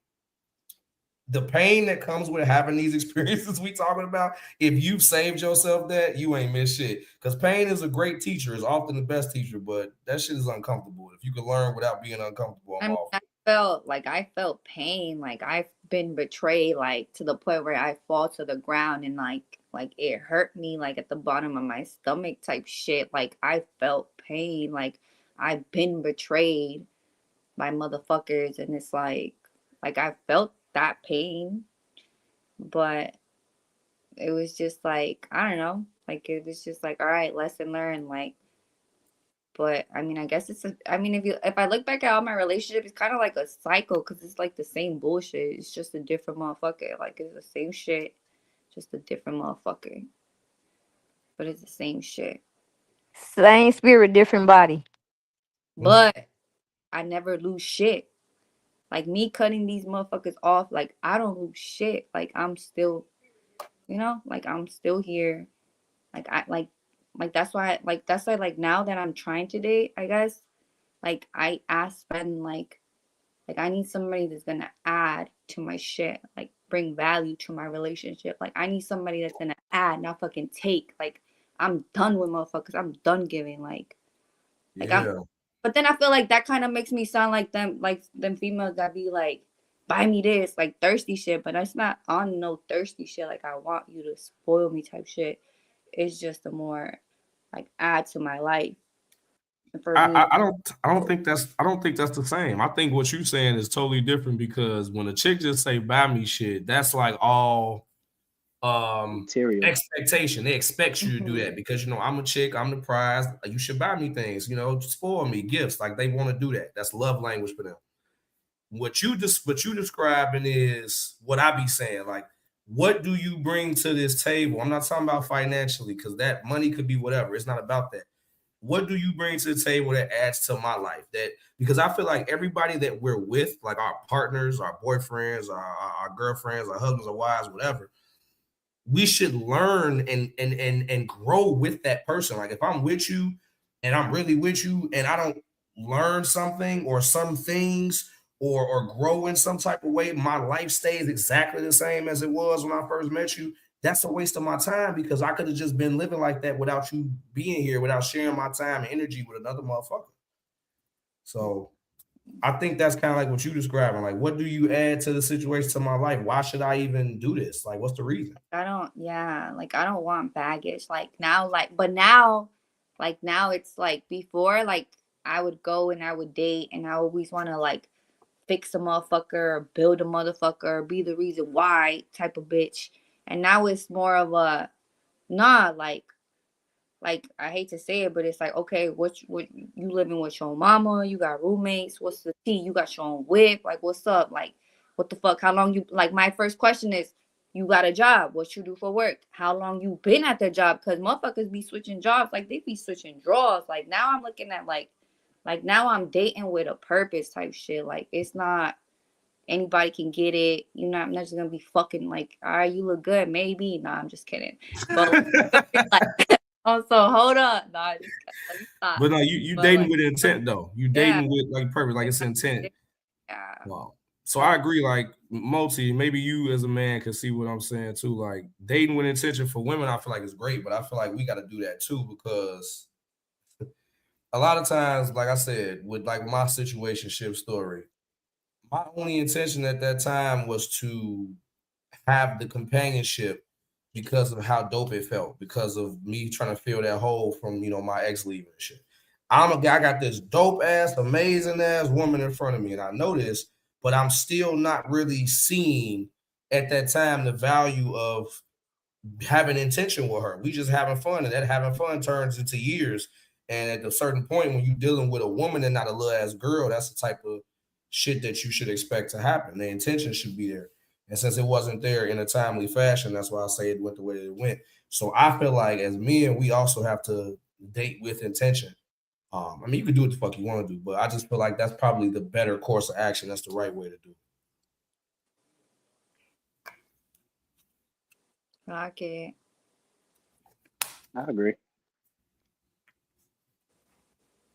the pain that comes with having these experiences we talking about, if you've saved yourself that, you ain't missed shit. Because pain is a great teacher, is often the best teacher, but that shit is uncomfortable. If you can learn without being uncomfortable, I'm off. I felt pain. Like I've been betrayed, like to the point where I fall to the ground and like it hurt me like at the bottom of my stomach type shit. Like I felt pain. Like I've been betrayed by motherfuckers, and it's like I felt that pain, but it was just like, I don't know, like it was just like, all right, lesson learned. Like, but I guess if I look back at all my relationships, it's kind of like a cycle because it's like the same bullshit. It's just a different motherfucker. Like it's the same shit, just a different motherfucker, but it's the same shit. Same spirit, different body. But I never lose shit. Like me cutting these motherfuckers off, like I don't lose shit. Like I'm still, like I'm still here. Like that's why now that I'm trying to date, I guess, like I ask Ben like I need somebody that's gonna add to my shit, like bring value to my relationship. Like I need somebody that's gonna add, not fucking take. Like I'm done with motherfuckers. I'm done giving. But then I feel like that kind of makes me sound like them females that be like, buy me this, like thirsty shit. But that's not on no thirsty shit. Like I want you to spoil me type shit. It's just a more like add to my life. For me, I don't think that's the same. I think what you're saying is totally different because when a chick just say buy me shit, that's like all material expectation. They expect you to do that because I'm a chick, I'm the prize. You should buy me things, spoil me, gifts. Like they want to do that. That's love language for them. What you describing is what I be saying. Like, what do you bring to this table? I'm not talking about financially because that money could be whatever. It's not about that. What do you bring to the table that adds to my life? Because I feel like everybody that we're with, like our partners, our boyfriends, our girlfriends, our husbands, our wives, whatever, we should learn and grow with that person. Like if I'm with you, and I'm really with you and I don't learn something or some things or grow in some type of way, my life stays exactly the same as it was when I first met you. That's a waste of my time because I could have just been living like that without you being here, without sharing my time and energy with another motherfucker. So I think that's kind of like what you describing. Like, what do you add to the situation to my life? Why should I even do this? Like, what's the reason? I don't, yeah, like I don't want baggage. Like now, but now, like now it's like before, like I would go and I would date and I always want to like fix a motherfucker or build a motherfucker or be the reason why type of bitch. And now it's more of a, nah, like I hate to say it, but it's like, okay, what you living with your mama? You got roommates? What's the tea? You got your own whip? Like, what's up? Like, what the fuck? How long you like? My first question is, you got a job? What you do for work? How long you been at the job? Because motherfuckers be switching jobs, like they be switching drawers. Like now I'm looking at like now I'm dating with a purpose type shit. Like it's not anybody can get it. You know, I'm not just gonna be fucking like, all right, you look good, maybe. Nah, I'm just kidding. But like, also, hold up. Nah, just let me stop. But no, you But dating like, with intent though. You yeah, dating with like purpose, like it's intent. yeah. Wow. So I agree, like multi, maybe you as a man can see what I'm saying too. Like dating with intention for women, I feel like it's great, but I feel like we got to do that too because a lot of times, like I said, with like my situationship story, my only intention at that time was to have the companionship because of how dope it felt, because of me trying to fill that hole from my ex leaving and shit. I'm a guy, I got this dope ass, amazing ass woman in front of me, and I know this, but I'm still not really seeing at that time the value of having intention with her. We just having fun, and that having fun turns into years. And at a certain point, when you're dealing with a woman and not a little ass girl, that's the type of shit that you should expect to happen. The intention should be there. And since it wasn't there in a timely fashion, that's why I say it went the way that it went. So I feel like as men, we also have to date with intention. I mean, you can do what the fuck you want to do, but I just feel like that's probably the better course of action. That's the right way to do it. Rock it. I agree.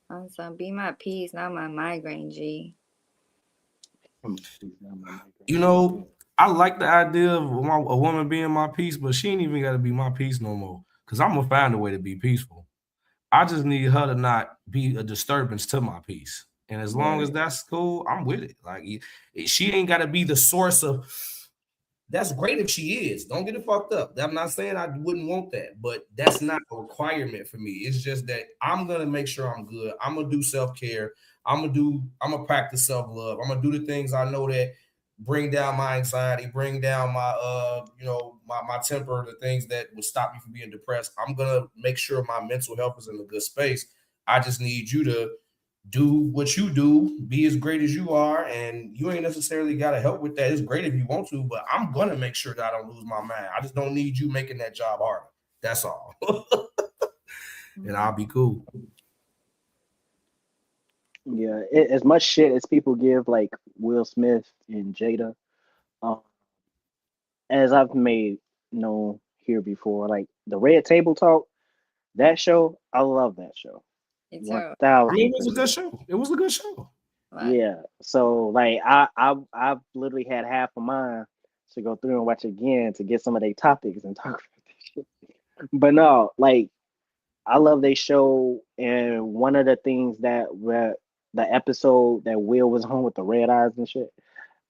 I'm some be my peace, not my migraine, G. You know, I like the idea of a woman being my peace, but she ain't even got to be my peace no more. Because I'm gonna find a way to be peaceful. I just need her to not be a disturbance to my peace. And as long as Right. that's cool, I'm with it. Like she ain't got to be the source of. That's great if she is. Don't get it fucked up. I'm not saying I wouldn't want that, but that's not a requirement for me. It's just that I'm gonna make sure I'm good. I'm gonna do self-care. I'm gonna practice self-love. I'm gonna do the things I know that bring down my anxiety, bring down my my temper, the things that would stop me from being depressed. I'm gonna make sure my mental health is in a good space. I just need you to do what you do, be as great as you are, and you ain't necessarily got to help with that. It's great if you want to, but I'm gonna make sure that I don't lose my mind. I just don't need you making that job harder. That's all. And I'll be cool. Yeah, as much shit as people give like Will Smith and Jada, um, as I've made known here before, like the Red Table Talk, that show, I love that show, It's one her. I mean, thousand it was a good percent. show. It was a good show. Like, Yeah, so like I've literally had half of mine to go through and watch again to get some of their topics and talk about this shit. But no, like I love they show, and one of the things that where the episode that Will was on with the red eyes and shit,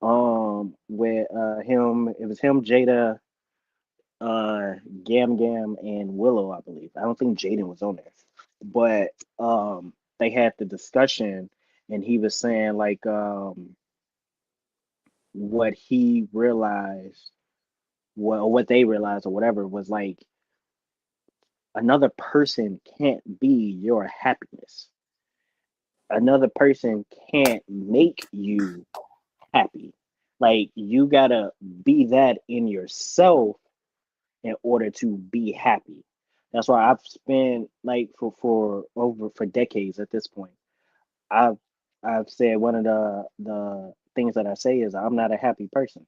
with him, it was him, Jada, Gam Gam, and Willow, I believe. I don't think Jaden was on there, but they had the discussion, and he was saying like what he realized, what they realized or whatever was like another person can't be your happiness. Another person can't make you happy. Like you gotta be that in yourself in order to be happy. That's why I've spent like for decades at this point. I've I've said one of the things that I say is I'm not a happy person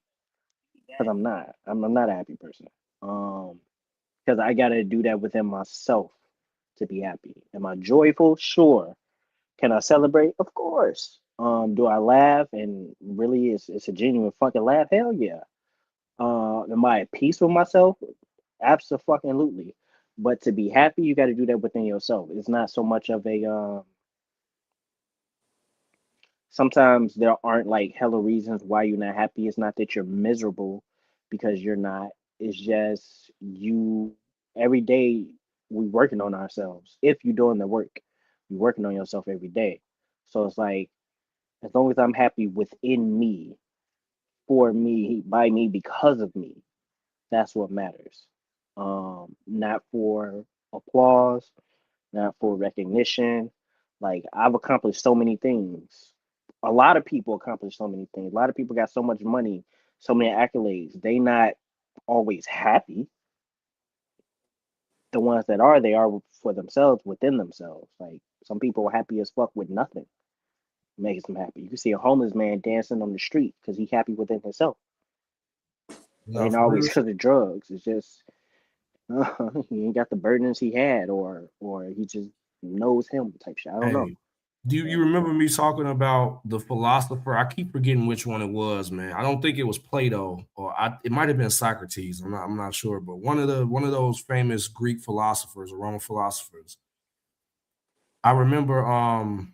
because I'm not. I'm not a happy person. Because I gotta do that within myself to be happy. Am I joyful? Sure. Can I celebrate? Of course. Do I laugh and really it's a genuine fucking laugh? Hell yeah. Am I at peace with myself? Absolutely. But to be happy, you got to do that within yourself. It's not so much of a sometimes there aren't like hella reasons why you're not happy. It's not that you're miserable because you're not. It's just you every day we working on ourselves. If you're doing the work, you're working on yourself every day. So it's like as long as I'm happy within me, for me, by me, because of me, that's what matters. Not for applause, not for recognition. Like I've accomplished so many things. A lot of people accomplish so many things. A lot of people got so much money, so many accolades. They not always happy. The ones that are, they are for themselves, within themselves. Like some people are happy as fuck with nothing. Makes them happy. You can see a homeless man dancing on the street because he's happy within himself. It No, ain't for real. always because of drugs. It's just he ain't got the burdens he had, or he just knows him type shit. I don't know. Hey, do you, Yeah. you remember me talking about the philosopher? I keep forgetting which one it was, man. I don't think it was Plato, or it might have been Socrates. I'm not sure, but one of those famous Greek philosophers or Roman philosophers. I remember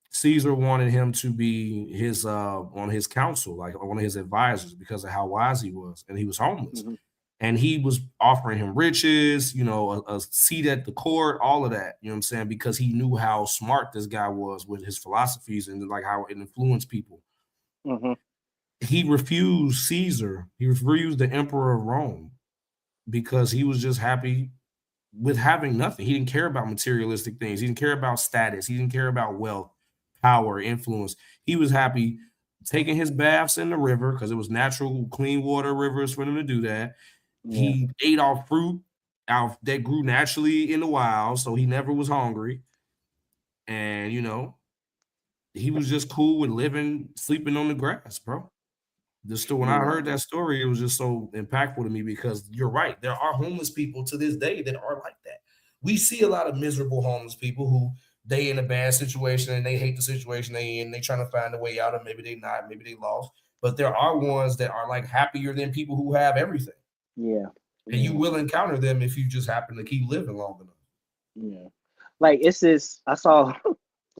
Caesar wanted him to be his on his council, like one of his advisors, because of how wise he was, and he was homeless. Hmm. And he was offering him riches, a seat at the court, all of that, you know what I'm saying? Because he knew how smart this guy was with his philosophies and like how it influenced people. Hmm. He refused Caesar, he refused the emperor of Rome because he was just happy with having nothing. He didn't care about materialistic things. He didn't care about status. He didn't care about wealth, power, influence. He was happy taking his baths in the river because it was natural, clean water rivers for him to do that. Yeah. He ate off fruit out that grew naturally in the wild, so he never was hungry. And he was just cool with living, sleeping on the grass, bro. When I Yeah. heard that story, it was just so impactful to me because you're right. There are homeless people to this day that are like that. We see a lot of miserable homeless people who they in a bad situation and they hate the situation they in. They trying to find a way out, or maybe they not, maybe they lost. But there are ones that are like happier than people who have everything. Yeah. And you Yeah. will encounter them if you just happen to keep living long enough. Yeah. Like it's this. I saw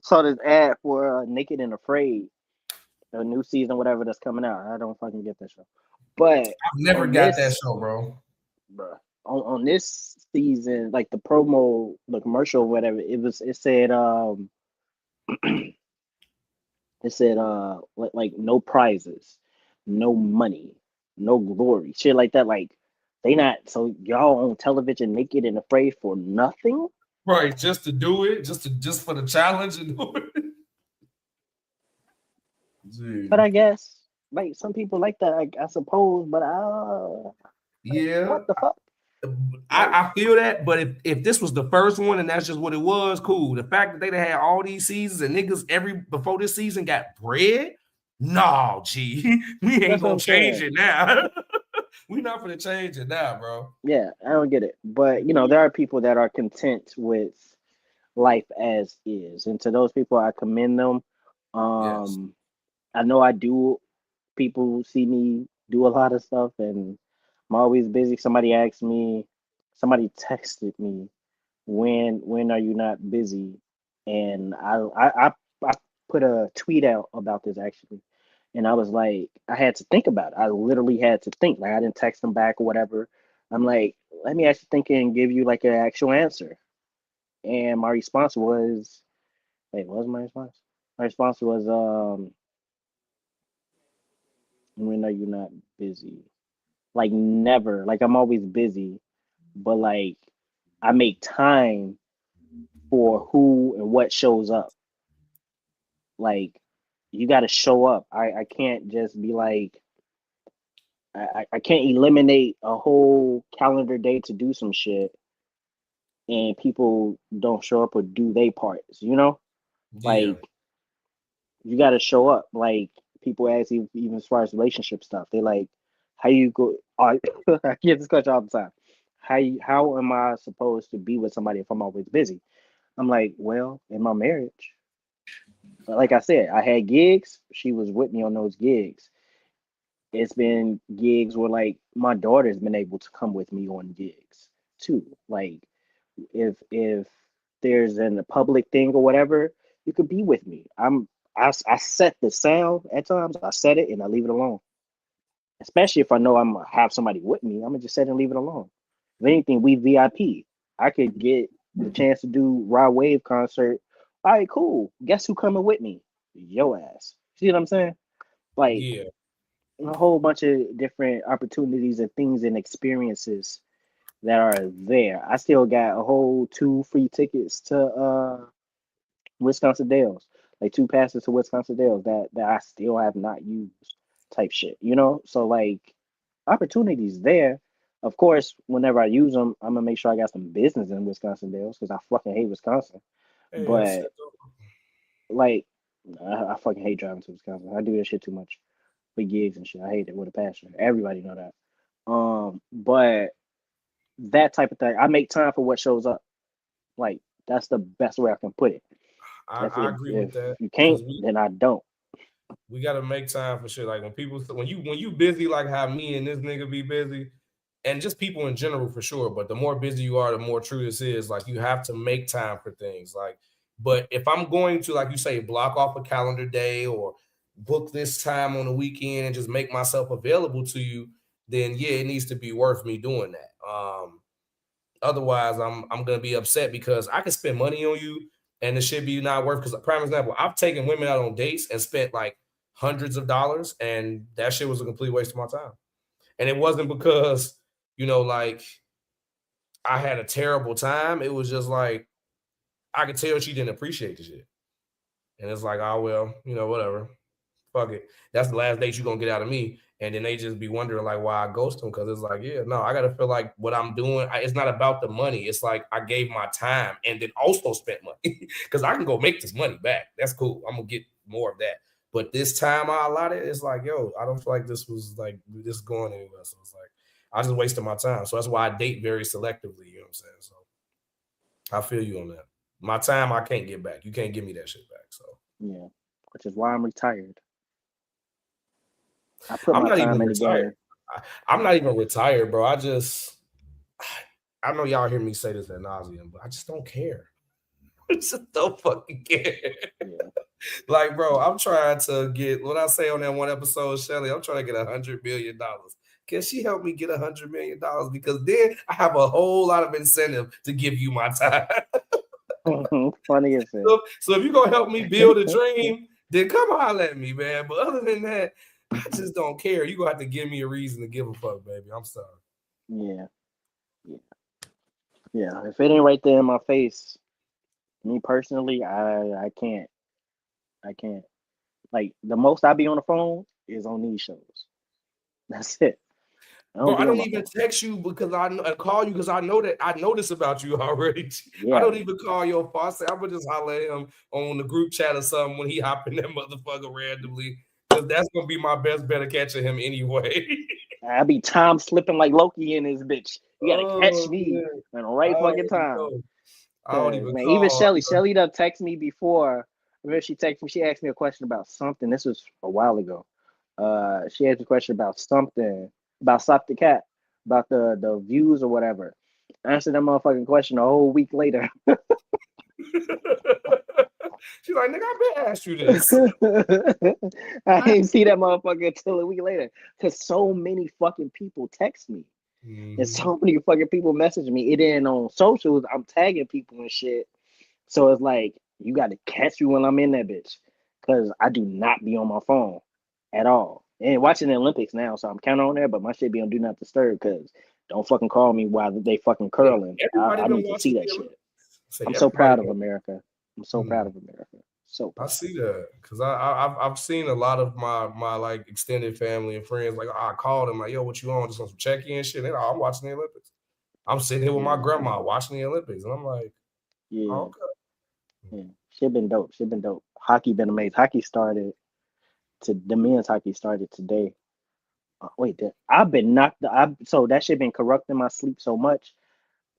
saw this ad for Naked and Afraid, the new season, whatever that's coming out. I don't fucking get that show, but I've never on got that this, show, bro. bruh, on this season, like the promo, the commercial, whatever, it said it said like no prizes, no money, no glory, shit like that. Like they not so y'all on television naked and afraid for nothing. Right, just to do it, just for the challenge and do it. But Dude. I guess like some people like that, I suppose. But Yeah, what the fuck? I, Like I feel that, but if this was the first one and that's just what it was, cool. The fact that they done had all these seasons and niggas before this season got bread, no, G, we ain't that's what gonna I'm change saying. it now. We not gonna change it now, bro. Yeah, I don't get it. But there are people that are content with life as is, and to those people, I commend them. Yes, Um, I know I do. People see me do a lot of stuff, and I'm always busy. Somebody texted me, when are you not busy? And I put a tweet out about this actually, and I was like, I had to think about it. I literally had to think. Like I didn't text them back or whatever. I'm like, let me actually think and give you like an actual answer. And my response was, wait, what was my response? My response was, when are you not busy? Like never. Like I'm always busy, but like I make time for who and what shows up. Like you got to show up. I can't just be like I can't eliminate a whole calendar day to do some shit and people don't show up or do their parts. yeah, Like you got to show up. Like people ask even as far as relationship stuff, they like how you go. I get this question all the time. How am I supposed to be with somebody if I'm always busy? I'm like, well, in my marriage, like I said, I had gigs. She was with me on those gigs. It's been gigs where like my daughter's been able to come with me on gigs too. Like if there's a public thing or whatever, you could be with me. I set the sound at times. I set it and I leave it alone. Especially if I know I'm gonna have somebody with me, I'm gonna just set and leave it alone. If anything, we VIP. I could get the chance to do Rod Wave concert. All right, cool. Guess who coming with me? Yo ass. See what I'm saying? Like Yeah, a whole bunch of different opportunities and things and experiences that are there. I still got a whole 2 free tickets to Wisconsin Dells, like 2 passes to Wisconsin Dells that I still have not used, type shit. So like opportunities there. Of course, whenever I use them, I'm gonna make sure I got some business in Wisconsin Dells because I fucking hate Wisconsin. hey, that's But it. like, I fucking hate driving to Wisconsin. I do that shit too much for gigs and shit. I hate it with a passion. Everybody know that. But that type of thing, I make time for what shows up. Like that's the best way I can put it. If I if, agree with if that you because can't, then I don't. we got to make time for shit. Like when you busy, like how me and this nigga be busy, and just people in general for sure. But the more busy you are, the more true this is. Like you have to make time for things. Like, but if I'm going to, like you say, block off a calendar day or book this time on the weekend and just make myself available to you, then yeah, it needs to be worth me doing that. Otherwise, I'm gonna be upset because I can spend money on you and it should be not worth. Because prime example, I've taken women out on dates and spent like hundreds of dollars, and that shit was a complete waste of my time. And it wasn't because like I had a terrible time. It was just like I could tell she didn't appreciate the shit. And it's like, oh well, whatever. Fuck it. That's the last date you're gonna get out of me. And then they just be wondering like why I ghost them because it's like, yeah, no, I gotta feel like what I'm doing. It's not about the money. It's like I gave my time and then also spent money because I can go make this money back. That's cool. I'm gonna get more of that. But this time I allotted, it's like, yo, I don't feel like this was like this going anywhere. So it's like I just wasted my time. So that's why I date very selectively. You know what I'm saying? So I feel you on that. My time I can't get back. You can't give me that shit back. So Yeah, which is why I'm retired. I put I'm my not even time in the retired. game. I'm not even retired, bro. I know y'all hear me say this ad nauseum, but I just don't care. I just don't fucking care. Yeah. Like, bro, I'm trying to get what I say on that one episode, Shelly. I'm trying to get $100 million. Can she help me get $100 million? Because then I have a whole lot of incentive to give you my time. Funny as hell. So if you're gonna help me build a dream, then come holler at me, man. But other than that, I just don't care. You're gonna have to give me a reason to give a fuck, baby. I'm sorry. Yeah. Yeah. Yeah. If it ain't right there in my face, me personally, I can't. I can't. Like the most I be on the phone is on these shows. That's it. I Bro, don't I be on don't my even phone. text you because I call you because I know that I know this about you already. I Yeah. don't even call your boss. I'm gonna just holler at him on the group chat or something when he hop in that motherfucker randomly. Because that's gonna be my best bet of catching him anyway. I be time slipping like Loki in this bitch. You gotta catch Oh me man. in the I right fucking already time. know. I don't Cause even man, even call. Shelly done text me before. Remember she texted me, she asked me a question about something. This was a while ago. She asked me a question about something, about Stop the Cat, about the views or whatever. I answered that motherfucking question a whole week later. She's like, nigga, I been asked you this. I didn't see that motherfucker until a week later. Cause so many fucking people text me. And Mhm. so many fucking people message me. It ain't on socials. I'm tagging people and shit. So it's like you got to catch me when I'm in that bitch, cause I do not be on my phone at all. And watching the Olympics now, so I'm counting on there. But my shit be on do not disturb, cause don't fucking call me while they fucking Yeah, curling. everybody I been need to see watching that the shit. Olympics. Say I'm so everybody proud of been. America. I'm so proud Mhm. of America. So I proud. see that because I've seen a lot of my like extended family and friends. Like I called them like, yo, what you on? Just on some check in shit. They're like, "Oh, I'm watching the Olympics. I'm sitting here with my Yeah, grandma watching the Olympics, and I'm like, oh, yeah, okay. yeah. Shit been dope. Shit been dope. Hockey been amazing. Hockey started to the men's hockey started today. Wait, I've been knocked. So that shit been corrupting my sleep so much.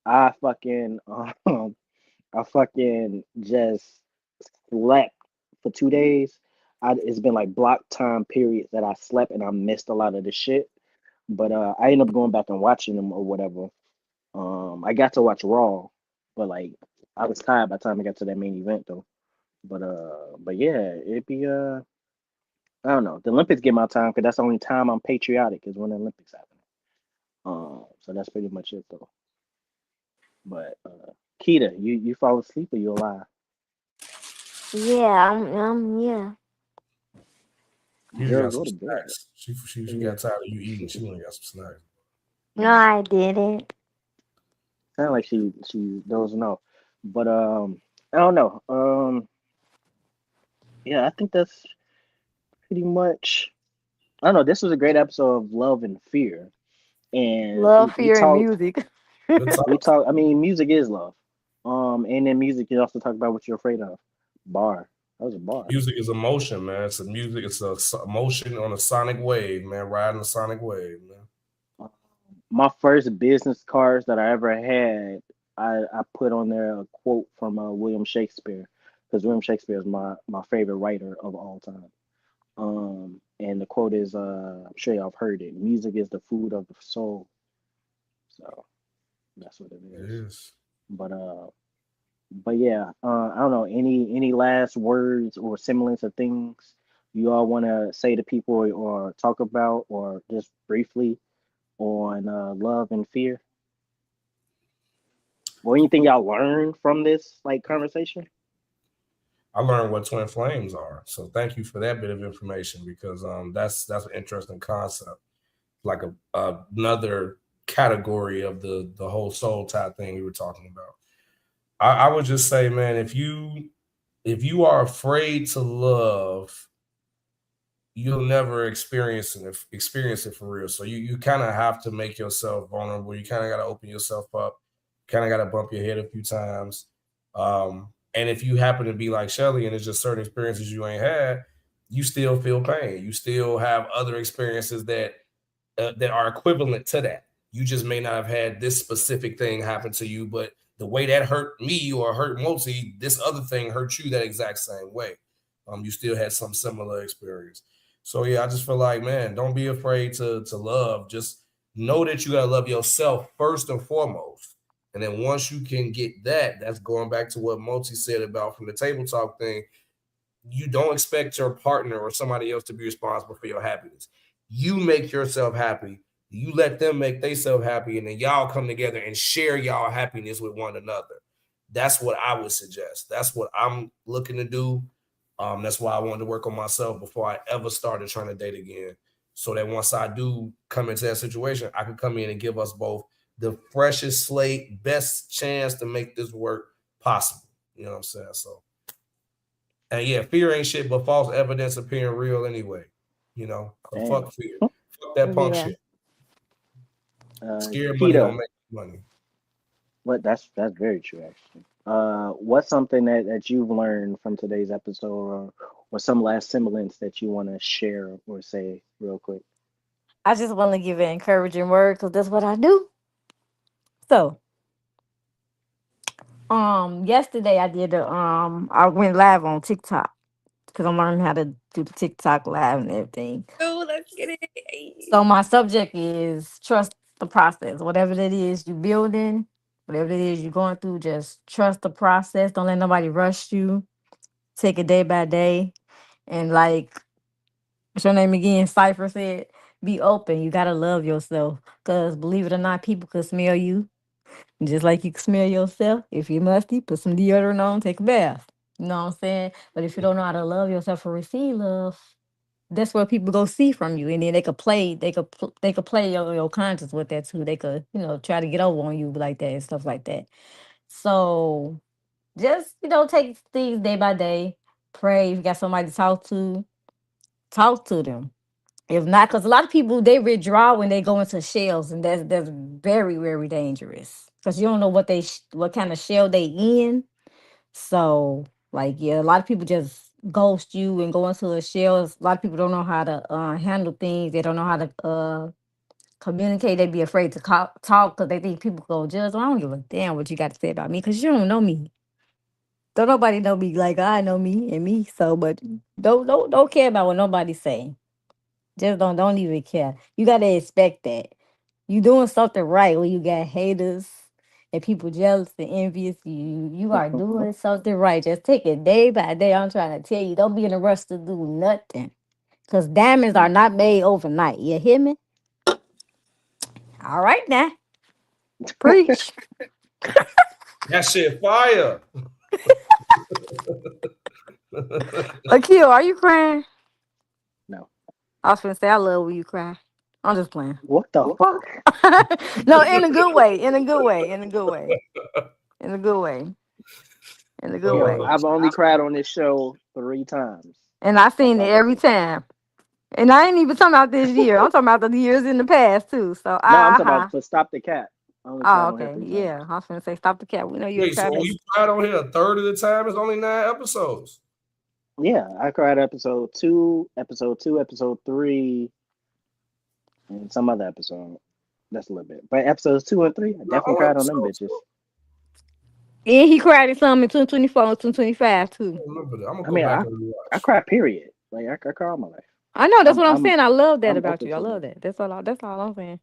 I fucking I fucking just slept for 2 days. It's been like block time periods that I slept and I missed a lot of the shit. But I ended up going back and watching them or whatever. I got to watch Raw, but like I was tired by the time I got to that main event though. But yeah, it'd be I don't know. The Olympics get my time because that's the only time I'm patriotic is when the Olympics happen. So that's pretty much it though. But Keita, you fall asleep or you alive? Yeah, yeah. You just Girl, got some go to bed. snacks. She Yeah. got tired of you eating. She went and got some snacks. No, I didn't. Sound like she doesn't know. But I don't know. Yeah, I think that's pretty much. I don't know. This was a great episode of Love and Fear, and Love, we fear, and talked. music. Good time. We talk. I mean, music is love. And then music, you also talk about what you're afraid of. Bar. That was a bar. Music is emotion, man. It's a music. It's a emotion on a sonic wave, man. Riding a sonic wave, man. My first business cards that I ever had, I put on there a quote from William Shakespeare, because William Shakespeare is my favorite writer of all time. And the quote is, I'm sure y'all have heard it. Music is the food of the soul. So that's what it It is. is. But uh, but yeah, I don't know. Any last words or semblance of things you all want to say to people or talk about, or just briefly on love and fear, or anything y'all learned from this like conversation? I learned what twin flames are. So thank you for that bit of information because that's an interesting concept. Like another category of the whole soul type thing we were talking about. I would just say, man, if you are afraid to love, you'll never experience it for real. So you kind of have to make yourself vulnerable. You kind of got to open yourself up. Kind of got to bump your head a few times. And if you happen to be like Shelly and it's just certain experiences you ain't had, you still feel pain. You still have other experiences that are equivalent to that. You just may not have had this specific thing happen to you, but the way that hurt me or hurt Moti, this other thing hurt you that exact same way. You still had some similar experience. So yeah, I just feel like, man, don't be afraid to love. Just know that you gotta love yourself first and foremost. And then once you can get that, that's going back to what Moti said about from the table talk thing. You don't expect your partner or somebody else to be responsible for your happiness. You make yourself happy. You let them make themselves happy, and then y'all come together and share y'all happiness with one another. That's what I would suggest. That's what I'm looking to do. That's why I wanted to work on myself before I ever started trying to date again. So that once I do come into that situation, I can come in and give us both the freshest slate, best chance to make this work possible. You know what I'm saying? So and yeah, fear ain't shit but false evidence appearing real anyway. You know, so Damn. fuck fear. Fuck that punk Yeah. shit. Scared money don't Kita, make money. what that's very true actually. What's something that you've learned from today's episode, or some last semblance that you want to share or say real quick? I just want to give an encouraging word because that's what I do. So, yesterday I went live on TikTok because I'm learning how to do the TikTok live and everything. Oh, let's get it. So my subject is trust the process. Whatever it is you're building, whatever it is you're going through, just trust the process. Don't let nobody rush you. Take it day by day. And like what's your name again? Cypher said, be open. You gotta love yourself. Cause believe it or not, people could smell you. Just like you can smell yourself. If you're musty, put some deodorant on, take a bath. You know what I'm saying? But if you don't know how to love yourself or receive love, that's what people go see from you, and then they could play your conscience with that too. They could try to get over on you like that and stuff like that. So just take things day by day. Pray. If you got somebody to talk to them. If not, because a lot of people they withdraw when they go into shells, and that's very very dangerous because you don't know what kind of shell they in. So, like, yeah, a lot of people just ghost you and go into a shell. A lot of people don't know how to handle things. They don't know how to communicate. They be afraid to talk because they think people go judge. Well, I don't give a damn what you got to say about me because you don't know me. Don't nobody know me like I know me and me. So, but don't care about what nobody say. Just don't even care. You gotta expect that. You doing something right when you got haters and people jealous and envious. You are doing something right. Just take it day by day. I'm trying to tell you, don't be in a rush to do nothing. Cause diamonds are not made overnight. You hear me? All right now. Preach. That shit fire. Akil, are you crying? No. I was finna say I love when you cry. I'm just playing. What the fuck? No, in a good way. In a good way. In a good way. In a good way. In a good Yo, way. I've only cried on this show 3 times. And I That's seen it all I'm every saying. time. And I ain't even talking about this year. I'm talking about the years in the past too. So No, I'm talking uh-huh. about for Stop the Cat. I only Oh, cried on here okay. 3 Yeah. times. I was gonna say stop the cat. We know you're a Wait, so when crybaby. you cried on here a third of the time, it's only 9 episodes. Yeah, I cried episode 2, episode 3, and some other episode. That's a little bit. But episodes 2 and 3, I Not definitely all cried on them episodes. bitches. And he cried at some in 2024 and 2025 I too. don't remember that. I'm gonna I go mean, back I and I rewatch. cry. Period. Like I cry all my life. I know that's I'm what I'm I'm saying. I love that I'm about open you. I to love that. that. That's all I'm saying.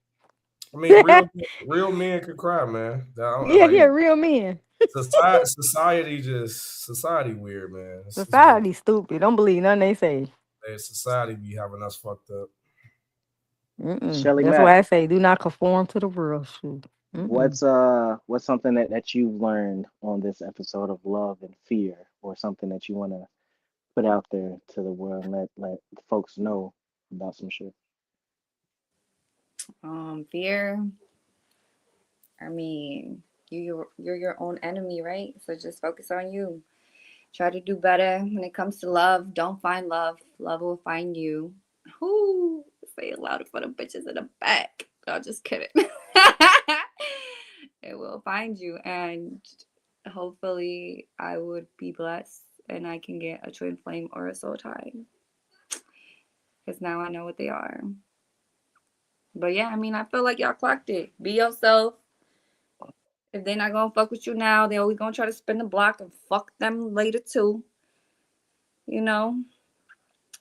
I mean, real men can cry, man. Yeah, Like he a real man. society weird, man. It's weird. Society stupid. Don't believe nothing they say. Hey, society be having us fucked up. Shelly That's Mack, why I say do not conform to the world. Shoot. Mm-mm. what's something that you've learned on this episode of Love and Fear, or something that you want to put out there to the world and let folks know about some shit? Fear. I mean, you're your own enemy, right? So just focus on you. Try to do better when it comes to love. Don't find love. Love will find you. Whoo! Say it louder for the bitches in the back. No, just kidding. It will find you, and hopefully, I would be blessed and I can get a twin flame or a soul tie. Because now I know what they are. But yeah, I mean, I feel like y'all clocked it. Be yourself. If they're not gonna fuck with you now, they always gonna try to spin the block and fuck them later too. You know,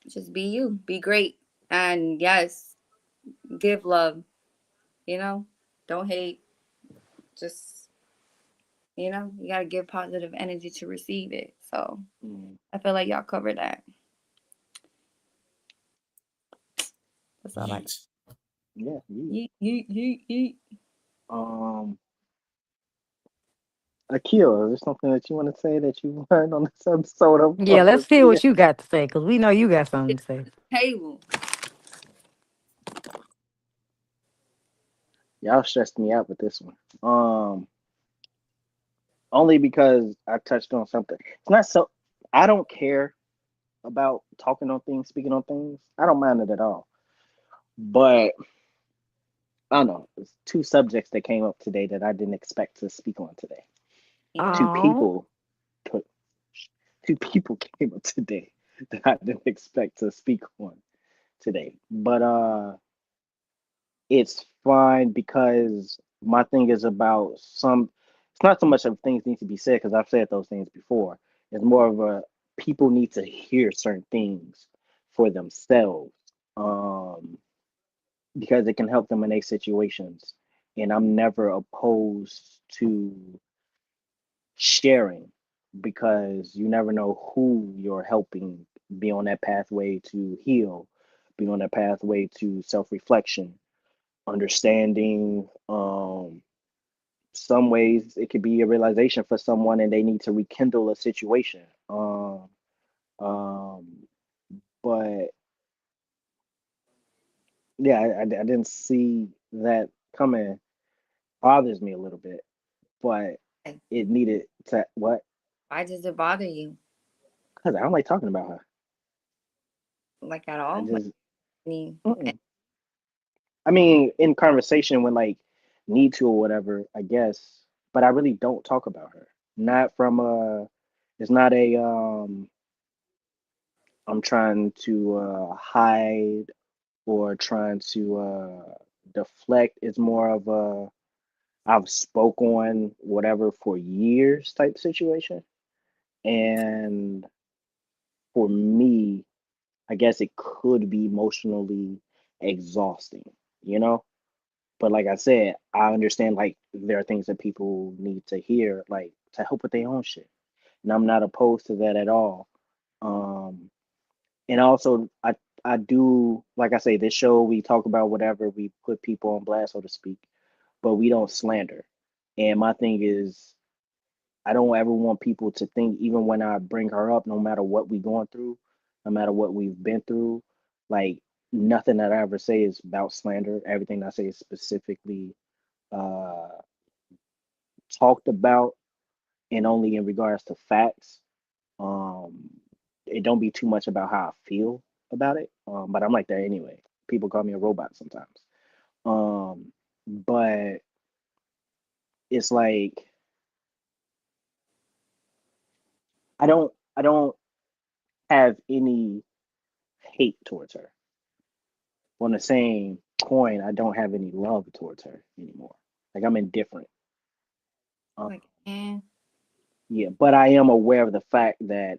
just be you, be great, and yes, give love. You know, don't hate. Just you gotta give positive energy to receive it. So Mm, I feel like y'all covered that. That's all I. Yeet. yeah. Yeet yeet yeet yeet. Um, Akil, is there something that you want to say that you learned on this episode of Yeah, Love let's and hear Fear? what you got to say because we know you got something to say. Table. Y'all stressed me out with this one. Only because I touched on something. It's not so. I don't care about talking on things, speaking on things. I don't mind it at all. But I don't know. It's 2 subjects that came up today that I didn't expect to speak on today. Yeah. Two Oh, people put 2 people came up today that I didn't expect to speak on today. But it's fine because my thing is about some. It's not so much of things need to be said because I've said those things before. It's more of a people need to hear certain things for themselves, um, because it can help them in their situations. And I'm never opposed to sharing because you never know who you're helping be on that pathway to heal, be on that pathway to self reflection, understanding. Some ways it could be a realization for someone and they need to rekindle a situation. Um, but yeah, I didn't see that coming. Bothers me a little bit, but it needed to what? Why does it bother you? Because I don't like talking about her. Like at I all? Like just, any mm-mm. I mean, in conversation when like need to or whatever, I guess. But I really don't talk about her. Not from a. It's not a. I'm trying to hide or trying to deflect. It's more of a. I've spoke on whatever for years type situation. And for me, I guess it could be emotionally exhausting, you know? But like I said, I understand like there are things that people need to hear, like to help with their own shit. And I'm not opposed to that at all. Um, and also I do, like I say, this show we talk about whatever, we put people on blast, so to speak, but we don't slander. And my thing is I don't ever want people to think, even when I bring her up, no matter what we going through, no matter what we've been through, like nothing that I ever say is about slander. Everything I say is specifically uh talked about and only in regards to facts. Um it don't be too much about how I feel about it. But I'm like that anyway. People call me a robot sometimes. But it's like I don't have any hate towards her. On the same coin, I don't have any love towards her anymore. Like I'm indifferent. Um, Like, eh. yeah, but I am aware of the fact that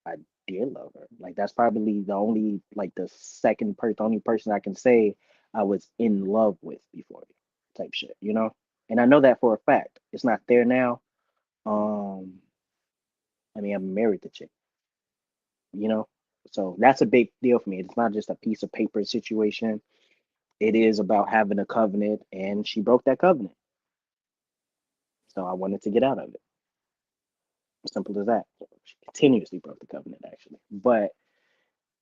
I did love her. Like that's probably the only, like the second person, only person I can say I was in love with before, type shit, you know. And I know that for a fact. It's not there now. Um, I mean, I'm married to chick, you know. So that's a big deal for me. It's not just a piece of paper situation. It is about having a covenant, and she broke that covenant. So I wanted to get out of it. Simple as that. She continuously broke the covenant actually. But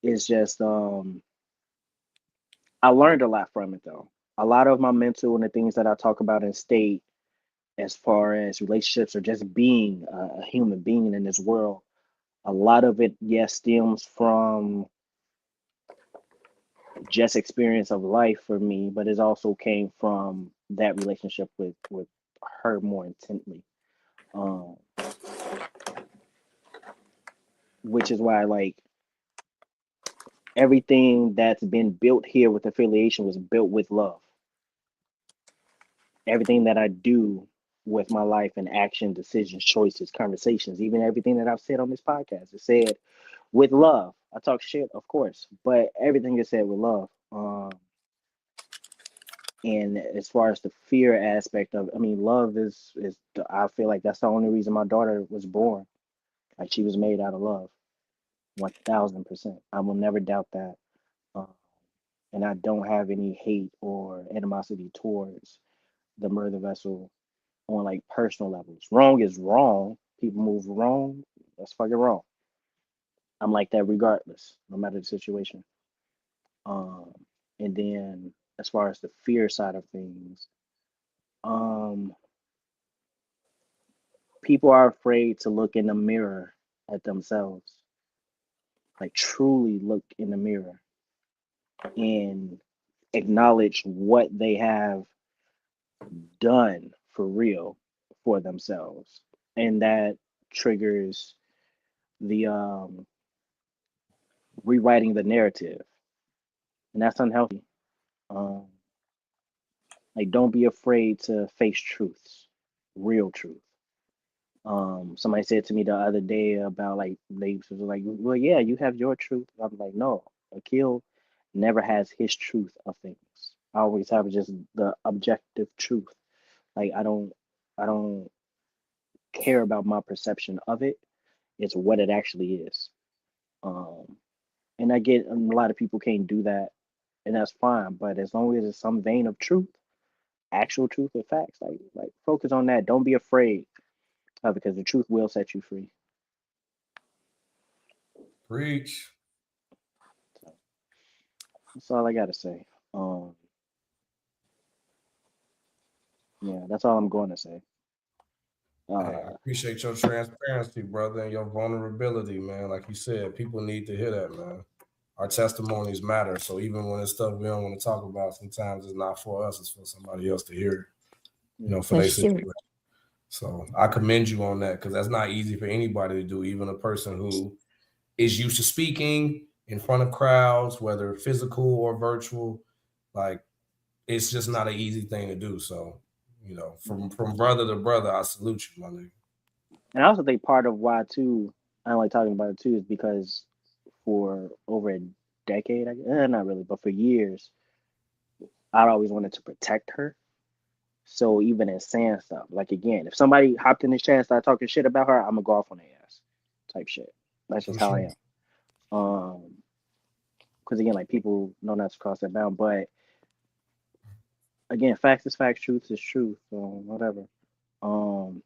it's just I learned a lot from it though. A lot of my mental and the things that I talk about in state as far as relationships or just being a human being in this world, a lot of it, yes, stems from just experience of life for me, but it also came from that relationship with her more intently. Um, which is why like everything that's been built here with affiliation was built with love. Everything that I do with my life and action, decisions, choices, conversations, even everything that I've said on this podcast is said with love. I talk shit, of course, but everything is said with love. And as far as the fear aspect of, I mean, love I feel like that's the only reason my daughter was born. Like she was made out of love, 1000%. I will never doubt that. Uh, and I don't have any hate or animosity towards the murder vessel on like personal levels. Wrong is wrong. People move wrong. That's fucking wrong. I'm like that regardless, no matter the situation. Um, and then as far as the fear side of things, um, people are afraid to look in the mirror at themselves, like truly look in the mirror and acknowledge what they have done for real for themselves. And that triggers the rewriting the narrative, and that's unhealthy. Um, like, don't be afraid to face truths, real truth. Somebody said to me the other day about like they was like, well, yeah, you have your truth. I'm like, no, Akil never has his truth of things. I always have just the objective truth. Like I don't care about my perception of it. It's what it actually is. Um, and I get a lot of people can't do that, and that's fine. But as long as it's some vein of truth, actual truth and facts, like focus on that. Don't be afraid, because the truth will set you free. Preach. So that's all I gotta say. Um, yeah, that's all I'm going to say. Hey, I Uh, appreciate your transparency, brother, and your vulnerability, man. Like you said, people need to hear that, man. Our testimonies matter. So even when it's stuff we don't want to talk about, sometimes it's not for us, it's for somebody else to hear it, yeah. for their That's true. situation. So I commend you on that because that's not easy for anybody to do, even a person who is used to speaking in front of crowds, whether physical or virtual. Like it's just not an easy thing to do. So, Yeah. from brother to brother, I salute you, my nigga. And I also think part of why too I don't like talking about it too is because for over a decade, not really, but for years, I always wanted to protect her. So even in saying stuff, like again, if somebody hopped in this chat and started talking shit about her, I'm gonna go off on their ass, type shit. That's For just how I sure. am. Because again, like people know not to cross that bound, but again, facts is facts, truth is truth. So whatever. Um,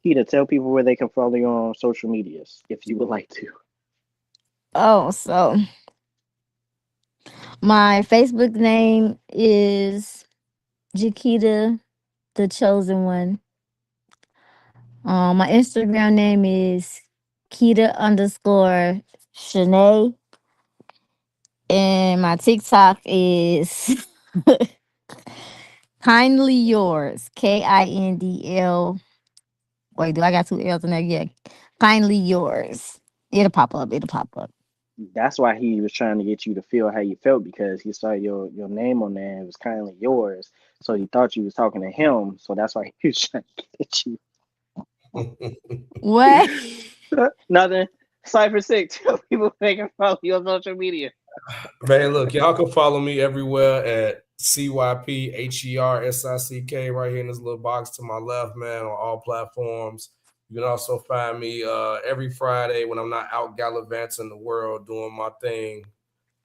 Keita, tell people where they can follow you on social medias if you would like to. Oh, so my Facebook name is Jakita, the chosen one. My Instagram name is Kita underscore Shanae. And my TikTok is kindly yours. KINDL. Wait, do I got two L's in there? Yeah. Kindly yours. It'll pop up. It'll pop up. That's why he was trying to get you to feel how you felt because he saw your name on there. It was kindly yours, so he thought you was talking to him. So that's why he was trying to get you. What? Nothing. Cypher Six. Tell people they can follow you on social media. Man, look, y'all can follow me everywhere at CYPHERSICK right here in this little box to my left, man, on all platforms. You can also find me every Friday when I'm not out gallivanting the world doing my thing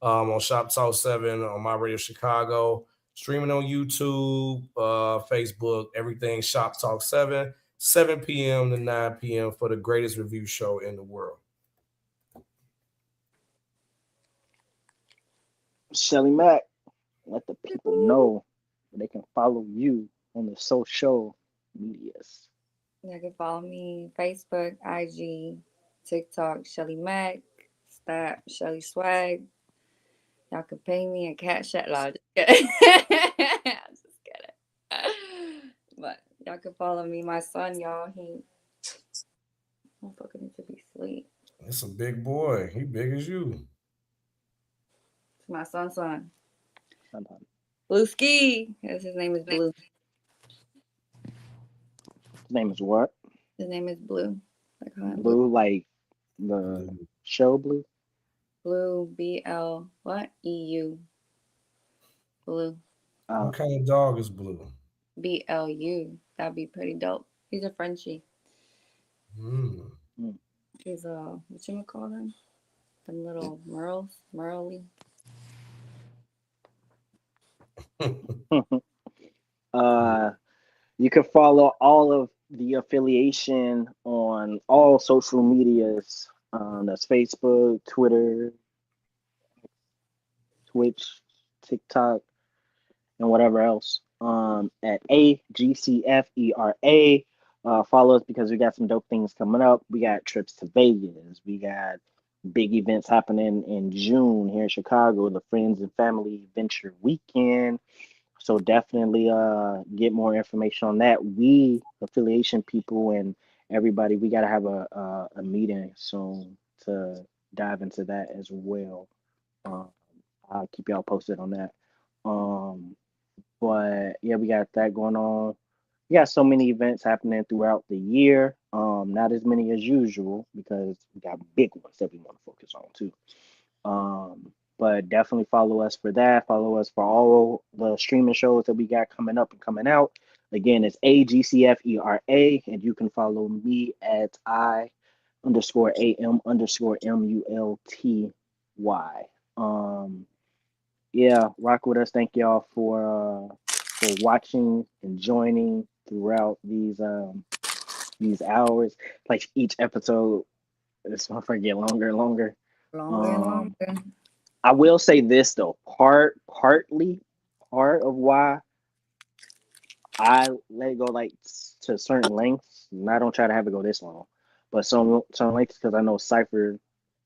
on Shop Talk 7 on My Radio Chicago, streaming on YouTube, Facebook, everything Shop Talk 7, 7 p.m. to 9 p.m. for the greatest review show in the world. Shelly Mack. Let the people know where they can follow you on the social medias. You can follow me Facebook, IG, TikTok, Shelly Mack, Snap, Shelly Swag. Y'all can pay me in cash out. No, I'm just kidding. I'm just kidding. But y'all can follow me. My son, y'all, he motherfucker needs to be asleep. It's a big boy. He big as you. It's my son's son. Sometimes. Blue Ski. Yes, his name is Blue. His name is what? His name is Blue. Like how Blue. Blue, like the show Blue. Blue, BL, what? EU. Blue. What kind of dog is Blue? BLU. That'd be pretty dope. He's a Frenchie. Mm. He's what you call them? Them little Merle. You can follow all of the affiliation on all social medias. That's Facebook, Twitter, Twitch, TikTok, and whatever else. At AGCFERA. Follow us because we got some dope things coming up. We got trips to Vegas. We got big events happening in June here in Chicago, the Friends and Family Venture Weekend. So definitely get more information on that. We affiliation people and everybody, we gotta have a meeting soon to dive into that as well. I'll keep y'all posted on that. Um, but yeah, we got that going on. We got so many events happening throughout the year. Not as many as usual because we got big ones that we want to focus on too. But definitely follow us for that. Follow us for all the streaming shows that we got coming up and coming out. Again, it's AGCFERA, and you can follow me at I_AM_MULTY. Yeah, rock with us. Thank y'all for watching and joining throughout these hours. Like each episode, this motherfucker get longer and longer. Longer and longer. I will say this though, part of why I let it go like to certain lengths, and I don't try to have it go this long, but some lengths because I know Cypher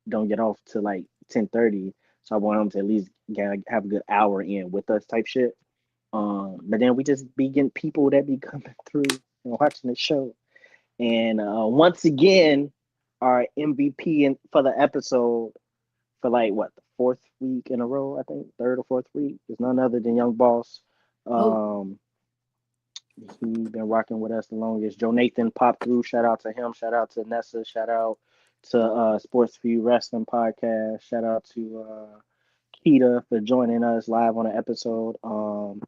don't get off to like 10:30, so I want him to at least have a good hour in with us type shit. But then we just be getting people that be coming through and watching the show, and once again, our MVP for the episode for like what the fourth week in a row, I think third or fourth week is none other than Young Boss. He been rocking with us the longest. Joe Nathan popped through. Shout out to him. Shout out to Nessa. Shout out to Sports View Wrestling Podcast. Shout out to Keita for joining us live on the episode. Oh,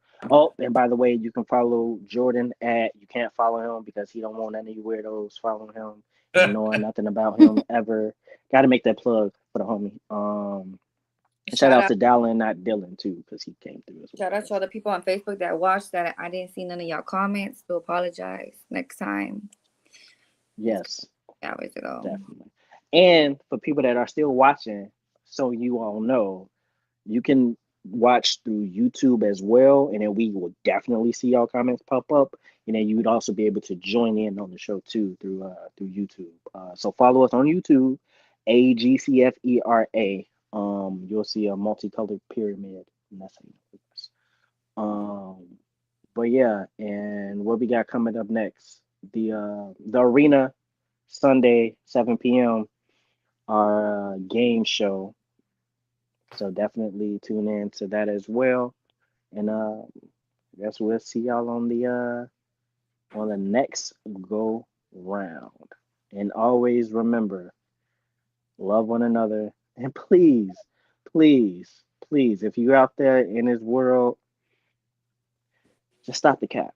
and by the way, you can follow Jordan at. You can't follow him because he don't want any weirdos following him and knowing nothing about him ever. Got to make that plug for the homie. Shout out to Dallin, not Dylan too, because he came through as well. Shout out to all the people on Facebook that watched that. I didn't see none of y'all comments. To apologize next time. Yes, Hours ago. definitely. And for people that are still watching, so you all know, you can watch through YouTube as well, and then we will definitely see y'all comments pop up. And then you would also be able to join in on the show too through YouTube. So follow us on YouTube, AGCFERA. You'll see a multicolored pyramid, and that's how you know us. But yeah, and what we got coming up next? The arena Sunday 7 p.m. our game show. So definitely tune in to that as well. And I guess we'll see y'all on the next go round. And always remember, love one another. And please, please, please, if you're out there in this world, just stop the cap.